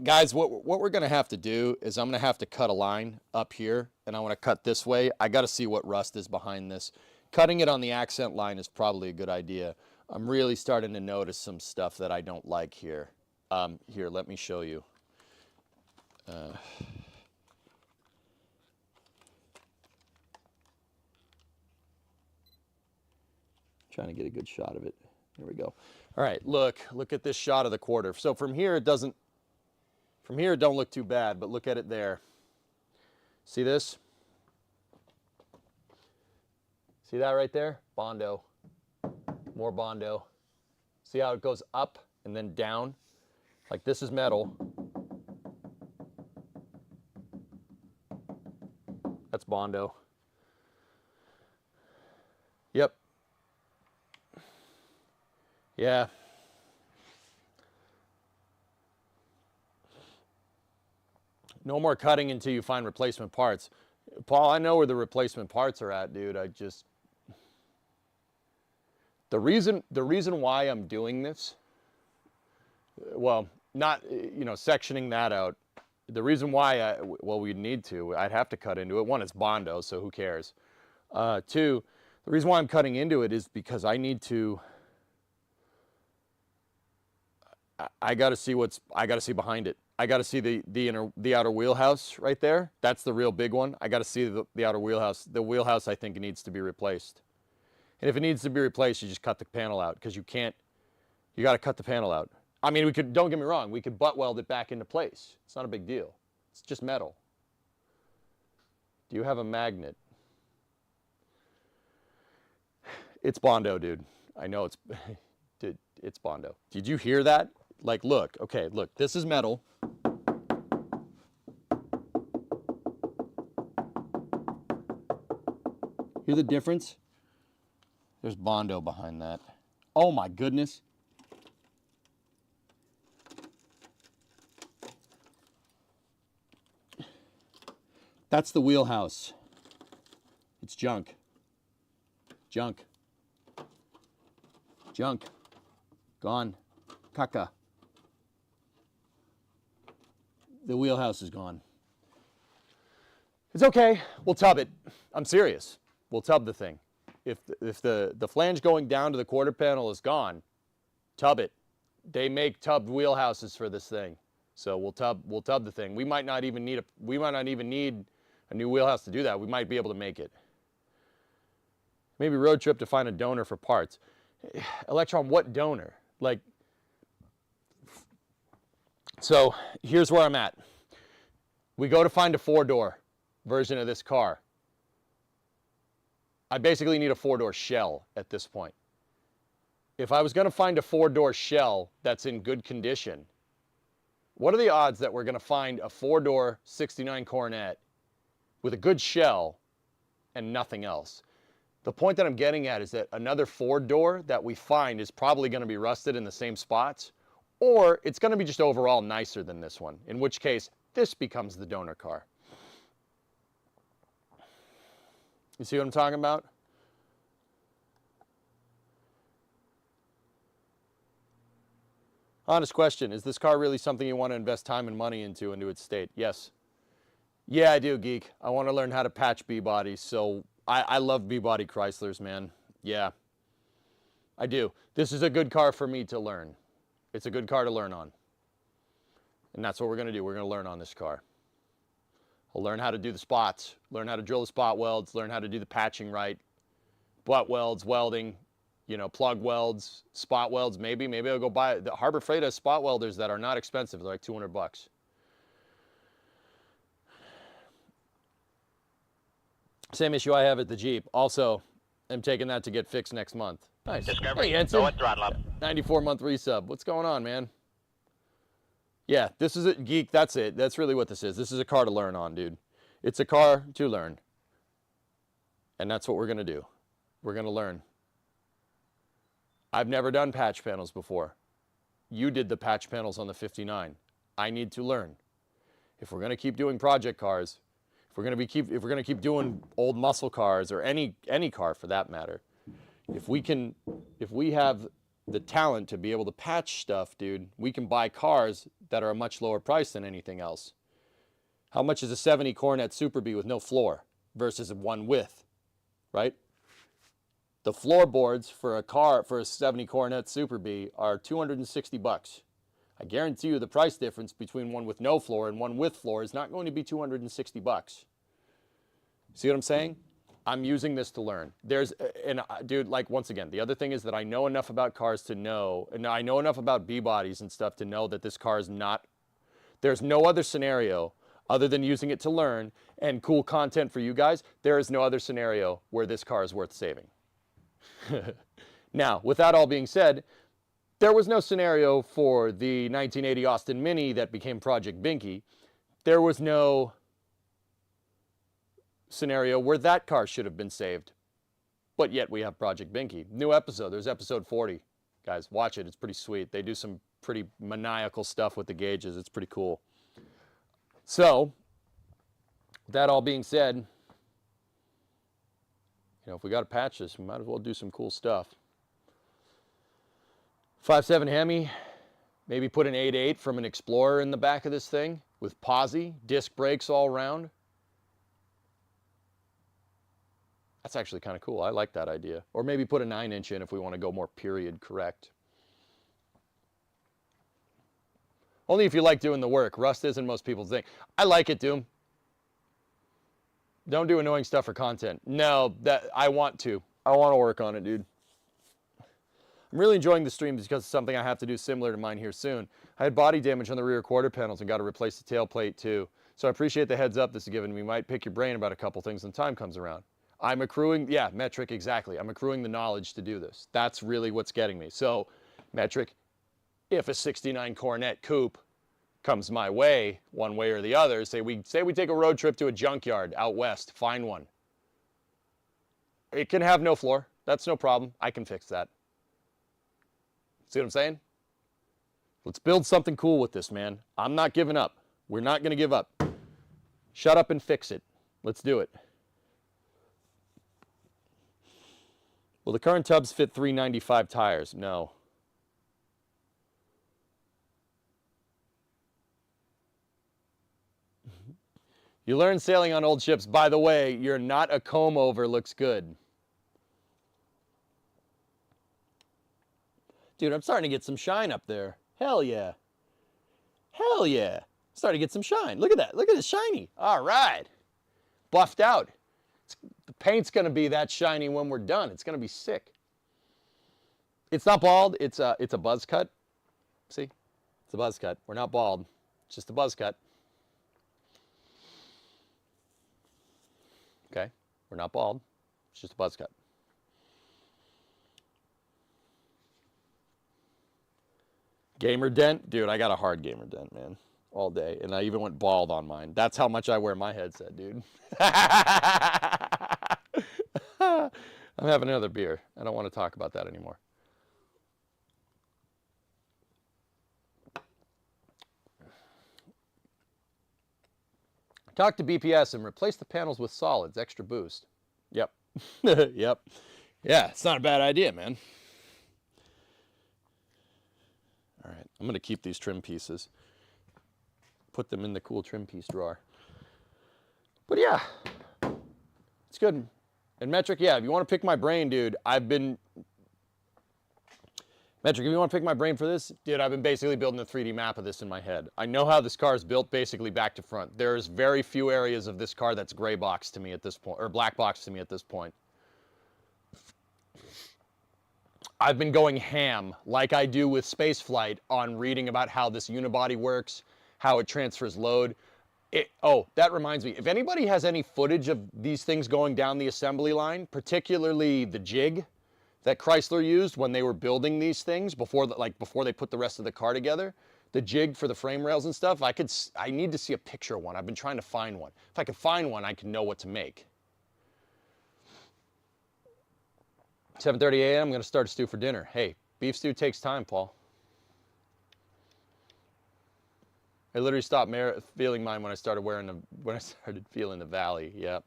Guys, what we're going to have to do is I'm going to have to cut a line up here, and I want to cut this way. I got to see what rust is behind this. Cutting it on the accent line is probably a good idea. I'm really starting to notice some stuff that I don't like here. Here, let me show you. Trying to get a good shot of it. There we go. All right, look at this shot of the quarter. So from here it don't look too bad, but look at it there. See this? See that right there? Bondo. More Bondo. See how it goes up and then down? Like this is metal. That's Bondo. Yep. Yeah. No more cutting until you find replacement parts. Paul, I know where the replacement parts are at, dude. The reason why I'm doing this, well, not, sectioning that out. The reason why we'd need to, I'd have to cut into it. One, it's Bondo, so who cares? Two, the reason why I'm cutting into it is because I need to, I got to see behind it. I got to see the outer wheelhouse right there. That's the real big one. I got to see the outer wheelhouse. The wheelhouse, I think, needs to be replaced. And if it needs to be replaced, you just cut the panel out, because you got to cut the panel out. I mean, don't get me wrong, we could butt weld it back into place. It's not a big deal. It's just metal. Do you have a magnet? It's Bondo, dude. I know it's Bondo. Did you hear that? Like, look, okay, look, this is metal. Hear the difference? There's Bondo behind that. Oh my goodness. That's the wheelhouse. It's junk. Junk. Junk. Gone. Caca. The wheelhouse is gone. It's okay. We'll tub it. I'm serious. We'll tub the thing. If the flange going down to the quarter panel is gone, tub it. They make tubbed wheelhouses for this thing, so we'll tub the thing. We might not even need a new wheelhouse to do that. We might be able to make it. Maybe road trip to find a donor for parts. Electron, what donor? Like, so here's where I'm at. We go to find a 4-door version of this car. I basically need a 4-door shell at this point. If I was going to find a 4-door shell that's in good condition, what are the odds that we're going to find a 4-door 69 Coronet with a good shell and nothing else? The point that I'm getting at is that another 4-door that we find is probably going to be rusted in the same spots, or it's going to be just overall nicer than this one, in which case this becomes the donor car. You see what I'm talking about? Honest question, is this car really something you want to invest time and money into its state? Yes. Yeah, I do, geek. I want to learn how to patch B-bodies, so I love B-body Chryslers, man. Yeah, I do. This is a good car for me to learn. It's a good car to learn on. And that's what we're going to do. We're going to learn on this car. I'll learn how to do the spots, learn how to drill the spot welds, learn how to do the patching right, butt welds, welding, plug welds, spot welds, maybe I'll go buy, the Harbor Freight has spot welders that are not expensive. They're like $200. Same issue I have at the Jeep. Also, I'm taking that to get fixed next month. Nice. Discovery, Hey, Ensign. go at throttle up. 94-month resub. What's going on, man? Yeah, this is it, geek. That's it. That's really what this is. This is a car to learn on, dude. It's a car to learn. And that's what we're going to do. We're going to learn. I've never done patch panels before. You did the patch panels on the 59. I need to learn. If we're going to keep doing project cars, if we're going to keep doing old muscle cars, or any car for that matter, if we have the talent to be able to patch stuff, dude, we can buy cars that are a much lower price than anything else. How much is a 70 Coronet Super B with no floor versus one with, right? The floorboards for a 70 Coronet Super B are $260. I guarantee you the price difference between one with no floor and one with floor is not going to be $260. See what I'm saying? I'm using this to learn. Dude, like, once again, the other thing is that I know enough about cars to know, and I know enough about B-bodies and stuff to know that this car is not, there's no other scenario other than using it to learn and cool content for you guys. There is no other scenario where this car is worth saving. Now, with that all being said, there was no scenario for the 1980 Austin Mini that became Project Binky. There was no scenario where that car should have been saved. But yet we have Project Binky. New episode. There's episode 40. Guys, watch it. It's pretty sweet. They do some pretty maniacal stuff with the gauges. It's pretty cool. So, with that all being said, you know, if we got to patch this, we might as well do some cool stuff. 5.7 Hemi, maybe put an 8.8 from an Explorer in the back of this thing with posi, disc brakes all around. That's actually kind of cool. I like that idea. Or maybe put a 9-inch in if we want to go more period correct. Only if you like doing the work. Rust isn't most people's thing. I like it, Doom. Don't do annoying stuff for content. No, I want to. I want to work on it, dude. I'm really enjoying the stream because it's something I have to do similar to mine here soon. I had body damage on the rear quarter panels and got to replace the tailplate too. So I appreciate the heads up this is given me. Might pick your brain about a couple things when time comes around. I'm accruing, yeah, Metric, exactly. I'm accruing the knowledge to do this. That's really what's getting me. So, Metric, if a 69 Coronet Coupe comes my way, one way or the other, say we take a road trip to a junkyard out west, find one. It can have no floor. That's no problem. I can fix that. See what I'm saying? Let's build something cool with this, man. I'm not giving up. We're not going to give up. Shut up and fix it. Let's do it. Will the current tubs fit 395 tires? No. You learn sailing on old ships. By the way, you're not a comb over looks good. Dude, I'm starting to get some shine up there. Hell yeah. Hell yeah. Starting to get some shine. Look at that. Look at it, shiny. All right. Buffed out. The paint's going to be that shiny when we're done. It's going to be sick. It's not bald. It's a buzz cut. See? It's a buzz cut. We're not bald. It's just a buzz cut. Okay? We're not bald. It's just a buzz cut. Gamer dent? Dude, I got a hard gamer dent, man. All day. And I even went bald on mine. That's how much I wear my headset, dude. I'm having another beer. I don't want to talk about that anymore. Talk to BPS and replace the panels with solids. Extra boost. Yep. Yep. Yeah, it's not a bad idea, man. All right, I'm going to keep these trim pieces. Put them in the cool trim piece drawer. But yeah, it's good. And Metric, yeah, if you want to pick my brain, dude, Metric, if you want to pick my brain for this, dude, I've been basically building a 3D map of this in my head. I know how this car is built basically back to front. There's very few areas of this car that's gray box to me at this point, or black box to me at this point. I've been going ham, like I do with spaceflight, on reading about how this unibody works, how it transfers load. Oh, that reminds me, if anybody has any footage of these things going down the assembly line, particularly the jig that Chrysler used when they were building these things before they put the rest of the car together, the jig for the frame rails and stuff, I need to see a picture of one. I've been trying to find one. If I could find one, I can know what to make. 7:30 a.m., I'm going to start a stew for dinner. Hey, beef stew takes time, Paul. I literally stopped feeling mine when I started feeling the valley. Yep.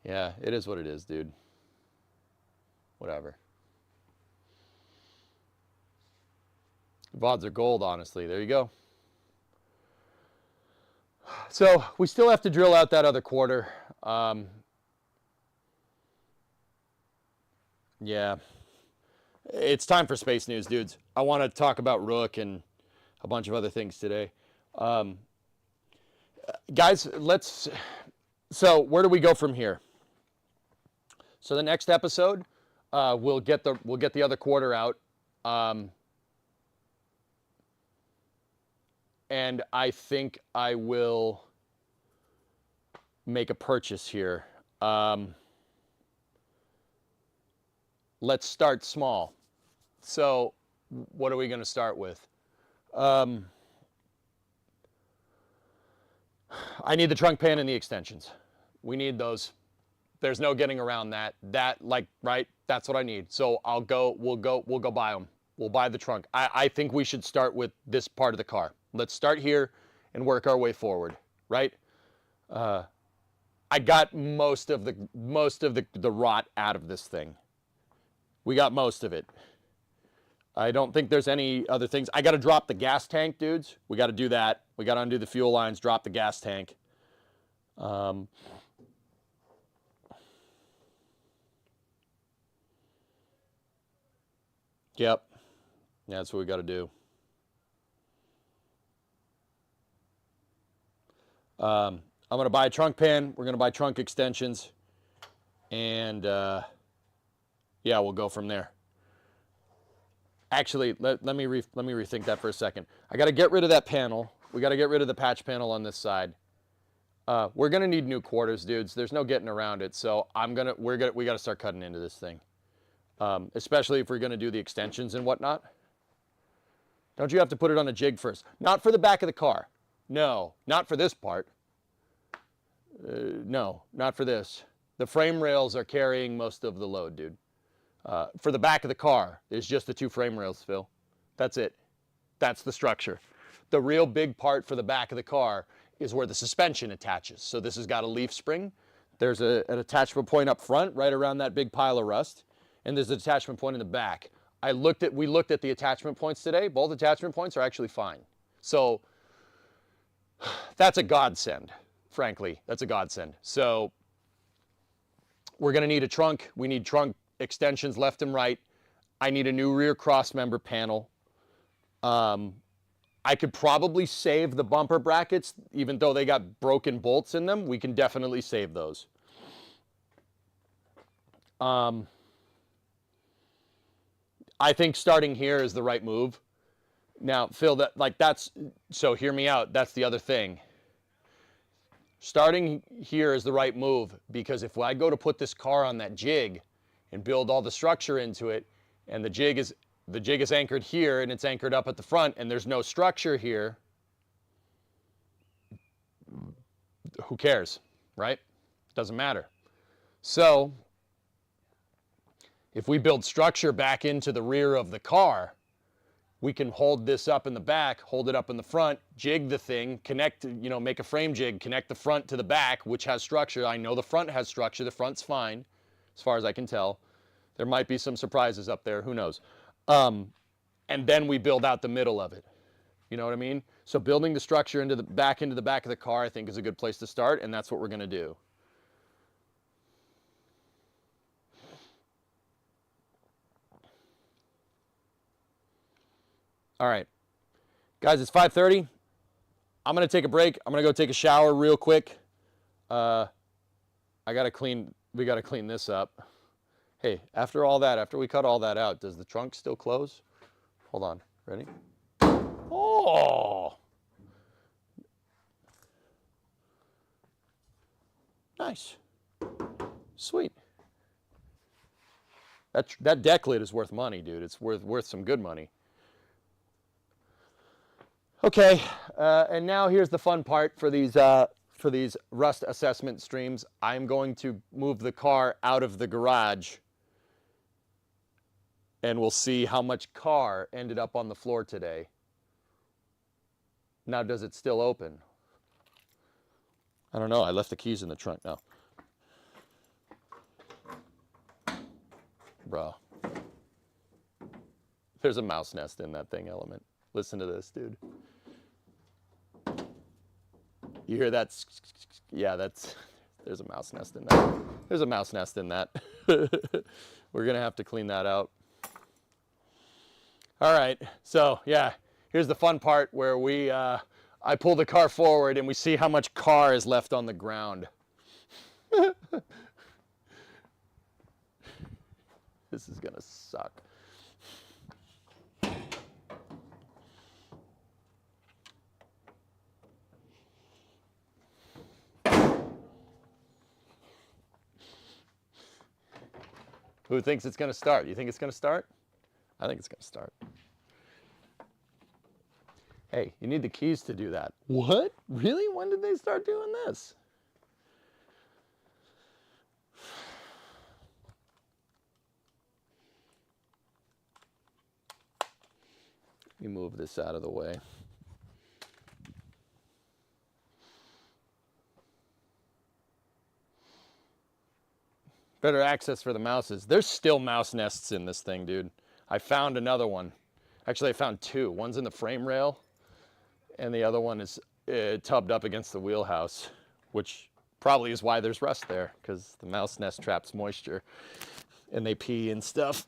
Yeah, it is what it is, dude. Whatever. VODs are gold, honestly. There you go. So we still have to drill out that other quarter. Yeah. It's time for space news, dudes. I want to talk about Rook and a bunch of other things today. Guys, so where do we go from here? So the next episode, we'll get the other quarter out. And I think I will make a purchase here. Let's start small. So what are we going to start with? I need the trunk pan and the extensions. We need those. There's no getting around that. Right? That's what I need. So we'll go buy them. We'll buy the trunk. I think we should start with this part of the car. Let's start here and work our way forward, right? I got most of the rot out of this thing. We got most of it. I don't think there's any other things. I got to drop the gas tank, dudes. We got to do that. We got to undo the fuel lines, drop the gas tank. Yep. That's what we got to do. I'm going to buy a trunk pan. We're going to buy trunk extensions. And, yeah, we'll go from there. Actually, let me rethink that for a second. I got to get rid of that panel. We got to get rid of the patch panel on this side. We're going to need new quarters, dudes. There's no getting around it. So we got to start cutting into this thing. Especially if we're going to do the extensions and whatnot. Don't you have to put it on a jig first? Not for the back of the car. No, not for this part. No, not for this. The frame rails are carrying most of the load, dude. For the back of the car, there's just the 2 frame rails, Phil. That's it. That's the structure. The real big part for the back of the car is where the suspension attaches. So this has got a leaf spring. There's an attachment point up front, right around that big pile of rust. And there's an attachment point in the back. We looked at the attachment points today. Both attachment points are actually fine. So that's a godsend, frankly. That's a godsend. So we're going to need a trunk. We need trunk extensions left and right. I need a new rear cross member panel. I could probably save the bumper brackets, even though they got broken bolts in them. We can definitely save those. I think starting here is the right move. Now, Phil, so hear me out. That's the other thing. Starting here is the right move, because if I go to put this car on that jig and build all the structure into it, and the jig is anchored here and it's anchored up at the front and there's no structure here, who cares, right? Doesn't matter. So if we build structure back into the rear of the car, we can hold this up in the back, hold it up in the front, jig the thing, connect, make a frame jig, connect the front to the back, which has structure. I know the front has structure. The front's fine, as far as I can tell. There might be some surprises up there. Who knows? And then we build out the middle of it. You know what I mean? So building the structure into the back of the car, I think, is a good place to start, and that's what we're going to do. All right, guys, it's 5:30. I'm going to take a break. I'm going to go take a shower real quick. We got to clean this up. Hey, after we cut all that out, does the trunk still close? Hold on, ready? Oh! Nice. Sweet. That deck lid is worth money, dude. It's worth some good money. Okay, and now here's the fun part for these rust assessment streams. I'm going to move the car out of the garage, and we'll see how much car ended up on the floor today. Now, does it still open? I don't know. I left the keys in the trunk now. Bro. There's a mouse nest in that thing, Element. Listen to this, dude. You hear that? Yeah, there's a mouse nest in that. There's a mouse nest in that. We're going to have to clean that out. All right, so yeah, here's the fun part where I pull the car forward and we see how much car is left on the ground. This is gonna suck. Who thinks it's gonna start? You think it's gonna start? I think it's gonna start. Hey, you need the keys to do that. What? Really? When did they start doing this? Let me move this out of the way. Better access for the mouses. There's still mouse nests in this thing, dude. I found another one. Actually, I found two. One's in the frame rail, and the other one is tubbed up against the wheelhouse, which probably is why there's rust there, because the mouse nest traps moisture, and they pee and stuff.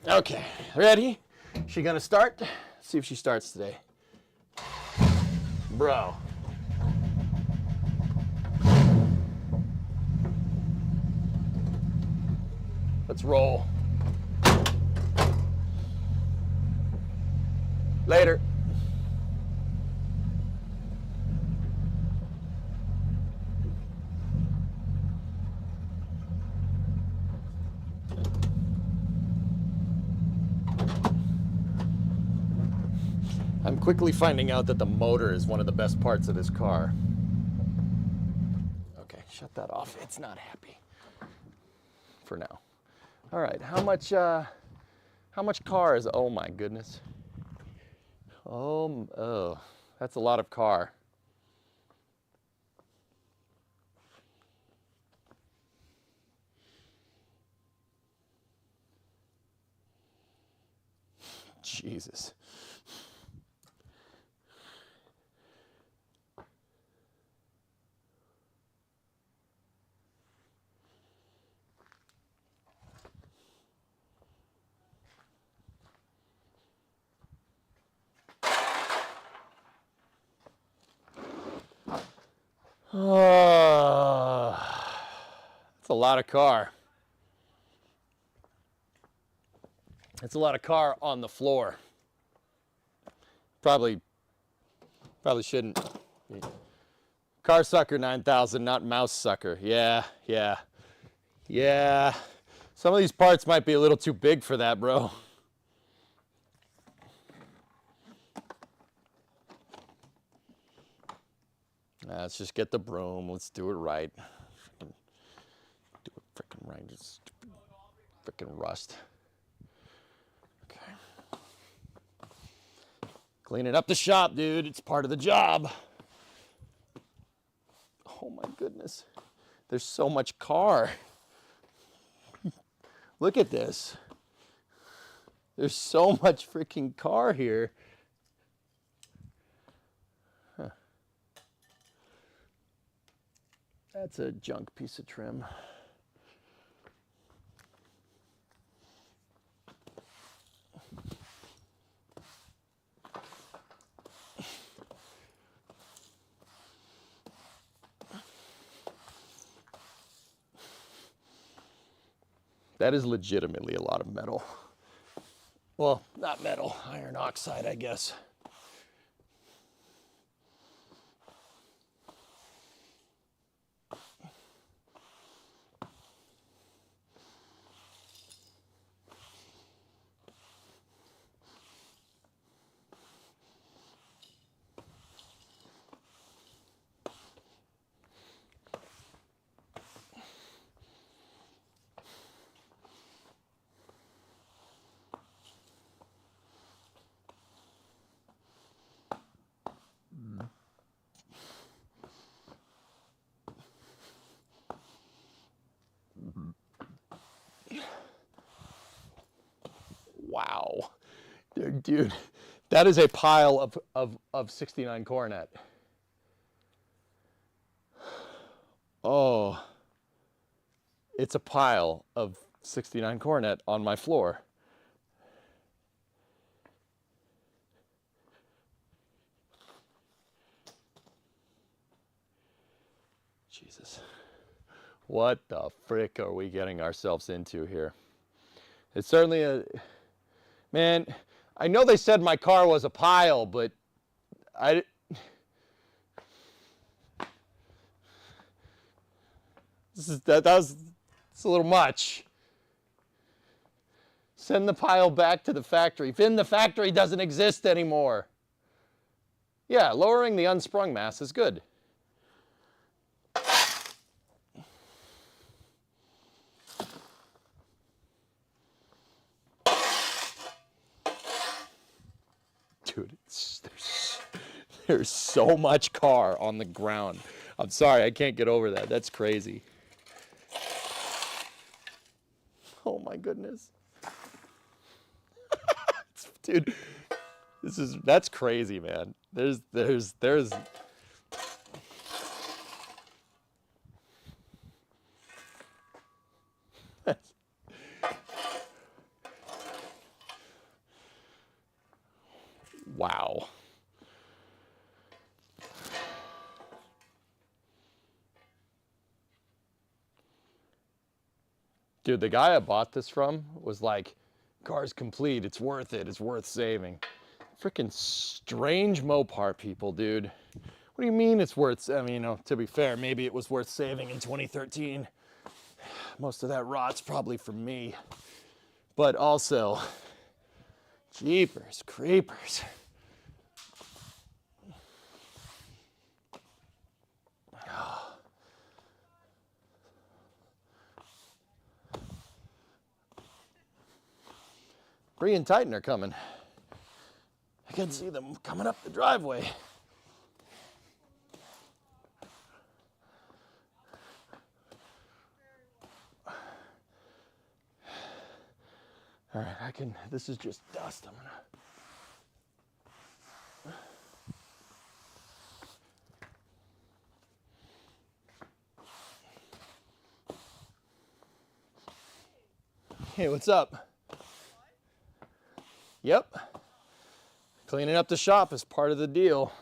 Okay, ready? She gonna start? See if she starts today. Bro. Let's roll. Later. I'm quickly finding out that the motor is one of the best parts of this car. Okay, shut that off. It's not happy. For now. All right, how much car is, oh my goodness. Oh, that's a lot of car. Jesus. Oh, that's a lot of car. It's a lot of car on the floor. Probably shouldn't. Car sucker 9000, not mouse sucker. Yeah. Some of these parts might be a little too big for that, bro. Let's just get the broom. Let's do it right. Do it freaking right. It's freaking rust. Okay. Cleaning up the shop, dude. It's part of the job. Oh my goodness. There's so much car. Look at this. There's so much freaking car here. Huh. That's a junk piece of trim. That is legitimately a lot of metal. Well, not metal, iron oxide, I guess. Wow. Dude, that is a pile of 69 Coronet. Oh, it's a pile of 69 Coronet on my floor. Jesus. What the frick are we getting ourselves into here? It's certainly a... Man, I know they said my car was a pile, but I... It's a little much. Send the pile back to the factory. Finn, the factory doesn't exist anymore. Yeah, lowering the unsprung mass is good. Dude, there's so much car on the ground. I'm sorry, I can't get over that. That's crazy. Oh my goodness. Dude, that's crazy, man. There's wow. Dude, the guy I bought this from was like, car's complete, it's worth it, it's worth saving. Freaking strange Mopar people, dude. What do you mean it's worth, I mean, you know, to be fair, maybe it was worth saving in 2013. Most of that rot's probably from me. But also, jeepers creepers. Bree and Titan are coming. I can see them coming up the driveway. All right, this is just dust. I'm gonna. Hey, what's up? Yep. Cleaning up the shop is part of the deal.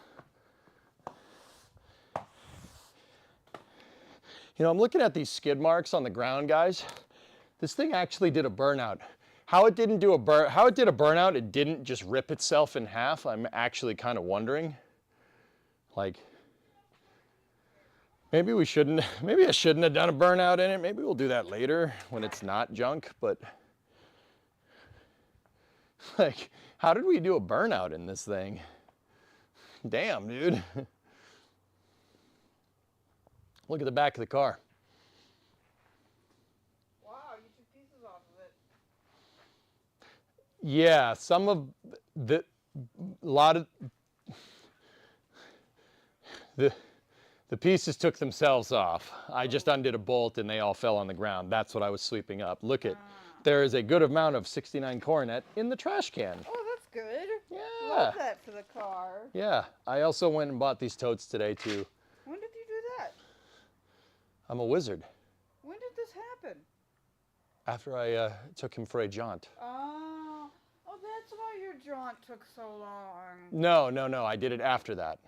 You know, I'm looking at these skid marks on the ground, guys. This thing actually did a burnout. How it did a burnout, it didn't just rip itself in half. I'm actually kind of wondering. Like, maybe I shouldn't have done a burnout in it. Maybe we'll do that later when it's not junk, but like, how did we do a burnout in this thing? Damn, dude. Look at the back of the car. Wow, you took pieces off of it. Yeah, some of the, the pieces took themselves off. I just undid a bolt and they all fell on the ground. That's what I was sweeping up. Look at, there is a good amount of 69 Coronet in the trash can. Oh, that's good. Yeah. Love that for the car. Yeah, I also went and bought these totes today too. When did you do that? I'm a wizard. When did this happen? After I took him for a jaunt. Oh, that's why your jaunt took so long. No, I did it after that.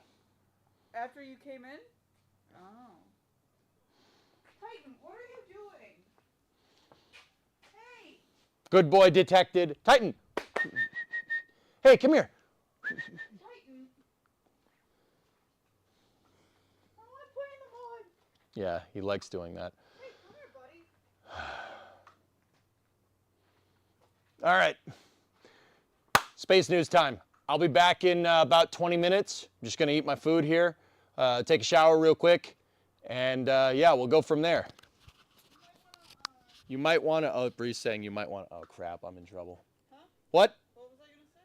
After you came in? Oh. Titan, what are you doing? Hey! Good boy detected. Titan! Hey, come here. Titan! I want to play in the mud. Yeah, he likes doing that. Hey, come here, buddy. All right. Space news time. I'll be back in about 20 minutes. I'm just going to eat my food here, take a shower real quick, and yeah, we'll go from there. You might want to, oh, Bree's saying you might want to, oh crap, I'm in trouble. Huh? What? What was I going to say?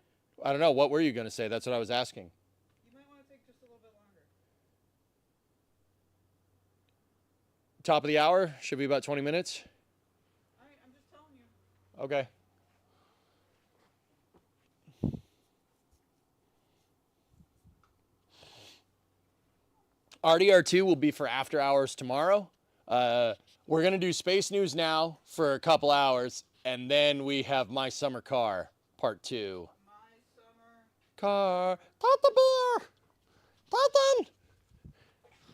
I don't know. What were you going to say? That's what I was asking. You might want to take just a little bit longer. Top of the hour, should be about 20 minutes. All right, I'm just telling you. Okay. RDR2 will be for after hours tomorrow. We're going to do space news now for a couple hours, and then we have My Summer Car, part 2. My summer. Car. Tata Bear! Titan!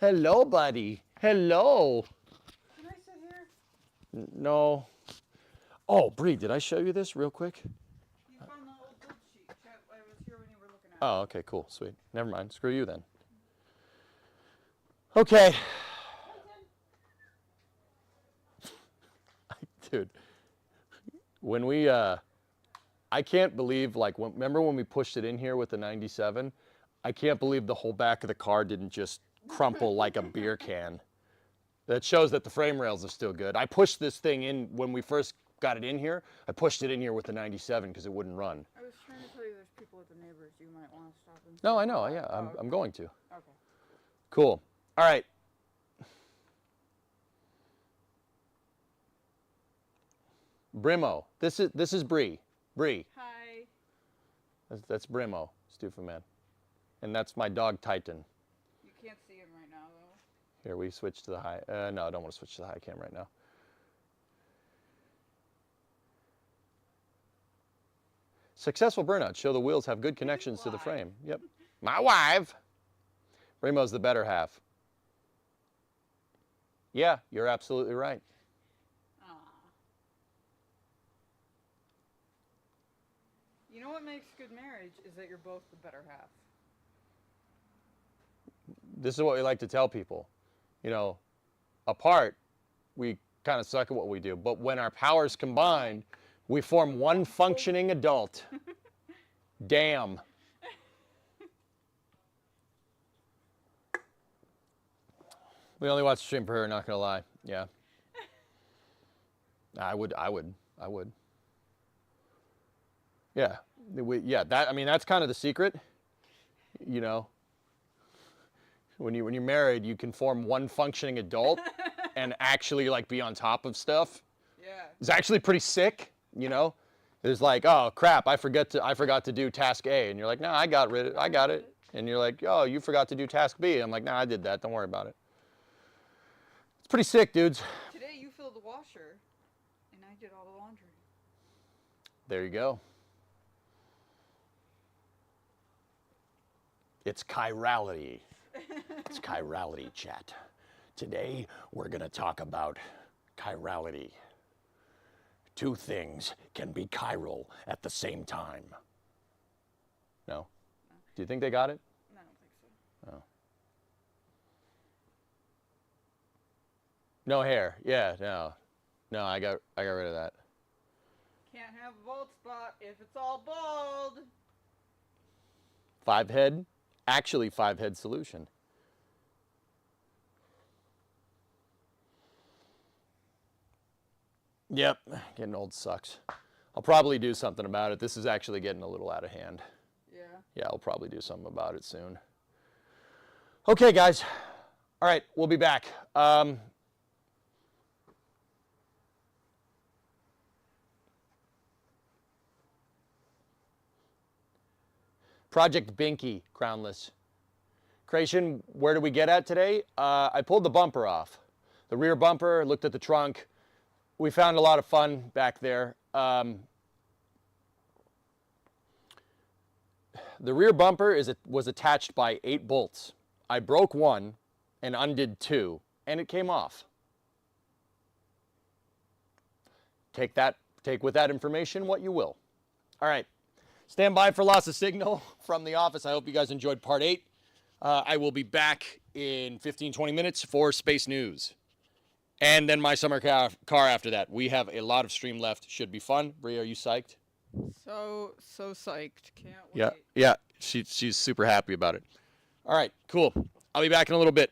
Hello, buddy. Hello. Can I say No. Oh, Bree, did I show you this real quick? You found the old build sheet. Chet, I was here when you were looking at it. Oh, okay, cool, sweet. Never mind. Screw you then. Okay. Dude, when we, I can't believe, like, remember when we pushed it in here with the 97? I can't believe the whole back of the car didn't just crumple like a beer can. That shows that the frame rails are still good. I pushed this thing in when we first got it in here. I pushed it in here with the 97 because it wouldn't run. I was trying to tell you there's people with the neighbors you might want to stop and No, say I know. hi. Yeah, Oh, I'm going to. okay. Cool. All right. Brimo. This is Bree. Bree. Hi. That's Brimo, Stufa Man. And that's my dog Titan. You can't see him right now, though. Here, we switch to the high. No, I don't want to switch to the high cam right now. Successful burnout. Show the wheels have good connections to the frame. Yep. My wife. Brimo's the better half. Yeah, you're absolutely right. Aw. You know what makes good marriage is that you're both the better half. This is what we like to tell people. You know, apart, we kind of suck at what we do. But when our powers combine, we form one functioning adult. Damn. We only watch the stream for her, not gonna lie. Yeah. I would. Yeah. I mean, that's kind of the secret. You know, when you're married, you can form one functioning adult and actually like be on top of stuff. Yeah. It's actually pretty sick, you know. It's like, oh crap, I forgot to do task A, and you're like, no, I got it. And you're like, oh, you forgot to do task B. I'm like, no, I did that. Don't worry about it. It's pretty sick, dudes. Today you filled the washer, and I did all the laundry. There you go. It's chirality. It's chirality, chat. Today, we're going to talk about chirality. Two things can be chiral at the same time. No? Do you think they got it? I don't think so. Oh. No hair. Yeah, no. No, I got rid of that. Can't have a bald spot if it's all bald. 5-head? Actually 5-head solution. Yep, getting old sucks. I'll probably do something about it. This is actually getting a little out of hand. Yeah. Yeah, I'll probably do something about it soon. Okay, guys. All right, we'll be back. Project Binky, crownless. Creation, where did we get at today? I pulled the bumper off. The rear bumper, looked at the trunk. We found a lot of fun back there. The rear bumper was attached by 8 bolts. I broke one and undid 2, and it came off. Take with that information what you will. All right, stand by for loss of signal from the office. I hope you guys enjoyed part 8. I will be back in 15-20 minutes for Space News. And then my summer car after that. We have a lot of stream left. Should be fun. Brie, are you psyched? So psyched. Can't wait. Yeah. She's super happy about it. All right, cool. I'll be back in a little bit.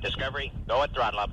Discovery, go at throttle up.